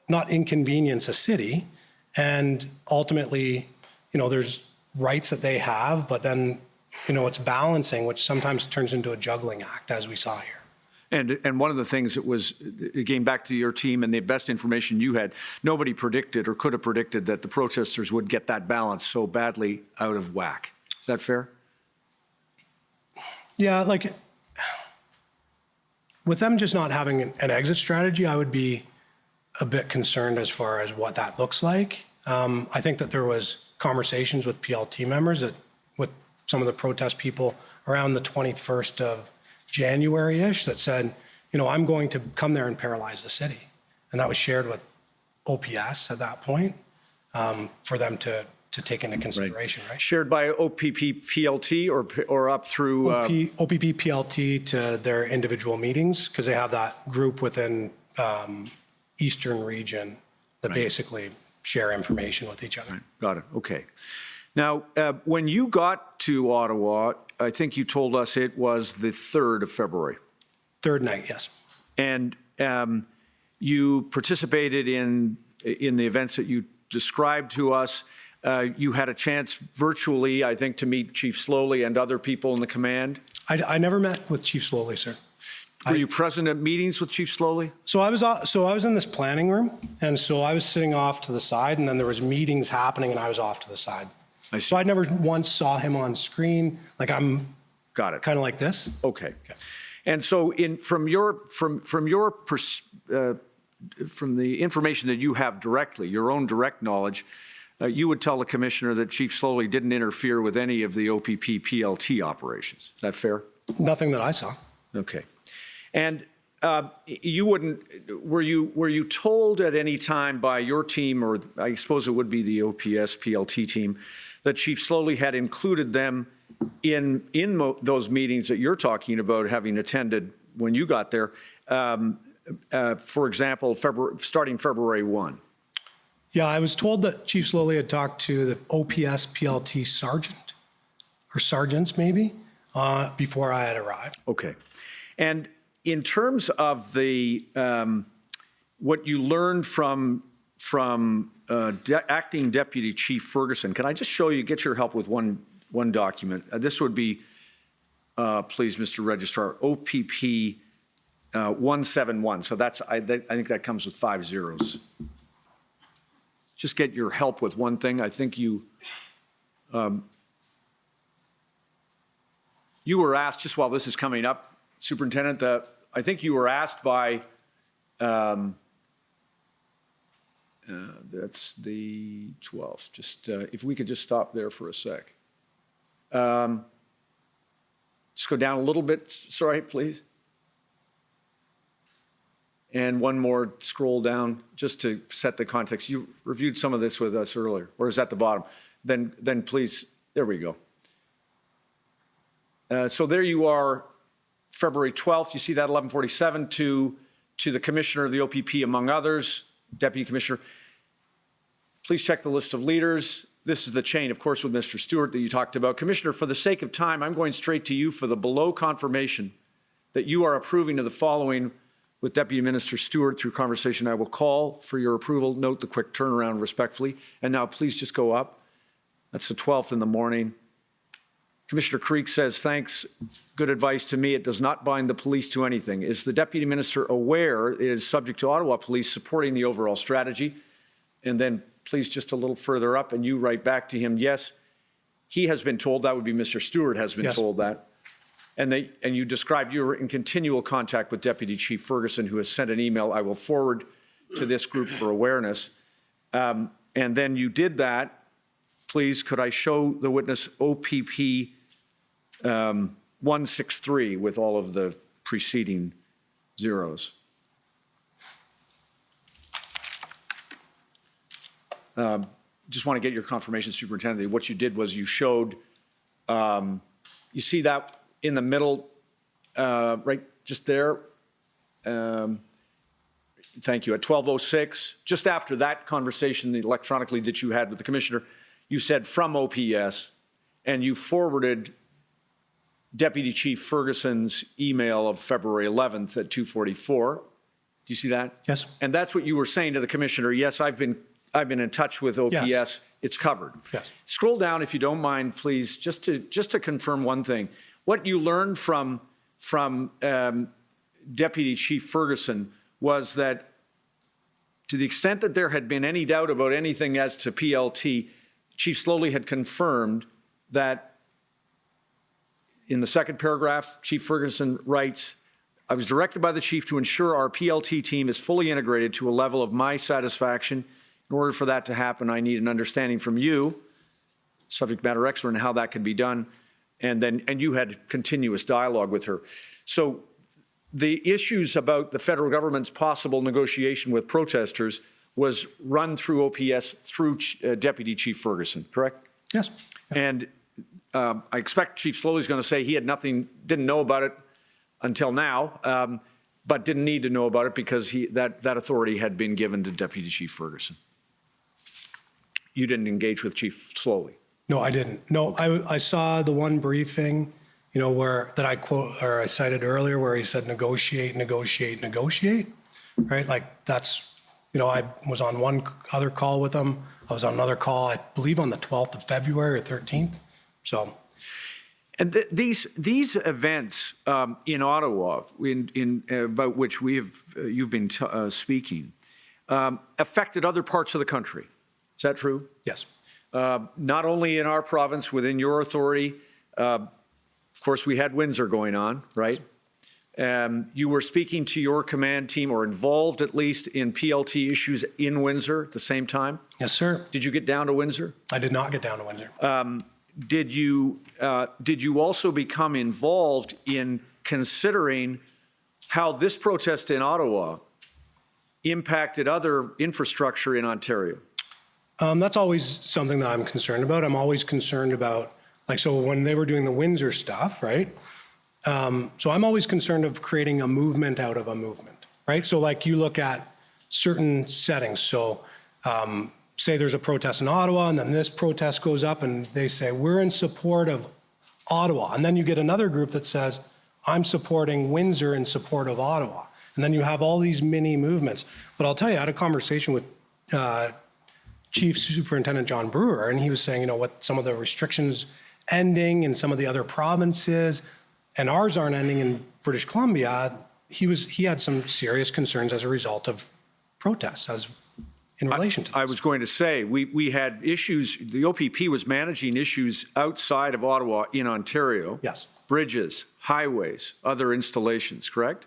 Not inconvenience a city. And ultimately, there's rights that they have, but then, it's balancing, which sometimes turns into a juggling act, as we saw here. And one of the things that was, again, back to your team and the best information you had, nobody predicted or could have predicted that the protesters would get that balance so badly out of whack. Is that fair? Yeah, with them just not having an exit strategy, I would be a bit concerned as far as what that looks like. I think that there was conversations with PLT members with some of the protest people around the 21st of January-ish that said, I'm going to come there and paralyze the city. And that was shared with OPS at that point for them to take into consideration, right? Shared by OPP PLT or up through? OPP PLT to their individual meetings, because they have that group within Eastern region that basically share information with each other. Right. Got it. Okay. Now, when you got to Ottawa, I think you told us it was the 3rd of February. 3rd night, yes. And you participated in the events that you described to us. You had a chance virtually, I think, to meet Chief Sloly and other people in the command. I never met with Chief Sloly, sir. Were you present at meetings with Chief Sloly? So I was in this planning room, and so I was sitting off to the side, and then there was meetings happening, and I was off to the side. So I never once saw him on screen. I'm got it. Kind of like this. Okay. And so from the information that you have directly, your own direct knowledge, you would tell the commissioner that Chief Sloly didn't interfere with any of the OPP PLT operations. Is that fair? Nothing that I saw. Okay. And you wouldn't, were you told at any time by your team, or I suppose it would be the OPS PLT team, that Chief Sloly had included them in those meetings that you're talking about having attended when you got there, for example, starting February 1? Yeah, I was told that Chief Sloly had talked to the OPS PLT sergeant, or sergeants maybe, before I had arrived. Okay. And in terms of the what you learned from Acting Deputy Chief Ferguson, can I just show you, get your help with one document? This would be, please, Mr. Registrar, OPP 171. So that's I think that comes with 5 zeros. Just get your help with one thing. I think you were asked, just while this is coming up, Superintendent, I think you were asked by, that's the 12th, just if we could just stop there for a sec. Just go down a little bit, sorry, please. And one more, scroll down, just to set the context. You reviewed some of this with us earlier, or is that the bottom? Then please, there we go. So there you are, February 12th, you see that 11:47 to to the Commissioner of the OPP, among others, Deputy Commissioner, please check the list of leaders. This is the chain, of course, with Mr. Stewart that you talked about. Commissioner, for the sake of time, I'm going straight to you for the below confirmation that you are approving of the following with Deputy Minister Stewart through conversation. I will call for your approval. Note the quick turnaround respectfully. And now please just go up. That's the 12th in the morning. Commissioner Carrique says, thanks, good advice to me. It does not bind the police to anything. Is the Deputy Minister aware it is subject to Ottawa Police supporting the overall strategy? And then please just a little further up, and you write back to him, yes, he has been told, that would be Mr. Stewart has been told that. And you described you were in continual contact with Deputy Chief Ferguson, who has sent an email I will forward to this group for awareness. And then you did that. Please, could I show the witness OPP 163 with all of the preceding zeros? Just want to get your confirmation, Superintendent. What you did was you showed, you see that in the middle, right just there. Thank you. At 12:06, just after that conversation electronically that you had with the Commissioner, you said from OPS, and you forwarded Deputy Chief Ferguson's email of February 11th at 2:44. Do you see that? Yes. And that's what you were saying to the Commissioner. Yes, I've been in touch with OPS. Yes. It's covered. Yes. Scroll down, if you don't mind, please, just to confirm one thing. What you learned from Deputy Chief Ferguson was that to the extent that there had been any doubt about anything as to PLT, Chief Sloly had confirmed that in the second paragraph, Chief Ferguson writes, I was directed by the Chief to ensure our PLT team is fully integrated to a level of my satisfaction. In order for that to happen, I need an understanding from you, subject matter expert, on how that can be done. And you had continuous dialogue with her. So the issues about the federal government's possible negotiation with protesters was run through OPS through Deputy Chief Ferguson, correct? Yes. And I expect Chief Sloly is going to say he had didn't know about it until now, but didn't need to know about it because that authority had been given to Deputy Chief Ferguson. You didn't engage with Chief Sloly. No, I didn't. No, I saw the one briefing, that I quote or I cited earlier, where he said negotiate, negotiate, negotiate, right? Like that's, I was on one other call with him. I was on another call, I believe, on the 12th of February or 13th. So. And these events in Ottawa, about which you've been speaking, affected other parts of the country. Is that true? Yes. Not only in our province, within your authority. Of course, we had Windsor going on, right? You were speaking to your command team, or involved at least in PLT issues in Windsor at the same time? Yes, sir. Did you get down to Windsor? I did not get down to Windsor. Did you also become involved in considering how this protest in Ottawa impacted other infrastructure in Ontario? That's always something that I'm concerned about. I'm always concerned about, so when they were doing the Windsor stuff, right? So I'm always concerned of creating a movement out of a movement, right? So you look at certain settings. So say there's a protest in Ottawa, and then this protest goes up and they say, we're in support of Ottawa. And then you get another group that says, I'm supporting Windsor in support of Ottawa. And then you have all these mini movements. But I'll tell you, I had a conversation with Chief Superintendent John Brewer, and he was saying, what some of the restrictions ending in some of the other provinces, and ours aren't ending in British Columbia. He had some serious concerns as a result of protests in relation to this. I was going to say, we had issues, the OPP was managing issues outside of Ottawa in Ontario. Yes. Bridges, highways, other installations, correct?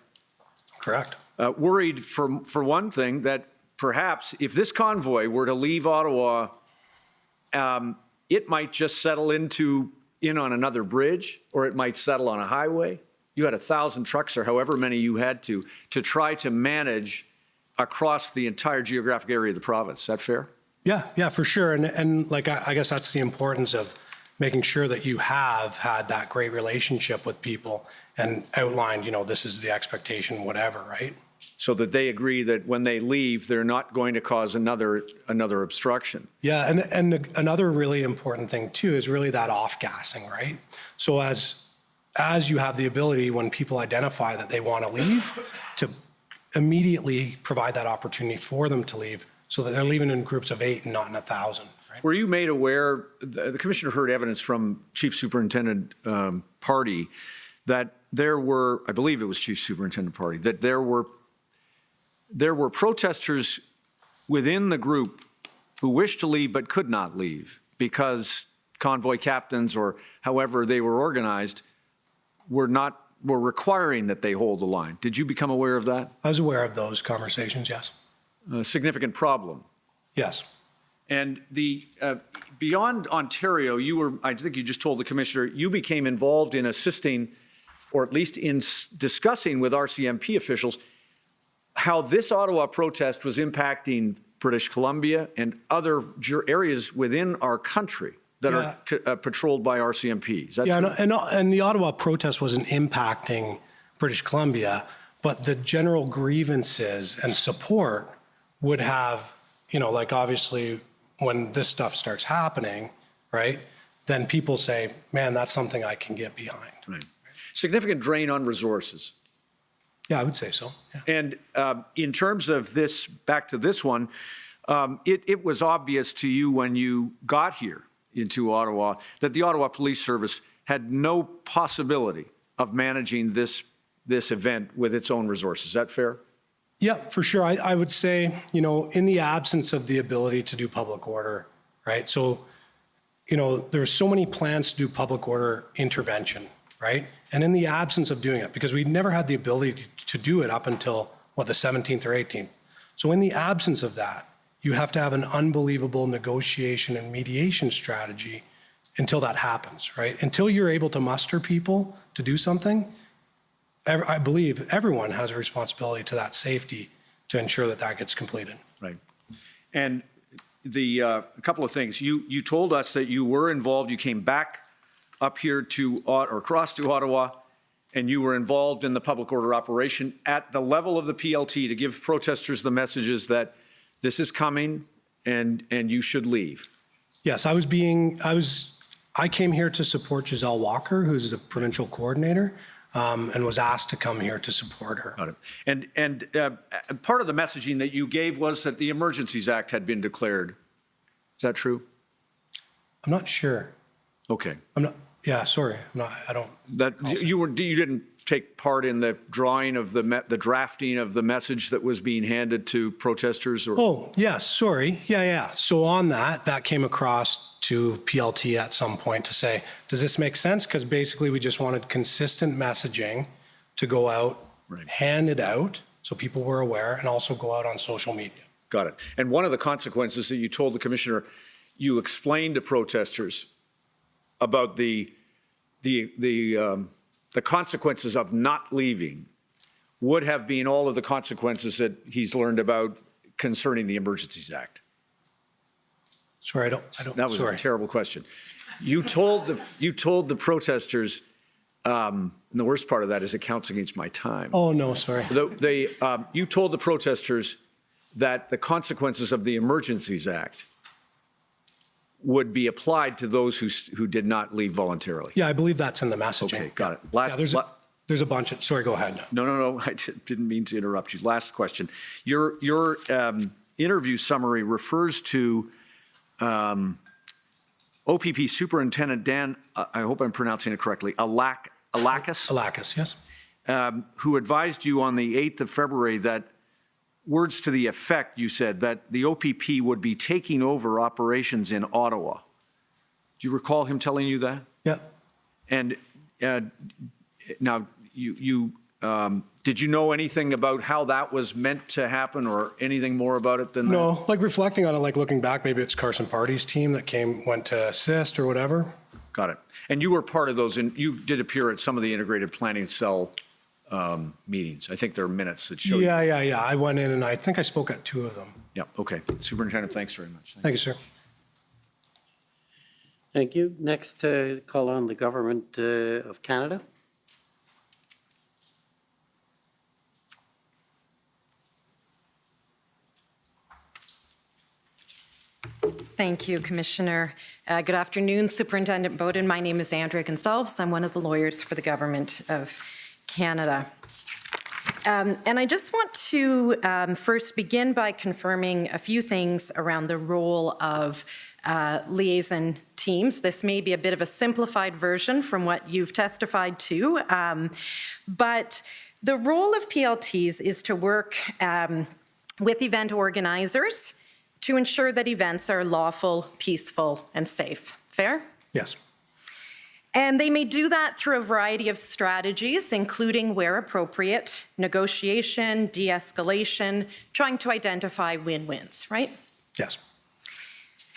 Correct. Worried for one thing that perhaps if this convoy were to leave Ottawa, it might just settle in on another bridge, or it might settle on a highway. You had 1,000 trucks or however many you had to try to manage across the entire geographic area of the province. Is that fair? Yeah, for sure. And I guess that's the importance of making sure that you have had that great relationship with people and outlined, this is the expectation, whatever, right? so that they agree that when they leave, they're not going to cause another obstruction. Yeah, and another really important thing too is really that off-gassing, right? So as you have the ability, when people identify that they want to leave, to immediately provide that opportunity for them to leave so that they're leaving in groups of 8 and not in 1,000. Right? Were you made aware, the commissioner heard evidence from Chief Superintendent Party that there were, I believe it was Chief Superintendent Party, that there were protesters within the group who wished to leave but could not leave because convoy captains or however they were organized were requiring that they hold the line. Did you become aware of that? I was aware of those conversations, yes. A significant problem. Yes. And the beyond Ontario, you were, I think you just told the commissioner, you became involved in assisting, or at least in discussing with RCMP officials, how this Ottawa protest was impacting British Columbia and other areas within our country that are patrolled by RCMP. Is that true? And the Ottawa protest wasn't impacting British Columbia, but the general grievances and support would have, like obviously when this stuff starts happening, right, then people say, man, that's something I can get behind. Right. Significant drain on resources. Yeah, I would say so. Yeah. And in terms of this, back to this one, it was obvious to you when you got here into Ottawa that the Ottawa Police Service had no possibility of managing this event with its own resources. Is that fair? Yeah, for sure. I would say, in the absence of the ability to do public order, right? So, there's so many plans to do public order intervention, right? And in the absence of doing it, because we never had the ability to do it up until, the 17th or 18th. So in the absence of that, you have to have an unbelievable negotiation and mediation strategy until that happens, right? Until you're able to muster people to do something, I believe everyone has a responsibility to that safety to ensure that that gets completed. Right. And a couple of things. You told us that you were involved, you came back up here or across to Ottawa, and you were involved in the public order operation at the level of the PLT to give protesters the messages that this is coming and you should leave. Yes, I came here to support Giselle Walker, who's the provincial coordinator, and was asked to come here to support her. Got it. And part of the messaging that you gave was that the Emergencies Act had been declared. Is that true? I'm not sure. Okay. Yeah, sorry. I don't. You didn't take part in the drawing of the drafting of the message that was being handed to protesters? Or? Oh, yes, sorry. Yeah. So on that came across to PLT at some point to say, does this make sense? Because basically we just wanted consistent messaging to go out, hand it out, so people were aware, and also go out on social media. Got it. And one of the consequences that you told the commissioner, you explained to protesters about the consequences of not leaving would have been all of the consequences that he's learned about concerning the Emergencies Act. Sorry, I don't. That was a terrible question. You told the protesters, and the worst part of that is it counts against my time. Oh, no, sorry. You told the protesters that the consequences of the Emergencies Act would be applied to those who did not leave voluntarily. Yeah, I believe that's in the messaging. Okay, got it. There's a bunch of, sorry, go ahead. No, I didn't mean to interrupt you. Last question. Your interview summary refers to OPP Superintendent Dan, I hope I'm pronouncing it correctly, Alakis? Alakis, yes. Who advised you on the 8th of February that words to the effect, you said, that the OPP would be taking over operations in Ottawa. Do you recall him telling you that? Yeah. And now, did you know anything about how that was meant to happen or anything more about it than that? No, like reflecting on it, like looking back, maybe it's Carson Party's team that went to assist or whatever. Got it. And you were part of those, and you did appear at some of the integrated planning cell meetings. I think there are minutes that show you. Yeah. I went in and I think I spoke at 2 of them. Yeah, okay. Superintendent, thanks very much. Thank you, sir. Thank you. Next, call on the Government of Canada. Thank you, Commissioner. Good afternoon, Superintendent Beaudin. My name is Andrea Gonsalves. I'm one of the lawyers for the Government of Canada. And I just want to first begin by confirming a few things around the role of liaison teams. This may be a bit of a simplified version from what you've testified to, but the role of PLTs is to work with event organizers to ensure that events are lawful, peaceful, and safe. Fair? Yes. And they may do that through a variety of strategies, including, where appropriate, negotiation, de-escalation, trying to identify win-wins, right? Yes.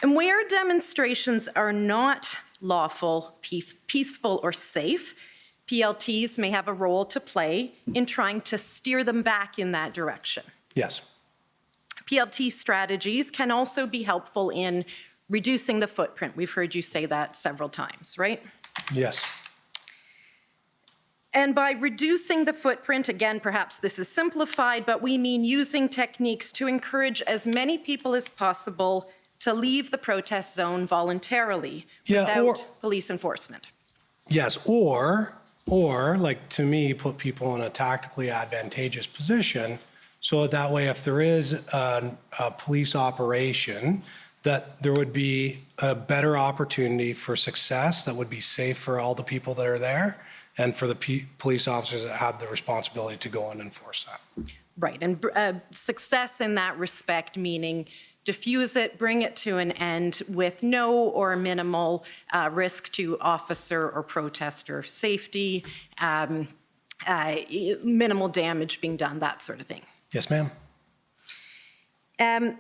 And where demonstrations are not lawful, peaceful, or safe, PLTs may have a role to play in trying to steer them back in that direction. Yes. PLT strategies can also be helpful in reducing the footprint. We've heard you say that several times, right? Yes. And by reducing the footprint, again, perhaps this is simplified, but we mean using techniques to encourage as many people as possible to leave the protest zone voluntarily without police enforcement. Yes, or like, to me, put people in a tactically advantageous position so that way if there is a police operation, that there would be a better opportunity for success that would be safe for all the people that are there and for the police officers that have the responsibility to go and enforce that. Right, and success in that respect meaning diffuse it, bring it to an end with no or minimal risk to officer or protester safety, minimal damage being done, that sort of thing. Yes, ma'am. And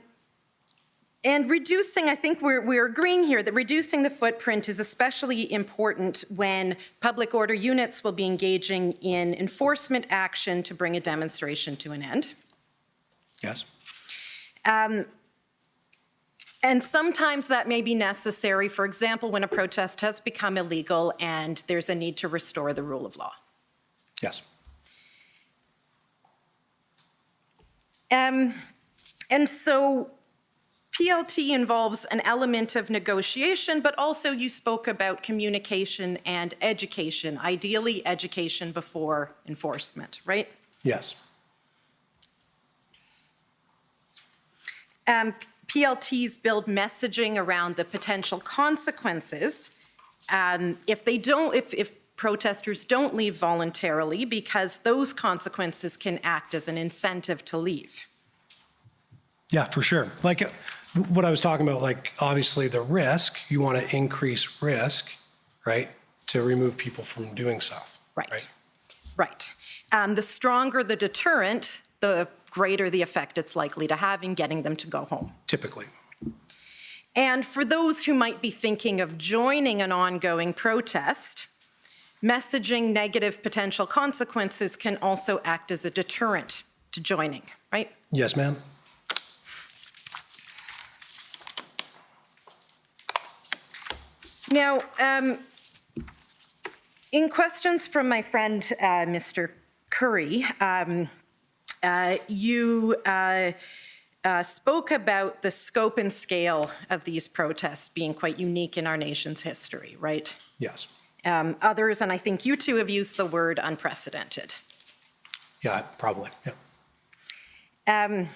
reducing, I think we're agreeing here that reducing the footprint is especially important when public order units will be engaging in enforcement action to bring a demonstration to an end. Yes. And sometimes that may be necessary, for example, when a protest has become illegal and there's a need to restore the rule of law. Yes. And so PLT involves an element of negotiation, but also you spoke about communication and education, ideally education before enforcement, right? Yes. PLTs build messaging around the potential consequences if protesters don't leave voluntarily, because those consequences can act as an incentive to leave. Yeah, for sure. Like what I was talking about, like obviously the risk, you want to increase risk, right, to remove people from doing stuff. Right. Right. The stronger the deterrent, the greater the effect it's likely to have in getting them to go home. Typically. And for those who might be thinking of joining an ongoing protest, messaging negative potential consequences can also act as a deterrent to joining, right? Yes, ma'am. Now, in questions from my friend, Mr. Curry, you spoke about the scope and scale of these protests being quite unique in our nation's history, right? Yes. Others, and I think you two have used the word unprecedented. Yeah, probably, yeah.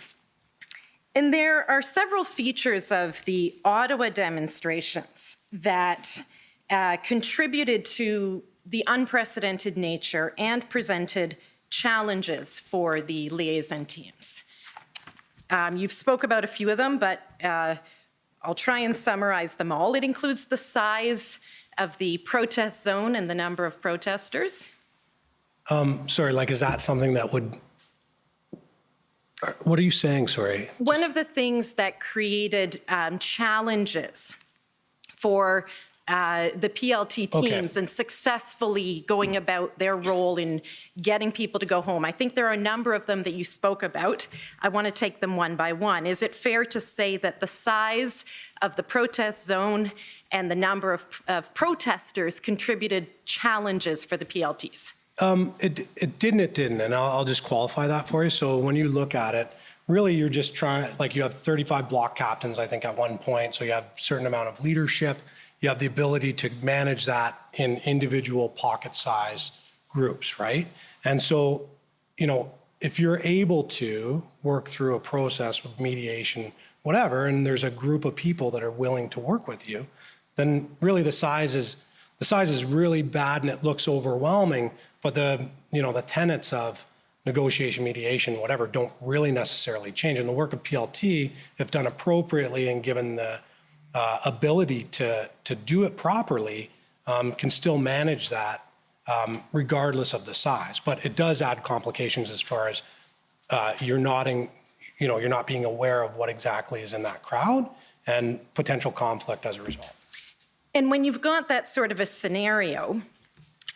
And there are several features of the Ottawa demonstrations that contributed to the unprecedented nature and presented challenges for the liaison teams. You've spoke about a few of them, but I'll try and summarize them all. It includes the size of the protest zone and the number of protesters. Sorry, like, is that something that would, what are you saying, sorry? One of the things that created challenges for the PLT teams and successfully going about their role in getting people to go home. I think there are a number of them that you spoke about. I want to take them one by one. Is it fair to say that the size of the protest zone and the number of protesters contributed challenges for the PLTs? It didn't, and I'll just qualify that for you. So when you look at it, really you're just trying, like you have 35 block captains, I think, at one point, so you have a certain amount of leadership. You have the ability to manage that in individual pocket size groups, right? And so, you know, if you're able to work through a process of mediation, whatever, and there's a group of people that are willing to work with you, then really the size is really bad and it looks overwhelming, but the tenets of negotiation, mediation, whatever, don't really necessarily change. And the work of PLT, if done appropriately and given the ability to do it properly, can still manage that regardless of the size. But it does add complications as far as you're not being aware of what exactly is in that crowd and potential conflict as a result. And when you've got that sort of a scenario,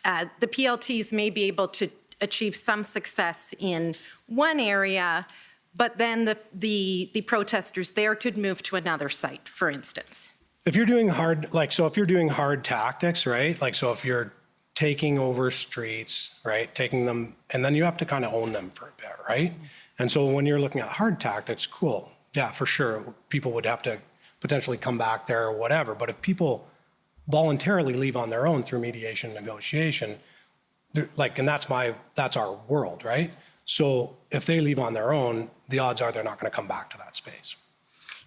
the PLTs may be able to achieve some success in one area, but then the protesters there could move to another site, for instance. If you're doing if you're doing hard tactics, right? Like, so if you're taking over streets, right? Taking them, and then you have to kind of own them for a bit, right? And so when you're looking at hard tactics, cool. Yeah, for sure. People would have to potentially come back there or whatever. But if people voluntarily leave on their own through mediation negotiation, and that's our world, right? So if they leave on their own, the odds are they're not going to come back to that space.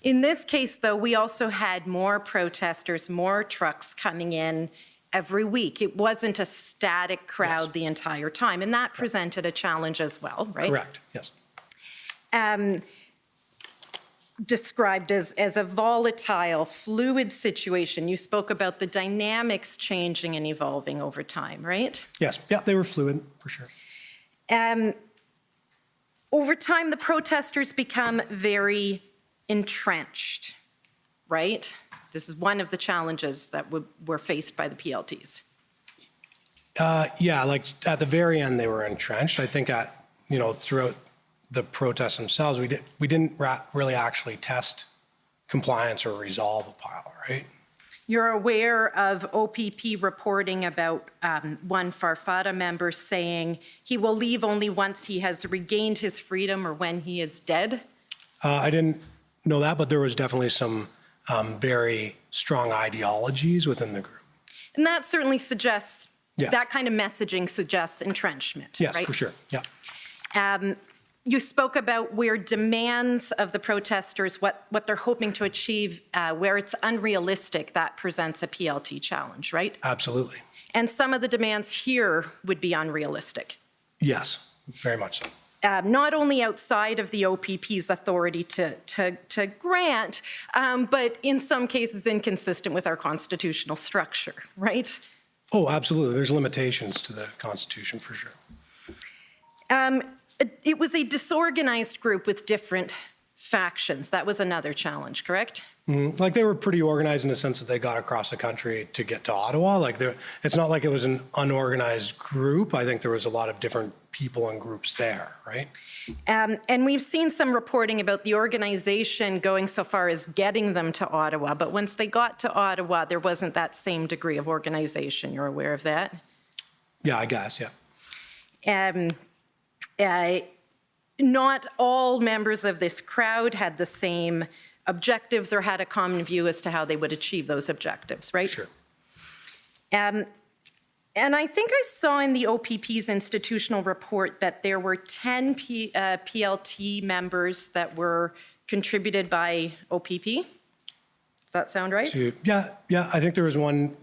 In this case, though, we also had more protesters, more trucks coming in every week. It wasn't a static crowd the entire time, and that presented a challenge as well, right? Correct, yes. Described as a volatile, fluid situation. You spoke about the dynamics changing and evolving over time, right? Yes, yeah, they were fluid, for sure. Over time, the protesters become very entrenched, right? This is one of the challenges that were faced by the PLTs. Yeah, like at the very end, they were entrenched. I think throughout the protests themselves, we didn't really actually test compliance or resolve a pile, right? You're aware of OPP reporting about one Farfada member saying he will leave only once he has regained his freedom or when he is dead? I didn't know that, but there was definitely some very strong ideologies within the group. And that certainly suggests, that kind of messaging suggests entrenchment, yes, right? For sure, yeah. You spoke about where demands of the protesters, what they're hoping to achieve, where it's unrealistic, that presents a PLT challenge, right? Absolutely. And some of the demands here would be unrealistic. Yes, very much so. Not only outside of the OPP's authority to grant, but in some cases inconsistent with our constitutional structure, right? Oh, absolutely. There's limitations to the Constitution for sure. It was a disorganized group with different factions. That was another challenge, correct? Mm-hmm. Like they were pretty organized in the sense that they got across the country to get to Ottawa. Like it's not like it was an unorganized group. I think there was a lot of different people and groups there, right? And we've seen some reporting about the organization going so far as getting them to Ottawa, but once they got to Ottawa, there wasn't that same degree of organization. You're aware of that? Yeah, I guess, yeah. Not all members of this crowd had the same objectives or had a common view as to how they would achieve those objectives, right? Sure. And I think I saw in the OPP's institutional report that there were 10 PLT members that were contributed by OPP. Does that sound right? Yeah, I think there was one,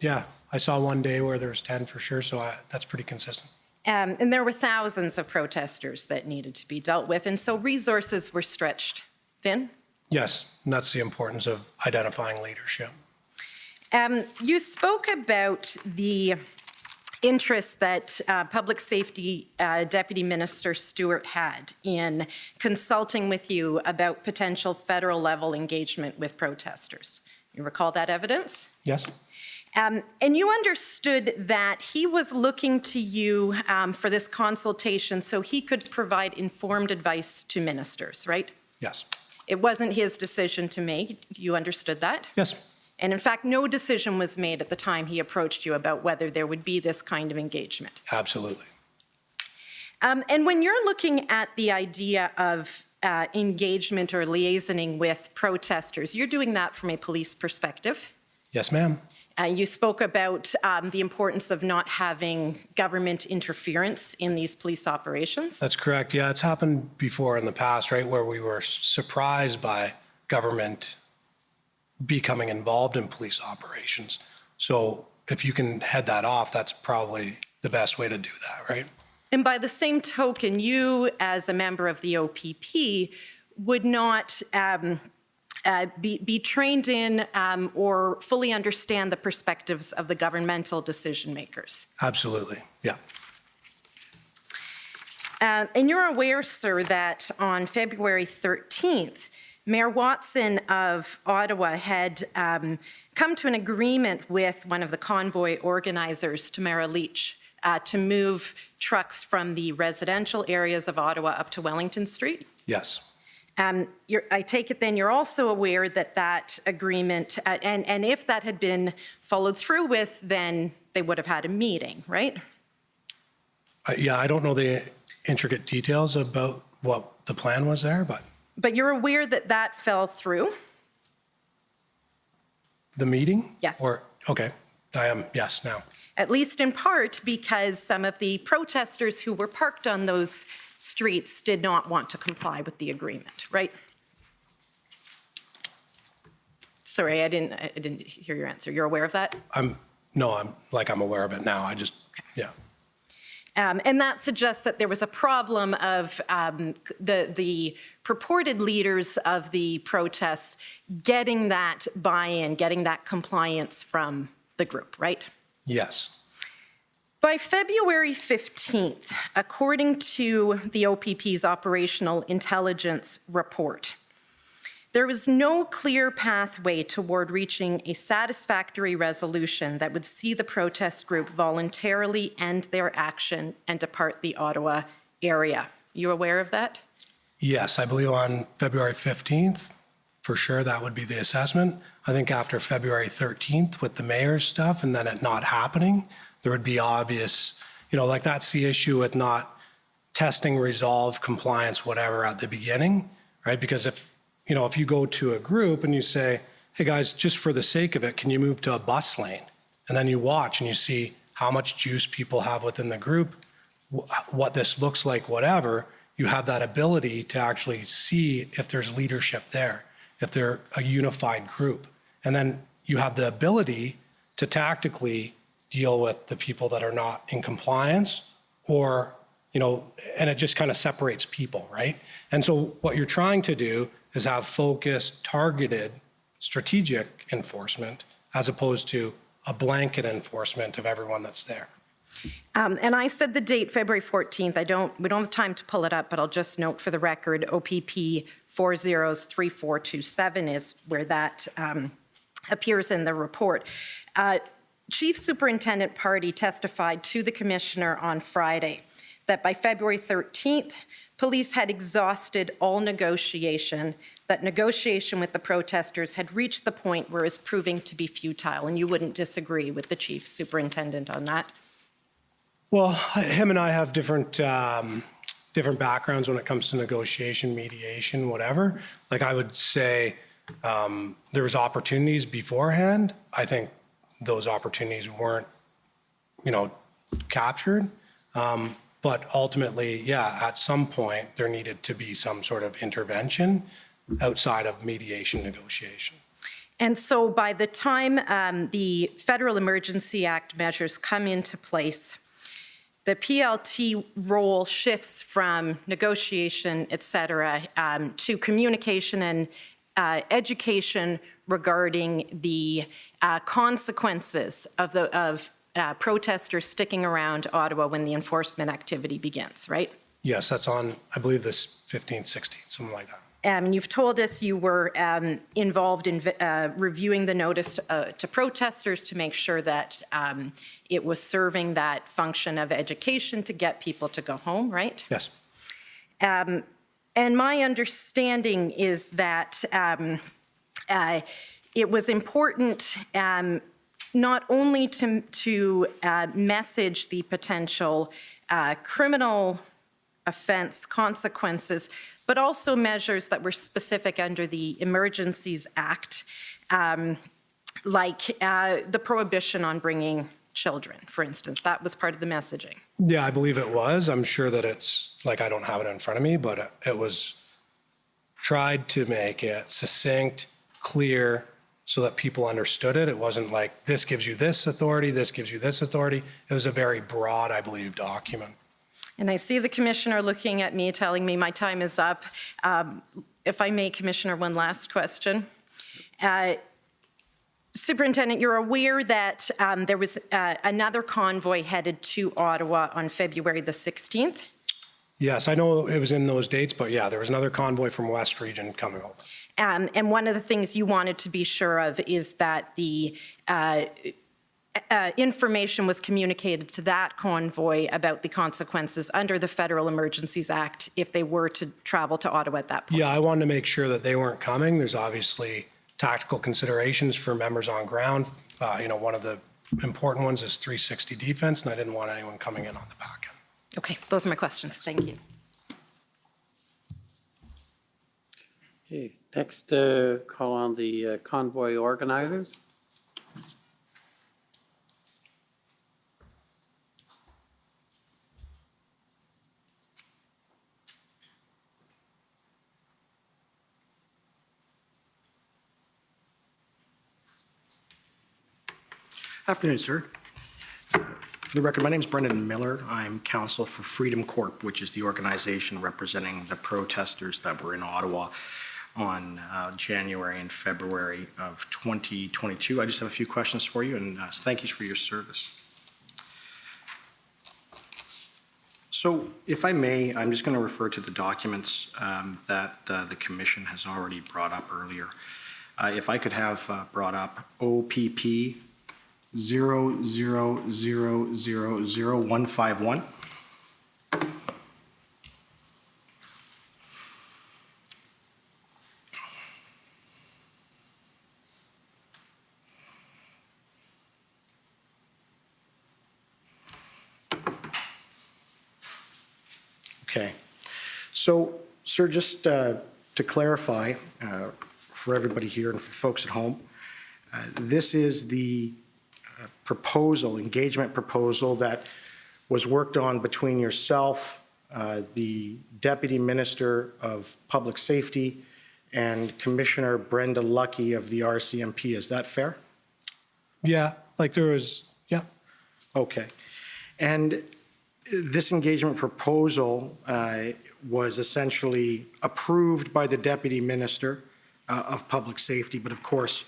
I saw one day where there was 10 for sure, so that's pretty consistent. And there were thousands of protesters that needed to be dealt with, and so resources were stretched thin. Yes, and that's the importance of identifying leadership. You spoke about the interest that Public Safety Deputy Minister Stewart had in consulting with you about potential federal level engagement with protesters. You recall that evidence? Yes. And you understood that he was looking to you for this consultation so he could provide informed advice to ministers, right? Yes. It wasn't his decision to make. You understood that? Yes. And in fact, no decision was made at the time he approached you about whether there would be this kind of engagement. Absolutely. And when you're looking at the idea of engagement or liaisoning with protesters. You're doing that from a police perspective. Yes, ma'am. You spoke about the importance of not having government interference in these police operations. That's correct. Yeah, it's happened before in the past, right, where we were surprised by government becoming involved in police operations. So if you can head that off, that's probably the best way to do that, right? And by the same token, you, as a member of the OPP, would not be trained in or fully understand the perspectives of the governmental decision makers. Absolutely, yeah. And you're aware, sir, that on February 13th, Mayor Watson of Ottawa had come to an agreement with one of the convoy organizers, Tamara Leach, to move trucks from the residential areas of Ottawa up to Wellington Street. Yes. I take it then you're also aware that that agreement, and if that had been followed through with, then they would have had a meeting, right? Yeah, I don't know the intricate details about what the plan was there, but. But you're aware that that fell through? The meeting? Yes. Or, okay, I am, yes, now. At least in part because some of the protesters who were parked on those streets did not want to comply with the agreement, right? Sorry, I didn't hear your answer. You're aware of that? I'm aware of it now. I just, yeah. And that suggests that there was a problem of the purported leaders of the protests getting that buy-in, getting that compliance from the group, right? Yes. By February 15th, according to the OPP's Operational Intelligence Report, there was no clear pathway toward reaching a satisfactory resolution that would see the protest group voluntarily end their action and depart the Ottawa area. You aware of that? Yes, I believe on February 15th, for sure, that would be the assessment. I think after February 13th with the mayor's stuff and then it not happening, there would be obvious, like that's the issue with not testing, resolve, compliance, whatever at the beginning, right? Because if you go to a group and you say, hey guys, just for the sake of it, can you move to a bus lane? And then you watch and you see how much juice people have within the group, what this looks like, whatever, you have that ability to actually see if there's leadership there, if they're a unified group. And then you have the ability to tactically deal with the people that are not in compliance or, and it just kind of separates people, right? And so what you're trying to do is have focused, targeted, strategic enforcement as opposed to a blanket enforcement of everyone that's there. And I said the date, February 14th. We don't have time to pull it up, but I'll just note for the record, OPP 403427 is where that appears in the report. Chief Superintendent Party testified to the commissioner on Friday that by February 13th, police had exhausted all negotiation, that negotiation with the protesters had reached the point where it was proving to be futile, and you wouldn't disagree with the chief superintendent on that? Well, him and I have different backgrounds when it comes to negotiation, mediation, whatever. Like I would say there was opportunities beforehand. I think those opportunities weren't, captured. But ultimately, yeah, at some point, there needed to be some sort of intervention outside of mediation negotiation. And so by the time the Federal Emergency Act measures come into place, the PLT role shifts from negotiation, et cetera, to communication and education regarding the consequences of protesters sticking around Ottawa when the enforcement activity begins, right? Yes, that's on, I believe, this 15th, 16th, something like that. And you've told us you were involved in reviewing the notice to protesters to make sure that it was serving that function of education to get people to go home, right? Yes. And my understanding is that it was important not only to message the potential criminal offense consequences, but also measures that were specific under the Emergencies Act, like the prohibition on bringing children, for instance. That was part of the messaging. Yeah, I believe it was. I'm sure that it's, like, I don't have it in front of me, but it was tried to make it succinct, clear, so that people understood it. It wasn't like, this gives you this authority, this gives you this authority. It was a very broad, I believe, document. And I see the commissioner looking at me, telling me my time is up. If I may, Commissioner, one last question. Superintendent, you're aware that there was another convoy headed to Ottawa on February the 16th? Yes, I know it was in those dates, but yeah, there was another convoy from West Region coming over. And one of the things you wanted to be sure of is that the information was communicated to that convoy about the consequences under the Federal Emergencies Act if they were to travel to Ottawa at that point. Yeah, I wanted to make sure that they weren't coming. There's obviously tactical considerations for members on ground. One of the important ones is 360 defense, and I didn't want anyone coming in on the back end. Okay, those are my questions. Thank you. Okay, next call on the convoy organizers. Afternoon, sir. For the record, my name is Brendan Miller. I'm counsel for Freedom Corp, which is the organization representing the protesters that were in Ottawa on January and February of 2022. I just have a few questions for you, and thank you for your service. So, if I may, I'm just going to refer to the documents that the Commission has already brought up earlier. If I could have brought up OPP 0000151. Okay. So, sir, just to clarify for everybody here and for folks at home, this is the engagement proposal that was worked on between yourself, the Deputy Minister of Public Safety, and Commissioner Brenda Lucky of the RCMP. Is that fair? Yeah, yeah. Okay. And this engagement proposal was essentially approved by the Deputy Minister of Public Safety, but of course,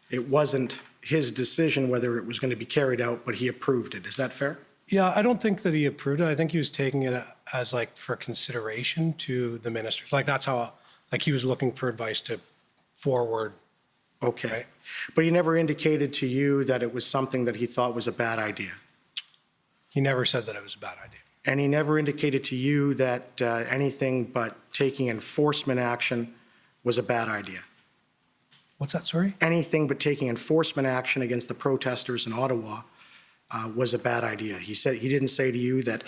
it wasn't his decision whether it was going to be carried out, but he approved it. Is that fair? Yeah, I don't think that he approved it. I think he was taking it as for consideration to the ministers. That's how, he was looking for advice to forward. Okay. Right? But he never indicated to you that it was something that he thought was a bad idea? He never said that it was a bad idea. And he never indicated to you that anything but taking enforcement action was a bad idea? What's that, sorry? Anything but taking enforcement action against the protesters in Ottawa was a bad idea. He didn't say to you that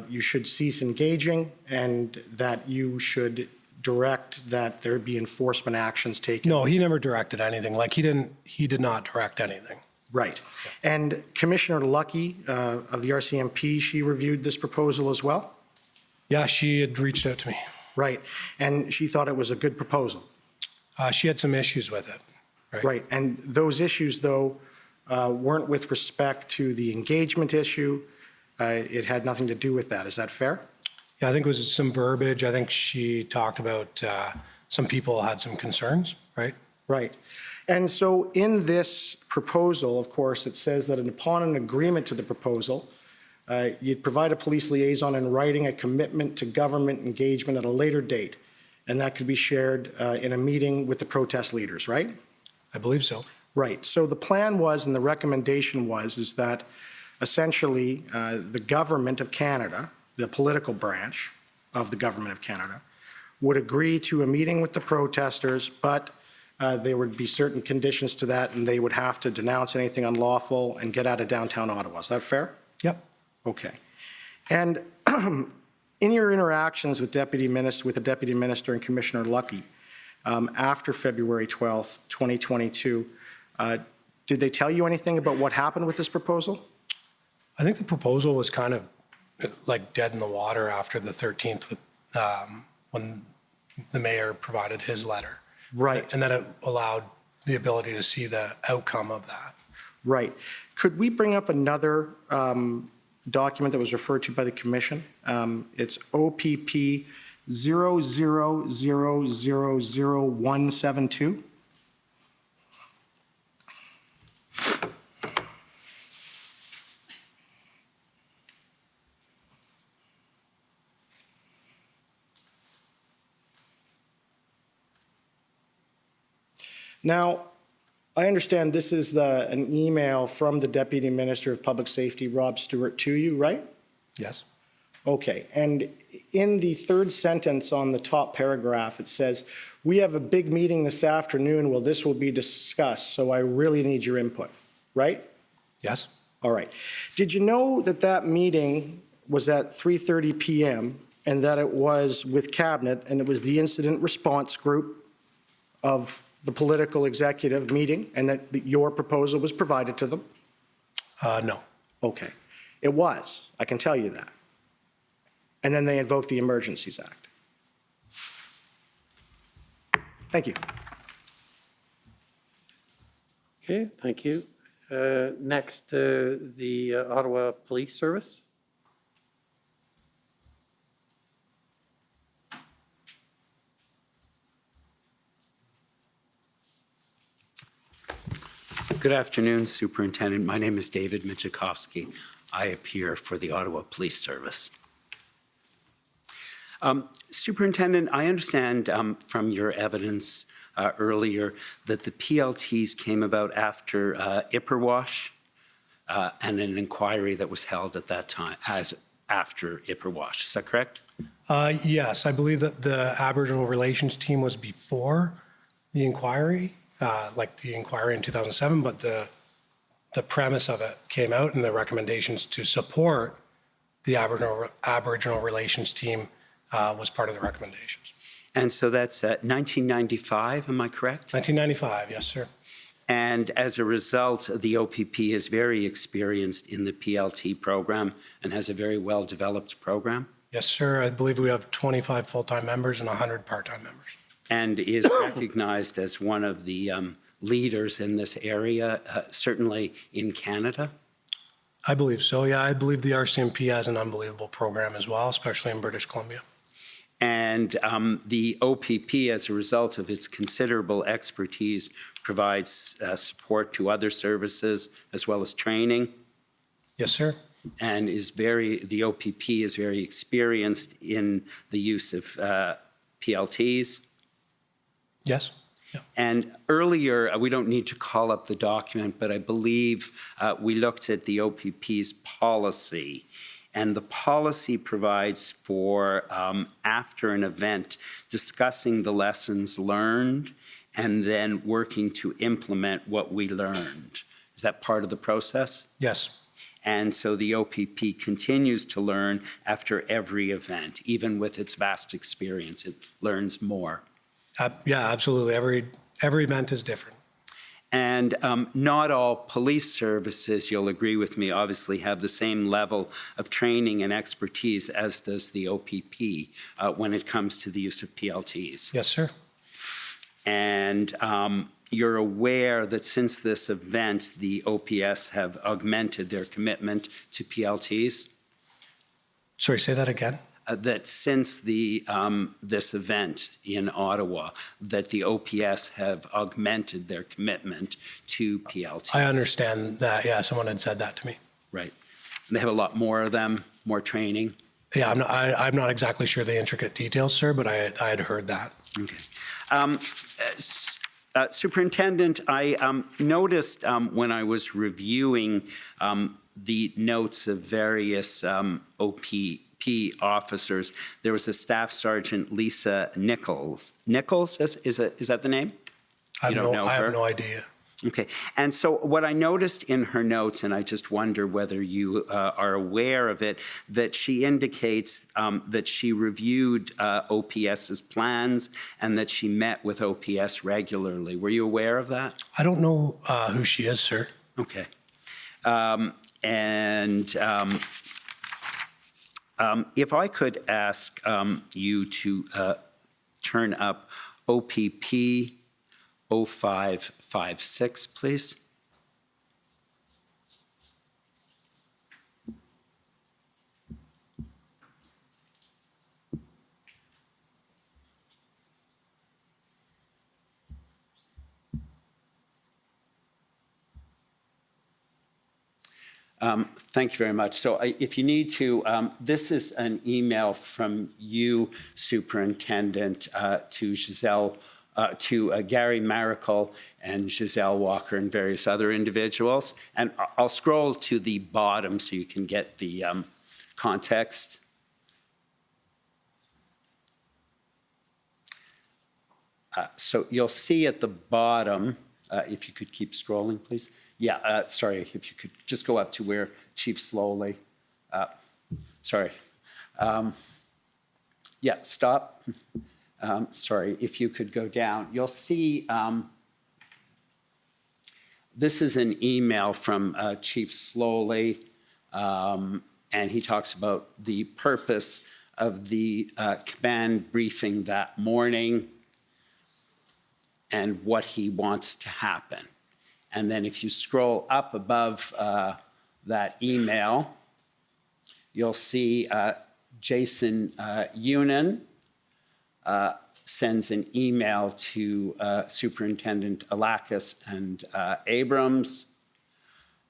you should cease engaging and that you should direct that there be enforcement actions taken. No, he never directed anything. He did not direct anything. Right. And Commissioner Lucky of the RCMP, she reviewed this proposal as well? Yeah, she had reached out to me. Right. And she thought it was a good proposal? She had some issues with it. Right. And those issues, though, weren't with respect to the engagement issue. It had nothing to do with that. Is that fair? Yeah, I think it was some verbiage. I think she talked about some people had some concerns, right? Right. And so in this proposal, of course, it says that upon an agreement to the proposal, you'd provide a police liaison in writing a commitment to government engagement at a later date. And that could be shared in a meeting with the protest leaders, right? I believe so. Right. So the plan was, and the recommendation is that essentially the government of Canada, the political branch of the government of Canada, would agree to a meeting with the protesters, but there would be certain conditions to that, and they would have to denounce anything unlawful and get out of downtown Ottawa. Is that fair? Yep. Okay. And In your interactions with the Deputy Minister and Commissioner Lucky after February 12th, 2022, did they tell you anything about what happened with this proposal? I think the proposal was kind of like dead in the water after the 13th when the mayor provided his letter. Right. And then it allowed the ability to see the outcome of that. Right. Could we bring up another document that was referred to by the commission? It's OPP 00000172. Now, I understand this is an email from the Deputy Minister of Public Safety, Rob Stewart, to you, right? Yes. Okay, and in the third sentence on the top paragraph, it says, "We have a big meeting this afternoon where this will be discussed, so I really need your input," right? Yes. All right. Did you know that that meeting was at 3:30 p.m. and that it was with Cabinet and it was the incident response group of the political executive meeting and that your proposal was provided to them? No. Okay. It was. I can tell you that. And then they invoked the Emergencies Act. Thank you. Okay, thank you. Next, the Ottawa Police Service. Good afternoon, Superintendent. My name is David Michikowski. I appear for the Ottawa Police Service. Superintendent, I understand from your evidence earlier that the PLTs came about after Ipperwash and an inquiry that was held at that time as after Ipperwash. Is that correct? Yes, I believe that the Aboriginal Relations team was before the inquiry. Like the inquiry in 2007, but the premise of it came out and the recommendations to support the Aboriginal Relations team was part of the recommendations. And so that's 1995, am I correct? 1995, yes, sir. And as a result, the OPP is very experienced in the PLT program and has a very well-developed program? Yes, sir. I believe we have 25 full-time members and 100 part-time members. And is recognized as one of the leaders in this area, certainly in Canada? I believe so, yeah. I believe the RCMP has an unbelievable program as well, especially in British Columbia. And the OPP, as a result of its considerable expertise, provides support to other services as well as training? Yes, sir. And the OPP is very experienced in the use of PLTs? Yes. Yeah. And earlier, we don't need to call up the document, but I believe we looked at the OPP's policy. And the policy provides for, after an event, discussing the lessons learned and then working to implement what we learned. Is that part of the process? Yes. And so the OPP continues to learn after every event, even with its vast experience, it learns more. Yeah, absolutely. Every event is different. And not all police services, you'll agree with me, obviously have the same level of training and expertise as does the OPP when it comes to the use of PLTs. Yes, sir. And you're aware that since this event, the OPS have augmented their commitment to PLTs? Sorry, say that again. That since this event in Ottawa, that the OPS have augmented their commitment to PLTs. I understand that. Yeah, someone had said that to me. Right. And they have a lot more of them, more training. Yeah, I'm not exactly sure the intricate details, sir, but I had heard that. Okay. Superintendent, I noticed when I was reviewing the notes of various OPP officers, there was a Staff Sergeant Lisa Nichols. Nichols, is that the name? I have no idea. Okay, and so what I noticed in her notes, and I just wonder whether you are aware of it, that she indicates that she reviewed OPS's plans and that she met with OPS regularly. Were you aware of that? I don't know who she is, sir. Okay. If I could ask you to turn up OPP 0556, please. Thank you very much. So if you need to, this is an email from you, Superintendent, to Giselle, to Gary Maracle and Giselle Walker and various other individuals. And I'll scroll to the bottom so you can get the context. So you'll see at the bottom, if you could keep scrolling, please. Yeah, sorry, if you could just go up to where Chief Sloly, sorry. Yeah, stop. Sorry, if you could go down. You'll see this is an email from Chief Sloly, and he talks about the purpose of the command briefing that morning and what he wants to happen. And then if you scroll up above that email, you'll see Jason Unan sends an email to Superintendent Alakis and Abrams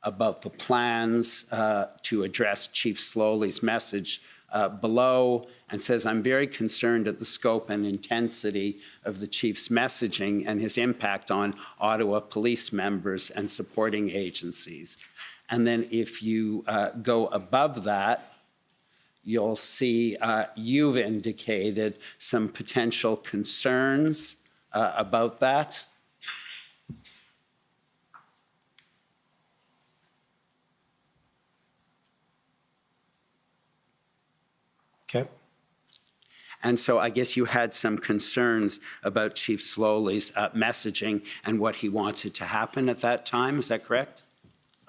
about the plans to address Chief Sloly's message below, and says, I'm very concerned at the scope and intensity of the chief's messaging and his impact on Ottawa police members and supporting agencies. And then if you go above that, you'll see you've indicated some potential concerns about that. Okay. And so I guess you had some concerns about Chief Sloly's messaging and what he wanted to happen at that time. Is that correct?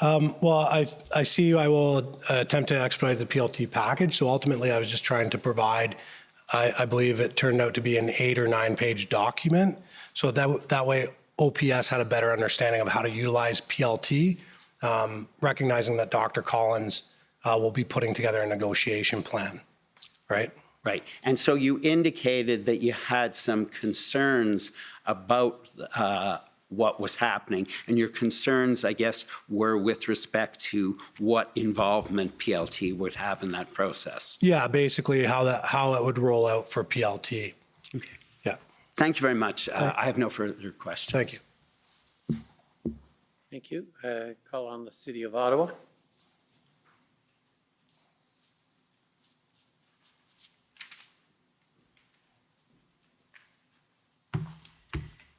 Well, I see I will attempt to expedite the PLT package. So ultimately, I was just trying to provide, I believe it turned out to be an 8 or 9 page document. So that way OPS had a better understanding of how to utilize PLT, recognizing that Dr. Collins will be putting together a negotiation plan. Right? Right. And so you indicated that you had some concerns about what was happening. And your concerns, I guess, were with respect to what involvement PLT would have in that process. Yeah, basically how it would roll out for PLT. Okay. Yeah. Thank you very much. I have no further questions. Thank you. Thank you. Call on the City of Ottawa.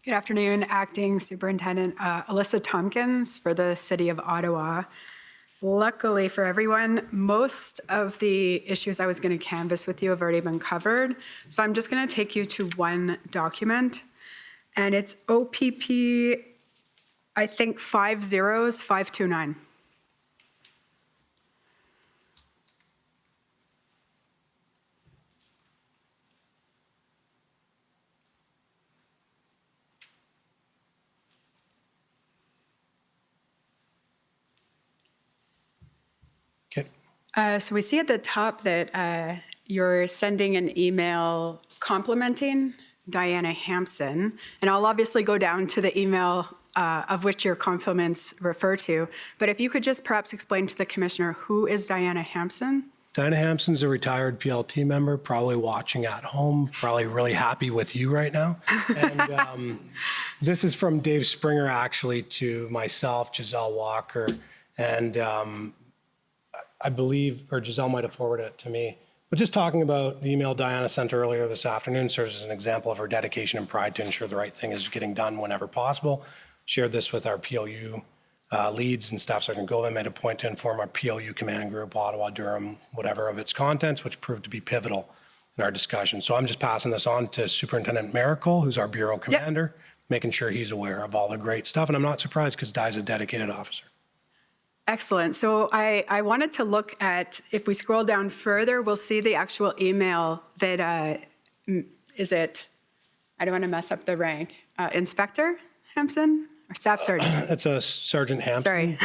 Good afternoon, Acting Superintendent Alyssa Tompkins for the City of Ottawa. Luckily for everyone, most of the issues I was going to canvass with you have already been covered. So I'm just going to take you to one document, and it's OPP, I think 50529. So we see at the top that you're sending an email complimenting Diana Hampson, and I'll obviously go down to the email of which your compliments refer to, but if you could just perhaps explain to the Commissioner, who is Diana Hampson? Diana Hampson's a retired PLT member, probably watching at home, probably really happy with you right now. And this is from Dave Springer, actually, to myself, Giselle Walker, and I believe, or Giselle might have forwarded it to me, but just talking about the email Diana sent earlier this afternoon serves as an example of her dedication and pride to ensure the right thing is getting done whenever possible. shared this with our PLU leads, and Staff Sergeant Govan made a point to inform our PLU command group, Ottawa, Durham, whatever, of its contents, which proved to be pivotal in our discussion. So I'm just passing this on to Superintendent Miracle, who's our bureau commander, making sure he's aware of all the great stuff. And I'm not surprised because Di's a dedicated officer. Excellent. So I wanted to look at, if we scroll down further, we'll see the actual email that, is it, I don't want to mess up the rank, Inspector Hampson or Staff Sergeant? It's a Sergeant Hampson. Sorry,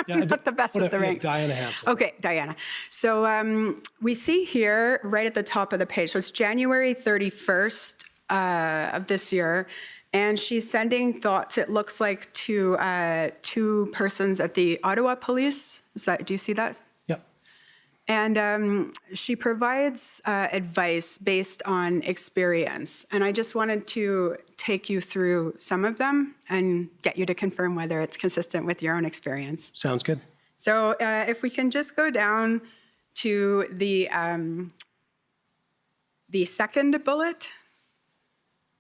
I'm not the best with the ranks. Diana Hampson. Okay, Diana. So we see here right at the top of the page, so it's January 31st of this year, and she's sending thoughts, it looks like, to 2 persons at the Ottawa Police. Do you see that? Yep. And she provides advice based on experience. And I just wanted to take you through some of them and get you to confirm whether it's consistent with your own experience. Sounds good. So if we can just go down to the second bullet,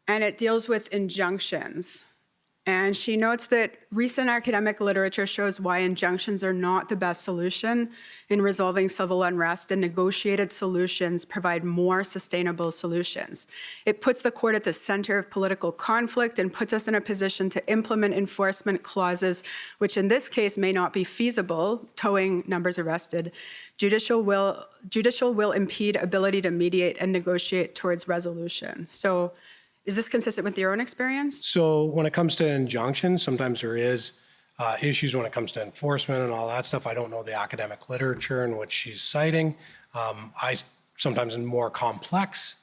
and it deals with injunctions. And she notes that recent academic literature shows why injunctions are not the best solution in resolving civil unrest, and negotiated solutions provide more sustainable solutions. It puts the court at the center of political conflict and puts us in a position to implement enforcement clauses, which in this case may not be feasible, towing numbers arrested. Judicial will impede ability to mediate and negotiate towards resolution. So is this consistent with your own experience? So when it comes to injunctions, sometimes there is issues when it comes to enforcement and all that stuff. I don't know the academic literature in which she's citing. I sometimes in more complex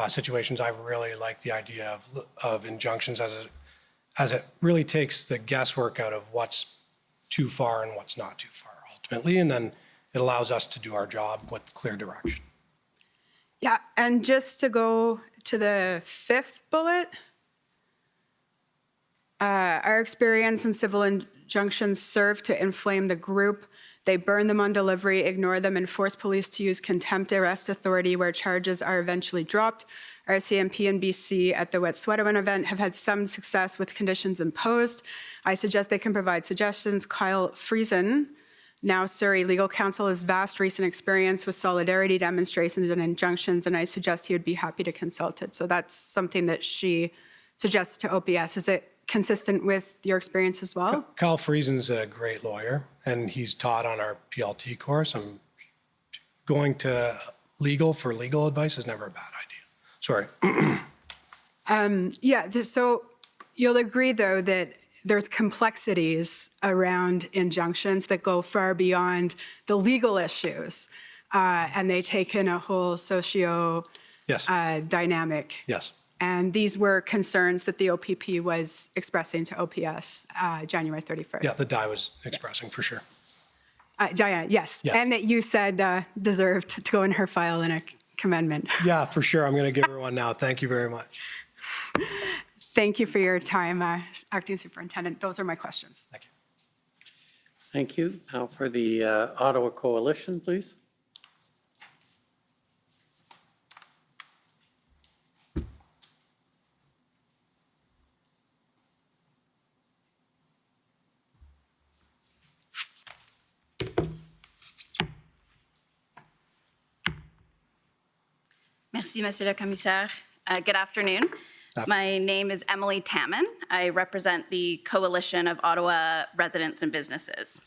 situations, I really like the idea of injunctions as it really takes the guesswork out of what's too far and what's not too far ultimately, and then it allows us to do our job with clear direction. Yeah, and just to go to the 5th bullet, our experience in civil injunctions serve to inflame the group. They burn them on delivery, ignore them, and force police to use contempt arrest authority where charges are eventually dropped. Our CMP and BC at the Wet'suwet'en event have had some success with conditions imposed. I suggest they can provide suggestions. Kyle Friesen, now Surrey legal counsel, has vast recent experience with solidarity demonstrations and injunctions, and I suggest he would be happy to consult it. So that's something that she suggests to OPS. Is it consistent with your experience as well? Kyle Friesen's a great lawyer, and he's taught on our PLT course. Going to legal for legal advice is never a bad idea. Sorry. Yeah, so you'll agree, though, that there's complexities around injunctions that go far beyond the legal issues, and they take in a whole dynamic. Yes. And these were concerns that the OPP was expressing to OPS January 31st. Yeah, the DI was expressing for sure. Diana, yes. And that you said deserved to go in her file in a commendment. Yeah, for sure. I'm going to give her one now. Thank you very much. Thank you for your time, Acting Superintendent. Those are my questions. Thank you. Thank you. Now for the Ottawa Coalition, please. Merci, Monsieur le Commissaire. Good afternoon. My name is Emily Tamman. I represent the Coalition of Ottawa Residents and Businesses.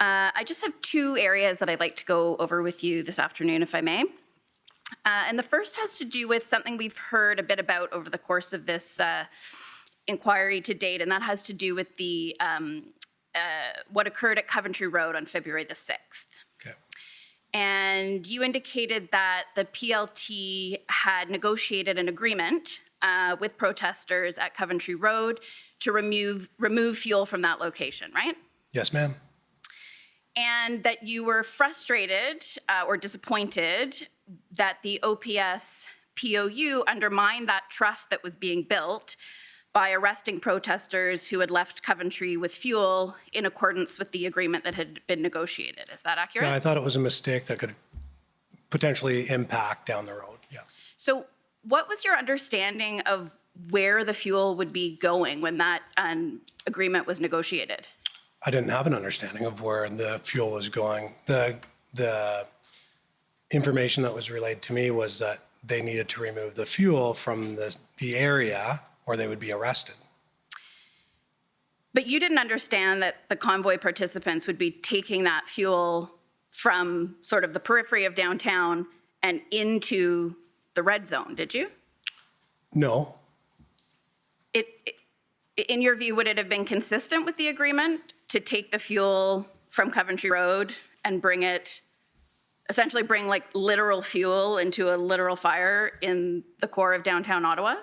I just have 2 areas that I'd like to go over with you this afternoon, if I may. And the first has to do with something we've heard a bit about over the course of this inquiry to date, and that has to do with the what occurred at Coventry Road on February the 6th. And you indicated that the PLT had negotiated an agreement with protesters at Coventry Road to remove fuel from that location, right? Yes, ma'am. And that you were frustrated or disappointed that the OPS POU undermined that trust that was being built by arresting protesters who had left Coventry with fuel in accordance with the agreement that had been negotiated. Is that accurate? Yeah, I thought it was a mistake that could potentially impact down the road. Yeah. So what was your understanding of where the fuel would be going when that agreement was negotiated? I didn't have an understanding of where the fuel was going. The information that was relayed to me was that they needed to remove the fuel from the area or they would be arrested. But you didn't understand that the convoy participants would be taking that fuel from sort of the periphery of downtown and into the red zone, did you? No. In your view, would it have been consistent with the agreement to take the fuel from Coventry Road and bring it, essentially bring like literal fuel into a literal fire in the core of downtown Ottawa?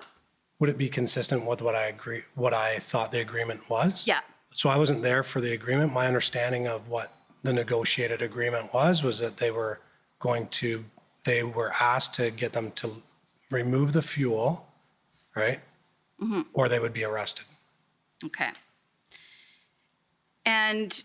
Would it be consistent with what I thought the agreement was? Yeah. So I wasn't there for the agreement. My understanding of what the negotiated agreement was that they were asked to get them to remove the fuel, right? Mm-hmm. Or they would be arrested. Okay. And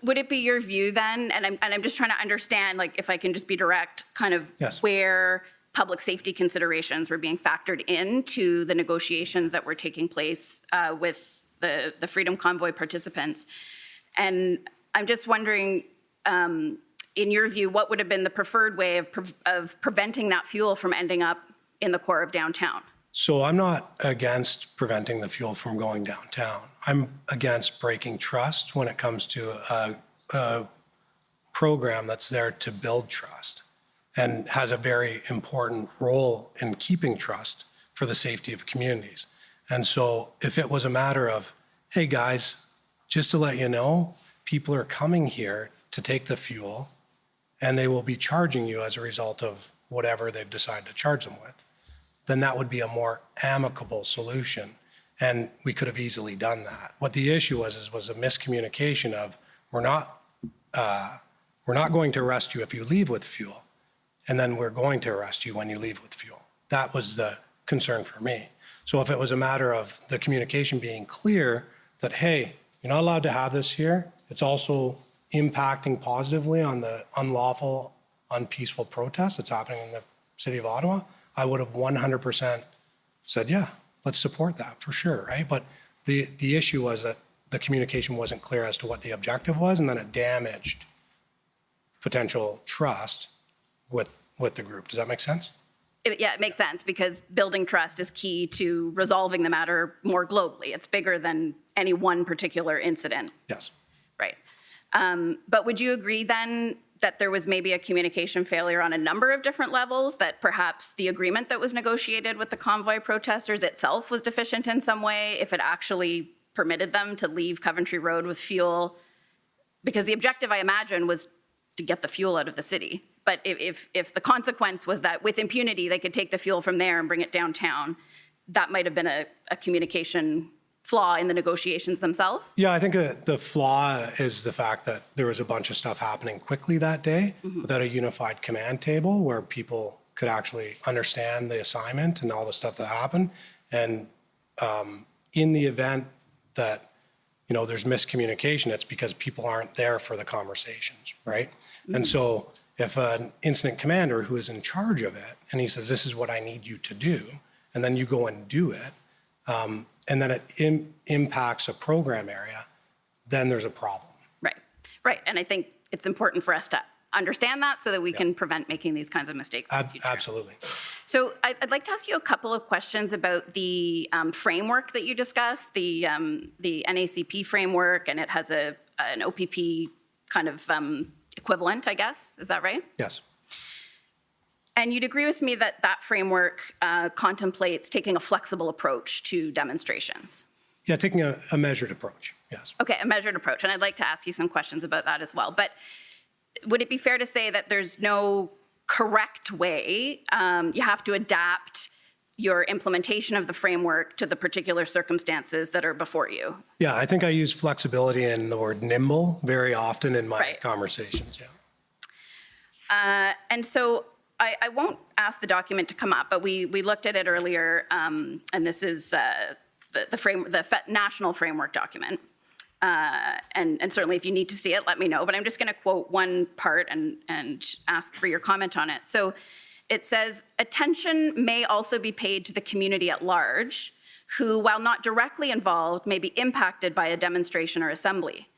would it be your view then, and I'm just trying to understand, like, if I can just be direct, kind of where public safety considerations were being factored into the negotiations that were taking place with the Freedom Convoy participants. And I'm just wondering, in your view, what would have been the preferred way of preventing that fuel from ending up in the core of downtown? So I'm not against preventing the fuel from going downtown. I'm against breaking trust when it comes to a program that's there to build trust and has a very important role in keeping trust for the safety of communities. And so if it was a matter of, hey guys, just to let you know, people are coming here to take the fuel and they will be charging you as a result of whatever they've decided to charge them with, then that would be a more amicable solution. And we could have easily done that. What the issue was a miscommunication of, we're not going to arrest you if you leave with fuel, and then we're going to arrest you when you leave with fuel. That was the concern for me. So if it was a matter of the communication being clear that, hey, you're not allowed to have this here, it's also impacting positively on the unlawful, unpeaceful protests that's happening in the city of Ottawa, I would have 100% said, yeah, let's support that for sure, right? But the issue was that the communication wasn't clear as to what the objective was, and then it damaged potential trust with the group. Does that make sense? Yeah, it makes sense, because building trust is key to resolving the matter more globally. It's bigger than any one particular incident. Yes. Right. But would you agree then that there was maybe a communication failure on a number of different levels, that perhaps the agreement that was negotiated with the convoy protesters itself was deficient in some way, if it actually permitted them to leave Coventry Road with fuel? Because the objective, I imagine, was to get the fuel out of the city. But if the consequence was that with impunity they could take the fuel from there and bring it downtown, that might have been a communication flaw in the negotiations themselves? Yeah, I think the flaw is the fact that there was a bunch of stuff happening quickly that day without a unified command table where people could actually understand the assignment and all the stuff that happened. And in the event that, you know, there's miscommunication, it's because people aren't there for the conversations, right? And so if an incident commander who is in charge of it, and he says, this is what I need you to do, and then you go and do it, and then it impacts a program area, then there's a problem. Right, right. And I think it's important for us to understand that so that we can prevent making these kinds of mistakes in the future. Absolutely. So I'd like to ask you a couple of questions about the framework that you discussed, the NACP framework, and it has an OPP kind of equivalent, I guess. Is that right? Yes. And you'd agree with me that that framework contemplates taking a flexible approach to demonstrations? Yeah, taking a measured approach, yes. Okay, a measured approach. And I'd like to ask you some questions about that as well. But would it be fair to say that there's no correct way? You have to adapt your implementation of the framework to the particular circumstances that are before you? Yeah, I think I use flexibility and the word nimble very often in my conversations, yeah. And so I won't ask the document to come up, but we looked at it earlier, and this is the national framework document. And certainly if you need to see it, let me know. But I'm just going to quote one part and ask for your comment on it. So it says, attention may also be paid to the community at large, who, while not directly involved, may be impacted by a demonstration or assembly.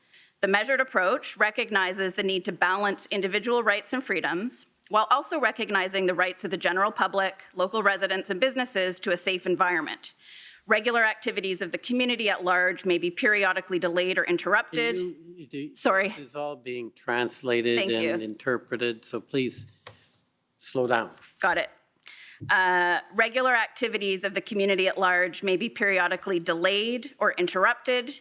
The measured approach recognizes the need to balance individual rights and freedoms, while also recognizing the rights of the general public, local residents, and businesses to a safe environment. Regular activities of the community at large may be periodically delayed or interrupted. Sorry. This is all being translated Thank you. and interpreted, so please slow down. Got it. Regular activities of the community at large may be periodically delayed or interrupted,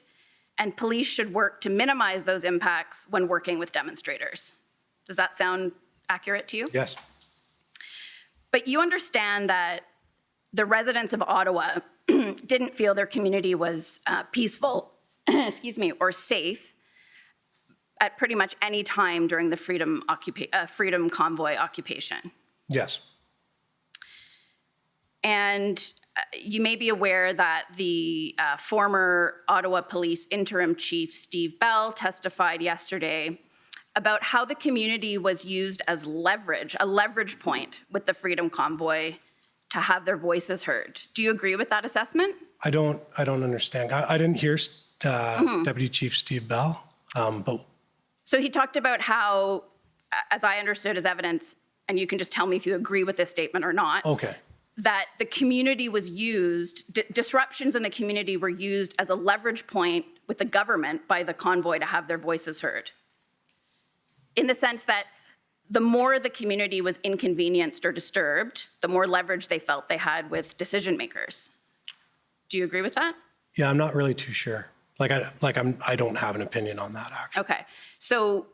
and police should work to minimize those impacts when working with demonstrators. Does that sound accurate to you? Yes. But you understand that the residents of Ottawa didn't feel their community was peaceful, excuse me, or safe at pretty much any time during the Freedom Convoy occupation. Yes. And you may be aware that the former Ottawa Police Interim Chief Steve Bell testified yesterday about how the community was used as leverage, a leverage point with the Freedom Convoy to have their voices heard. Do you agree with that assessment? I don't understand. I didn't hear Deputy Chief Steve Bell, but So he talked about how, as I understood his evidence, and you can just tell me if you agree with this statement or not, okay. that the community was used, disruptions in the community were used as a leverage point with the government by the convoy to have their voices heard. In the sense that the more the community was inconvenienced or disturbed, the more leverage they felt they had with decision makers. Do you agree with that? Yeah, I'm not really too sure. I don't have an opinion on that, actually. Okay. So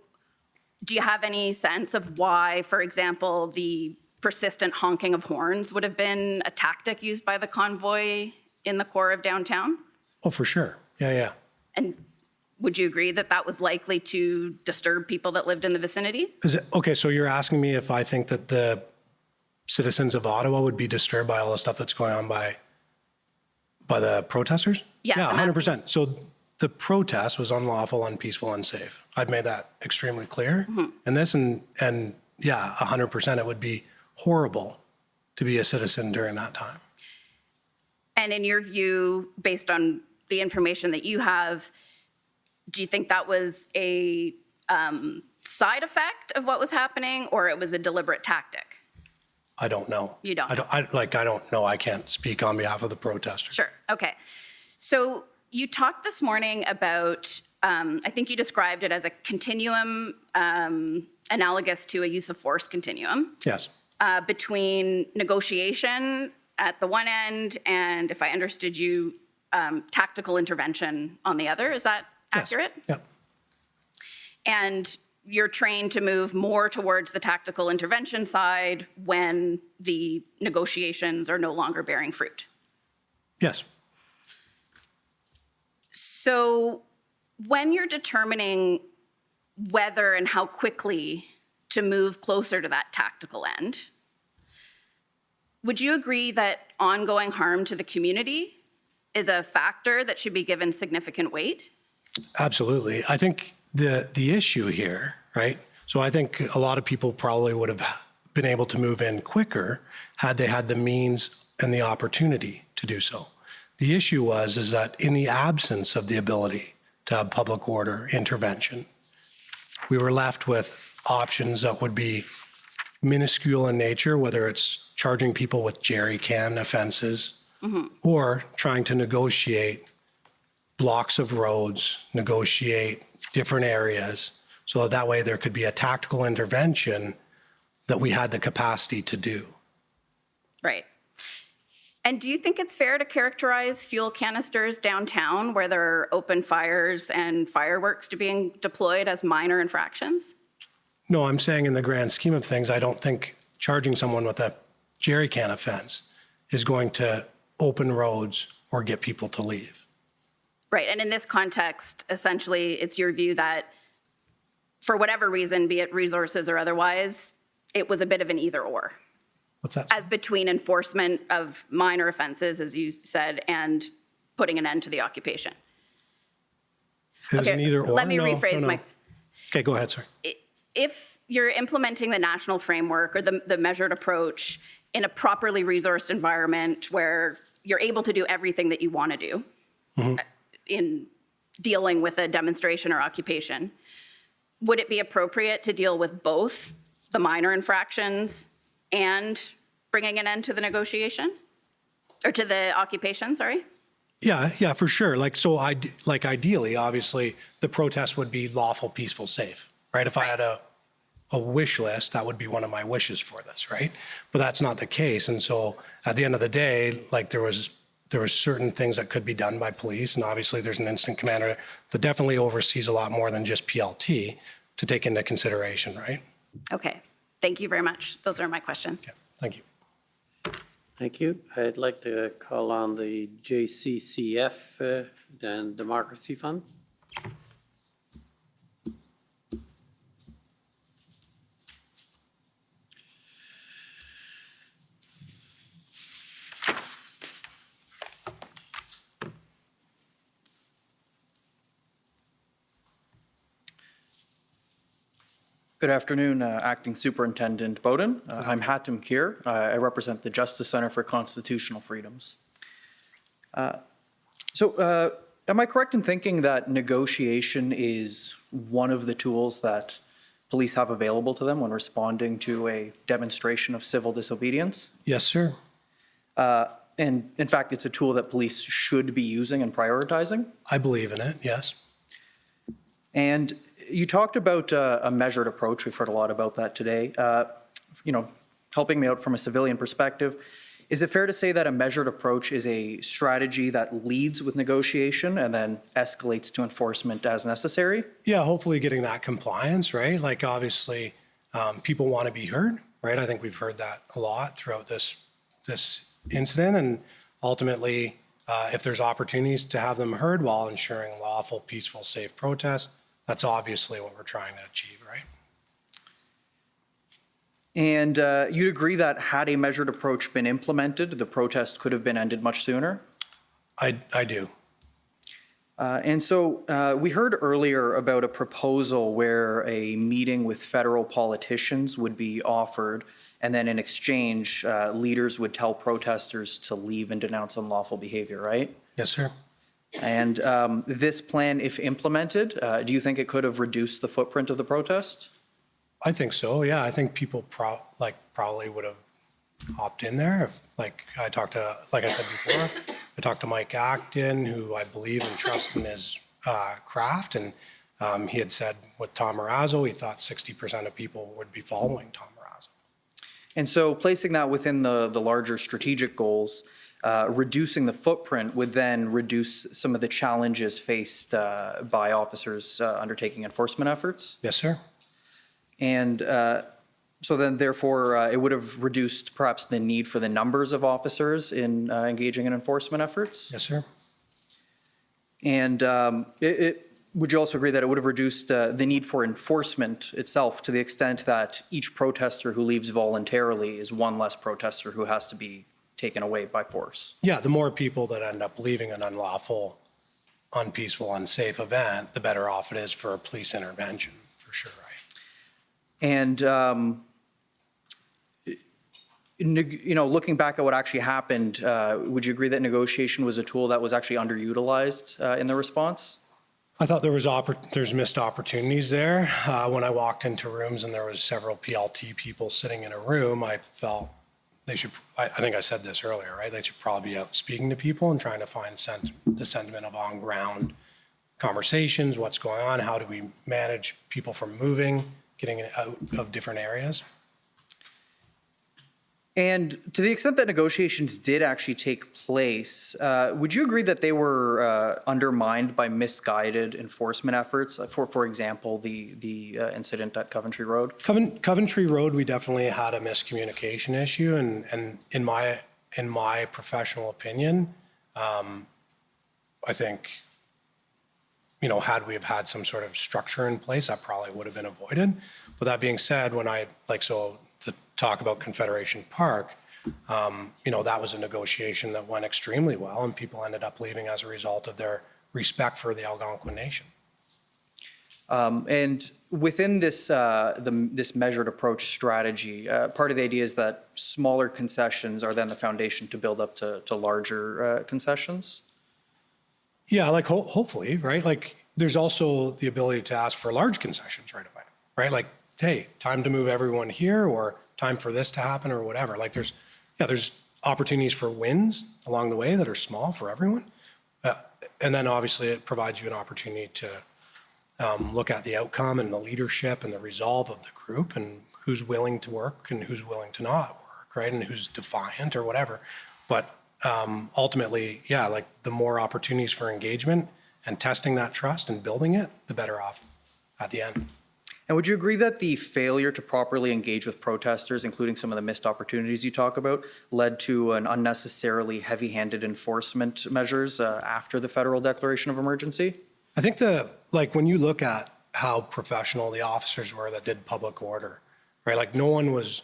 do you have any sense of why, for example, the persistent honking of horns would have been a tactic used by the convoy in the core of downtown? Oh, for sure. Yeah. And would you agree that that was likely to disturb people that lived in the vicinity? Okay, so you're asking me if I think that the citizens of Ottawa would be disturbed by all the stuff that's going on by the protesters? Yes, Yeah, I'm 100%. So the protest was unlawful, unpeaceful, unsafe. I've made that extremely clear. Mm-hmm. And yeah, 100% it would be horrible to be a citizen during that time. And in your view, based on the information that you have, do you think that was a side effect of what was happening, or it was a deliberate tactic? I don't know. You don't know? I don't know. I can't speak on behalf of the protesters. Sure. Okay. So you talked this morning about, I think you described it as a continuum analogous to a use of force continuum. Yes. Between negotiation at the one end and, if I understood you, tactical intervention on the other. Is that accurate? Yep. And you're trained to move more towards the tactical intervention side when the negotiations are no longer bearing fruit. Yes. So when you're determining whether and how quickly to move closer to that tactical end, would you agree that ongoing harm to the community is a factor that should be given significant weight? Absolutely. I think the issue here, right? So I think a lot of people probably would have been able to move in quicker had they had the means and the opportunity to do so. The issue is that in the absence of the ability to have public order intervention, we were left with options that would be minuscule in nature, whether it's charging people with jerry can offenses or trying to negotiate blocks of roads, negotiate different areas, so that way there could be a tactical intervention that we had the capacity to do. Right. And do you think it's fair to characterize fuel canisters downtown where there are open fires and fireworks to being deployed as minor infractions? No, I'm saying in the grand scheme of things, I don't think charging someone with a jerry can offense is going to open roads or get people to leave. Right, and in this context, essentially, it's your view that for whatever reason, be it resources or otherwise, it was a bit of an either or. What's that? As between enforcement of minor offenses, as you said, and putting an end to the occupation. It was an either or? Let me No, rephrase no. my... Okay, go ahead, sir. if you're implementing the national framework or the measured approach in a properly resourced environment where you're able to do everything that you want to do in dealing with a demonstration or occupation, would it be appropriate to deal with both the minor infractions and bringing an end to the negotiation? Or to the occupation, sorry? Yeah, for sure. Like ideally, obviously, the protest would be lawful, peaceful, safe, right? If I had a wish list, that would be one of my wishes for this, right? But that's not the case. And so at the end of the day, like there was certain things that could be done by police. And obviously there's an incident commander that definitely oversees a lot more than just PLT to take into consideration, right? Okay, thank you very much. Those are my questions. Yeah, thank you. Thank you. I'd like to call on the JCCF and Democracy Fund. Good afternoon, Acting Superintendent Beaudin. I'm Hatem Kir. I represent the Justice Center for Constitutional Freedoms. Am I correct in thinking that negotiation is one of the tools that police have available to them when responding to a demonstration of civil disobedience? Yes, sir. And in fact, it's a tool that police should be using and prioritizing? I believe in it, yes. And you talked about a measured approach. We've heard a lot about that today. Helping me out from a civilian perspective, is it fair to say that a measured approach is a strategy that leads with negotiation and then escalates to enforcement as necessary? Yeah, hopefully getting that compliance, right? Like obviously people want to be heard, right? I think we've heard that a lot throughout this incident. And ultimately, if there's opportunities to have them heard while ensuring lawful, peaceful, safe protest, that's obviously what we're trying to achieve, right? And you'd agree that had a measured approach been implemented, the protest could have been ended much sooner? I do. And so we heard earlier about a proposal where a meeting with federal politicians would be offered, and then in exchange, leaders would tell protesters to leave and denounce unlawful behavior, right? Yes, sir. And this plan, if implemented, do you think it could have reduced the footprint of the protest? I think so, yeah. I think people probably would have hopped in there. If, like I said before, I talked to Mike Acton, who I believe and trust in his craft, and he had said with Tom Marazzo, he thought 60% of people would be following Tom Marazzo. And so placing that within the larger strategic goals, reducing the footprint would then reduce some of the challenges faced by officers undertaking enforcement efforts? Yes, sir. And so then therefore it would have reduced perhaps the need for the numbers of officers in engaging in enforcement efforts? Yes, sir. And would you also agree that it would have reduced the need for enforcement itself to the extent that each protester who leaves voluntarily is one less protester who has to be taken away by force? Yeah, the more people that end up leaving an unlawful, unpeaceful, unsafe event, the better off it is for a police intervention, for sure, right? And, looking back at what actually happened, would you agree that negotiation was a tool that was actually underutilized in the response? I thought there's missed opportunities there. When I walked into rooms and there was several PLT people sitting in a room, I felt they should, I think I said this earlier, right? They should probably be out speaking to people and trying to find the sentiment of on-ground conversations, what's going on, how do we manage people from moving, getting out of different areas. And to the extent that negotiations did actually take place, would you agree that they were undermined by misguided enforcement efforts? For example, the incident at Coventry Road? Coventry Road, we definitely had a miscommunication issue, and in my professional opinion, I think, had we have had some sort of structure in place, that probably would have been avoided. But that being said, to talk about Confederation Park, that was a negotiation that went extremely well, and people ended up leaving as a result of their respect for the Algonquin Nation. And within this, this measured approach strategy, part of the idea is that smaller concessions are then the foundation to build up to larger concessions? Yeah, like hopefully, right? Like there's also the ability to ask for large concessions right away, right? Like, hey, time to move everyone here, or time for this to happen, or whatever. Like there's opportunities for wins along the way that are small for everyone. And then obviously it provides you an opportunity to look at the outcome and the leadership and the resolve of the group and who's willing to work and who's willing to not work, right? And who's defiant or whatever. But ultimately, yeah, like the more opportunities for engagement and testing that trust and building it, the better off at the end. And would you agree that the failure to properly engage with protesters, including some of the missed opportunities you talk about, led to an unnecessarily heavy-handed enforcement measures after the federal declaration of emergency? I think when you look at how professional the officers were that did public order, right? Like no one was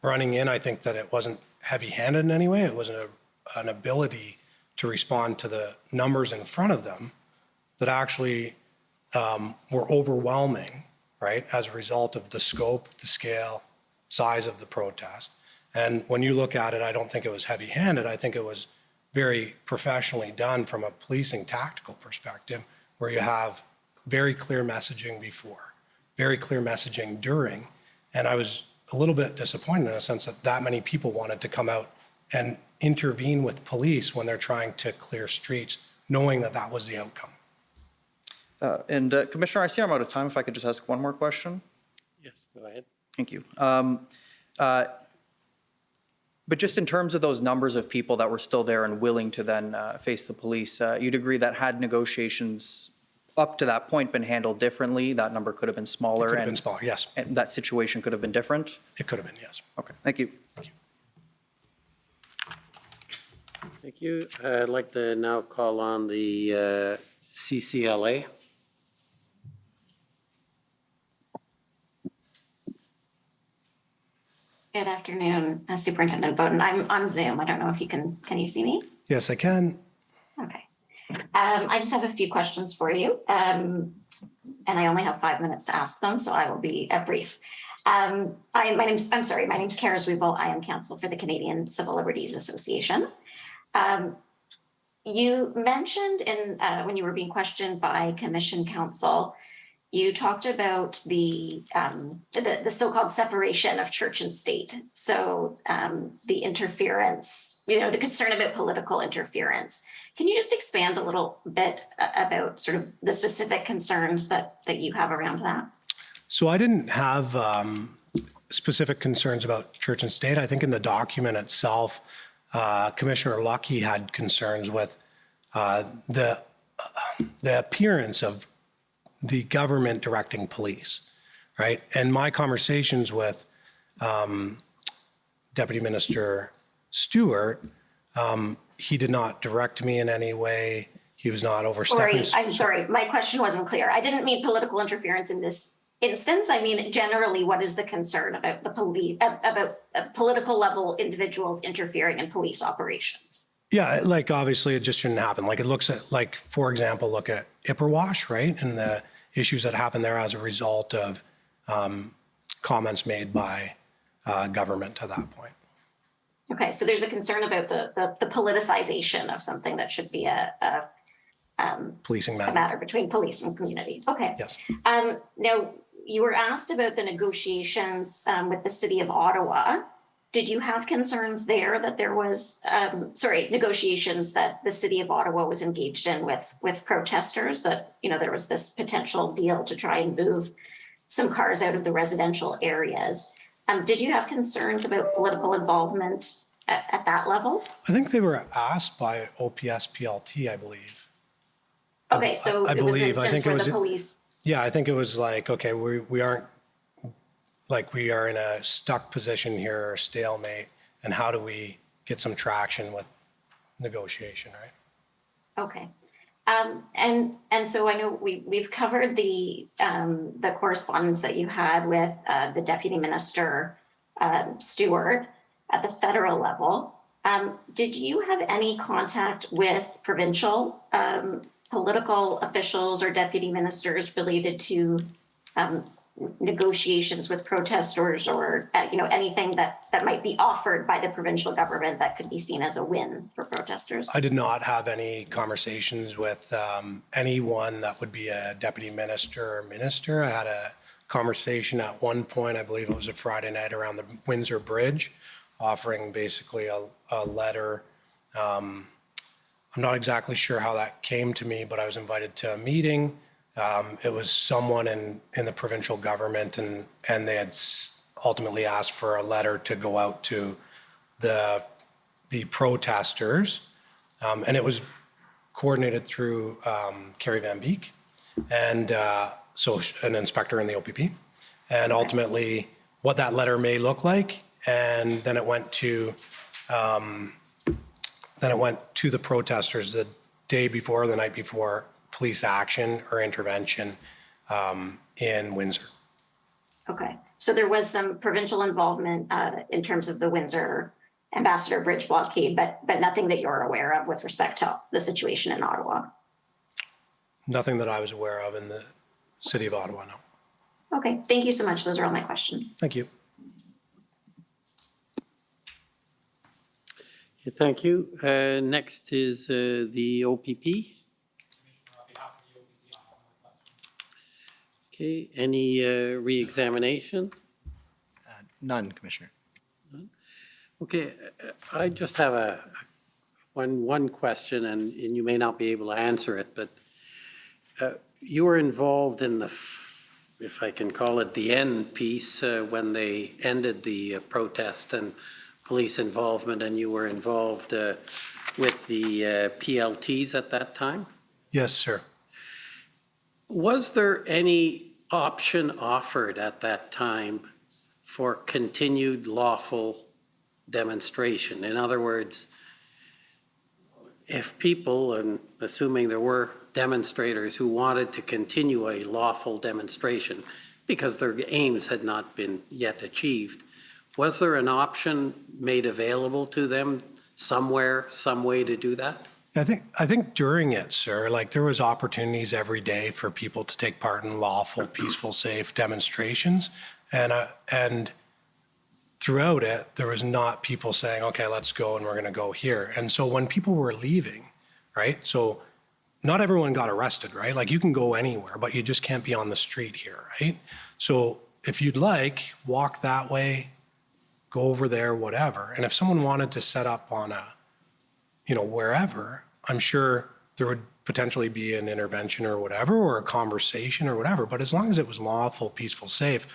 running in. I think that it wasn't heavy-handed in any way. It was an ability to respond to the numbers in front of them that actually were overwhelming, right, as a result of the scope, the scale, size of the protest. And when you look at it, I don't think it was heavy-handed. I think it was very professionally done from a policing tactical perspective, where you have very clear messaging before, very clear messaging during. And I was a little bit disappointed in a sense that many people wanted to come out and intervene with police when they're trying to clear streets, knowing that that was the outcome. Commissioner, I see I'm out of time. If I could just ask one more question. Yes, go ahead. Thank you. But just in terms of those numbers of people that were still there and willing to then face the police, you'd agree that had negotiations up to that point been handled differently, that number could have been smaller? It could have been smaller, yes. And that situation could have been different? It could have been, yes. Okay, thank you. Thank you. Thank you. I'd like to now call on the CCLA. Good afternoon, Superintendent Beaudin. I'm on Zoom. I don't know if you can you see me? Yes, I can. Okay. I just have a few questions for you. And I only have 5 minutes to ask them, so I will be brief. My name's Kara Zwiebel. I am counsel for the Canadian Civil Liberties Association. You mentioned when you were being questioned by Commission Counsel, you talked about the so-called separation of church and state. So the interference, the concern about political interference. Can you just expand a little bit about sort of the specific concerns that you have around that? So I didn't have specific concerns about church and state. I think in the document itself, Commissioner Lucky had concerns with the appearance of the government directing police, right? And my conversations with Deputy Minister Stewart, he did not direct me in any way. He was not overstepping. I'm sorry. My question wasn't clear. I didn't mean political interference in this instance. I mean, generally, what is the concern about the police, about political level individuals interfering in police operations? Yeah, like obviously it just shouldn't happen. Like it looks at, like, for example, look at Ipperwash, right? And the issues that happened there as a result of comments made by government to that point. Okay, so there's a concern about the politicization of something that should be a policing matter between police and community. Okay. Yes. Now, you were asked about the negotiations with the city of Ottawa. Did you have concerns there that there was, negotiations that the city of Ottawa was engaged in with protesters, that, there was this potential deal to try and move some cars out of the residential areas? Did you have concerns about political involvement at that level? I think they were asked by OPS PLT, I believe. Okay, so it was an instance where the police... Yeah, I think it was like, okay, we aren't, like we are in a stuck position here, or stalemate, and how do we get some traction with negotiation, right? Okay. And so I know we've covered the correspondence that you had with the Deputy Minister Stewart at the federal level. Did you have any contact with provincial political officials or deputy ministers related to negotiations with protesters or anything that might be offered by the provincial government that could be seen as a win for protesters? I did not have any conversations with anyone that would be a deputy minister or minister. I had a conversation at one point, I believe it was a Friday night, around the Windsor Bridge, offering basically a letter. I'm not exactly sure how that came to me, but I was invited to a meeting. It was someone in the provincial government, and they had ultimately asked for a letter to go out to the protesters, and it was coordinated through Carrie Van Beek, and so an inspector in the OPP, and ultimately what that letter may look like, and then it went to the protesters the day before, the night before, police action or intervention in Windsor. Okay, so there was some provincial involvement in terms of the Windsor Ambassador Bridge blockade, but nothing that you're aware of with respect to the situation in Ottawa? Nothing that I was aware of in the city of Ottawa, no. Okay, thank you so much. Those are all my questions. Thank you. Okay, thank you. Next is the OPP. Okay, any re-examination? None, Commissioner. Okay, I just have one question, and you may not be able to answer it, but you were involved in the, if I can call it, the end piece when they ended the protest and police involvement, and you were involved with the PLTs at that time? Yes, sir. Was there any option offered at that time for continued lawful demonstration? In other words, if people, and assuming there were demonstrators who wanted to continue a lawful demonstration because their aims had not been yet achieved, was there an option made available to them somewhere, some way to do that? I think during it, sir, like there was opportunities every day for people to take part in lawful, peaceful, safe demonstrations, and throughout it, there was not people saying, okay, let's go and we're going to go here. And so when people were leaving, right? So not everyone got arrested, right? Like you can go anywhere, but you just can't be on the street here, right? So if you'd like, walk that way, go over there, whatever. And if someone wanted to set up on wherever, I'm sure there would potentially be an intervention or whatever, or a conversation or whatever. But as long as it was lawful, peaceful, safe,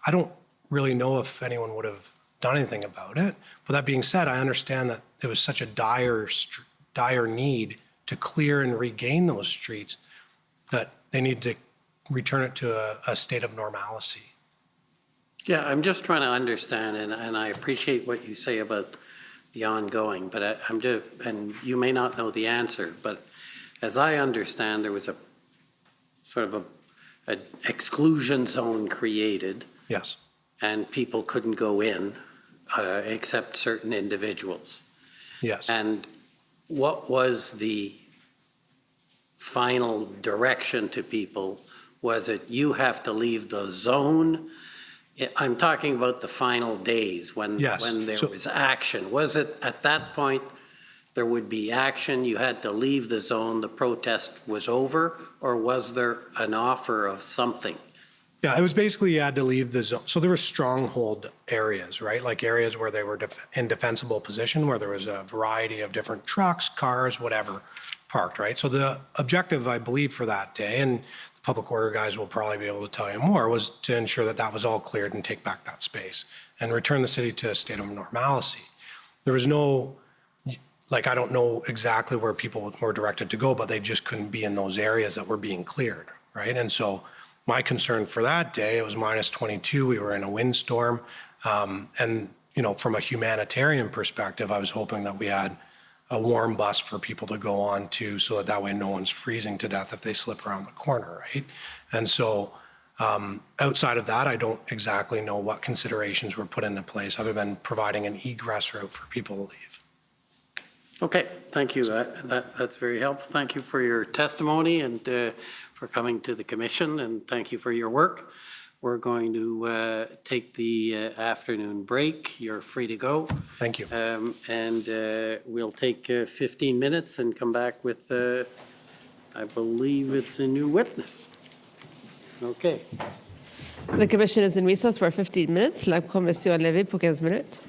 I don't really know if anyone would have done anything about it. But that being said, I understand that it was such a dire need to clear and regain those streets that they need to return it to a state of normalcy. Yeah, I'm just trying to understand, and I appreciate what you say about the ongoing, but I'm just, and you may not know the answer, but as I understand, there was a sort of an exclusion zone created. Yes. And people couldn't go in except certain individuals. Yes. And what was the final direction to people? Was it you have to leave the zone? I'm talking about the final days when there was action. Was it at that point there would be action, you had to leave the zone, the protest was over, or was there an offer of something? Yeah, it was basically you had to leave the zone. So there were stronghold areas, right? Like areas where they were in defensible position, where there was a variety of different trucks, cars, whatever, parked, right? So the objective, I believe, for that day, and the public order guys will probably be able to tell you more, was to ensure that that was all cleared and take back that space and return the city to a state of normalcy. There was no, like, I don't know exactly where people were directed to go, but they just couldn't be in those areas that were being cleared, right? And so my concern for that day, it was -22, we were in a windstorm. And, you know, from a humanitarian perspective, I was hoping that we had a warm bus for people to go on to so that way no one's freezing to death if they slip around the corner, right? And so outside of that, I don't exactly know what considerations were put into place other than providing an egress route for people to leave. Okay, thank you. That's very helpful. Thank you for your testimony and for coming to the commission, and thank you for your work. We're going to take the afternoon break. You're free to go. Thank you. And we'll take 15 minutes and come back with, I believe it's a new witness. Okay. The commission is in recess for 15 minutes. La commission est levée pour 15 minutes.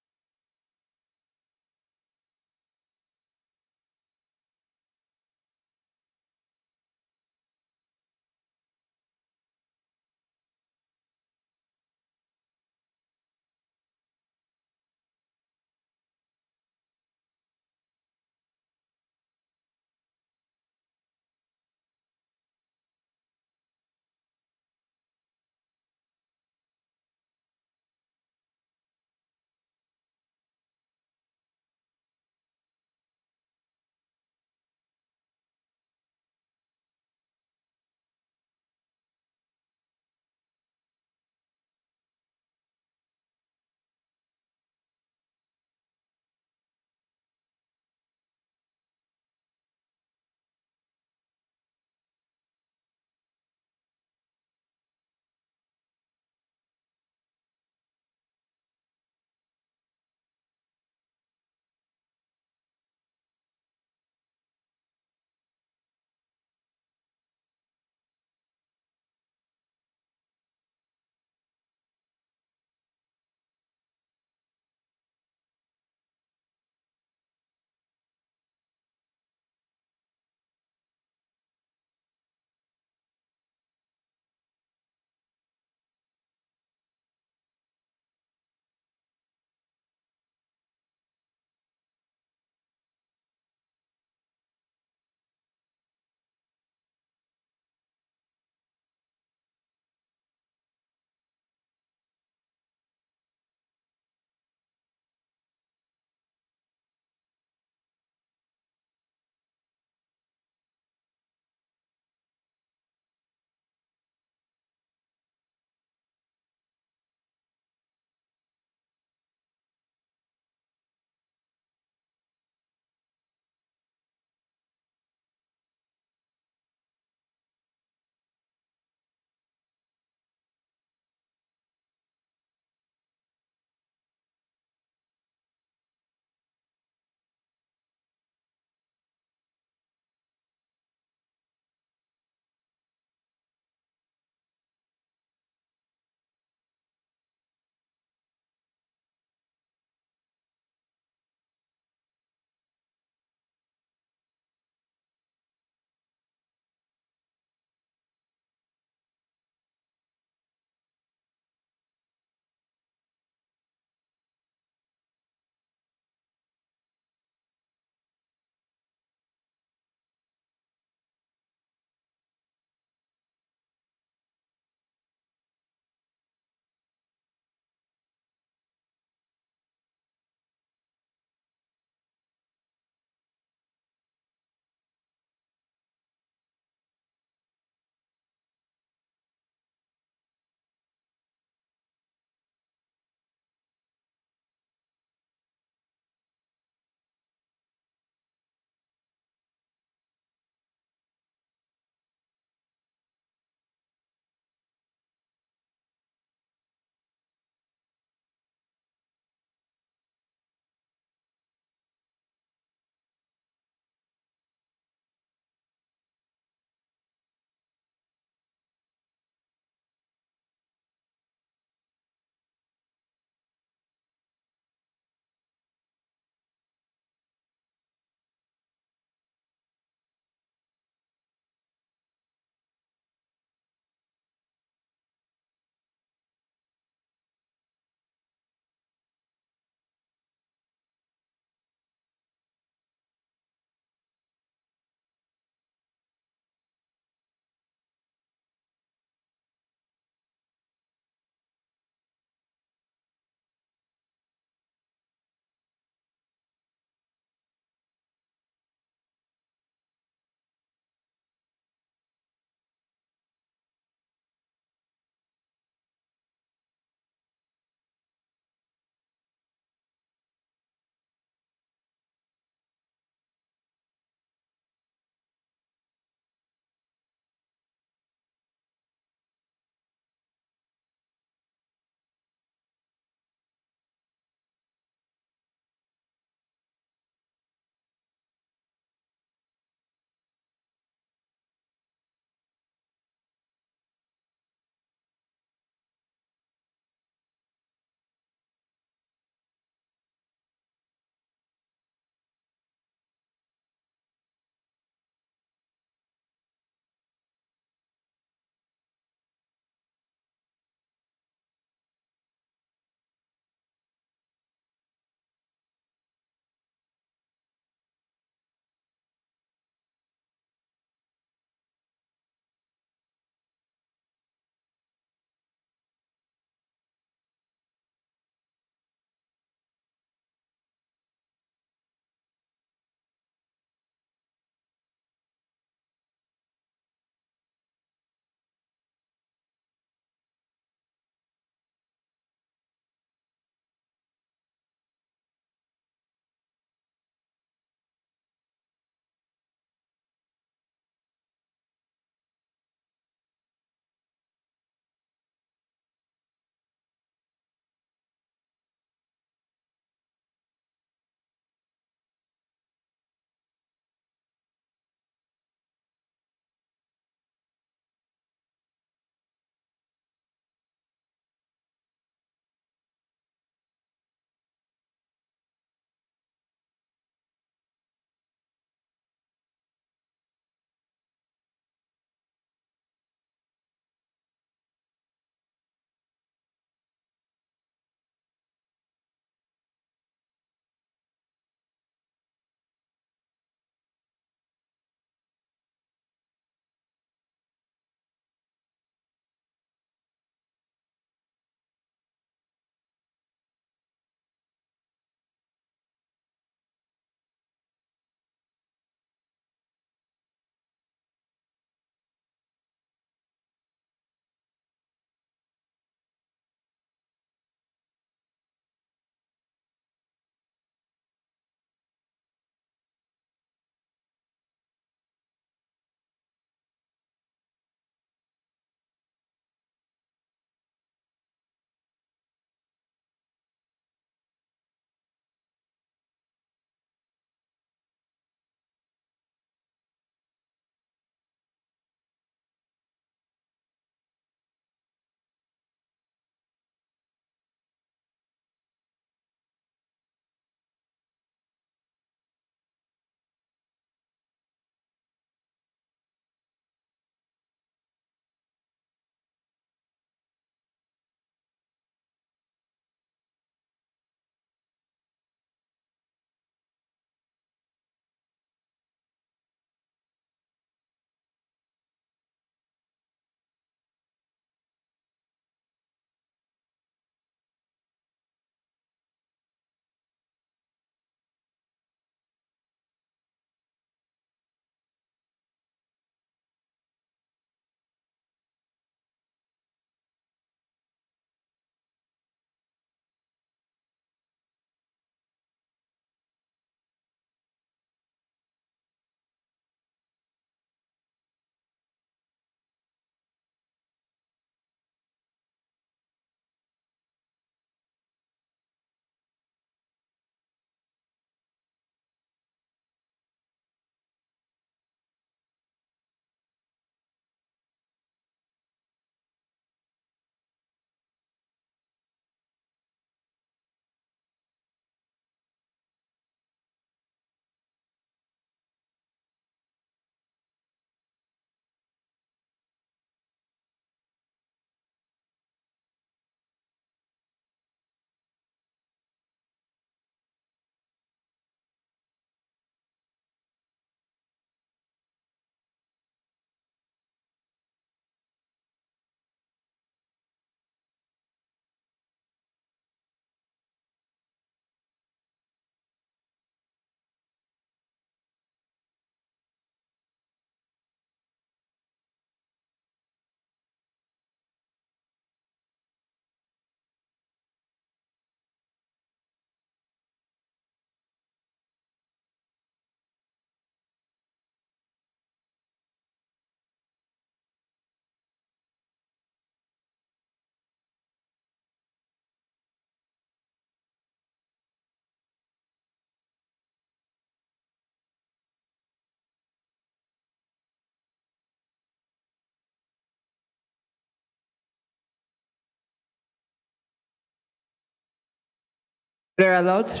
Order allowed.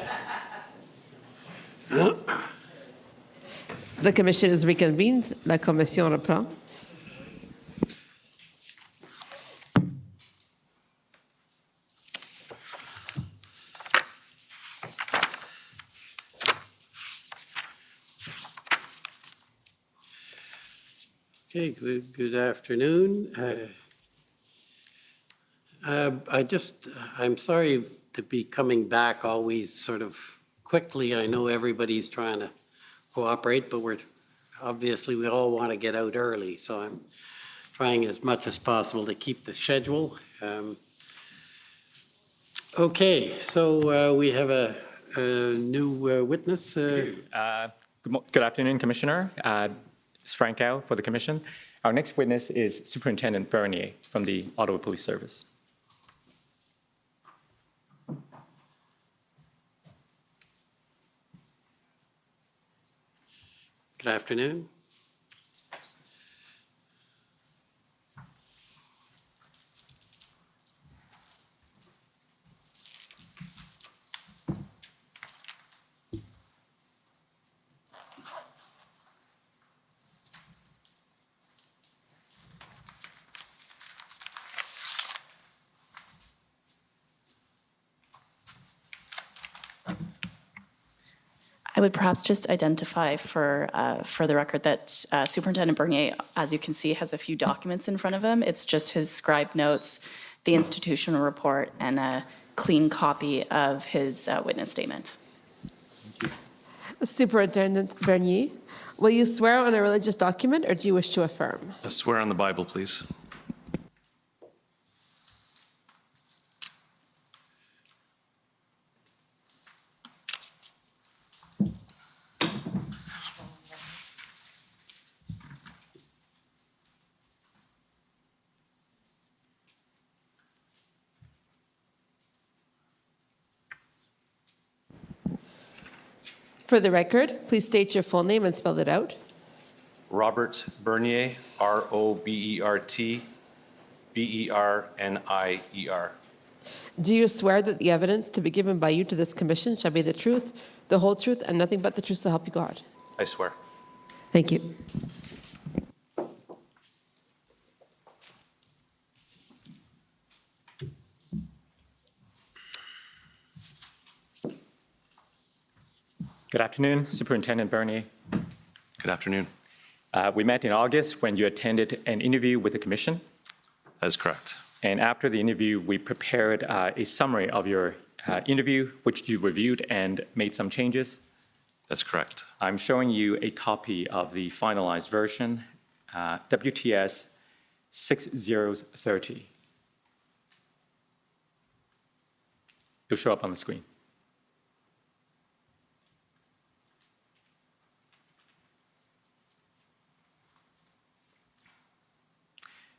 The commission is reconvened. La commission reprend. Okay, good afternoon. I'm sorry to be coming back always sort of quickly. I know everybody's trying to cooperate, but obviously we all want to get out early. So I'm trying as much as possible to keep the schedule. Okay, so we have a new witness. Good afternoon, Commissioner. It's Frank Au for the Commission. Our next witness is Superintendent Bernier from the Ottawa Police Service. Good afternoon. I would perhaps just identify for the record that Superintendent Bernier, as you can see, has a few documents in front of him. It's just his scribed notes, the institutional report, and a clean copy of his witness statement. Superintendent Bernier, will you swear on a religious document or do you wish to affirm? I swear on the Bible, please. For the record, please state your full name and spell it out. Robert Bernier, R-O-B-E-R-T, B-E-R-N-I-E-R. Do you swear that the evidence to be given by you to this commission shall be the truth, the whole truth, and nothing but the truth so help you God? I swear. Thank you. Good afternoon, Superintendent Bernier. Good afternoon. We met in August when you attended an interview with the Commission. That is correct. And after the interview, we prepared a summary of your interview, which you reviewed and made some changes. That's correct. I'm showing you a copy of the finalized version, WTS 6030. It'll show up on the screen.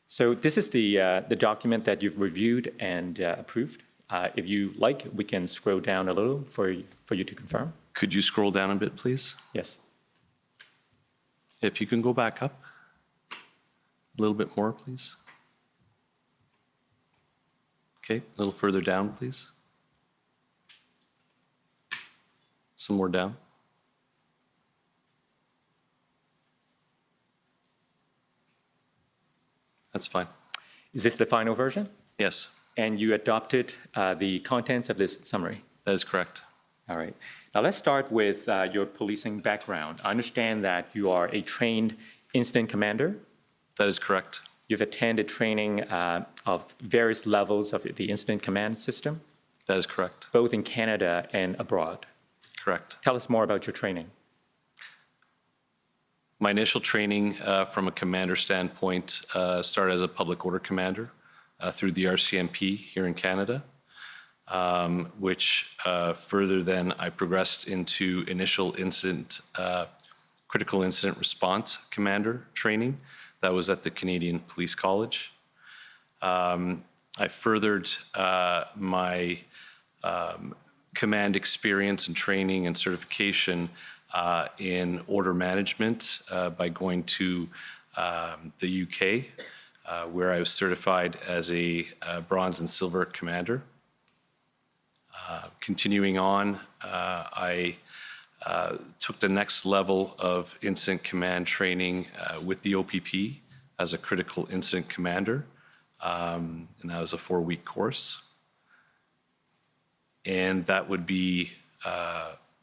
So this is the document that you've reviewed and approved. If you like, we can scroll down a little for you to confirm. Could you scroll down a bit, please? Yes. If you can go back up a little bit more, please. Okay, a little further down, please. Some more down. That's fine. Is this the final version? Yes. And you adopted the contents of this summary? That is correct. All right. Now let's start with your policing background. I understand that you are a trained incident commander. That is correct. You've attended training of various levels of the incident command system. That is correct. Both in Canada and abroad. Correct. Tell us more about your training. My initial training from a commander standpoint started as a public order commander through the RCMP here in Canada, which further then I progressed into initial incident, critical incident response commander training. That was at the Canadian Police College. I furthered my command experience and training and certification in order management by going to the UK, where I was certified as a bronze and silver commander. Continuing on, I took the next level of incident command training with the OPP as a critical incident commander, and that was a 4-week course. And that would be,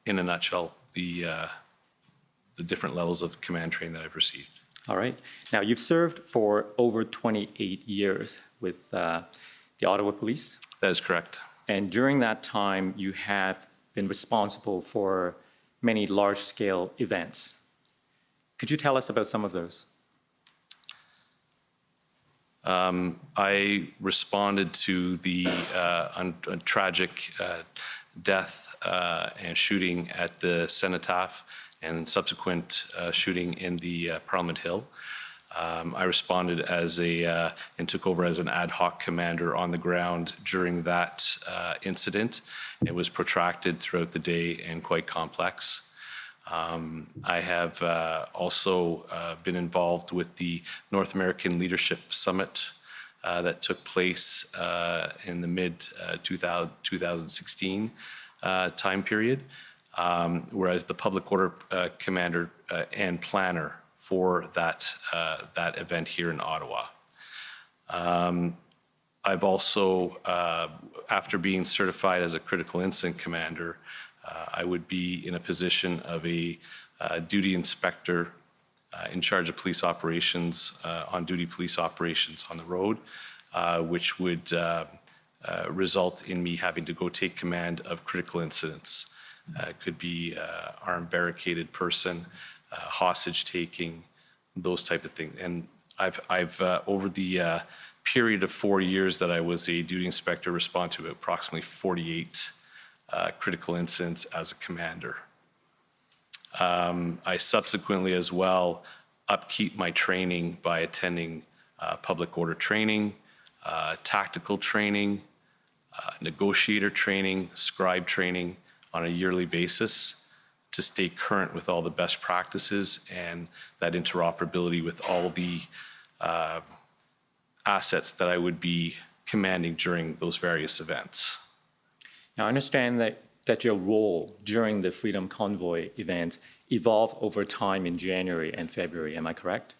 in a nutshell, the different levels of command training that I've received. All right. Now, you've served for over 28 years with the Ottawa Police. That is correct. And during that time, you have been responsible for many large-scale events. Could you tell us about some of those? I responded to the tragic death and shooting at the Cenotaph and subsequent shooting in the Parliament Hill. I responded as and took over as an ad hoc commander on the ground during that incident. It was protracted throughout the day and quite complex. I have also been involved with the North American Leadership Summit that took place in the mid-2016 time period, whereas the public order commander and planner for that event here in Ottawa. I've also, after being certified as a critical incident commander, I would be in a position of a duty inspector in charge of police operations, on-duty police operations on the road, which would result in me having to go take command of critical incidents. It could be armed barricaded person, hostage taking, those type of things. And I've over the period of 4 years that I was a duty inspector, responded to approximately 48 critical incidents as a commander. I subsequently as well upkeep my training by attending public order training, tactical training, negotiator training, scribe training on a yearly basis to stay current with all the best practices and that interoperability with all the assets that I would be commanding during those various events. Now, I understand that your role during the Freedom Convoy events evolved over time in January and February. Am I correct?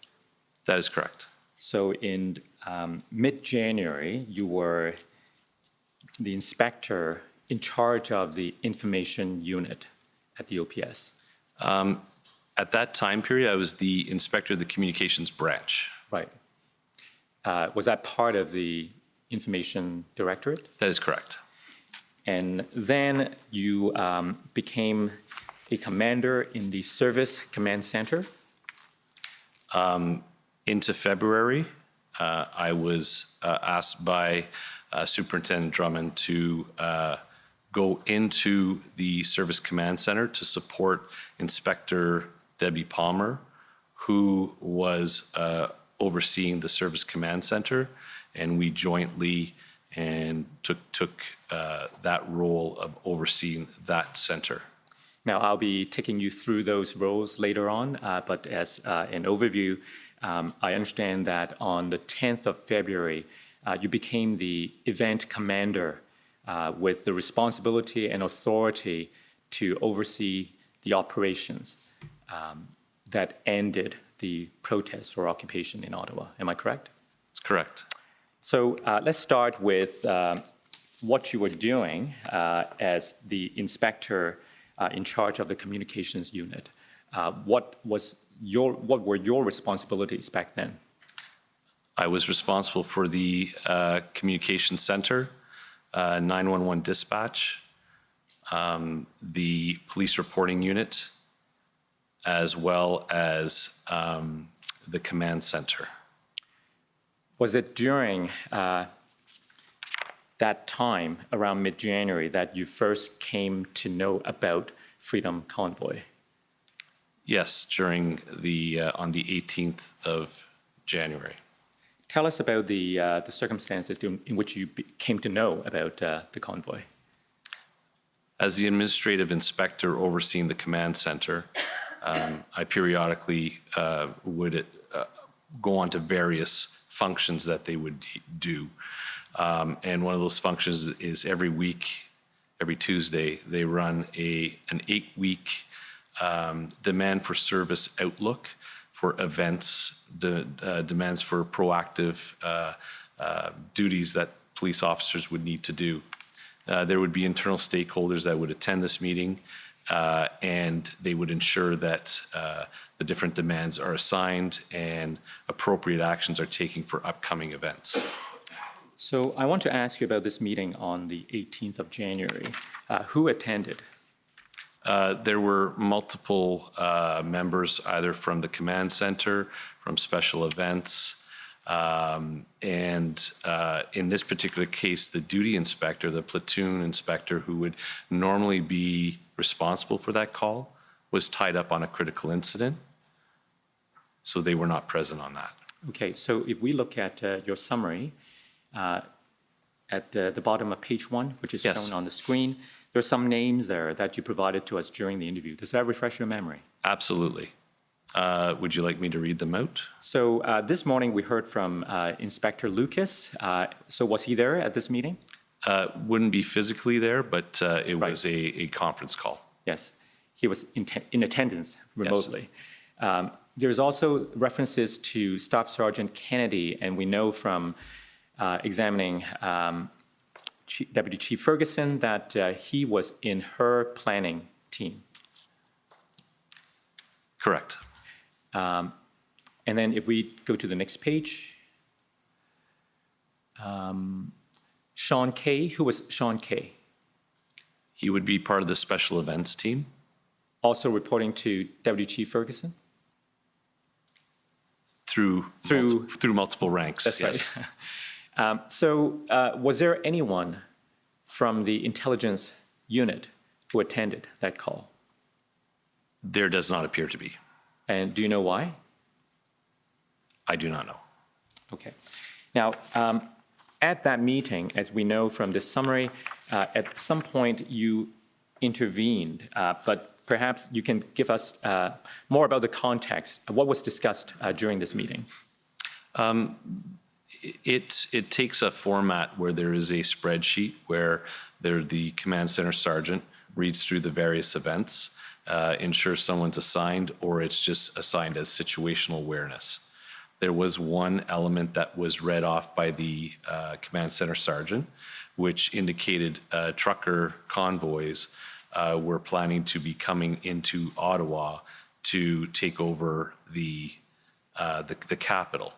That is correct. So in mid-January, you were the inspector in charge of the information unit at the OPS. At that time period, I was the inspector of the communications branch. Right. Was that part of the information directorate? That is correct. And then you became a commander in the Service Command Center? Into February, I was asked by Superintendent Drummond to go into the Service Command Center to support Inspector Debbie Palmer, who was overseeing the Service Command Center, and we jointly took that role of overseeing that center. Now, I'll be taking you through those roles later on, but as an overview, I understand that on the 10th of February, you became the event commander with the responsibility and authority to oversee the operations that ended the protest or occupation in Ottawa. Am I correct? That's correct. So let's start with what you were doing as the inspector in charge of the communications unit. What were your responsibilities back then? I was responsible for the communications center, 911 dispatch, the police reporting unit, as well as the command center. Was it during that time, around mid-January, that you first came to know about Freedom Convoy? Yes, during on the 18th of January. Tell us about the circumstances in which you came to know about the convoy. As the administrative inspector overseeing the command center, I periodically would go on to various functions that they would do. And one of those functions is every every Tuesday, they run an 8-week demand for service outlook for events, demands for proactive duties that police officers would need to do. There would be internal stakeholders that would attend this meeting, and they would ensure that the different demands are assigned and appropriate actions are taken for upcoming events. So I want to ask you about this meeting on the 18th of January. Who attended? There were multiple members, either from the command center, from special events, and in this particular case, the duty inspector, the platoon inspector who would normally be responsible for that call, was tied up on a critical incident, so they were not present on that. Okay, so if we look at your summary, at the bottom of page 1, which is shown on the screen, there are some names there that you provided to us during the interview. Does that refresh your memory? Absolutely. Would you like me to read them out? So this morning we heard from Inspector Lucas. So was he there at this meeting? Wouldn't be physically there, but it was a conference call. Yes, he was in attendance remotely. Yes. There's also references to Staff Sergeant Kennedy, and we know from examining Deputy Chief Ferguson that he was in her planning team. Correct. And then if we go to the next page, Sean Kay, who was Sean Kay? He would be part of the special events team. Also reporting to Deputy Chief Ferguson? Through multiple ranks, that's yes. Right. So was there anyone from the intelligence unit who attended that call? There does not appear to be. And do you know why? I do not know. Okay. Now, at that meeting, as we know from this summary, at some point you intervened, but perhaps you can give us more about the context. What was discussed during this meeting? It takes a format where there is a spreadsheet where the command center sergeant reads through the various events, ensures someone's assigned, or it's just assigned as situational awareness. There was one element that was read off by the command center sergeant, which indicated trucker convoys were planning to be coming into Ottawa to take over the capital.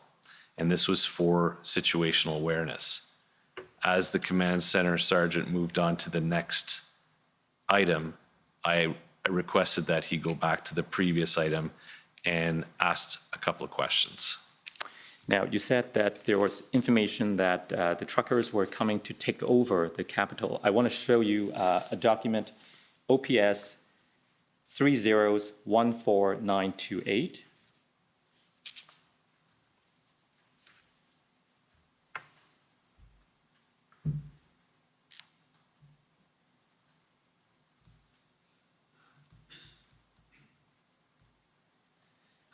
And this was for situational awareness. As the command center sergeant moved on to the next item, I requested that he go back to the previous item and asked a couple of questions. Now, you said that there was information that the truckers were coming to take over the capital. I want to show you a document, OPS 3014928.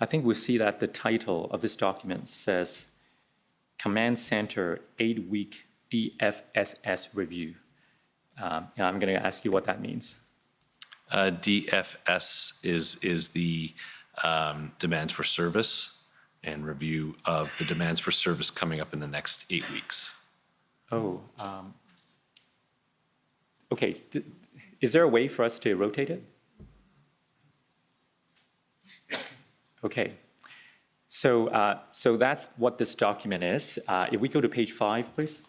I think we'll see that the title of this document says Command Center 8-Week DFSS Review. And I'm going to ask you what that means. DFS is the demands for service and review of the demands for service coming up in the next 8 weeks. Oh, okay. Is there a way for us to rotate it? Okay, so that's what this document is. If we go to page 5, please.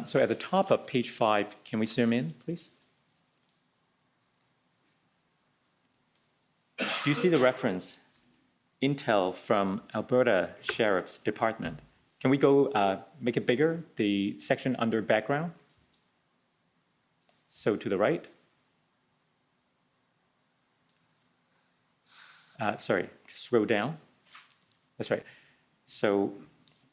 So at the top of page 5, can we zoom in, please? Do you see the reference? Intel from Alberta Sheriff's Department. Can we go make it bigger, the section under background? So to the right. Sorry, scroll down. That's right. So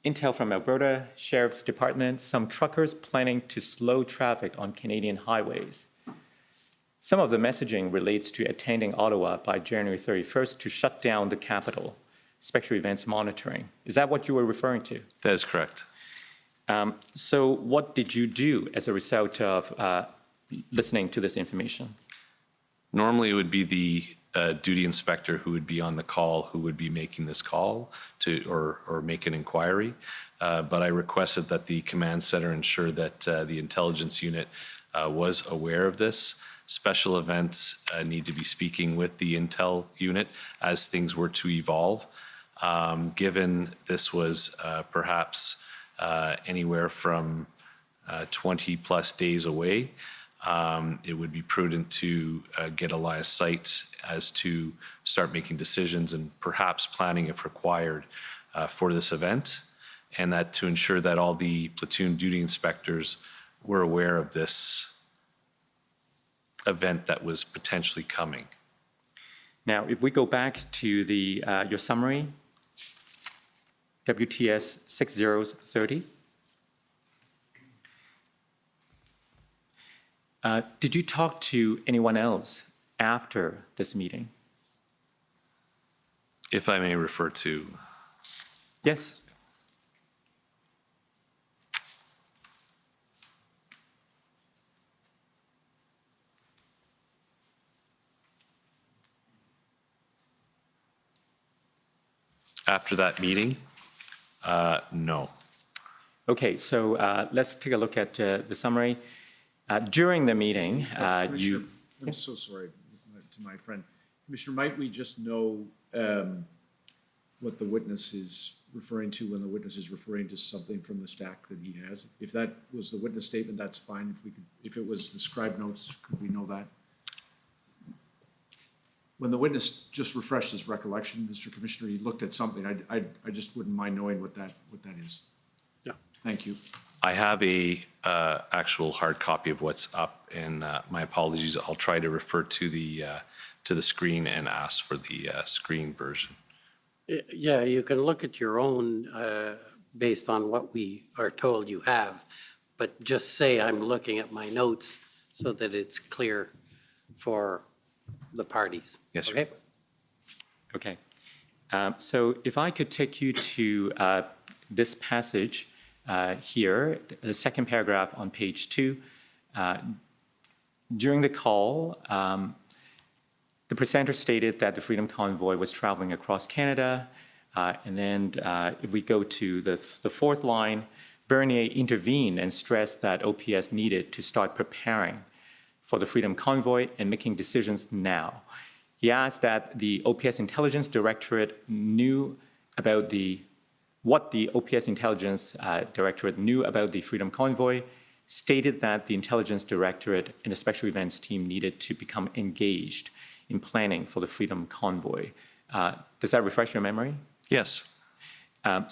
intel from Alberta Sheriff's Department, some truckers planning to slow traffic on Canadian highways. Some of the messaging relates to attending Ottawa by January 31st to shut down the capital, special events monitoring. Is that what you were referring to? That is correct. So what did you do as a result of listening to this information? Normally, it would be the duty inspector who would be on the call, who would be making this call to or make an inquiry. But I requested that the command center ensure that the intelligence unit was aware of this. Special events need to be speaking with the intel unit as things were to evolve. Given this was perhaps anywhere from 20 plus days away, it would be prudent to get a line of sight as to start making decisions and perhaps planning if required for this event, and that to ensure that all the platoon duty inspectors were aware of this event that was potentially coming. Now, if we go back to the your summary, WTS 6030. Did you talk to anyone else after this meeting? If I may refer to. Yes. After that meeting, no. Okay, so let's take a look at the summary. During the meeting, you... I'm so sorry to my friend. Commissioner, might we just know what the witness is referring to when the witness is referring to something from the stack that he has? If that was the witness statement, that's fine. If it was the scribe notes, could we know that? When the witness just refreshed his recollection, Mr. Commissioner, he looked at something. I just wouldn't mind knowing what that is. Yeah. Thank you. I have a actual hard copy of what's up, and my apologies. I'll try to refer to the screen and ask for the screen version. Yeah, you can look at your own based on what we are told you have, but just say I'm looking at my notes so that it's clear for the parties. Yes, sir. Okay. Okay. So if I could take you to this passage here, the second paragraph on page 2. During the call, the presenter stated that the Freedom Convoy was traveling across Canada. And then if we go to the fourth line, Bernier intervened and stressed that OPS needed to start preparing for the Freedom Convoy and making decisions now. He asked that the OPS Intelligence Directorate knew about what the OPS Intelligence Directorate knew about the Freedom Convoy, stated that the Intelligence Directorate and the Special Events Team needed to become engaged in planning for the Freedom Convoy. Does that refresh your memory? Yes. Now,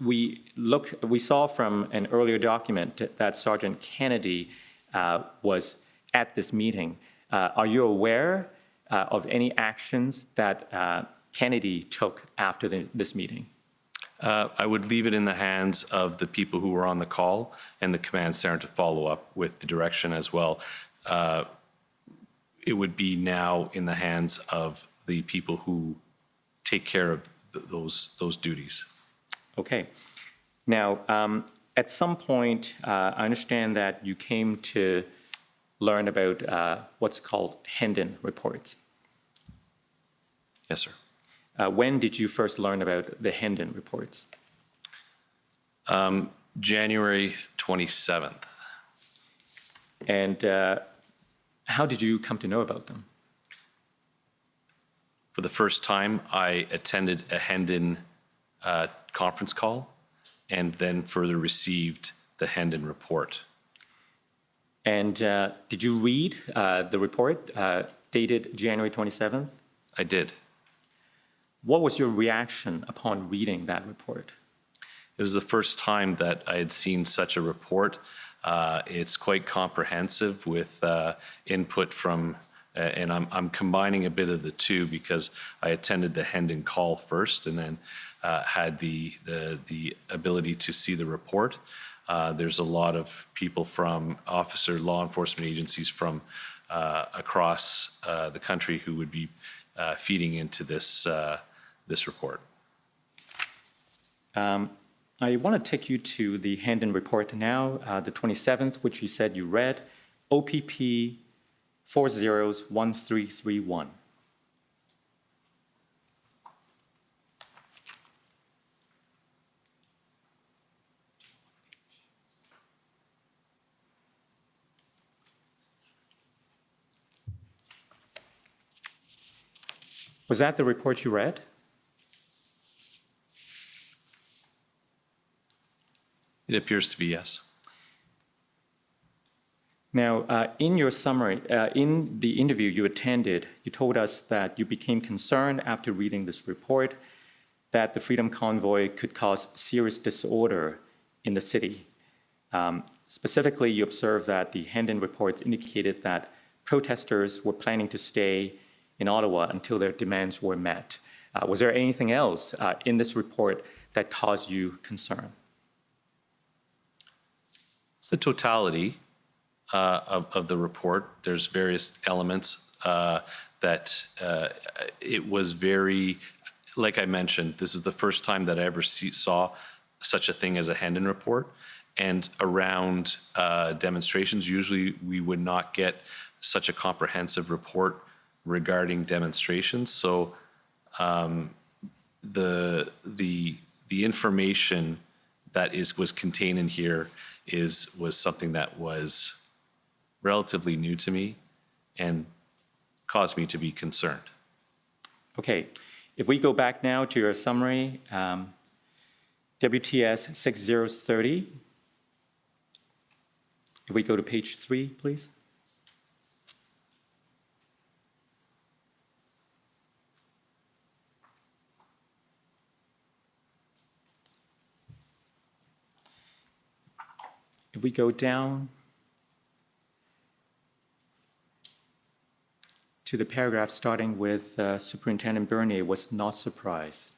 we saw from an earlier document that Sergeant Kennedy was at this meeting. Are you aware of any actions that Kennedy took after this meeting? I would leave it in the hands of the people who were on the call and the command center to follow up with the direction as well. It would be now in the hands of the people who take care of those duties. Okay. Now, at some point, I understand that you came to learn about what's called Hendon reports. Yes, sir. When did you first learn about the Hendon reports? January 27th. And how did you come to know about them? For the first time, I attended a Hendon conference call and then further received the Hendon report. And did you read the report dated January 27th? I did. What was your reaction upon reading that report? It was the first time that I had seen such a report. It's quite comprehensive with input from, and I'm combining a bit of the two because I attended the Hendon call first and then had the ability to see the report. There's a lot of people from law enforcement agencies from across the country who would be feeding into this report. I want to take you to the Handon report now, the 27th, which you said you read, OPP 401331. Was that the report you read? It appears to be yes. Now, in your summary, in the interview you attended, you told us that you became concerned after reading this report that the Freedom Convoy could cause serious disorder in the city. Specifically, you observed that the Handon reports indicated that protesters were planning to stay in Ottawa until their demands were met. Was there anything else in this report that caused you concern? It's the totality of the report. There's various elements that it was very, like I mentioned, this is the first time that I ever saw such a thing as a Handon report. And around demonstrations, usually we would not get such a comprehensive report regarding demonstrations. So the information that was contained in here was something that was relatively new to me and caused me to be concerned. Okay, if we go back now to your summary, WTS 6030. If we go to page 3, please. If we go down to the paragraph starting with Superintendent Bernier was not surprised.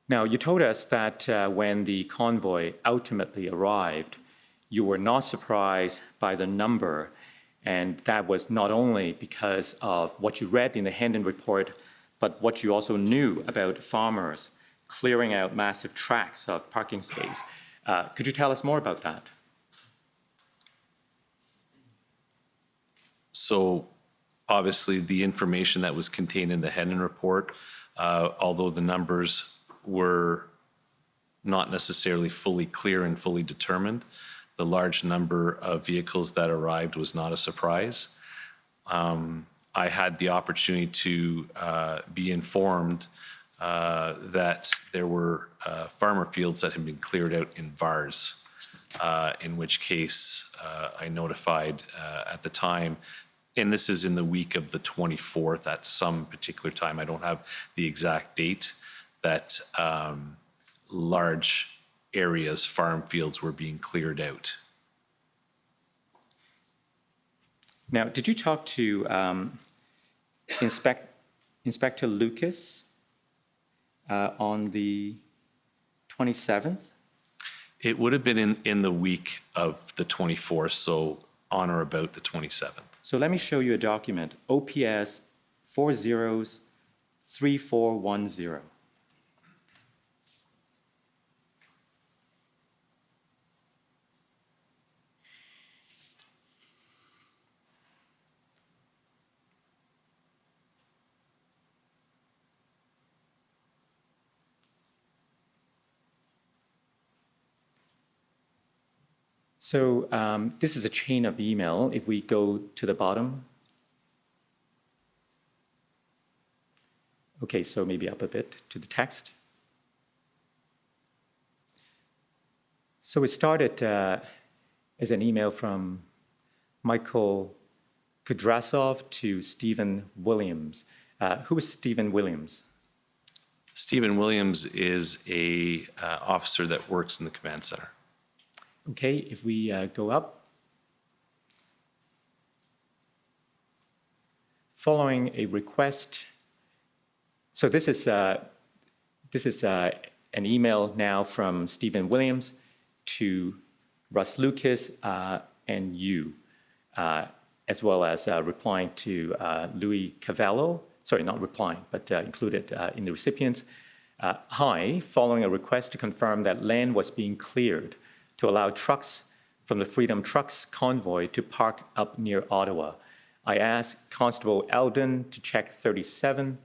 Now, you told us that when the convoy ultimately arrived, you were not surprised by the number, and that was not only because of what you read in the Handon report, but what you also knew about farmers clearing out massive tracts of parking space. Could you tell us more about that? So obviously the information that was contained in the Handon report, although the numbers were not necessarily fully clear and fully determined, the large number of vehicles that arrived was not a surprise. I had the opportunity to be informed that there were farmer fields that had been cleared out in VARs, in which case I notified at the time, and this is in the week of the 24th at some particular time, I don't have the exact date, that large areas, farm fields were being cleared out. Now, did you talk to Inspector Lucas on the 27th? It would have been in the week of the 24th, so on or about the 27th. So let me show you a document, OPS 403410. So this is a chain of email. If we go to the bottom. Okay, so maybe up a bit to the text. So it started as an email from Michael Kudrasov to Stephen Williams. Who is Stephen Williams? Stephen Williams is a officer that works in the command center. Okay, if we go up. Following a request. So this is an email now from Stephen Williams to Russ Lucas and you, as well as replying to Louis Cavallo. Sorry, not replying, but included in the recipients. Hi, following a request to confirm that land was being cleared to allow trucks from the Freedom Trucks convoy to park up near Ottawa. I asked Constable Eldon to check 37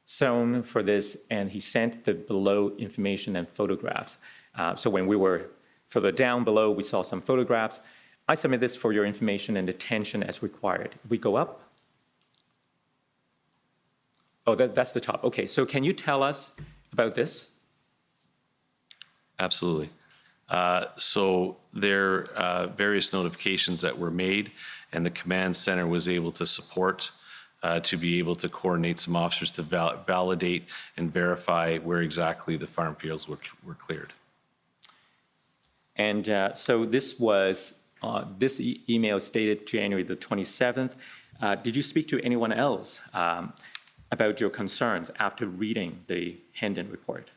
zone for this, and he sent the below information and photographs. So when we were further down below, we saw some photographs. I submit this for your information and attention as required. If we go up. Oh, that's the top. Okay, so can you tell us about this? Absolutely. So there are various notifications that were made, and the command center was able to support to be able to coordinate some officers to validate and verify where exactly the farm fields were cleared. And so this was, this email stated January the 27th. Did you speak to anyone else about your concerns after reading the Hendon report?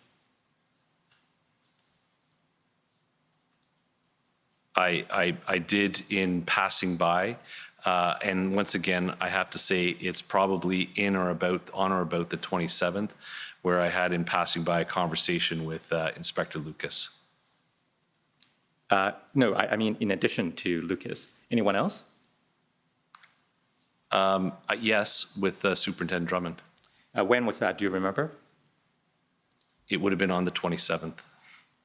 I did in passing by, and once again, I have to say it's probably on or about the 27th, where I had in passing by a conversation with Inspector Lucas. No, I mean in addition to Lucas. Anyone else? Yes, with Superintendent Drummond. When was that? Do you remember? It would have been on the 27th.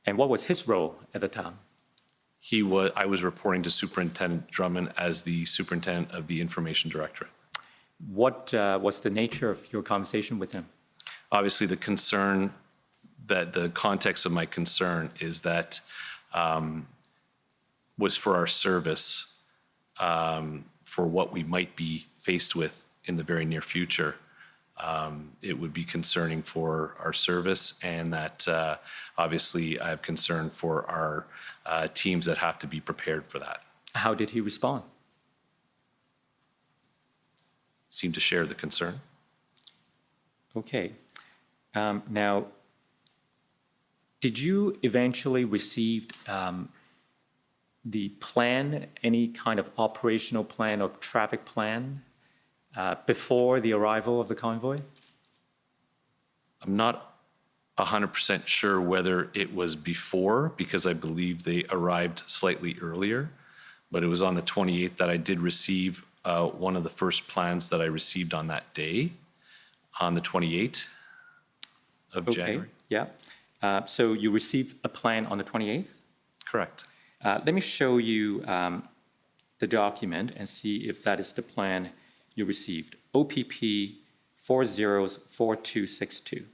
And what was his role at the time? I was reporting to Superintendent Drummond as the Superintendent of the Information Directorate. What was the nature of your conversation with him? Obviously, the concern, that the context of my concern is that was for our service, for what we might be faced with in the very near future. It would be concerning for our service, and that obviously I have concern for our teams that have to be prepared for that. How did he respond? Seemed to share the concern. Okay. Now, did you eventually receive the plan, any kind of operational plan or traffic plan before the arrival of the convoy? I'm not 100% sure whether it was before, because I believe they arrived slightly earlier, but it was on the 28th that I did receive one of the first plans that I received on that day, on the 28th of January. Yeah. So you received a plan on the 28th? Correct. Let me show you the document and see if that is the plan you received. OPP 404262.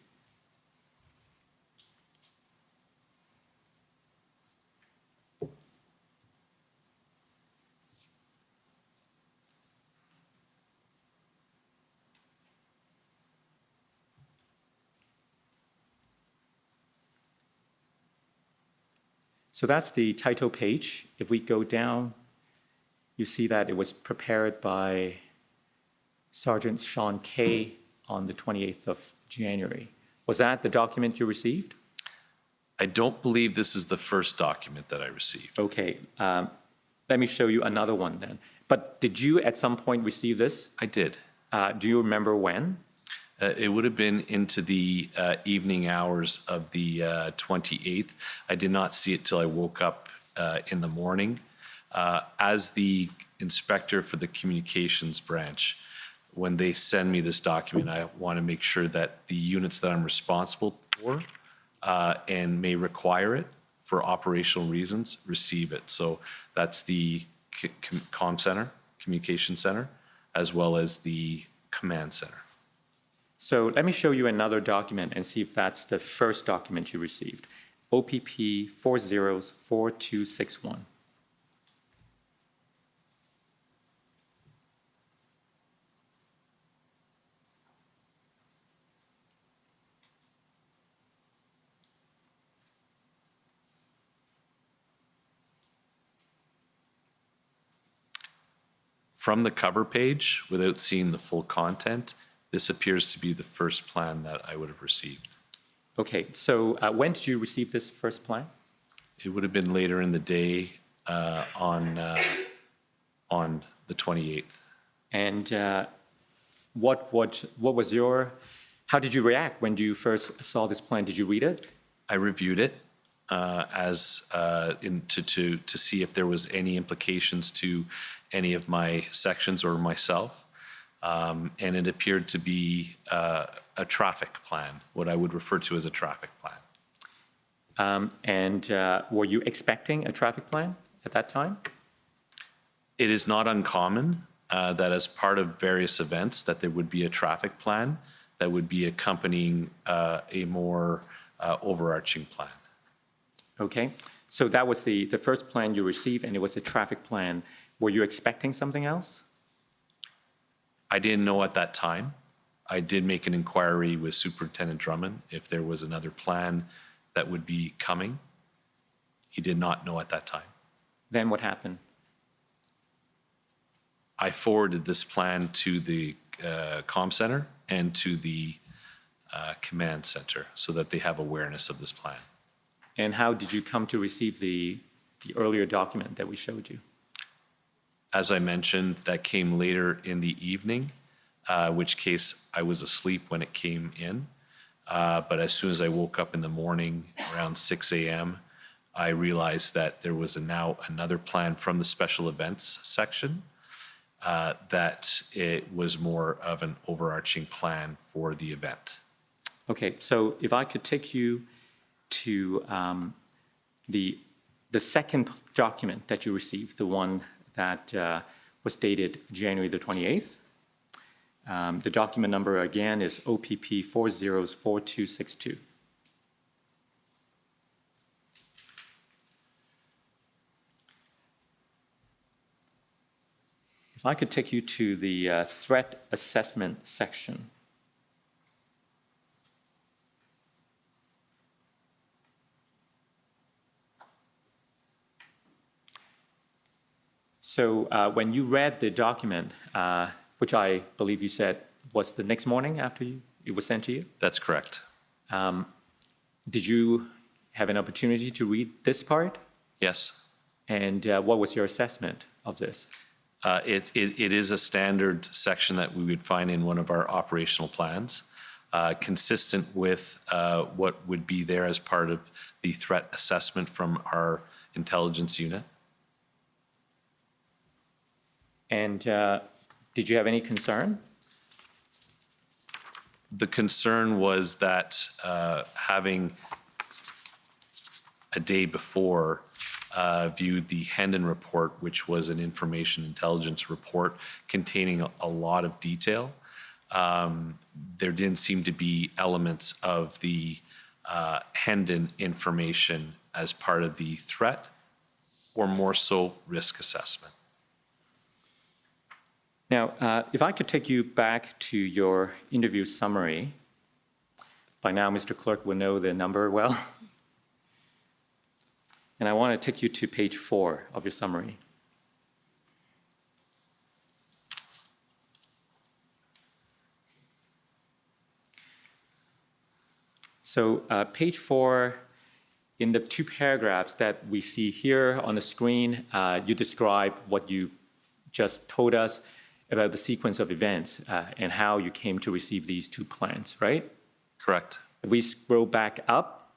So that's the title page. If we go down, you see that it was prepared by Sergeant Sean Kay on the 28th of January. Was that the document you received? I don't believe this is the first document that I received. Okay. Let me show you another one then. But did you at some point receive this? I did. Do you remember when? It would have been into the evening hours of the 28th. I did not see it till I woke up in the morning. As the inspector for the communications branch, when they send me this document, I want to make sure that the units that I'm responsible for and may require it for operational reasons receive it. So that's the comm center, communication center, as well as the command center. So let me show you another document and see if that's the first document you received. OPP 404261. From the cover page, without seeing the full content, this appears to be the first plan that I would have received. Okay, so when did you receive this first plan? It would have been later in the day on the 28th. And what was your How did you react when you first saw this plan? Did you read it? I reviewed it to see if there was any implications to any of my sections or myself. And it appeared to be a traffic plan, what I would refer to as a traffic plan. Were you expecting a traffic plan at that time? It is not uncommon that as part of various events that there would be a traffic plan that would be accompanying a more overarching plan. Okay, so that was the first plan you received, and it was a traffic plan. Were you expecting something else? I didn't know at that time. I did make an inquiry with Superintendent Drummond if there was another plan that would be coming. He did not know at that time. Then what happened? I forwarded this plan to the comm center and to the command center so that they have awareness of this plan. And how did you come to receive the earlier document that we showed you? As I mentioned, that came later in the evening, which case I was asleep when it came in. But as soon as I woke up in the morning around 6 a.m., I realized that there was now another plan from the special events section that it was more of an overarching plan for the event. Okay, so if I could take you to the second document that you received, the one that was dated January the 28th. The document number again is OPP 404262. If I could take you to the threat assessment section. So when you read the document, which I believe you said was the next morning after it was sent to you? That's correct. Did you have an opportunity to read this part? Yes. And what was your assessment of this? It is a standard section that we would find in one of our operational plans, consistent with what would be there as part of the threat assessment from our intelligence unit. And did you have any concern? The concern was that having a day before viewed the Hendon report, which was an information intelligence report containing a lot of detail, there didn't seem to be elements of the Hendon information as part of the threat, or more so risk assessment. Now, if I could take you back to your interview summary. By now, Mr. Clerk will know the number well. And I want to take you to page 4 of your summary. So page 4, in the 2 paragraphs that we see here on the screen, you describe what you just told us about the sequence of events and how you came to receive these 2 plans, right? Correct. If we scroll back up,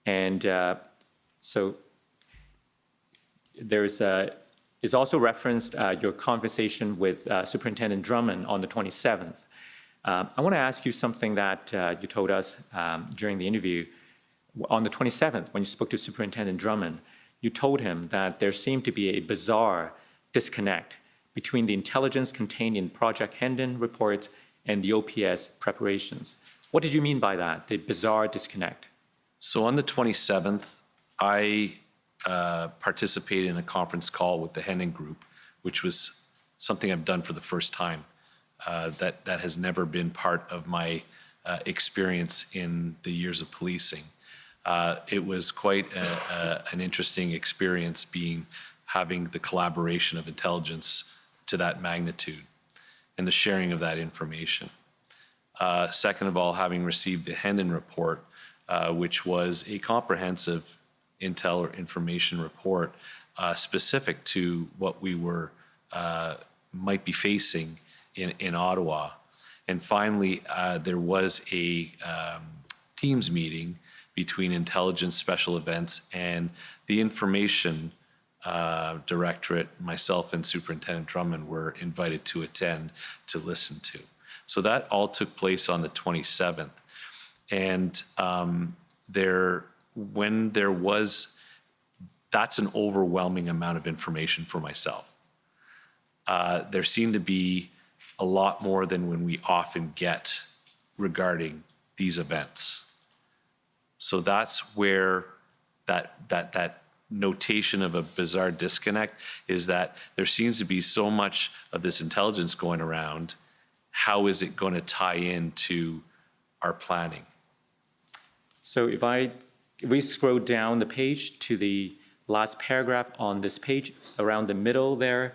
and so there's is also referenced your conversation with Superintendent Drummond on the 27th. I want to ask you something that you told us during the interview. On the 27th, when you spoke to Superintendent Drummond, you told him that there seemed to be a bizarre disconnect between the intelligence contained in Project Hendon reports and the OPS preparations. What did you mean by that, the bizarre disconnect? So on the 27th, I participated in a conference call with the Hendon Group, which was something I've done for the first time. That has never been part of my experience in the years of policing. It was quite an interesting experience having the collaboration of intelligence to that magnitude and the sharing of that information. Second of all, having received the Hendon report, which was a comprehensive intel or information report specific to what we were might be facing in Ottawa, And finally, there was a Teams meeting between Intelligence Special Events and the Information Directorate. Myself and Superintendent Drummond were invited to attend to listen to. So that all took place on the 27th. And when there was, that's an overwhelming amount of information for myself. There seemed to be a lot more than when we often get regarding these events. So that's where that notation of a bizarre disconnect is that there seems to be so much of this intelligence going around. How is it going to tie into our planning? So if we scroll down the page to the last paragraph on this page, around the middle there,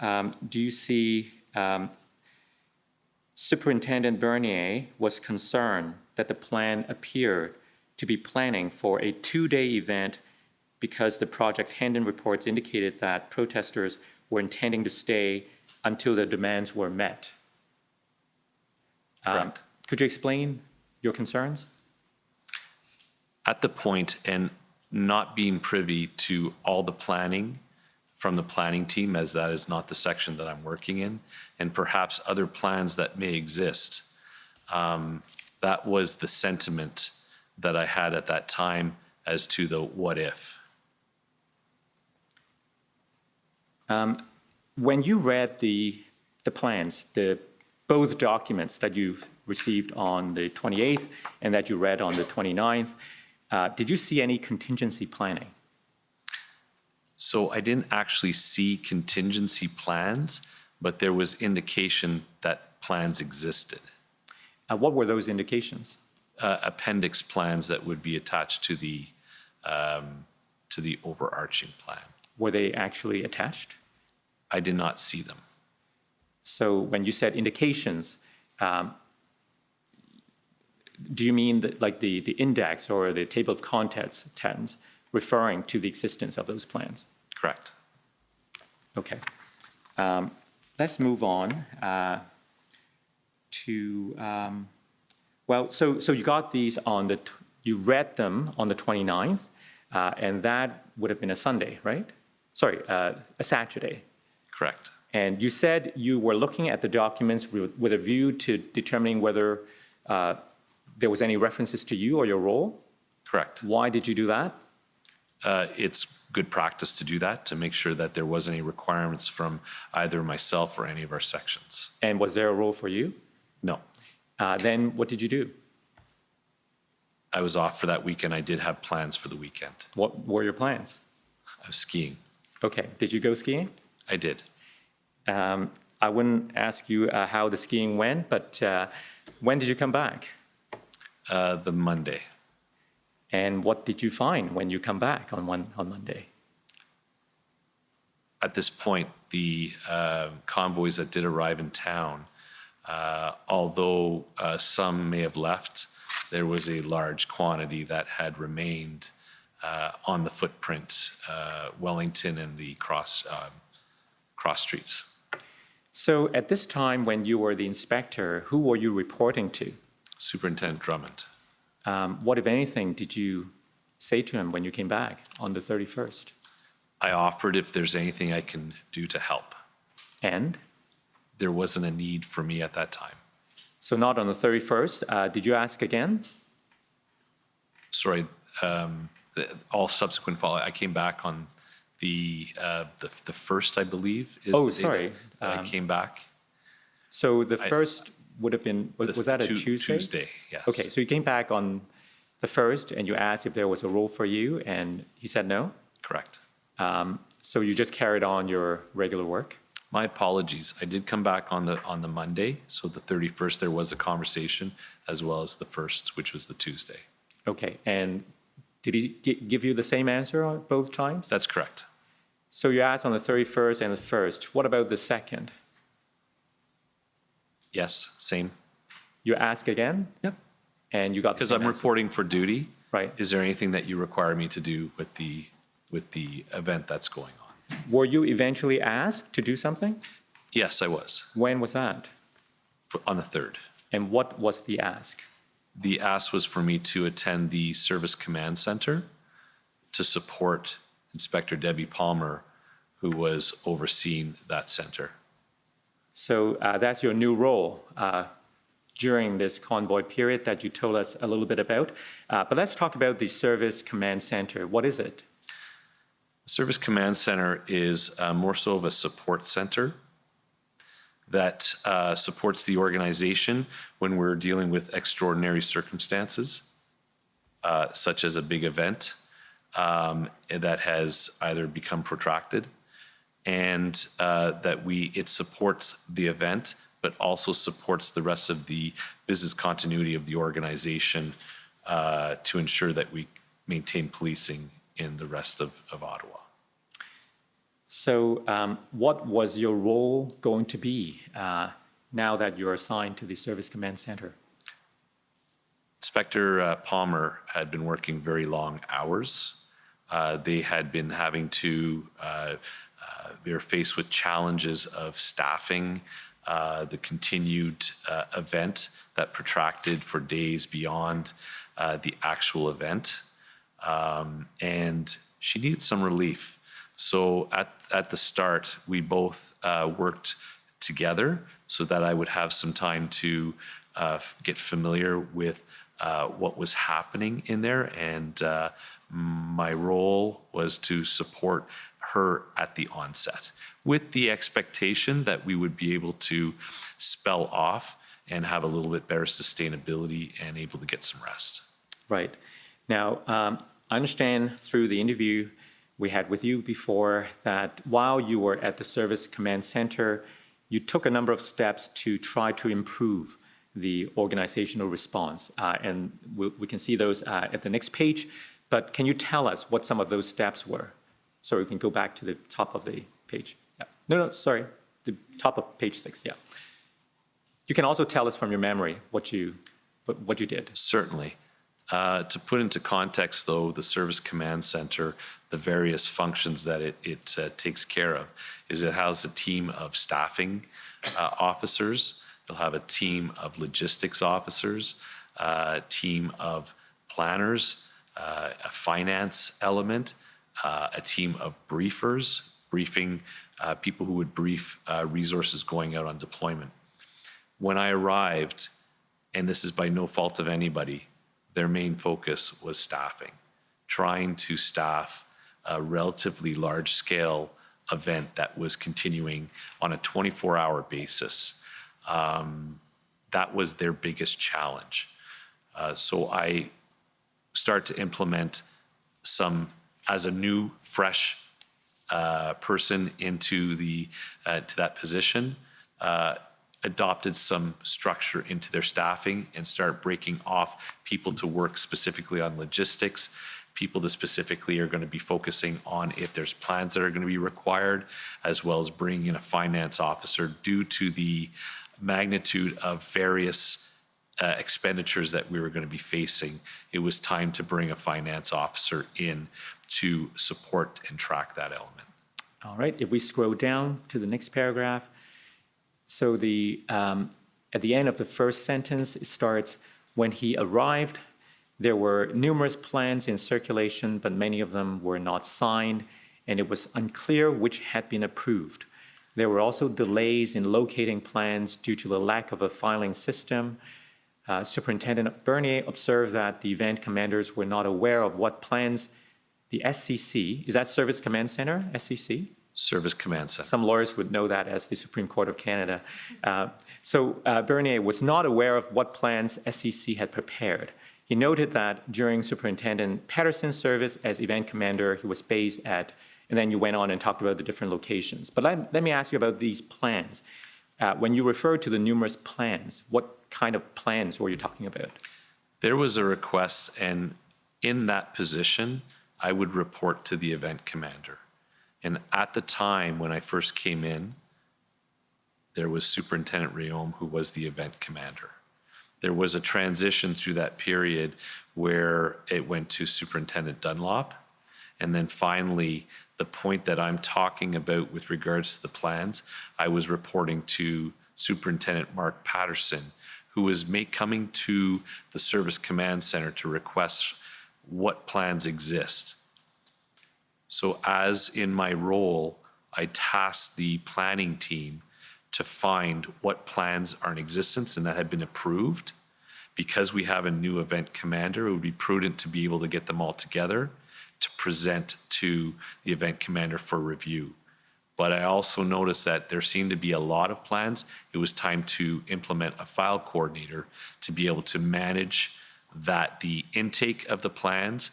do you see Superintendent Bernier was concerned that the plan appeared to be planning for a 2-day event because the Project Hendon reports indicated that protesters were intending to stay until the demands were met. Correct. Could you explain your concerns? At the point, and not being privy to all the planning from the planning team, as that is not the section that I'm working in, and perhaps other plans that may exist, that was the sentiment that I had at that time as to the what if. When you read the plans, both documents that you've received on the 28th and that you read on the 29th, did you see any contingency planning? So I didn't actually see contingency plans, but there was indication that plans existed. What were those indications? Appendix plans that would be attached to the overarching plan. Were they actually attached? I did not see them. So when you said indications, do you mean that, like the index or the table of contents referring to the existence of those plans? Correct. Okay. Let's move on to, well, so you got these on you read them on the 29th, and that would have been a Sunday, right? Sorry, a Saturday. Correct. And you said you were looking at the documents with a view to determining whether there was any references to you or your role? Correct. Why did you do that? It's good practice to do that, to make sure that there wasn't any requirements from either myself or any of our sections. And was there a role for you? No. Then what did you do? I was off for that weekend. I did have plans for the weekend. What were your plans? I was skiing. Okay. Did you go skiing? I did. I wouldn't ask you how the skiing went, but when did you come back? The Monday. And what did you find when you come back on Monday? At this point, the convoys that did arrive in town, although some may have left, there was a large quantity that had remained on the footprint, Wellington and the cross streets. So at this time, when you were the inspector, who were you reporting to? Superintendent Drummond. What, if anything, did you say to him when you came back on the 31st? I offered if there's anything I can do to help. And? There wasn't a need for me at that time. So not on the 31st. Did you ask again? Sorry, all subsequent follow. I came back on the first, I believe. Is oh, the day sorry. that I came back. So the first would have been, was that a Tuesday? Tuesday, yes. Okay, so you came back on the 1st and you asked if there was a role for you and he said no? Correct. So you just carried on your regular work? My apologies. I did come back on the Monday, so the 31st there was a conversation, as well as the 1st, which was the Tuesday. Okay, and did he give you the same answer on both times? That's correct. So you asked on the 31st and the 1st. What about the 2nd? Yes, same. You ask again? Yep. And you got the Because same I'm answer? reporting for duty. Right. Is there anything that you require me to do with the event that's going on? Were you eventually asked to do something? Yes, I was. When was that? On the 3rd. And what was the ask? The ask was for me to attend the Service Command Center to support Inspector Debbie Palmer, who was overseeing that center. So that's your new role during this convoy period that you told us a little bit about. But let's talk about the Service Command Center. What is it? The Service Command Center is more so of a support center that supports the organization when we're dealing with extraordinary circumstances, such as a big event that has either become protracted, and that it supports the event, but also supports the rest of the business continuity of the organization to ensure that we maintain policing in the rest of Ottawa. So what was your role going to be now that you're assigned to the Service Command Center? Inspector Palmer had been working very long hours. They had been having to, they were faced with challenges of staffing the continued event that protracted for days beyond the actual event. And she needed some relief. So at the start, we both worked together so that I would have some time to get familiar with what was happening in there. And my role was to support her at the onset, with the expectation that we would be able to spell off and have a little bit better sustainability and able to get some rest. Right. Now, I understand through the interview we had with you before that while you were at the Service Command Center, you took a number of steps to try to improve the organizational response. And we can see those at the next page. But can you tell us what some of those steps were? So we can go back to the top of the page. Yeah. No, sorry, the top of page 6, yeah. You can also tell us from your memory what you did. Certainly. To put into context, though, the Service Command Center, the various functions that it takes care of, is it has a team of staffing officers, it'll have a team of logistics officers, a team of planners, a finance element, a team of briefers, briefing people who would brief resources going out on deployment. When I arrived, and this is by no fault of anybody, their main focus was staffing, trying to staff a relatively large-scale event that was continuing on a 24-hour basis. That was their biggest challenge. So I start to implement some, as a new, fresh person into to that position, adopted some structure into their staffing and start breaking off people to work specifically on logistics, people that specifically are going to be focusing on if there's plans that are going to be required, as well as bringing in a finance officer due to the magnitude of various expenditures that we were going to be facing. It was time to bring a finance officer in to support and track that element. All right, if we scroll down to the next paragraph, so at the end of the first sentence, it starts, when he arrived, there were numerous plans in circulation, but many of them were not signed, and it was unclear which had been approved. There were also delays in locating plans due to the lack of a filing system. Superintendent Bernier observed that the event commanders were not aware of what plans the SCC, is that Service Command Center, SCC? Service Command Center. Some lawyers would know that as the Supreme Court of Canada. So Bernier was not aware of what plans SCC had prepared. He noted that during Superintendent Patterson's service as event commander, he was based at, and then you went on and talked about the different locations. But let me ask you about these plans. When you refer to the numerous plans, what kind of plans were you talking about? There was a request, and in that position, I would report to the event commander. And at the time when I first came in, there was Superintendent Riom, who was the event commander. There was a transition through that period where it went to Superintendent Dunlop. And then finally, the point that I'm talking about with regards to the plans, I was reporting to Superintendent Mark Patterson, who was coming to the Service Command Center to request what plans exist. So as in my role, I tasked the planning team to find what plans are in existence and that had been approved. Because we have a new event commander, it would be prudent to be able to get them all together to present to the event commander for review. But I also noticed that there seemed to be a lot of plans. It was time to implement a file coordinator to be able to manage that, the intake of the plans,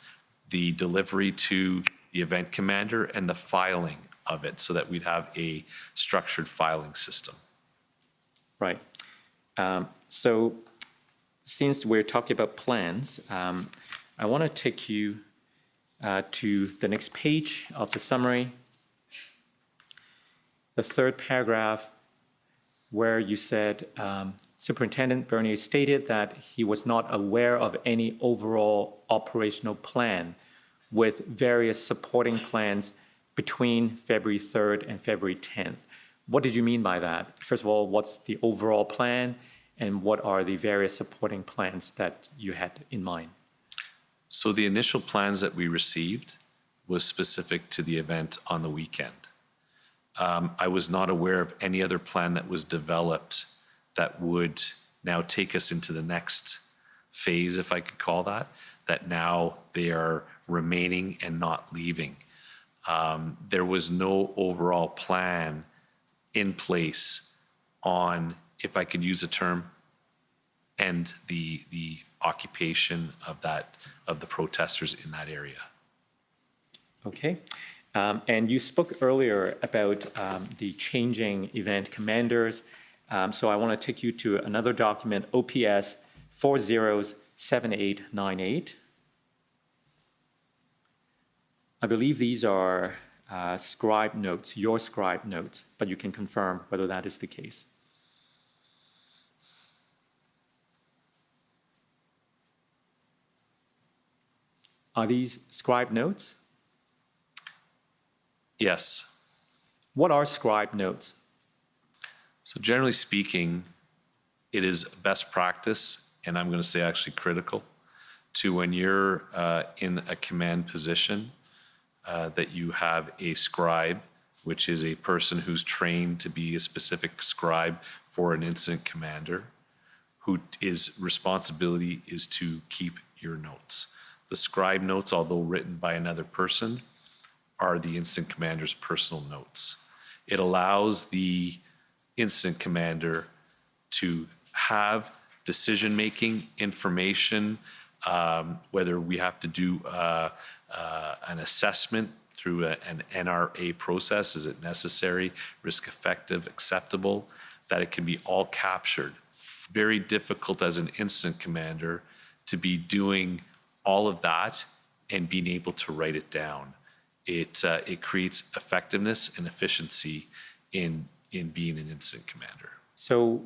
the delivery to the event commander, and the filing of it so that we'd have a structured filing system. Right. So since we're talking about plans, I want to take you to the next page of the summary. The third paragraph, where you said, Superintendent Bernier stated that he was not aware of any overall operational plan with various supporting plans between February 3rd and February 10th. What did you mean by that? First of all, what's the overall plan, and what are the various supporting plans that you had in mind? So the initial plans that we received was specific to the event on the weekend. I was not aware of any other plan that was developed that would now take us into the next phase, if I could call that now they are remaining and not leaving. There was no overall plan in place on, if I could use a term, end the occupation of the protesters in that area. Okay. And you spoke earlier about the changing event commanders. So I want to take you to another document, OPS 407898. I believe these are scribe notes, your scribe notes, but you can confirm whether that is the case. Are these scribe notes? Yes. What are scribe notes? So generally speaking, it is best practice, and I'm going to say actually critical, to when you're in a command position, that you have a scribe, which is a person who's trained to be a specific scribe for an incident commander, whose responsibility is to keep your notes. The scribe notes, although written by another person, are the incident commander's personal notes. It allows the incident commander to have decision-making information, whether we have to do an assessment through an NRA process, is it necessary, risk effective, acceptable, that it can be all captured. Very difficult as an incident commander to be doing all of that and being able to write it down. It creates effectiveness and efficiency in being an incident commander. So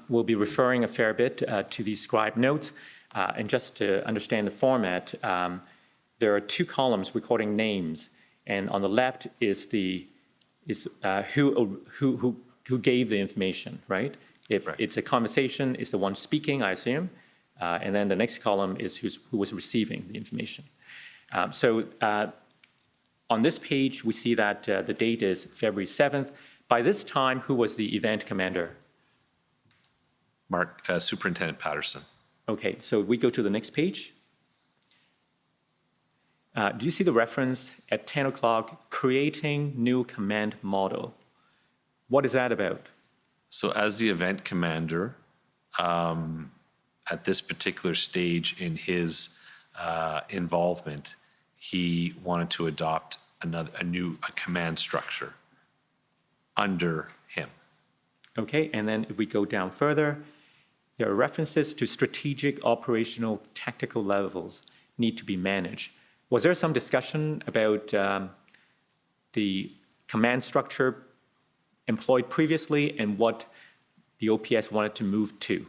we'll be referring a fair bit to these scribe notes. And just to understand the format, there are two columns recording names. And on the left is who gave the information, right? If it's a conversation, it's the one speaking, I assume. And then the next column is who was receiving the information. On this page, we see that the date is February 7th. By this time, who was the event commander? Superintendent Patterson. Okay, so we go to the next page. Do you see the reference at 10 o'clock, creating new command model? What is that about? So as the event commander, at this particular stage in his involvement, he wanted to adopt a new command structure under him. Okay, and then if we go down further, there are references to strategic, operational, tactical levels need to be managed. Was there some discussion about the command structure employed previously and what the OPS wanted to move to?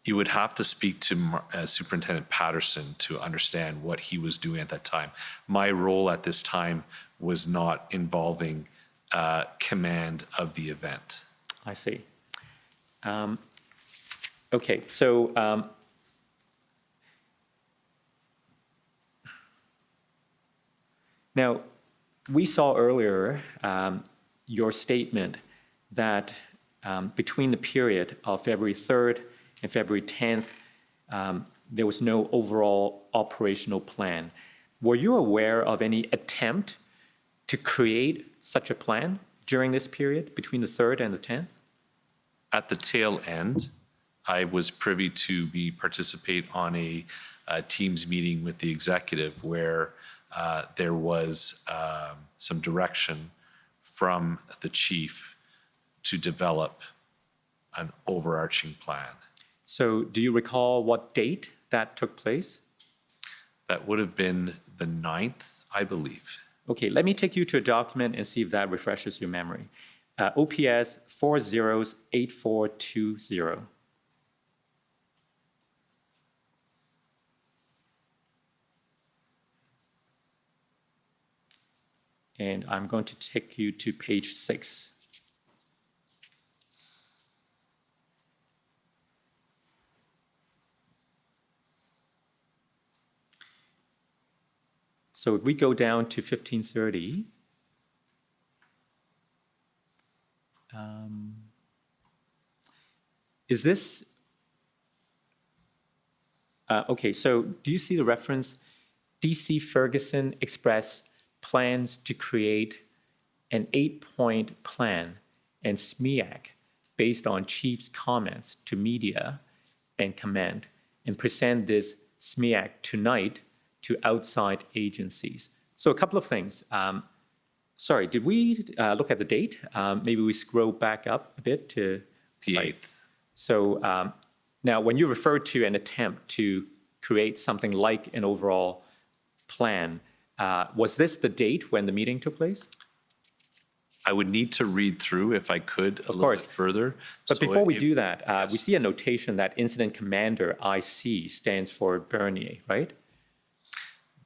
You would have to speak to Superintendent Patterson to understand what he was doing at that time. My role at this time was not involving command of the event. I see. Okay, so now we saw earlier your statement that between the period of February 3rd and February 10th, there was no overall operational plan. Were you aware of any attempt to create such a plan during this period between the 3rd and the 10th? At the tail end, I was privy to participate on a Teams meeting with the executive where there was some direction from the chief to develop an overarching plan. So do you recall what date that took place? That would have been the 9th, I believe. Okay, let me take you to a document and see if that refreshes your memory. OPS 408420. And I'm going to take you to page 6. So if we go down to 1530, is this, okay, so do you see the reference? DC Ferguson expressed plans to create an 8-point plan and SMEAC based on chief's comments to media and command and present this SMEAC tonight to outside agencies. So a couple of things. Sorry, did we look at the date? Maybe we scroll back up a bit to the 8th. So now when you refer to an attempt to create something like an overall plan, was this the date when the meeting took place? I would need to read through, if I could, a little bit further. But before we do that, we see a notation that Incident Commander IC stands for Bernier, right?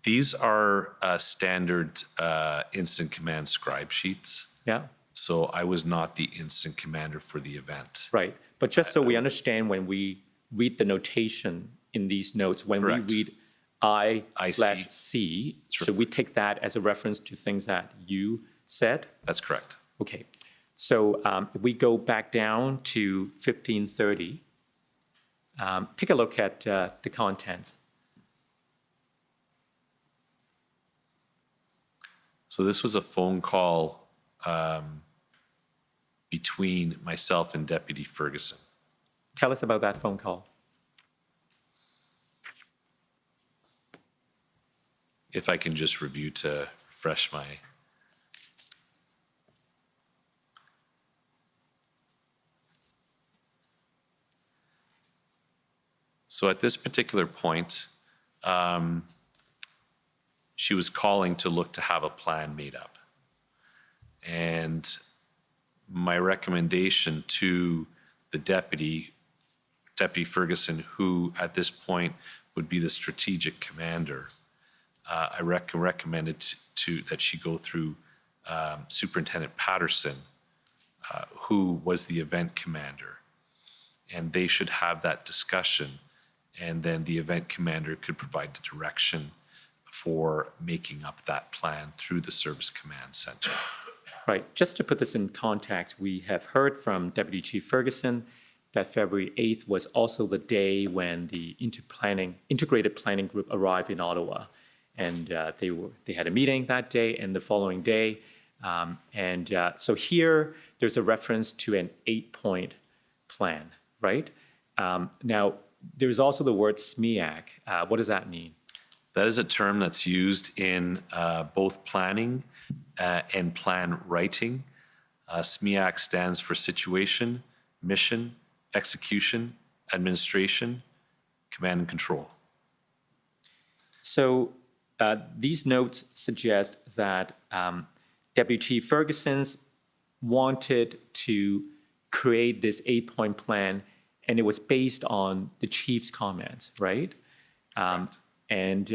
These are standard incident command scribe sheets. Yeah. So I was not the incident commander for the event. Right. But just so we understand when we read the notation in these notes, when we read I/C, should we take that as a reference to things that you said? That's correct. Okay. So if we go back down to 1530, take a look at the content. So this was a phone call between myself and Deputy Ferguson. Tell us about that phone call. If I can just review to refresh my... So at this particular point, she was calling to look to have a plan made up. And my recommendation to the Deputy Ferguson, who at this point would be the strategic commander, I recommended that she go through Superintendent Patterson, who was the event commander. And they should have that discussion, and then the event commander could provide the direction for making up that plan through the Service Command Center. Right. Just to put this in context, we have heard from Deputy Chief Ferguson that February 8th was also the day when the integrated planning group arrived in Ottawa. And they had a meeting that day and the following day. So here, there's a reference to an 8-point plan, right? Now, there's also the word SMEAC. What does that mean? That is a term that's used in both planning and plan writing. SMEAC stands for Situation, Mission, Execution, Administration, Command and Control. So these notes suggest that Deputy Chief Ferguson wanted to create this 8-point plan, and it was based on the chief's comments, right? And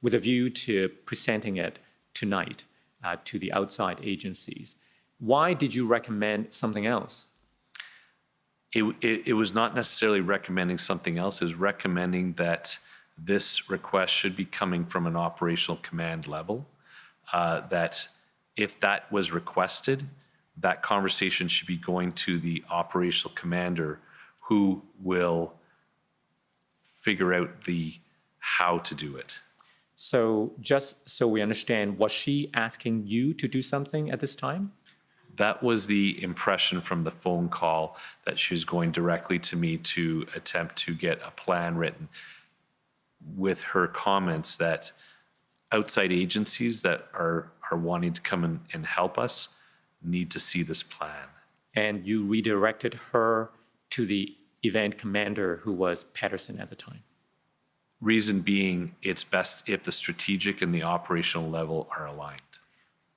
with a view to presenting it tonight to the outside agencies. Why did you recommend something else? It was not necessarily recommending something else. It was recommending that this request should be coming from an operational command level, that if that was requested, that conversation should be going to the operational commander who will figure out the how to do it. So just so we understand, was she asking you to do something at this time? That was the impression from the phone call, that she was going directly to me to attempt to get a plan written, with her comments that outside agencies that are wanting to come in and help us need to see this plan. And you redirected her to the event commander, who was Patterson at the time. Reason being, it's best if the strategic and the operational level are aligned.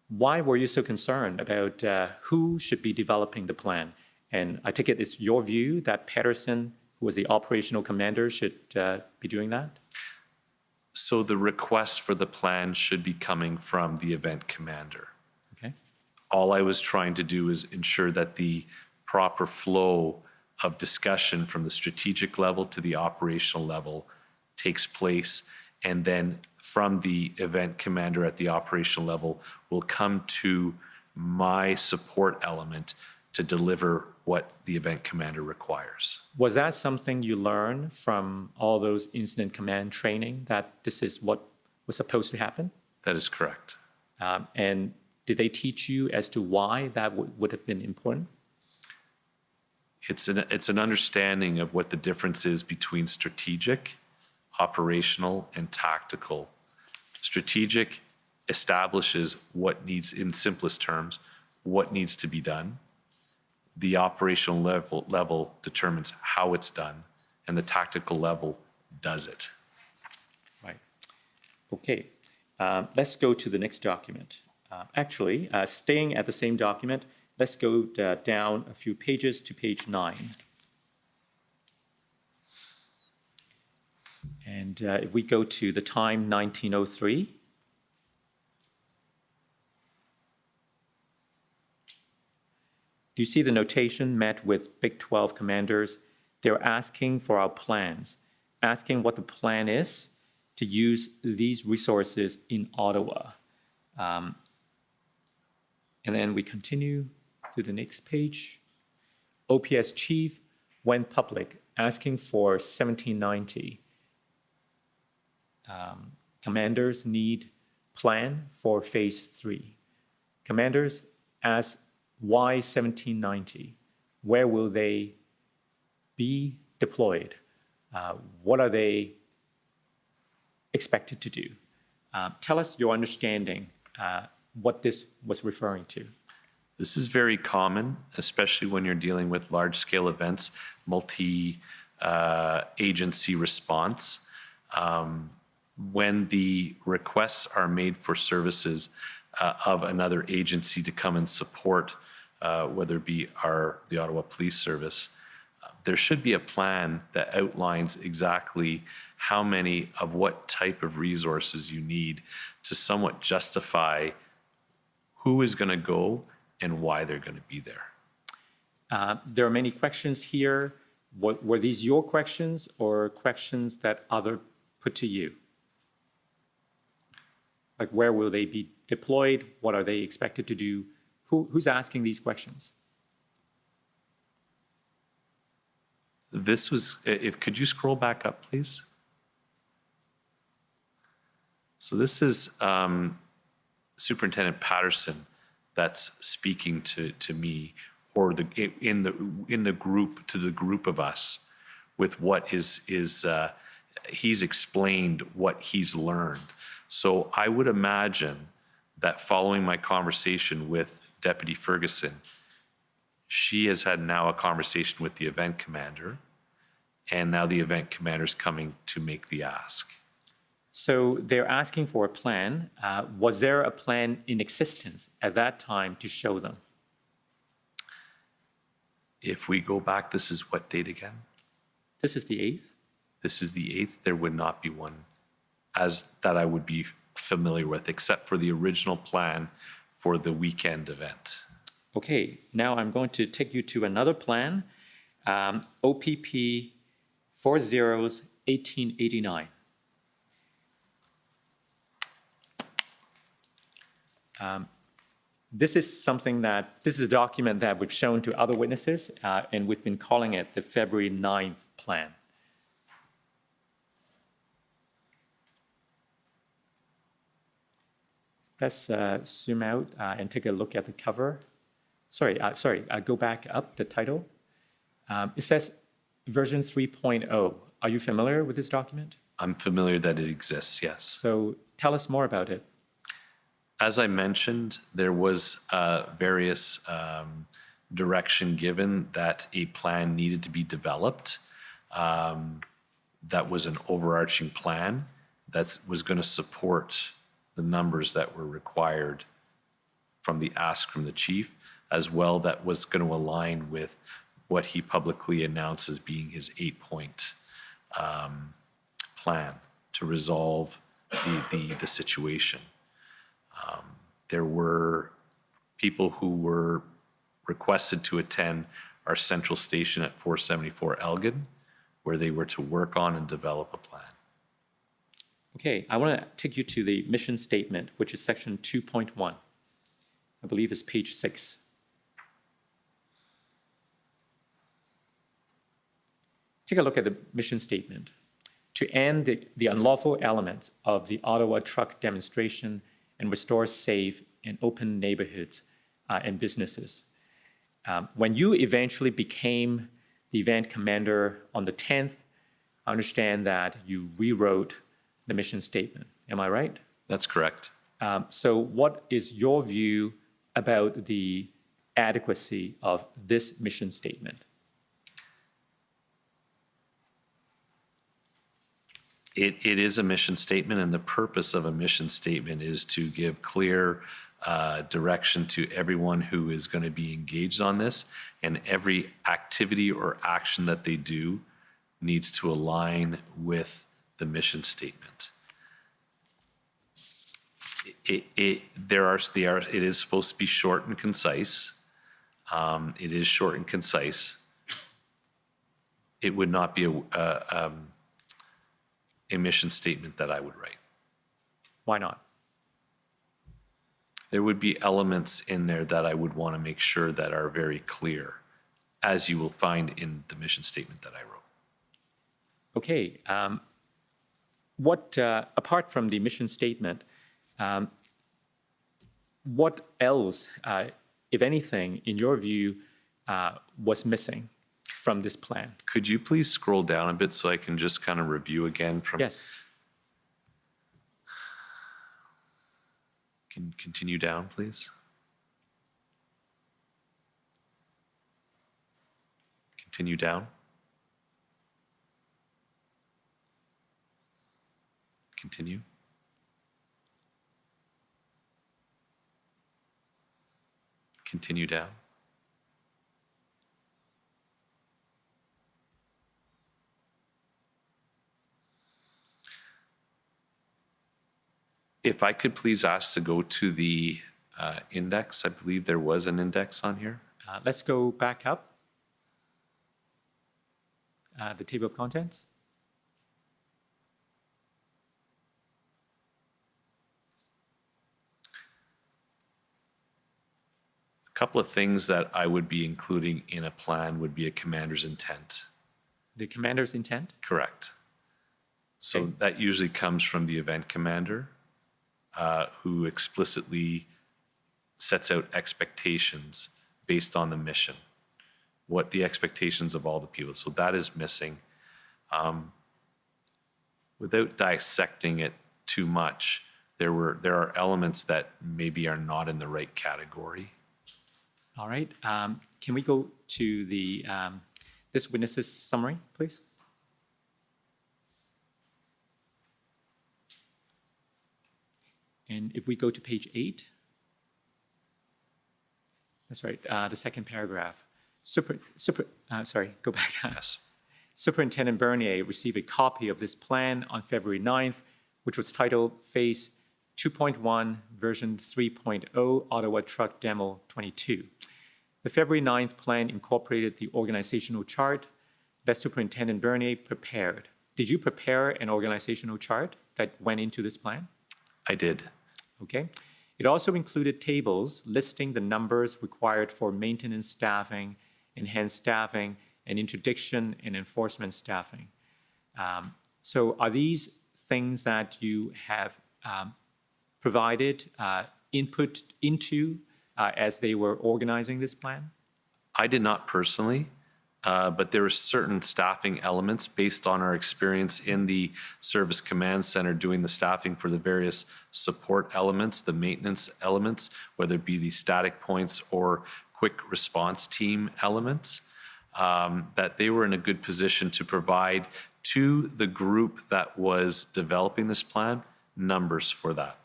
Why were you so concerned about who should be developing the plan? And I take it it's your view that Patterson, who was the operational commander, should be doing that? So the request for the plan should be coming from the event commander. Okay. All I was trying to do is ensure that the proper flow of discussion from the strategic level to the operational level takes place, and then from the event commander at the operational level will come to my support element to deliver what the event commander requires. Was that something you learned from all those incident command training, that this is what was supposed to happen? That is correct. And did they teach you as to why that would have been important? It's an understanding of what the difference is between strategic, operational, and tactical. Strategic establishes what needs, in simplest terms, what needs to be done. The operational level determines how it's done, and the tactical level does it. Right. Okay. Let's go to the next document. Actually, staying at the same document, let's go down a few pages to page 9. And if we go to the time 1903, do you see the notation met with Big 12 commanders? They're asking for our plans, asking what the plan is to use these resources in Ottawa. And then we continue to the next page. OPS chief went public asking for 1790. Commanders need plan for phase 3. Commanders ask, why 1790? Where will they be deployed? What are they expected to do? Tell us your understanding, what this was referring to. This is very common, especially when you're dealing with large-scale events, multi-agency response. When the requests are made for services of another agency to come and support, whether it be the Ottawa Police Service, there should be a plan that outlines exactly how many of what type of resources you need to somewhat justify who is going to go and why they're going to be there. There are many questions here. Were these your questions or questions that others put to you? Like, where will they be deployed? What are they expected to do? Who's asking these questions? This was, could you scroll back up, please? So this is Superintendent Patterson that's speaking to me, or in the group, to the group of us, with what he's explained what he's learned. So I would imagine that following my conversation with Deputy Ferguson, she has had now a conversation with the event commander, and now the event commander is coming to make the ask. So they're asking for a plan. Was there a plan in existence at that time to show them? If we go back, this is what date again? This is the 8th? This is the 8th. There would not be one as that I would be familiar with, except for the original plan for the weekend event. Okay, now I'm going to take you to another plan, OPP 401889. This is a document that we've shown to other witnesses, and we've been calling it the February 9th plan. Let's zoom out and take a look at the cover. Go back up, the title. It says version 3.0. Are you familiar with this document? I'm familiar that it exists, yes. So tell us more about it. As I mentioned, there was various direction given that a plan needed to be developed. That was an overarching plan that was going to support the numbers that were required from the ask from the chief, as well that was going to align with what he publicly announced as being his 8-point plan to resolve the situation. There were people who were requested to attend our central station at 474 Elgin, where they were to work on and develop a plan. Okay, I want to take you to the mission statement, which is section 2.1. I believe it's page 6. Take a look at the mission statement. To end the unlawful elements of the Ottawa truck demonstration and restore safe and open neighborhoods and businesses. When you eventually became the event commander on the 10th, I understand that you rewrote the mission statement. Am I right? That's correct. So what is your view about the adequacy of this mission statement? It is a mission statement, and the purpose of a mission statement is to give clear direction to everyone who is going to be engaged on this, and every activity or action that they do needs to align with the mission statement. It is supposed to be short and concise. It is short and concise. It would not be a mission statement that I would write. Why not? There would be elements in there that I would want to make sure that are very clear, as you will find in the mission statement that I wrote. Okay. Apart from the mission statement, what else, if anything, in your view, was missing from this plan? Could you please scroll down a bit so I can just kind of review again from? Yes. Can you continue down, please? Continue down. Continue. Continue down. If I could please ask to go to the index. I believe there was an index on here. Let's go back up. The table of contents. A couple of things that I would be including in a plan would be a commander's intent. The commander's intent? Correct. So that usually comes from the event commander, who explicitly sets out expectations based on the mission, what the expectations of all the people. So that is missing. Without dissecting it too much, there are elements that maybe are not in the right category. All right. Can we go to the this witness's summary, please? And if we go to page 8, that's right, the second paragraph. Go back. Yes. Superintendent Bernier received a copy of this plan on February 9th, which was titled Phase 2.1, version 3.0, Ottawa Truck Demo 22. The February 9th plan incorporated the organizational chart that Superintendent Bernier prepared. Did you prepare an organizational chart that went into this plan? I did. Okay. It also included tables listing the numbers required for maintenance staffing, enhanced staffing, and interdiction and enforcement staffing. So are these things that you have provided input into as they were organizing this plan? I did not personally, but there are certain staffing elements based on our experience in the Service Command Center doing the staffing for the various support elements, the maintenance elements, whether it be the static points or quick response team elements, that they were in a good position to provide to the group that was developing this plan numbers for that.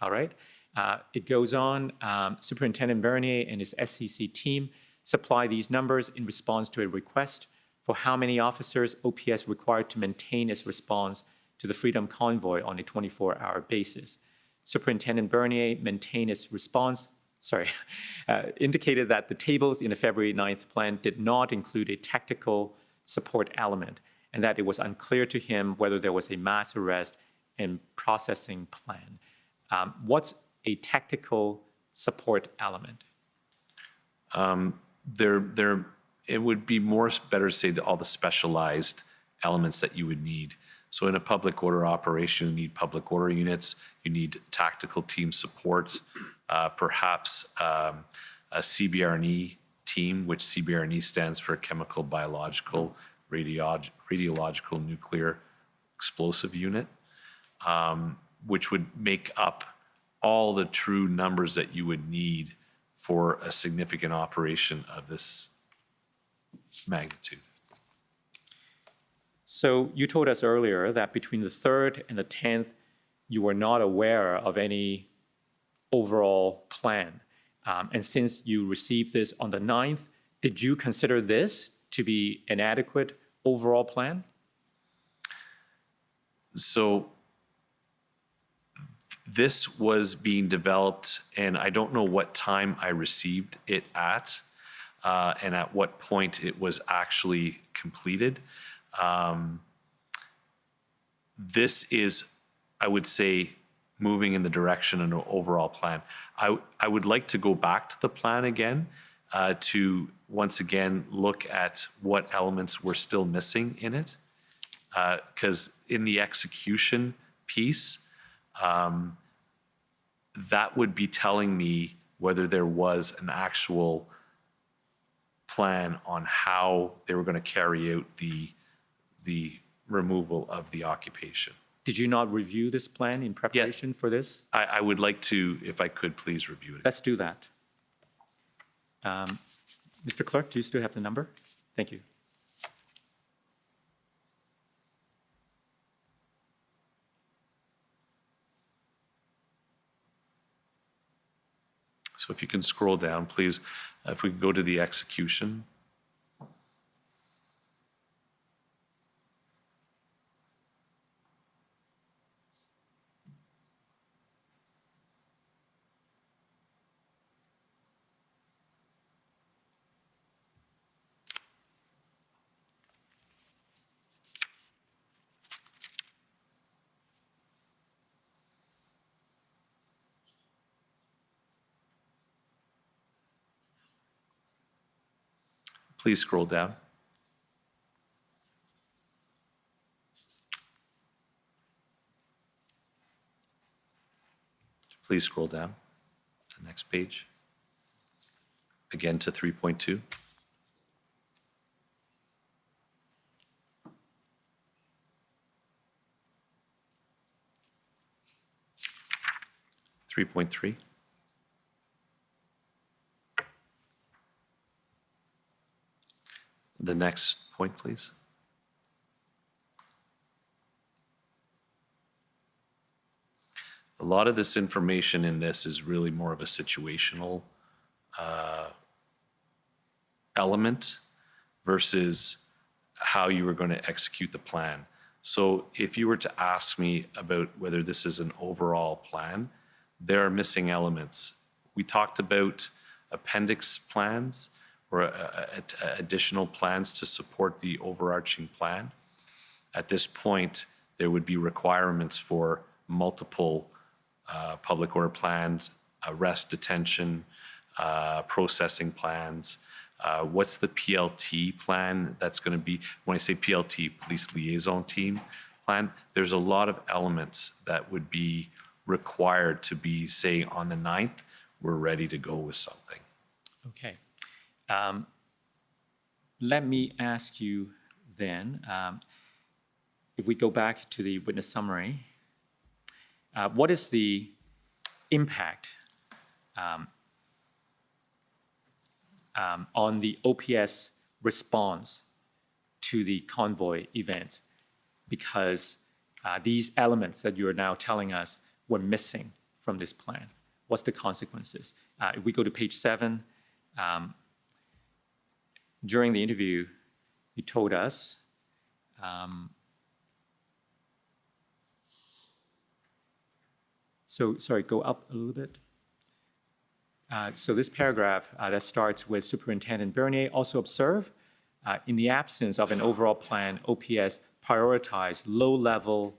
All right. It goes on, Superintendent Bernier and his SCC team supply these numbers in response to a request for how many officers OPS required to maintain its response to the Freedom Convoy on a 24-hour basis. Superintendent Bernier maintained its response, indicated that the tables in the February 9th plan did not include a tactical support element, and that it was unclear to him whether there was a mass arrest and processing plan. What's a tactical support element? It would be better to say all the specialized elements that you would need. So in a public order operation, you need public order units, you need tactical team support, perhaps a CBRNE team, which CBRNE stands for Chemical, Biological, Radiological, Nuclear, Explosive Unit, which would make up all the true numbers that you would need for a significant operation of this magnitude. So you told us earlier that between the 3rd and the 10th, you were not aware of any overall plan. And since you received this on the 9th, did you consider this to be an adequate overall plan? So this was being developed, and I don't know what time I received it at, and at what point it was actually completed. This is, I would say, moving in the direction of an overall plan. I would like to go back to the plan again to once again look at what elements were still missing in it, because in the execution piece, that would be telling me whether there was an actual plan on how they were going to carry out the removal of the occupation. Did you not review this plan in preparation for this? I would like to, if I could, please review it. Let's do that. Mr. Clerk, do you still have the number? Thank you. So if you can scroll down, please, if we could go to the execution. Please scroll down. Please scroll down. The next page. Again to 3.2. .3. The next point, please. A lot of this information in this is really more of a situational element versus how you were going to execute the plan. So if you were to ask me about whether this is an overall plan, there are missing elements. We talked about appendix plans or additional plans to support the overarching plan. At this point, there would be requirements for multiple public order plans, arrest, detention, processing plans. What's the PLT plan that's going to be? When I say PLT, police liaison team plan, there's a lot of elements that would be required to be, say, on the 9th, we're ready to go with something. Okay. Let me ask you then, if we go back to the witness summary, what is the impact on the OPS response to the convoy events? Because these elements that you're now telling us were missing from this plan. What's the consequences? If we go to page 7, during the interview, you told us sorry, go up a little bit. So this paragraph that starts with Superintendent Bernier also observed, in the absence of an overall plan, OPS prioritized low-level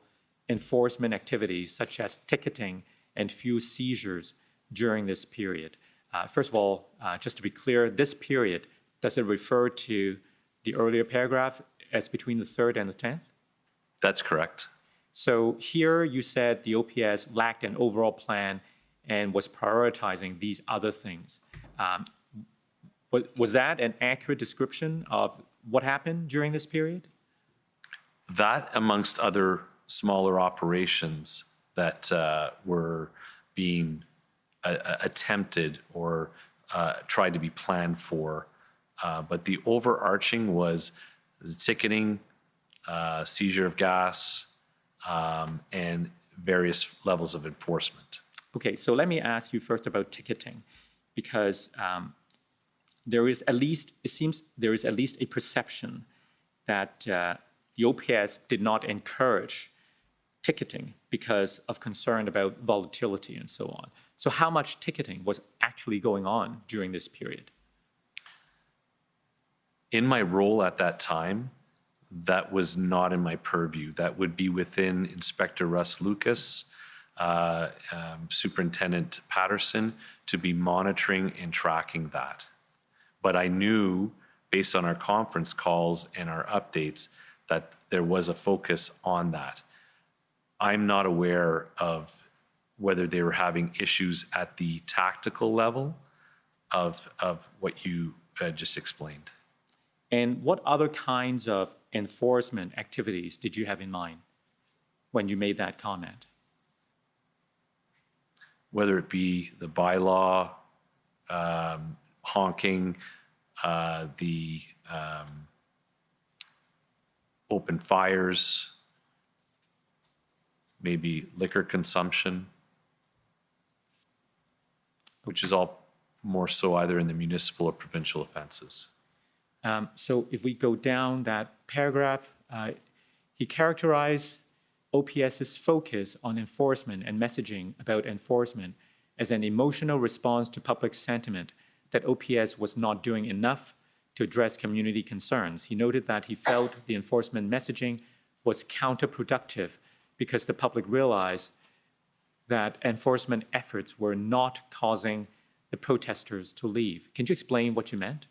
enforcement activities such as ticketing and fuel seizures during this period. First of all, just to be clear, this period, does it refer to the earlier paragraph as between the 3rd and the 10th? That's correct. So here you said the OPS lacked an overall plan and was prioritizing these other things. Was that an accurate description of what happened during this period? That, amongst other smaller operations that were being attempted or tried to be planned for, but the overarching was the ticketing, seizure of gas, and various levels of enforcement. Okay, so let me ask you first about ticketing, because there is at least, it seems there is at least a perception that the OPS did not encourage ticketing because of concern about volatility and so on. So how much ticketing was actually going on during this period? In my role at that time, that was not in my purview. That would be within Inspector Russ Lucas, Superintendent Patterson, to be monitoring and tracking that. But I knew, based on our conference calls and our updates, that there was a focus on that. I'm not aware of whether they were having issues at the tactical level of what you just explained. And what other kinds of enforcement activities did you have in mind when you made that comment? Whether it be the bylaw, honking, the open fires, maybe liquor consumption, which is all more so either in the municipal or provincial offenses. So if we go down that paragraph, he characterized OPS's focus on enforcement and messaging about enforcement as an emotional response to public sentiment that OPS was not doing enough to address community concerns. He noted that he felt the enforcement messaging was counterproductive because the public realized that enforcement efforts were not causing the protesters to leave. Can you explain what you meant?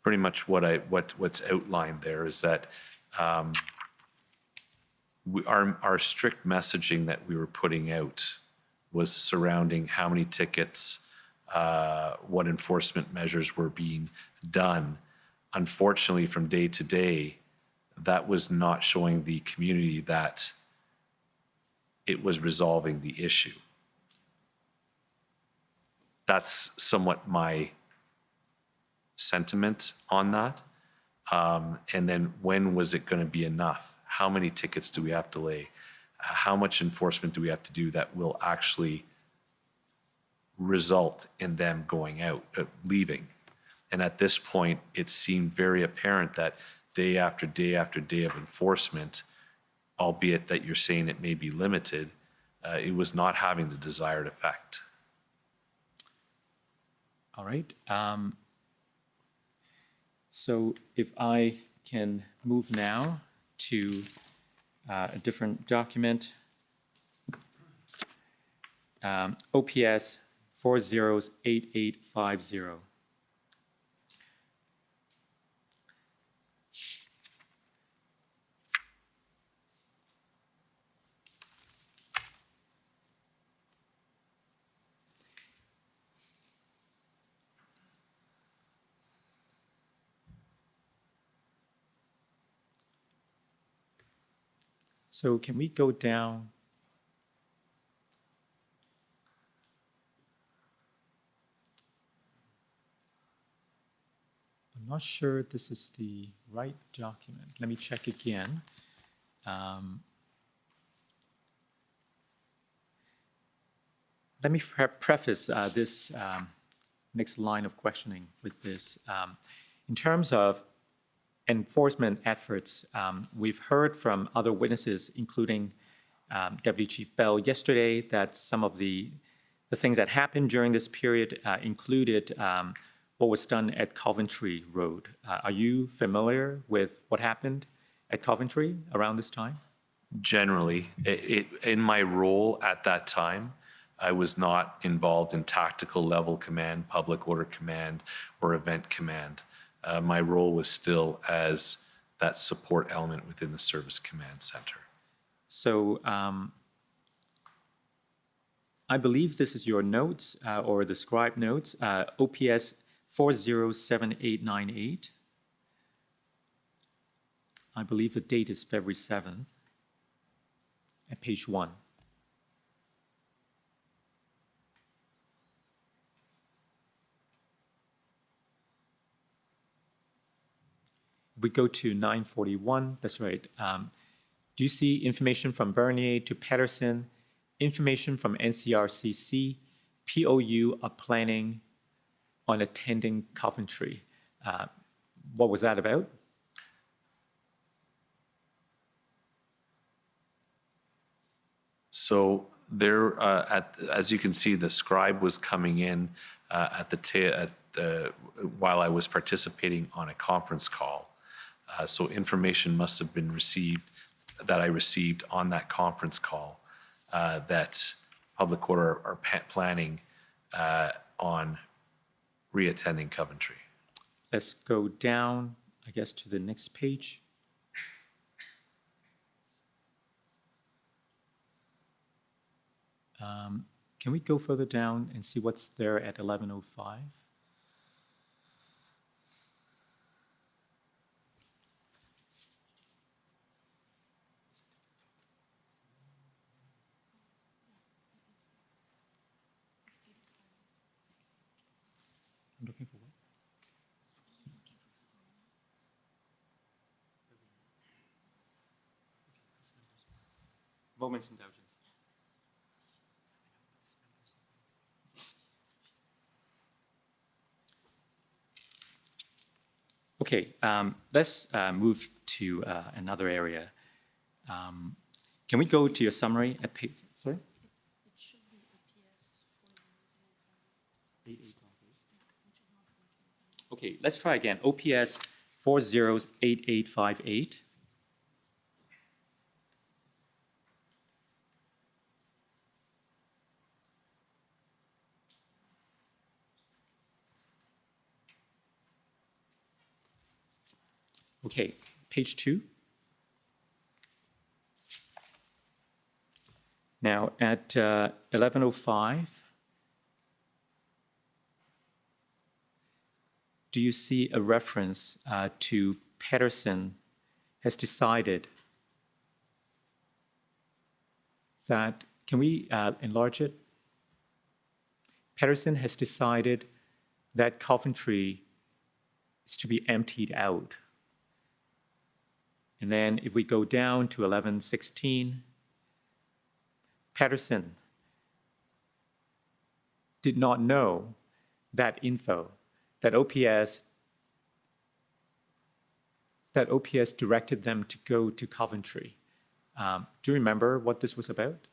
Pretty much what's outlined there is that our strict messaging that we were putting out was surrounding how many tickets, what enforcement measures were being done. Unfortunately, from day to day, that was not showing the community that it was resolving the issue. That's somewhat my sentiment on that. And then when was it going to be enough? How many tickets do we have to lay? How much enforcement do we have to do that will actually result in them going out, leaving? And at this point, it seemed very apparent that day after day after day of enforcement, albeit that you're saying it may be limited, it was not having the desired effect. All right. So if I can move now to a different document, OPS 408850. So can we go down? I'm not sure this is the right document. Let me check again. Let me preface this next line of questioning with this. In terms of enforcement efforts, we've heard from other witnesses, including Deputy Chief Bell yesterday, that some of the things that happened during this period included what was done at Coventry Road. Are you familiar with what happened at Coventry around this time? Generally, in my role at that time, I was not involved in tactical level command, public order command, or event command. My role was still as that support element within the Service Command Center. So I believe this is your notes or the scribe notes, OPS 407898. I believe the date is February 7th at page 1. We go to 941, that's right. Do you see information from Bernier to Patterson, information from NCRCC, POU are planning on attending Coventry? What was that about? So there, as you can see, the scribe was coming in while I was participating on a conference call. So information must have been received, that I received on that conference call, that public order are planning on re-attending Coventry. Let's go down, I guess, to the next page. Can we go further down and see what's there at 1105? I'm looking for what? Moment's indulgence. Okay, let's move to another area. Can we go to your summary at page, sorry? It should be OPS 408858. Okay, let's try again. OPS 408858. Okay, page 2. Now at 1105, do you see a reference to Patterson has decided that, can we enlarge it? Patterson has decided that Coventry is to be emptied out. And then if we go down to 1116, Patterson did not know that info, that OPS directed them to go to Coventry. Do you remember what this was about?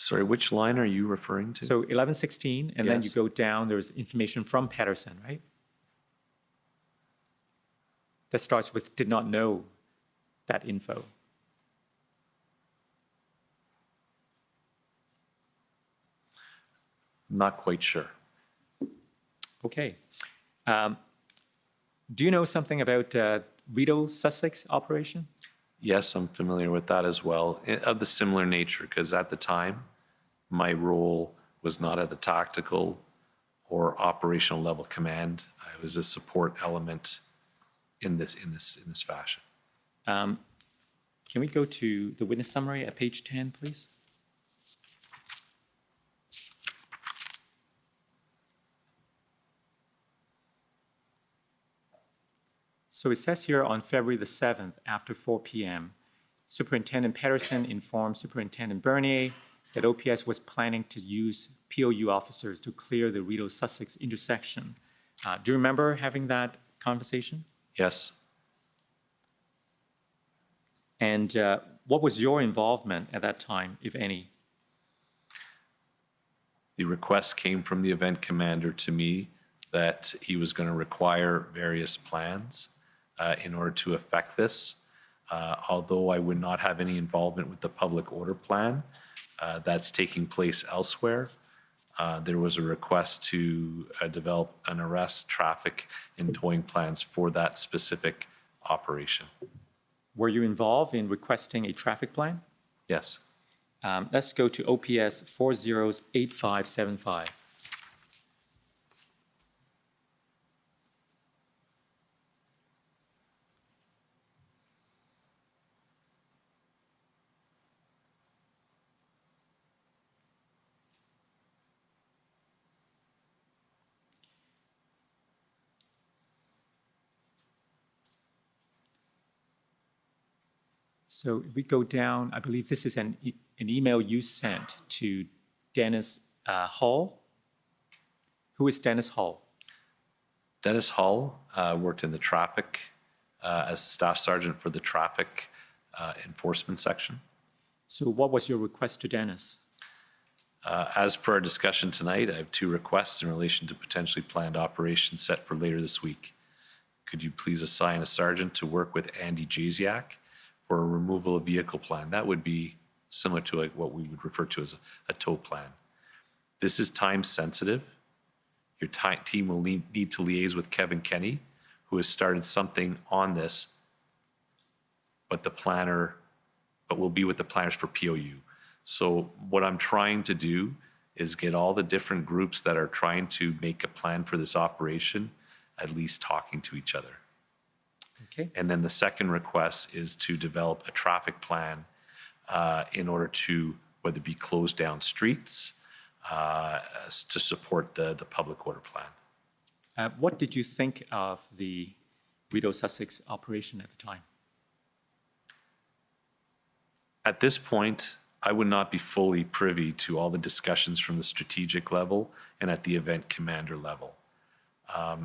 Sorry, which line are you referring to? So 1116, and then you Yes. go down, there's information from Patterson, right? That starts with did not know that info. Not quite sure. Okay. Do you know something about Rideau Sussex operation? Yes, I'm familiar with that as well, of the similar nature, because at the time, my role was not at the tactical or operational level command. I was a support element in this fashion. Can we go to the witness summary at page 10, please? So it says here on February the 7th, after 4 p.m., Superintendent Patterson informed Superintendent Bernier that OPS was planning to use POU officers to clear the Rideau-Sussex intersection. Do you remember having that conversation? Yes. And what was your involvement at that time, if any? The request came from the event commander to me that he was going to require various plans in order to effect this. Although I would not have any involvement with the public order plan, that's taking place elsewhere. There was a request to develop an arrest, traffic, and towing plans for that specific operation. Were you involved in requesting a traffic plan? Yes. Let's go to OPS 408575. So if we go down, I believe this is an email you sent to Dennis Hall. Who is Dennis Hall? Dennis Hall worked in the traffic as staff sergeant for the traffic enforcement section. So what was your request to Dennis? As per our discussion tonight, I have 2 requests in relation to potentially planned operations set for later this week. Could you please assign a sergeant to work with Andy Jasiak for a removal of vehicle plan? That would be similar to what we would refer to as a tow plan. This is time sensitive. Your team will need to liaise with Kevin Kenny, who has started something on this, but will be with the planners for POU. So what I'm trying to do is get all the different groups that are trying to make a plan for this operation at least talking to each other. Okay. And then the second request is to develop a traffic plan in order to whether it be close down streets to support the public order plan. What did you think of the Rideau-Sussex operation at the time? At this point, I would not be fully privy to all the discussions from the strategic level and at the event commander level.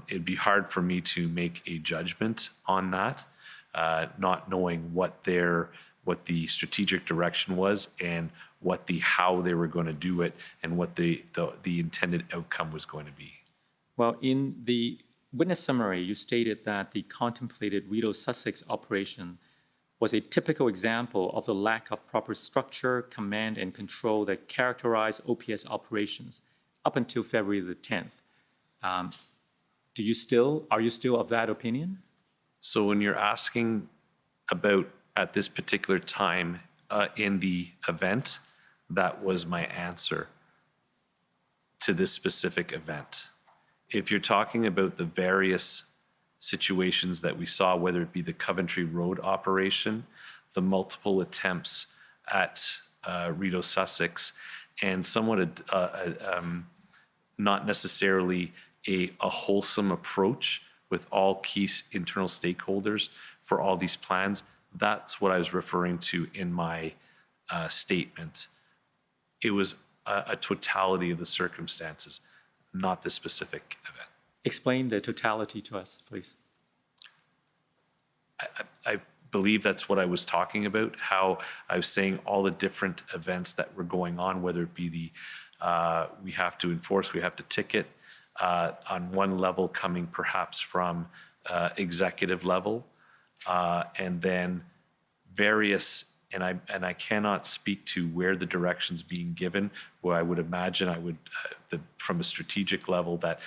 It'd be hard for me to make a judgment on that, not knowing what the strategic direction was and how they were going to do it and what the intended outcome was going to be. Well, in the witness summary, you stated that the contemplated Rideau-Sussex operation was a typical example of the lack of proper structure, command, and control that characterized OPS operations up until February the 10th. Are you still of that opinion? So when you're asking about at this particular time in the event, that was my answer to this specific event. If you're talking about the various situations that we saw, whether it be the Coventry Road operation, the multiple attempts at Rideau-Sussex, and somewhat not necessarily a wholesome approach with all key internal stakeholders for all these plans, that's what I was referring to in my statement. It was a totality of the circumstances, not this specific event. Explain the totality to us, please. I've believe that's what I was talking about, how I was saying all the different events that were going on, whether it be the, we have to enforce, we have to ticket, on one level coming perhaps from executive level, and then various, and I cannot speak to where the direction's being given, where I would imagine from a strategic level that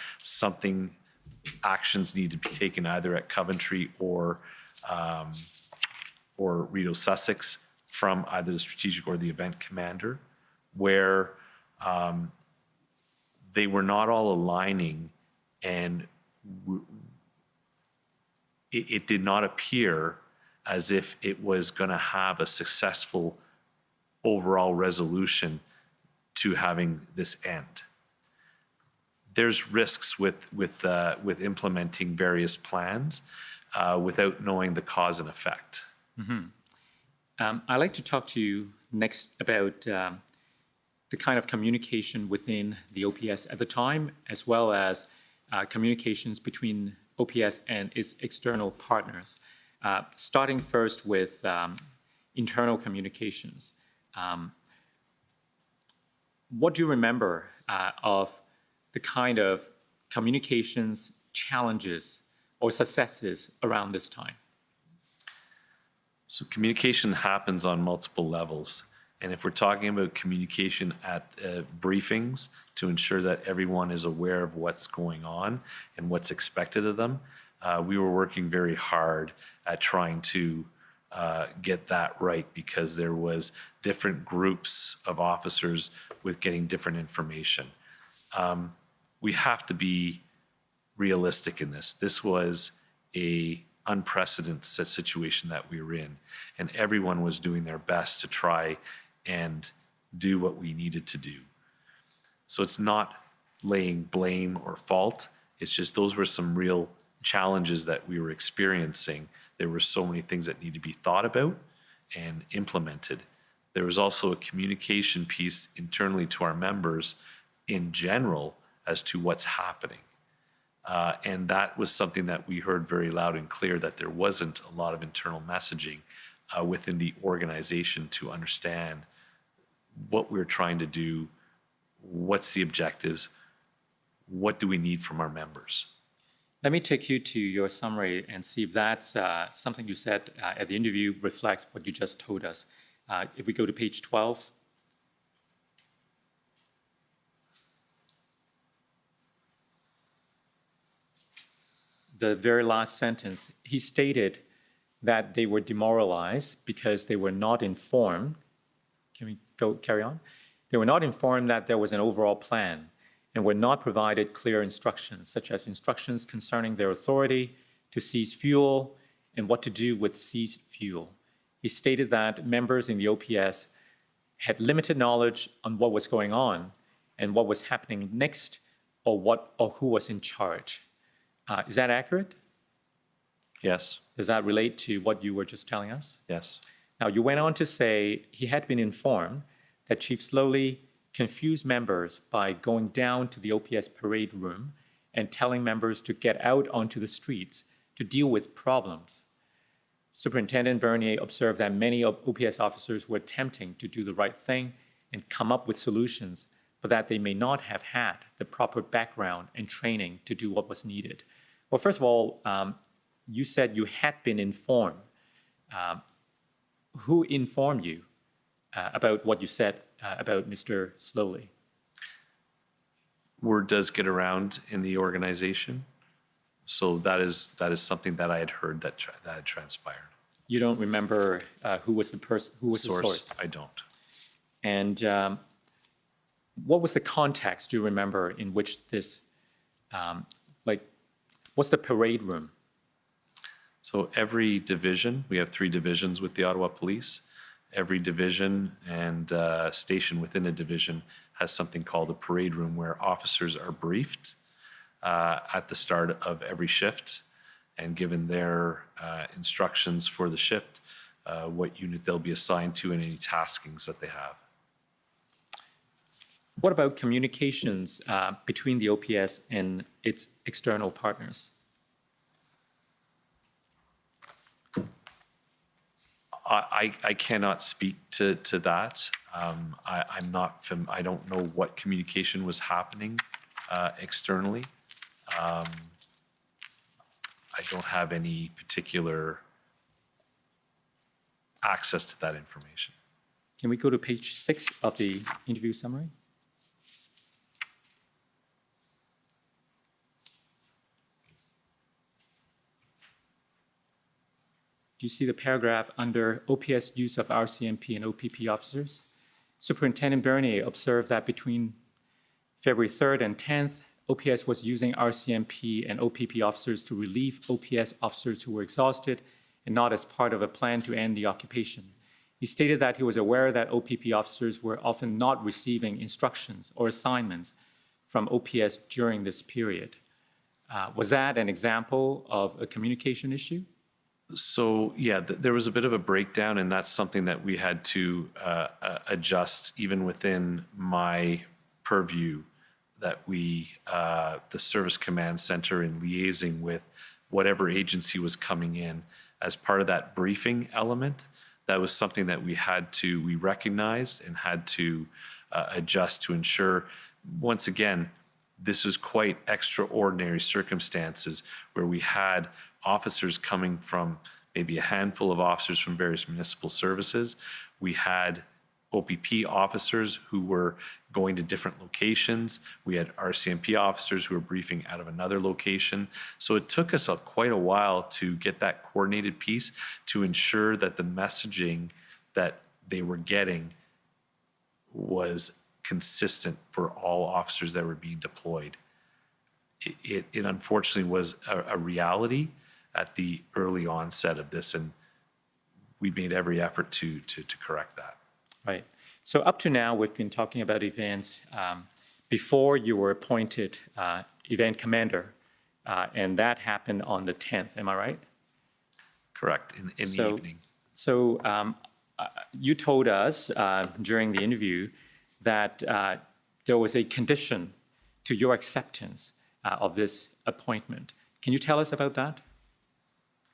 actions need to be taken either at Coventry or Rideau Sussex from either the strategic or the event commander, where they were not all aligning, and it did not appear as if it was going to have a successful overall resolution to having this end. There's risks with implementing various plans without knowing the cause and effect. I'd like to talk to you next about the kind of communication within the OPS at the time, as well as communications between OPS and its external partners. Starting first with internal communications. What do you remember of the kind of communications challenges or successes around this time? So communication happens on multiple levels. And if we're talking about communication at briefings to ensure that everyone is aware of what's going on and what's expected of them, we were working very hard at trying to get that right, because there was different groups of officers with getting different information. We have to be realistic in this. This was a unprecedented situation that we were in, and everyone was doing their best to try and do what we needed to do. So it's not laying blame or fault. It's just those were some real challenges that we were experiencing. There were so many things that need to be thought about and implemented. There was also a communication piece internally to our members in general as to what's happening. And that was something that we heard very loud and clear, that there wasn't a lot of internal messaging within the organization to understand what we're trying to do, what's the objectives, what do we need from our members. Let me take you to your summary and see if that's something you said at the interview reflects what you just told us. If we go to page 12. The very last sentence, he stated that they were demoralized because they were not informed. Can we carry on? They were not informed that there was an overall plan and were not provided clear instructions, such as instructions concerning their authority to seize fuel and what to do with seized fuel. He stated that members in the OPS had limited knowledge on what was going on and what was happening next, or who was in charge. Is that accurate? Yes. Does that relate to what you were just telling us? Yes. Now, you went on to say he had been informed that Chief Sloly confused members by going down to the OPS parade room and telling members to get out onto the streets to deal with problems. Superintendent Bernier observed that many OPS officers were attempting to do the right thing and come up with solutions, but that they may not have had the proper background and training to do what was needed. Well, first of all, you said you had been informed. Who informed you about what you said about Mr. Sloly? Word does get around in the organization, so that is something that I had heard that had transpired. You don't remember who was the person? Who was the source? I don't. And what was the context? Do you remember in which this, what's the parade room? So every division, we have 3 divisions with the Ottawa Police. Every division and station within a division has something called a parade room, where officers are briefed at the start of every shift and given their instructions for the shift, what unit they'll be assigned to, and any taskings that they have. What about communications between the OPS and its external partners? I cannot speak to that. I don't know what communication was happening externally. I don't have any particular access to that information. Can we go to page 6 of the interview summary? Do you see the paragraph under OPS use of RCMP and OPP officers? Superintendent Bernier observed that between February 3rd and 10th, OPS was using RCMP and OPP officers to relieve OPS officers who were exhausted and not as part of a plan to end the occupation. He stated that he was aware that OPP officers were often not receiving instructions or assignments from OPS during this period. Was that an example of a communication issue? So yeah, there was a bit of a breakdown, and that's something that we had to adjust even within my purview, that we, the Service Command Center, in liaising with whatever agency was coming in as part of that briefing element, that was something that we recognized and had to adjust to ensure, once again, this is quite extraordinary circumstances where we had officers coming from, maybe a handful of officers from various municipal services. We had OPP officers who were going to different locations. We had RCMP officers who were briefing out of another location. So it took us quite a while to get that coordinated piece to ensure that the messaging that they were getting was consistent for all officers that were being deployed. It unfortunately was a reality at the early onset of this, and we made every effort to correct that. Right. So up to now, we've been talking about events before you were appointed event commander, and that happened on the 10th. Am I right? Correct, in the evening. So you told us during the interview that there was a condition to your acceptance of this appointment. Can you tell us about that?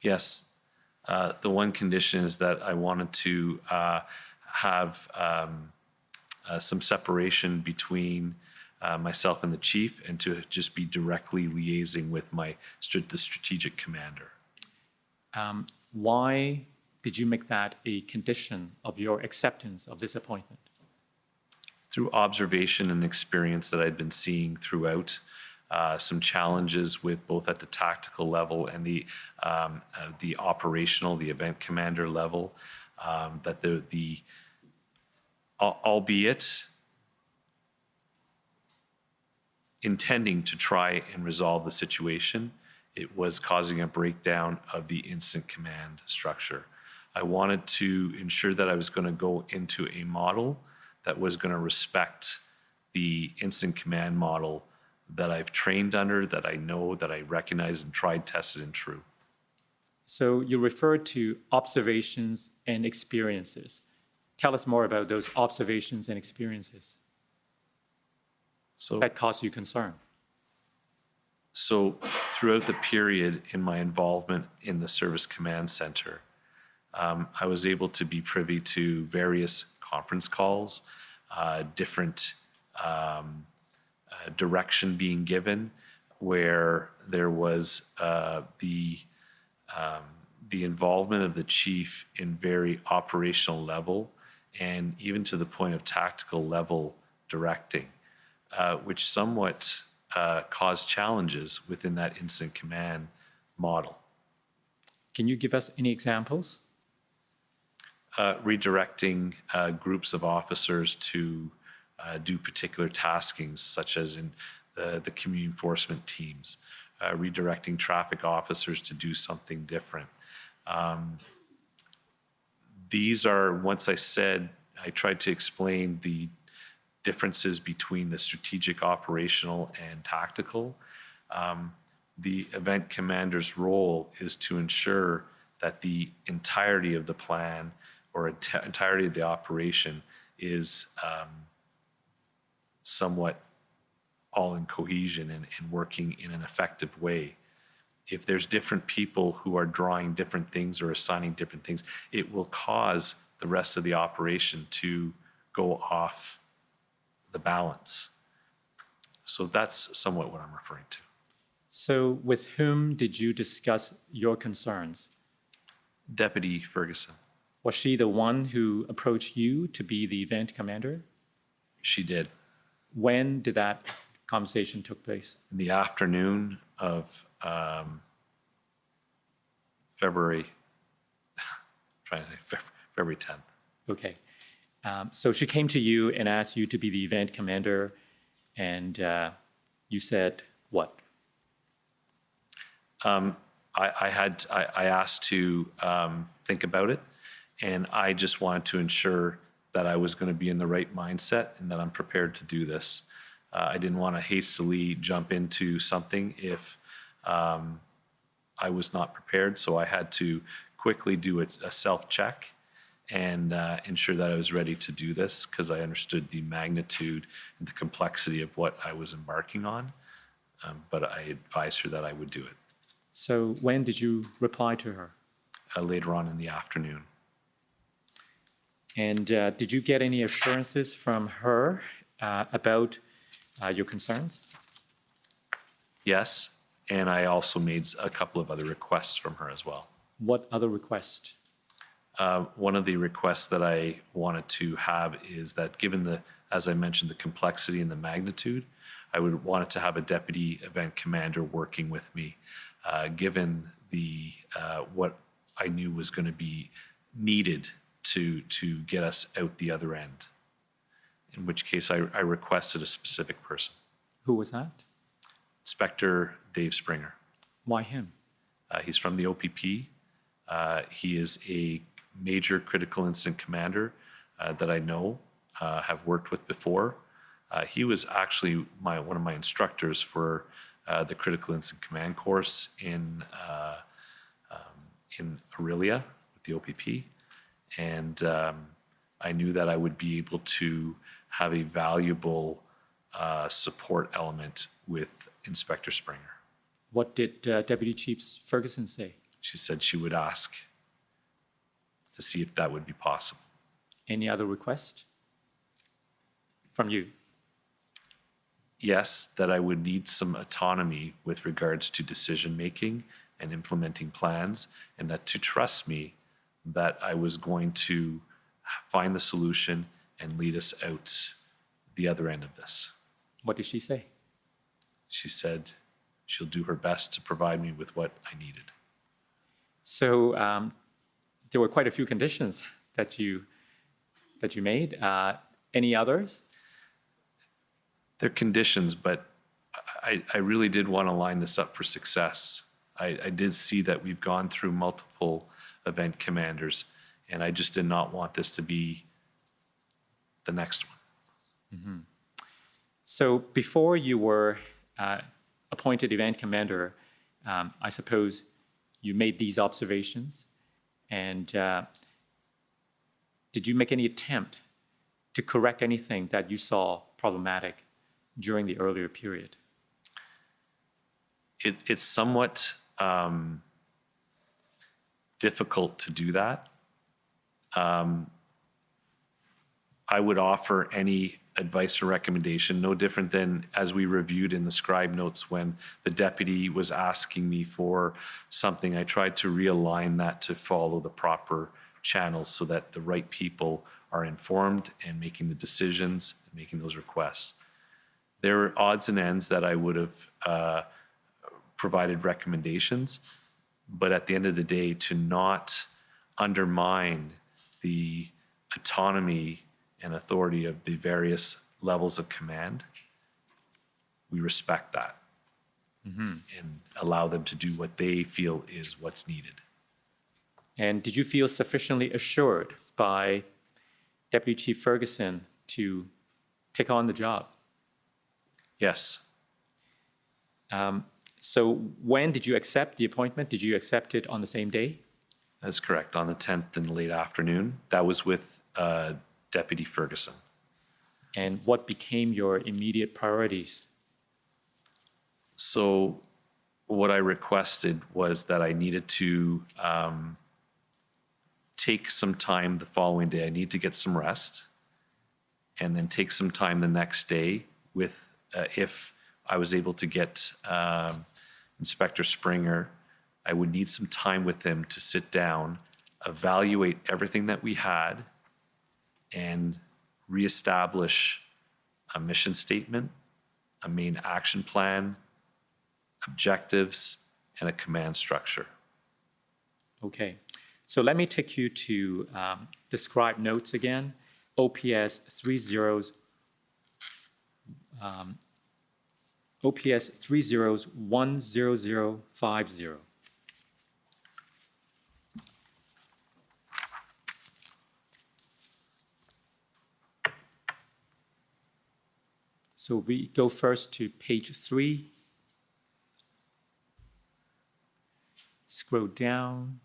Yes. The one condition is that I wanted to have some separation between myself and the chief, and to just be directly liaising with the strategic commander. Why did you make that a condition of your acceptance of this appointment? Through observation and experience that I'd been seeing throughout, some challenges with both at the tactical level and the operational, the event commander level, that albeit intending to try and resolve the situation, it was causing a breakdown of the incident command structure. I wanted to ensure that I was going to go into a model that was going to respect the incident command model that I've trained under, that I know, that I recognize and tried, tested, and true. So you referred to observations and experiences. Tell us more about those observations and experiences that caused you concern. So throughout the period in my involvement in the Service Command Center, I was able to be privy to various conference calls, different direction being given, where there was the involvement of the chief in very operational level, and even to the point of tactical level directing, which somewhat caused challenges within that incident command model. Can you give us any examples? Redirecting groups of officers to do particular taskings, such as in the community enforcement teams, redirecting traffic officers to do something different. These are, once I tried to explain the differences between the strategic, operational, and tactical. The event commander's role is to ensure that the entirety of the plan or entirety of the operation is somewhat all in cohesion and working in an effective way. if there's different people who are drawing different things or assigning different things, it will cause the rest of the operation to go off the balance. So that's somewhat what I'm referring to. So with whom did you discuss your concerns? Deputy Ferguson. Was she the one who approached you to be the event commander? She did. When did that conversation took place? In the afternoon of February 10th. Okay. So she came to you and asked you to be the event commander, and you said what? I asked to think about it, and I just wanted to ensure that I was going to be in the right mindset and that I'm prepared to do this. I didn't want to hastily jump into something if I was not prepared, so I had to quickly do a self-check and ensure that I was ready to do this because I understood the magnitude and the complexity of what I was embarking on, but I advised her that I would do it. So when did you reply to her? Later on in the afternoon. And did you get any assurances from her about your concerns? Yes, and I also made a couple of other requests from her as well. What other requests? One of the requests that I wanted to have is that given the, as I mentioned, the complexity and the magnitude, I would want to have a deputy event commander working with me, given the what I knew was going to be needed to get us out the other end. In which case I requested a specific person. Who was that? Inspector Dave Springer. Why him? He's from the OPP. He is a major critical incident commander that I know, have worked with before. He was actually one of my instructors for the critical incident command course in Aurelia with the OPP. And I knew that I would be able to have a valuable support element with Inspector Springer. What did Deputy Chief Ferguson say? She said she would ask to see if that would be possible. Any other request from you? Yes, that I would need some autonomy with regards to decision-making and implementing plans, and that to trust me that I was going to find the solution and lead us out the other end of this. What did she say? She said she'll do her best to provide me with what I needed. So there were quite a few conditions that you made. Any others? They're conditions, but I really did want to line this up for success. I did see that we've gone through multiple event commanders, and I just did not want this to be the next one. Mm-hmm. So before you were appointed event commander, I suppose you made these observations, and did you make any attempt to correct anything that you saw problematic during the earlier period? It's somewhat difficult to do that. I would offer any advice or recommendation, no different than as we reviewed in the scribe notes when the deputy was asking me for something. I tried to realign that to follow the proper channels so that the right people are informed and making the decisions, and making those requests. There are odds and ends that I would have provided recommendations, but at the end of the day, to not undermine the autonomy and authority of the various levels of command, we respect that and allow them to do what they feel is what's needed. And did you feel sufficiently assured by Deputy Chief Ferguson to take on the job? Yes. So when did you accept the appointment? Did you accept it on the same day? That's correct, on the 10th in the late afternoon. That was with Deputy Ferguson. And what became your immediate priorities? So what I requested was that I needed to take some time the following day. I need to get some rest, and then take some time the next day with, if I was able to get Inspector Springer, I would need some time with him to sit down, evaluate everything that we had, and reestablish a mission statement, a main action plan, objectives, and a command structure. Okay, so let me take you to the scribe notes again. OPS 30s, OPS 30s10050. So we go first to page 3. Scroll down.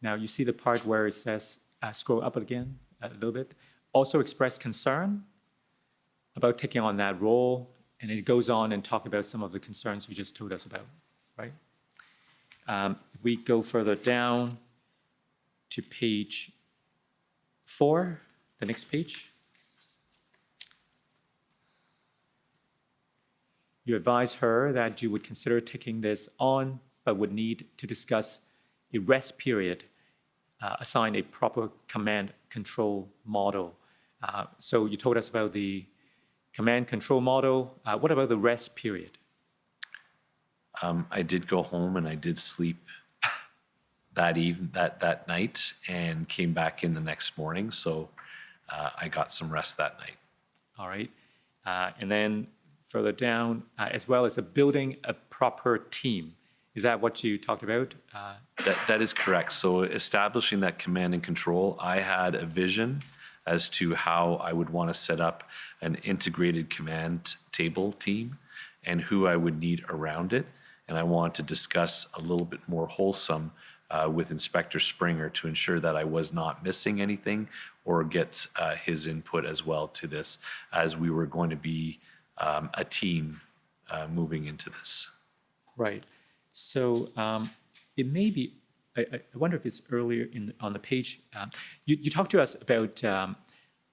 Now you see the part where it says, scroll up again a little bit. Also express concern about taking on that role, and it goes on and talk about some of the concerns you just told us about, right? If we go further down to page 4, the next page. You advise her that you would consider taking this on, but would need to discuss a rest period, assign a proper command control model. So you told us about the command control model. What about the rest period? I did go home and I did sleep that night, and came back in the next morning. So I got some rest that night. All right. And then further down, as well as building a proper team. Is that what you talked about? That is correct. So establishing that command and control, I had a vision as to how I would want to set up an integrated command table team and who I would need around it. And I want to discuss a little bit more wholesome with Inspector Springer to ensure that I was not missing anything, or get his input as well to this, as we were going to be a team moving into this. Right. So it may be, I wonder if it's earlier on the page. You talked to us about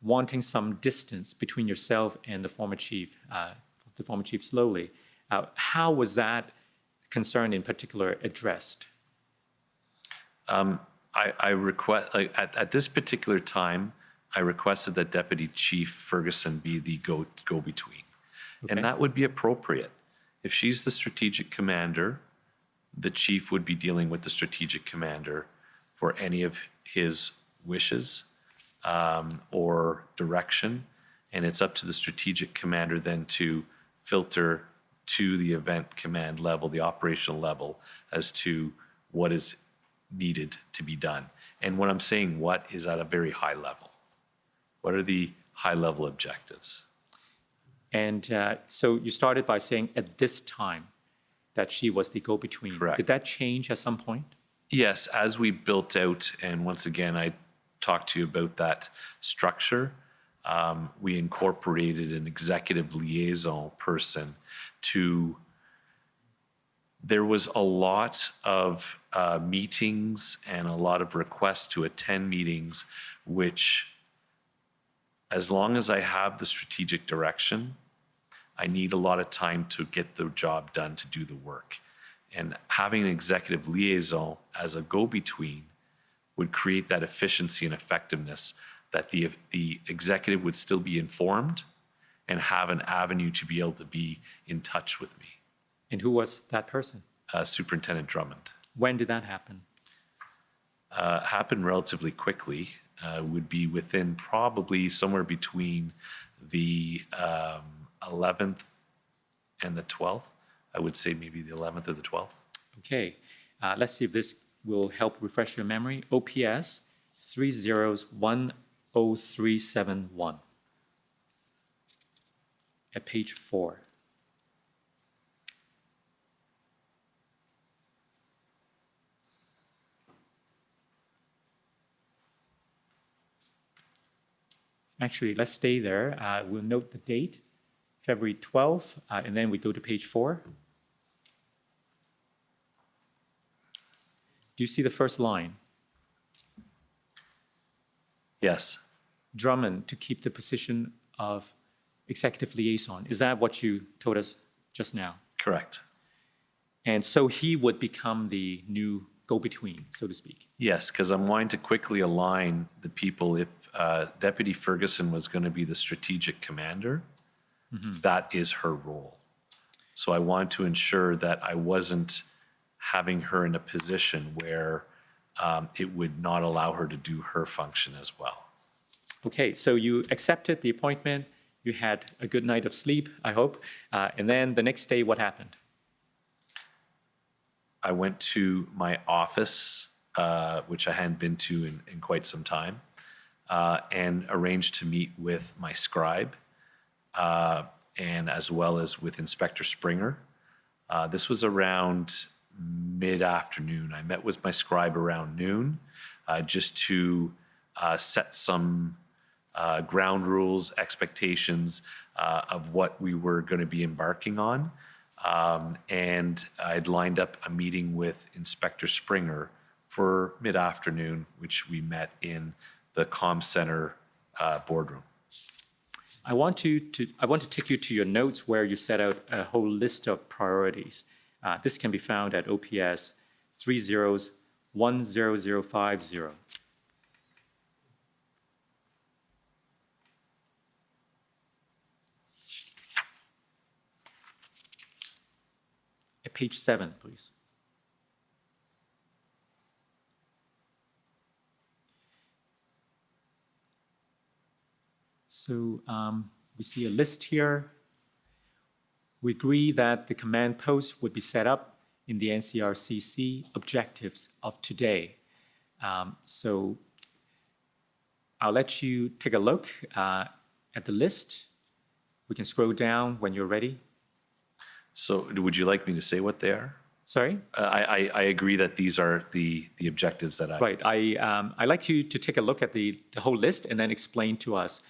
wanting some distance between yourself and the former chief Sloly. How was that concern in particular addressed? I request, at this particular time, I requested that Deputy Chief Ferguson be the go-between. Okay. And that would be appropriate. If she's the strategic commander, the chief would be dealing with the strategic commander for any of his wishes or direction. And it's up to the strategic commander then to filter to the event command level, the operational level, as to what is needed to be done. And when I'm saying what is at a very high level. What are the high level objectives? And so you started by saying at this time that she was the go-between. Correct. Did that change at some point? Yes, as we built out, and once again, I talked to you about that structure, we incorporated an executive liaison person to, there was a lot of meetings and a lot of requests to attend meetings, which, as long as I have the strategic direction, I need a lot of time to get the job done, to do the work. And having an executive liaison as a go-between would create that efficiency and effectiveness, that the executive would still be informed and have an avenue to be able to be in touch with me. And who was that person? Superintendent Drummond. When did that happen? Happened relatively quickly. Would be within probably somewhere between the 11th and the 12th. I would say maybe the 11th or the 12th. Okay, let's see if this will help refresh your memory. OPS 30s10371 at page 4. Actually, let's stay there. We'll note the date, February 12th, and then we go to page 4. Do you see the first line? Yes. Drummond to keep the position of executive liaison. Is that what you told us just now? Correct. And so he would become the new go-between, so to speak. Yes, because I'm wanting to quickly align the people. If Deputy Ferguson was going to be the strategic commander, that is her role. So I want to ensure that I wasn't having her in a position where it would not allow her to do her function as well. Okay, so you accepted the appointment. You had a good night of sleep, I hope. And then the next day, what happened? I went to my office, which I hadn't been to in quite some time, and arranged to meet with my scribe, and as well as with Inspector Springer. This was around mid-afternoon. I met with my scribe around noon, just to set some ground rules, expectations of what we were going to be embarking on. And I'd lined up a meeting with Inspector Springer for mid-afternoon, which we met in the comm center boardroom. I want to take you to your notes where you set out a whole list of priorities. This can be found at OPS 30-10050. At page 7, please. So we see a list here. We agree that the command post would be set up in the NCRCC objectives of today. So I'll let you take a look at the list. We can scroll down when you're ready. So would you like me to say what they are? Sorry? I agree that these are the objectives that I... Right. I'd like you to take a look at the whole list and then explain to us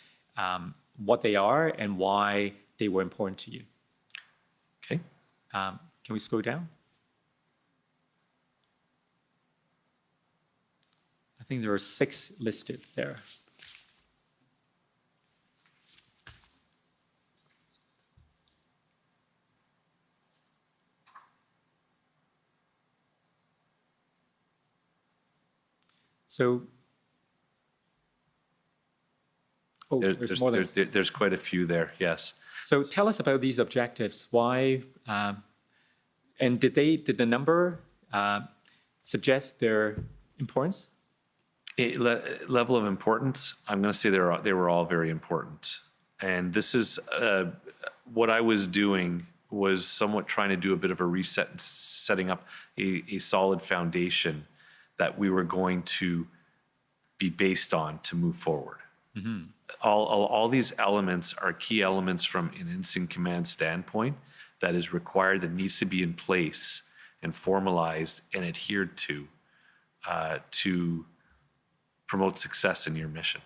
what they are and why they were important to you. Okay. Can we scroll down? I think there are 6 listed there. So, there's more than... There's quite a few there, yes. So tell us about these objectives. Why, and did the number suggest their importance? Level of importance, I'm going to say they were all very important. And this is, what I was doing was somewhat trying to do a bit of a reset and setting up a solid foundation that we were going to be based on to move forward. Mm-hmm. All these elements are key elements from an incident command standpoint that is required, that needs to be in place and formalized and adhered to promote success in your mission.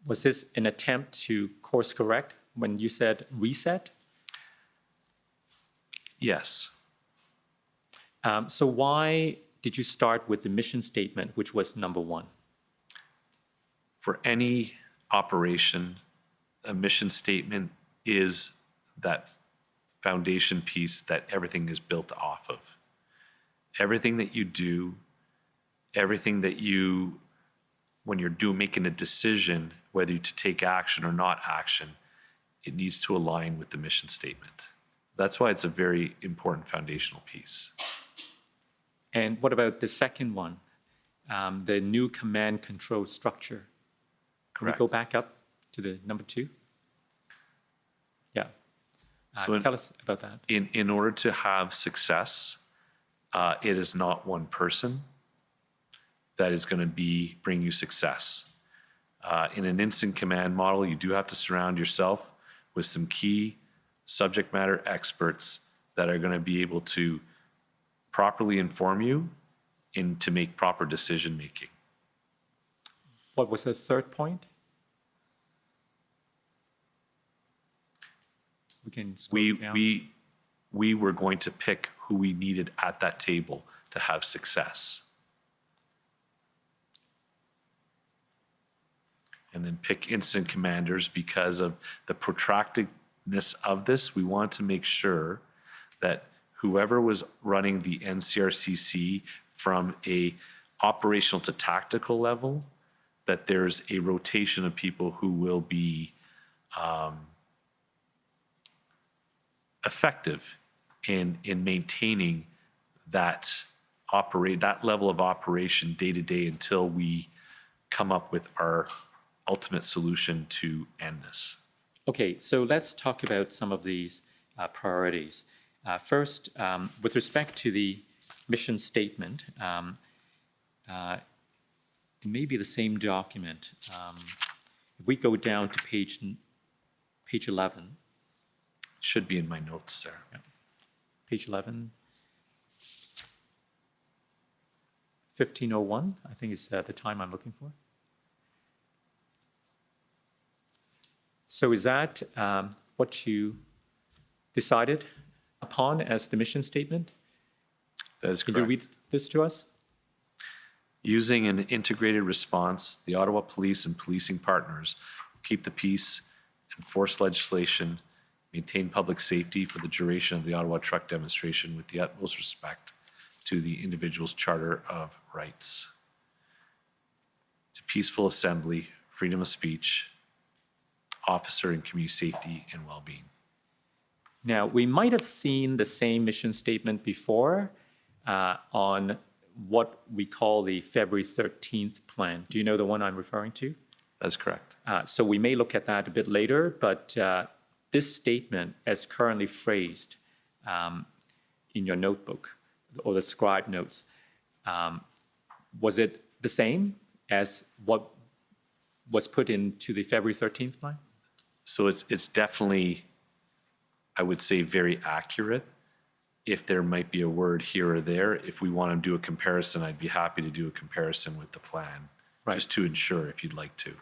Was this an attempt to course correct when you said reset? Yes. So why did you start with the mission statement, which was number 1? For any operation, a mission statement is that foundation piece that everything is built off of. Everything that you do, everything that you, when you're making a decision, whether to take action or not action, it needs to align with the mission statement. That's why it's a very important foundational piece. And what about the second one, the new command control structure? Can we go back up to the number 2? Yeah. So tell us about that. In order to have success, it is not one person that is going to bring you success. In an instant command model, you do have to surround yourself with some key subject matter experts that are going to be able to properly inform you and to make proper decision making. What was the third point? We can scroll down. We were going to pick who we needed at that table to have success. And then pick incident commanders because of the protractedness of this. We want to make sure that whoever was running the NCRCC from a operational to tactical level, that there's a rotation of people who will be effective in maintaining that level of operation day to day until we come up with our ultimate solution to end this. Okay, so let's talk about some of these priorities. First, with respect to the mission statement, it may be the same document. If we go down to page 11. It should be in my notes there. Yeah. Page 11. 1501, I think is the time I'm looking for. So is that what you decided upon as the mission statement? That is correct. Can you read this to us? Using an integrated response, the Ottawa Police and policing partners keep the peace, enforce legislation, maintain public safety for the duration of the Ottawa truck demonstration with the utmost respect to the individual's Charter of Rights, to peaceful assembly, freedom of speech, officer and community safety and well-being. Now, we might have seen the same mission statement before on what we call the February 13th plan. Do you know the one I'm referring to? That's correct. So we may look at that a bit later, but this statement, as currently phrased in your notebook or the scribed notes, was it the same as what was put into the February 13th plan? So it's definitely, I would say, very accurate. If there might be a word here or there, if we want to do a comparison, I'd be happy to do a comparison with the plan, right, just to ensure if you'd like to.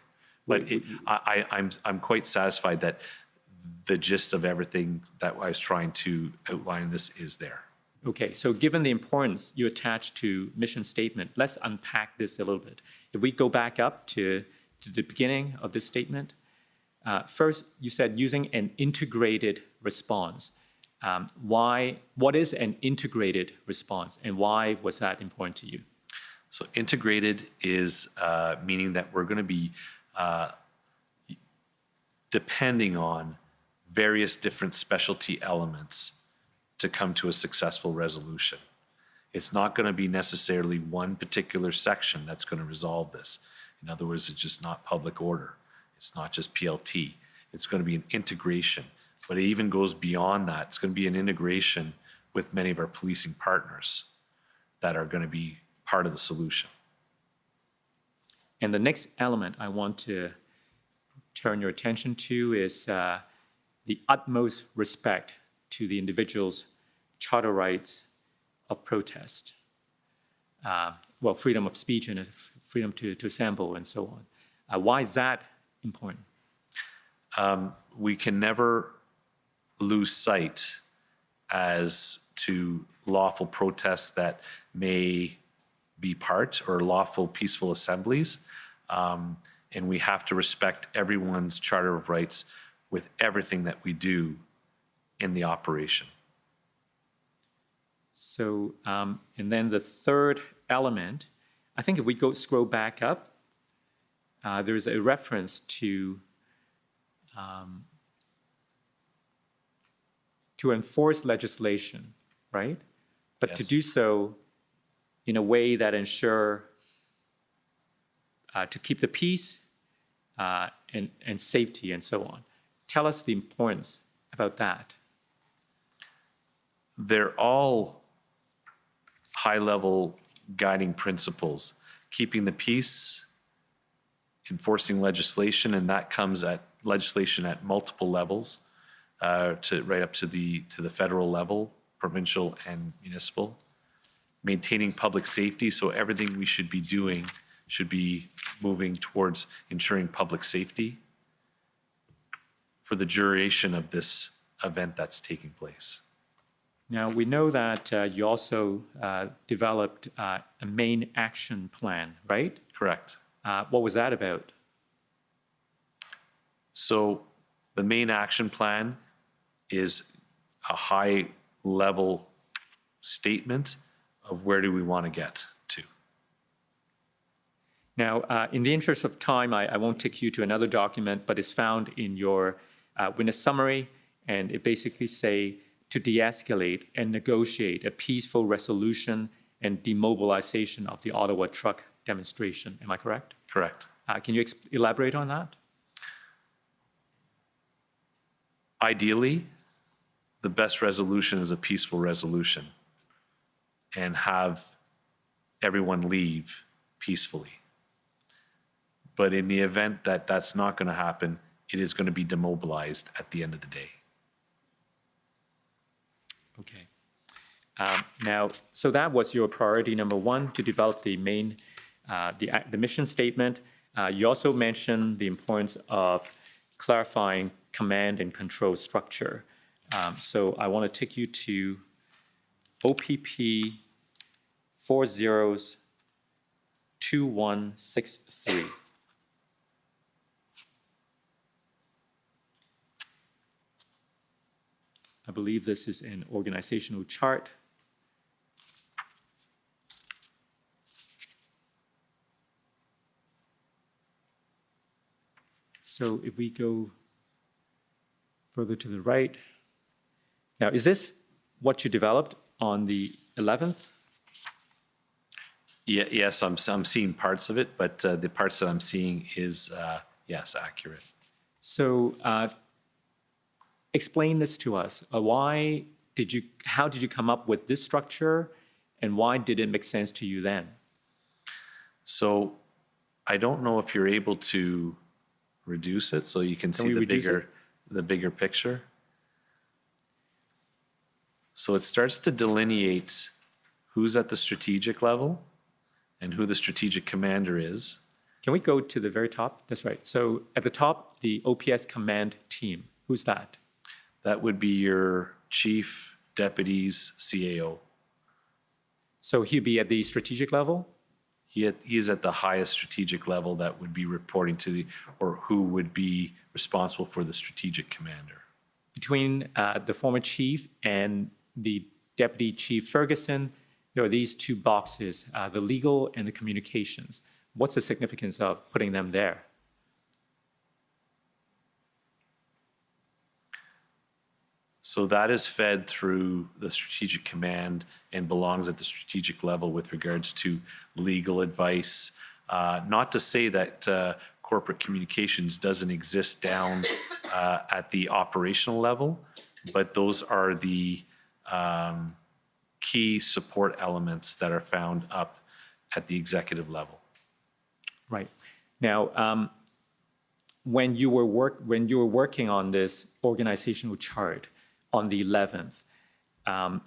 But I'm quite satisfied that the gist of everything that I was trying to outline this is there. Okay, so given the importance you attach to mission statement, let's unpack this a little bit. If we go back up to the beginning of this statement, first you said using an integrated response. What is an integrated response and why was that important to you? So integrated is meaning that we're going to be depending on various different specialty elements to come to a successful resolution. It's not going to be necessarily one particular section that's going to resolve this. In other words, it's just not public order. It's not just PLT. It's going to be an integration, but it even goes beyond that. It's going to be an integration with many of our policing partners that are going to be part of the solution. And the next element I want to turn your attention to is the utmost respect to the individual's charter rights of protest. Well, freedom of speech and freedom to assemble and so on. Why is that important? We can never lose sight as to lawful protests that may be part or lawful peaceful assemblies. And we have to respect everyone's Charter of Rights with everything that we do in the operation. So, and then the third element, I think if we scroll back up, there's a reference to enforce legislation, right? But Yes. to do so in a way that ensure to keep the peace and safety and so on. Tell us the importance about that. They're all high-level guiding principles. Keeping the peace, enforcing legislation, and that comes at legislation at multiple levels, right up to the federal level, provincial and municipal. Maintaining public safety, so everything we should be doing should be moving towards ensuring public safety for the duration of this event that's taking place. Now, we know that you also developed a main action plan, right? Correct. What was that about? So the main action plan is a high-level statement of where do we want to get to. Now, in the interest of time, I won't take you to another document, but it's found in your witness summary, and it basically say to de-escalate and negotiate a peaceful resolution and demobilization of the Ottawa truck demonstration. Am I correct? Correct. Can you elaborate on that? Ideally, the best resolution is a peaceful resolution and have everyone leave peacefully. But in the event that that's not going to happen, it is going to be demobilized at the end of the day. Okay. Now, so that was your priority number one, to develop the main, the mission statement. You also mentioned the importance of clarifying command and control structure. So I want to take you to OPP 402163. I believe this is an organizational chart. So if we go further to the right, now is this what you developed on the 11th? Yeah, yes, I'm seeing parts of it, but the parts that I'm seeing is, yes, accurate. So explain this to us. How did you come up with this structure, and why did it make sense to you then? So I don't know if you're able to reduce it so you can see the bigger picture. So it starts to delineate who's at the strategic level and who the strategic commander is. Can we go to the very top? That's right. So at the top, the OPS command team. Who's that? That would be your chief, deputies, CAO. So he'd be at the strategic level? He's at the highest strategic level that would be reporting to or who would be responsible for the strategic commander. Between the former chief and the deputy chief Ferguson, there are these two boxes, the legal and the communications. What's the significance of putting them there? So that is fed through the strategic command and belongs at the strategic level with regards to legal advice. Not to say that corporate communications doesn't exist down at the operational level, but those are the key support elements that are found up at the executive level. Right. Now, when you were working on this organizational chart on the 11th, and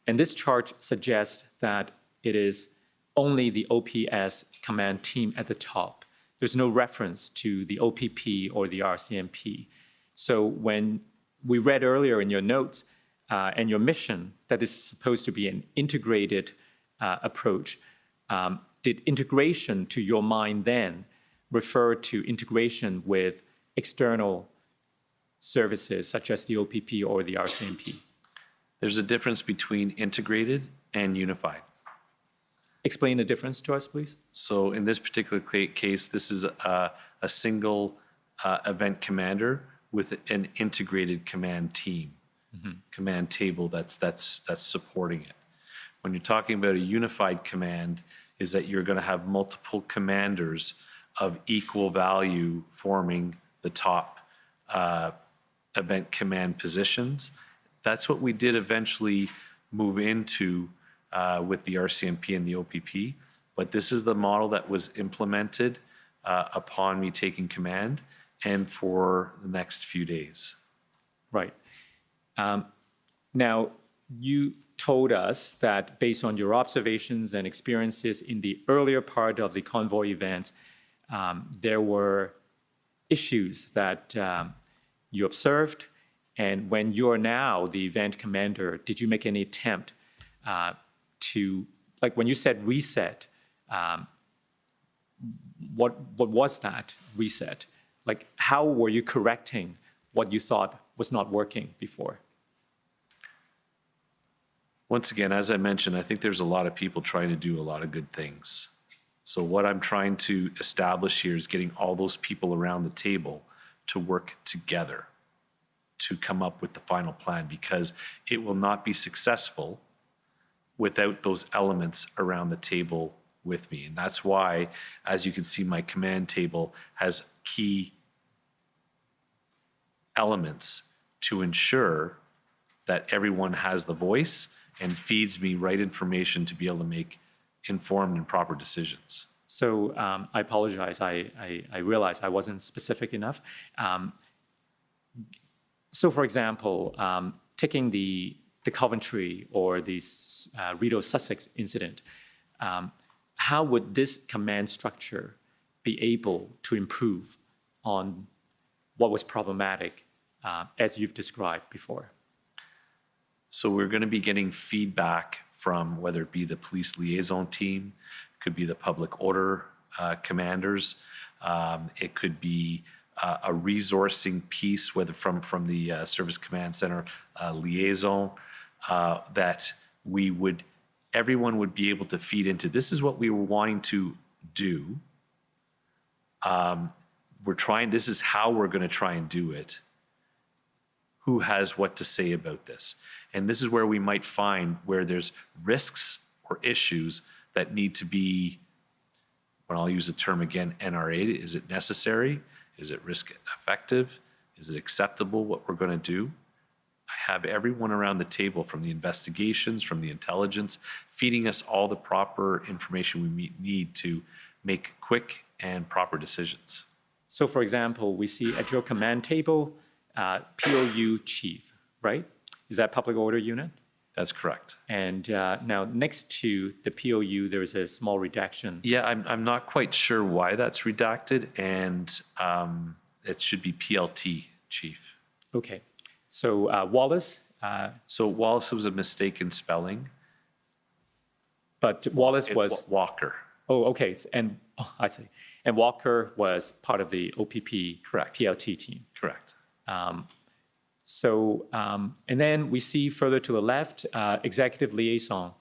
this chart suggests that it is only the OPS command team at the top. There's no reference to the OPP or the RCMP. So when we read earlier in your notes and your mission that this is supposed to be an integrated approach, did integration to your mind then refer to integration with external services such as the OPP or the RCMP? There's a difference between integrated and unified. Explain the difference to us, please. So in this particular case, this is a single event commander with an integrated command team, command table that's supporting it. When you're talking about a unified command, is that you're going to have multiple commanders of equal value forming the top event command positions. That's what we did eventually move into with the RCMP and the OPP, but this is the model that was implemented upon me taking command and for the next few days. Right. Now, you told us that based on your observations and experiences in the earlier part of the convoy event, there were issues that you observed And when you're now the event commander, did you make any attempt to, like when you said reset, what was that reset? Like how were you correcting what you thought was not working before? Once again, as I mentioned, I think there's a lot of people trying to do a lot of good things. So what I'm trying to establish here is getting all those people around the table to work together to come up with the final plan, because it will not be successful without those elements around the table with me. And that's why, as you can see, my command table has key elements to ensure that everyone has the voice and feeds me right information to be able to make informed and proper decisions. So I apologize. I realized I wasn't specific enough. So for example, taking the Coventry or the Rideau Sussex incident, how would this command structure be able to improve on what was problematic as you've described before? So we're going to be getting feedback from whether it be the police liaison team, could be the public order commanders, it could be a resourcing piece, whether from the Service Command Center liaison, that everyone would be able to feed into. This is what we were wanting to do. This is how we're going to try and do it. Who has what to say about this? And this is where we might find where there's risks or issues that need to be, when I'll use the term again, NRA, is it necessary? Is it risk effective? Is it acceptable what we're going to do? I have everyone around the table, from the investigations, from the intelligence, feeding us all the proper information we need to make quick and proper decisions. So for example, we see at your command table, POU chief, right? Is that public order unit? That's correct. And now next to the POU, there's a small redaction. Yeah, I'm not quite sure why that's redacted, and it should be PLT chief. Okay. So Wallace? So Wallace was a mistake in spelling. But Wallace was... Walker. Oh, okay. And I see. And Walker was part of the OPP Correct. PLT team. Correct. And then we see further to the left, executive liaison,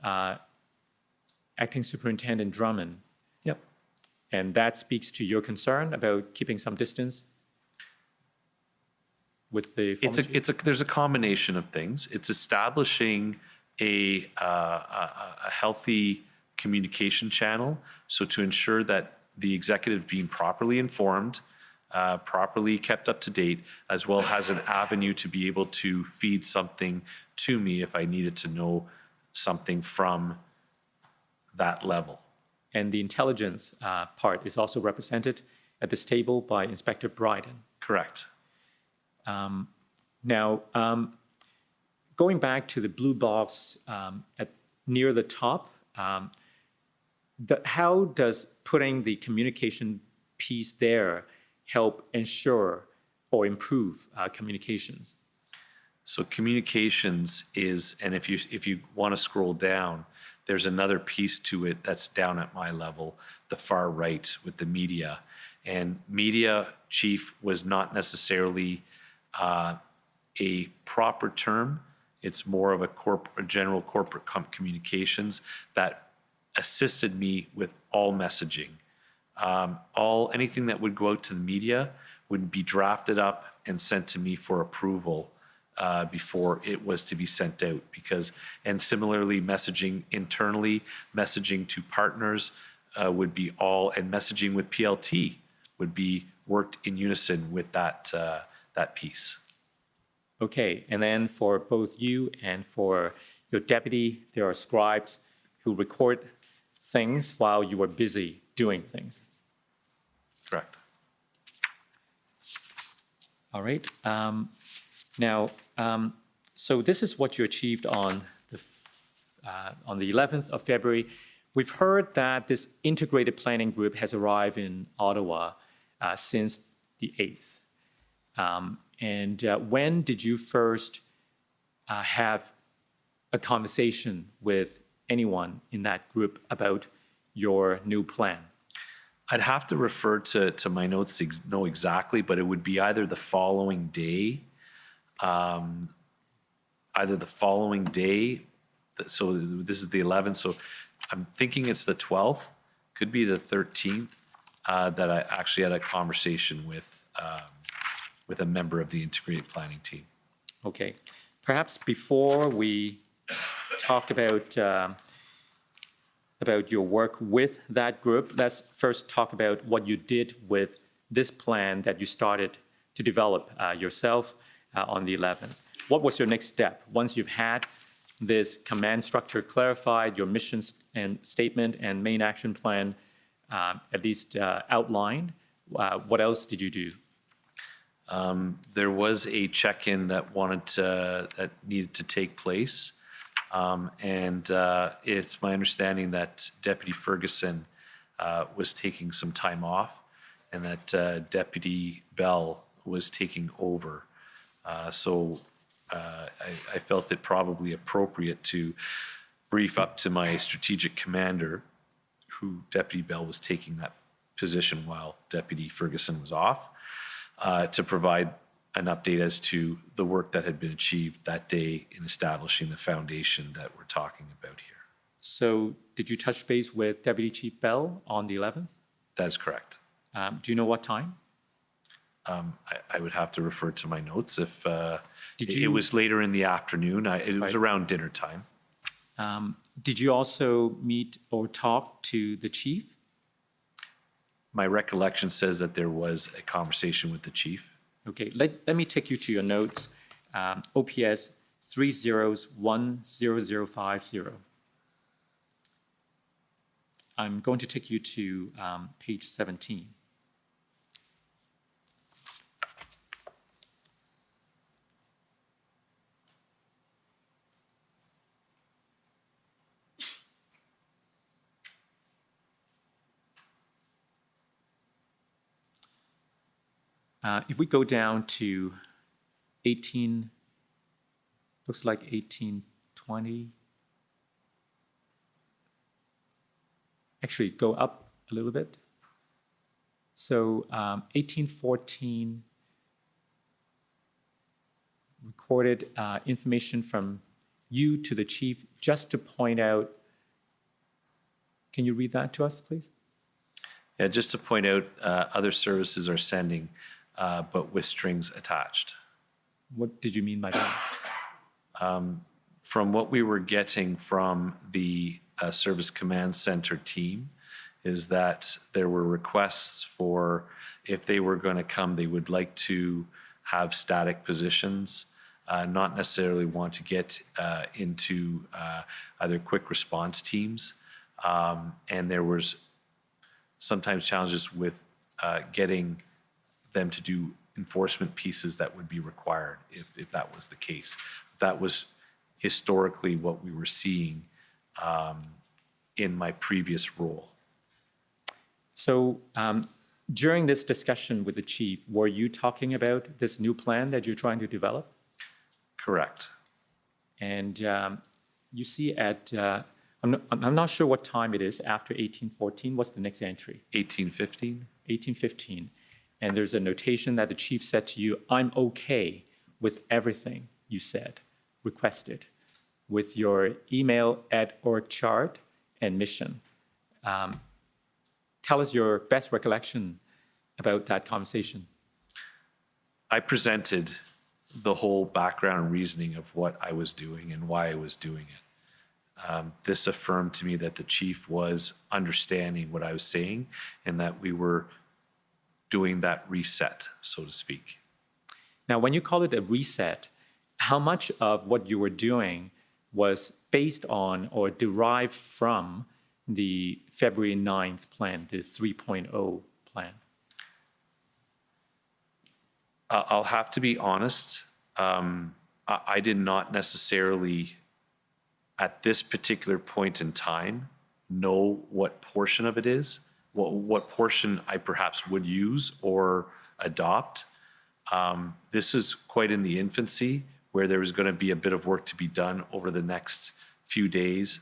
acting superintendent Drummond. Yep. And that speaks to your concern about keeping some distance with the former chief? There's a combination of things. It's establishing a healthy communication channel, so to ensure that the executive being properly informed, properly kept up to date, as well as an avenue to be able to feed something to me if I needed to know something from that level. And the intelligence part is also represented at this table by Inspector Bryden. Correct. Now, going back to the blue box near the top, how does putting the communication piece there help ensure or improve communications? So communications is, and if you want to scroll down, there's another piece to it that's down at my level, the far right with the media. And media chief was not necessarily a proper term. It's more of a general corporate communications that assisted me with all messaging. Anything that would go out to the media would be drafted up and sent to me for approval before it was to be sent out. And similarly, messaging internally, messaging to partners would be all, and messaging with PLT would be worked in unison with that piece. Okay, and then for both you and for your deputy, there are scribes who record things while you are busy doing things. Correct. All right. So this is what you achieved on the 11th of February. We've heard that this integrated planning group has arrived in Ottawa since the 8th. And when did you first have a conversation with anyone in that group about your new plan? I'd have to refer to my notes to know exactly, but it would be either the following day, so this is the 11th, so I'm thinking it's the 12th, could be the 13th, that I actually had a conversation with a member of the integrated planning team. Okay. Perhaps before we talk about your work with that group, let's first talk about what you did with this plan that you started to develop yourself on the 11th. What was your next step? Once you've had this command structure clarified, your mission and statement and main action plan at least outlined, what else did you do? There was a check-in that needed to take place. And it's my understanding that Deputy Ferguson was taking some time off and that Deputy Bell was taking over. So I felt it probably appropriate to brief up to my strategic commander, who Deputy Bell was taking that position while Deputy Ferguson was off, to provide an update as to the work that had been achieved that day in establishing the foundation that we're talking about here. So did you touch base with Deputy Chief Bell on the 11th? That is correct. Do you know what time? I would have to refer to my notes. If it was later in the afternoon, it was around dinner time. Did you also meet or talk to the chief? My recollection says that there was a conversation with the chief. Okay, let me take you to your notes. OPS 3010050. I'm going to take you to page 17. If we go down to 1820, actually go up a little bit. So 1814 recorded information from you to the chief just to point out. Can you read that to us, please? Yeah, just to point out, other services are sending, but with strings attached. What did you mean by that? From what we were getting from the Service Command Center team is that there were requests for, if they were going to come, they would like to have static positions, not necessarily want to get into either quick response teams. And there was sometimes challenges with getting them to do enforcement pieces that would be required if that was the case. That was historically what we were seeing in my previous role. So during this discussion with the chief, were you talking about this new plan that you're trying to develop? Correct. And you see at, I'm not sure what time it is after 1814. What's the next entry? 1815. 1815. And there's a notation that the chief said to you, I'm okay with everything you said, requested, with your email at org chart and mission. Tell us your best recollection about that conversation. I presented the whole background and reasoning of what I was doing and why I was doing it. This affirmed to me that the chief was understanding what I was saying and that we were doing that reset, so to speak. Now, when you call it a reset, how much of what you were doing was based on or derived from the February 9th plan, the 3.0 plan? I'll have to be honest. I did not necessarily, at this particular point in time, know what portion of it is, what portion I perhaps would use or adopt. This is quite in the infancy, where there was going to be a bit of work to be done over the next few days,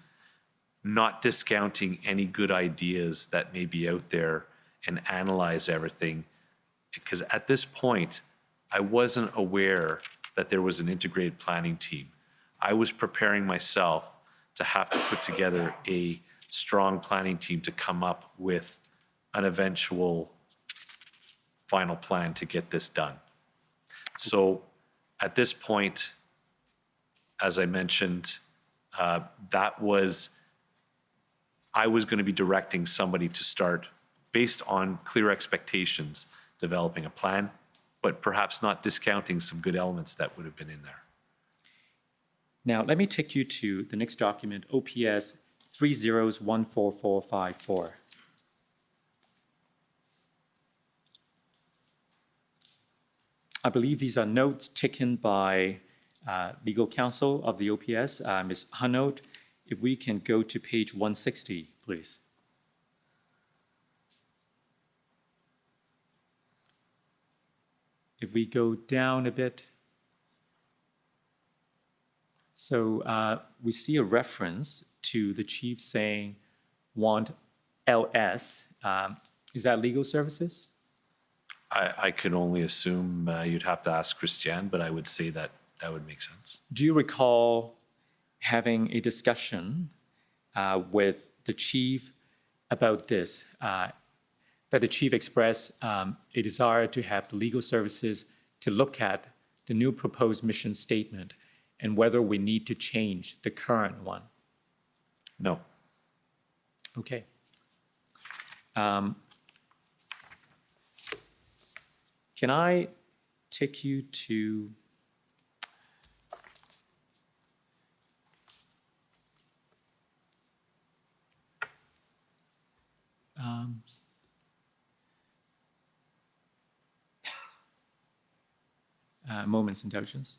not discounting any good ideas that may be out there, and analyze everything. Because at this point, I wasn't aware that there was an integrated planning team. I was preparing myself to have to put together a strong planning team to come up with an eventual final plan to get this done. So at this point, as I mentioned, I was going to be directing somebody to start, based on clear expectations, developing a plan, but perhaps not discounting some good elements that would have been in there. Now, let me take you to the next document, OPS 3014454. I believe these are notes taken by legal counsel of the OPS, Ms. Hanaud. If we can go to page 160, please. If we go down a bit. So we see a reference to the chief saying, want LS. Is that legal services? I can only assume you'd have to ask Christiane, but I would say that that would make sense. Do you recall having a discussion with the chief about this? That the chief expressed a desire to have the legal services to look at the new proposed mission statement and whether we need to change the current one? No. Okay. Can I take you to moment's indulgence?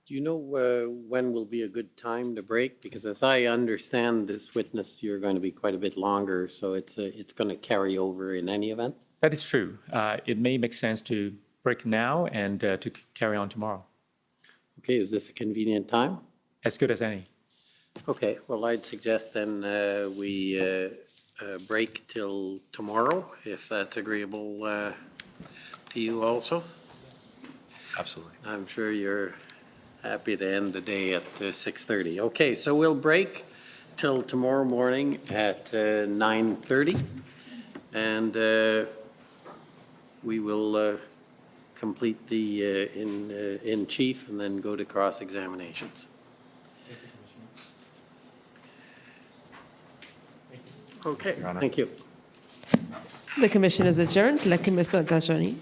Do you know when will be a good time to break? Because as I understand this witness, you're going to be quite a bit longer, so it's going to carry over in any event? That is true. It may make sense to break now and to carry on tomorrow. Okay, is this a convenient time? As good as any. Okay, well, I'd suggest then we break till tomorrow, if that's agreeable to you also. Absolutely. I'm sure you're happy to end the day at 6:30. Okay, so we'll break till tomorrow morning at 9:30, and we will complete the in chief and then go to cross examinations. Okay, thank you. The commission is adjourned. La commission est adjournée.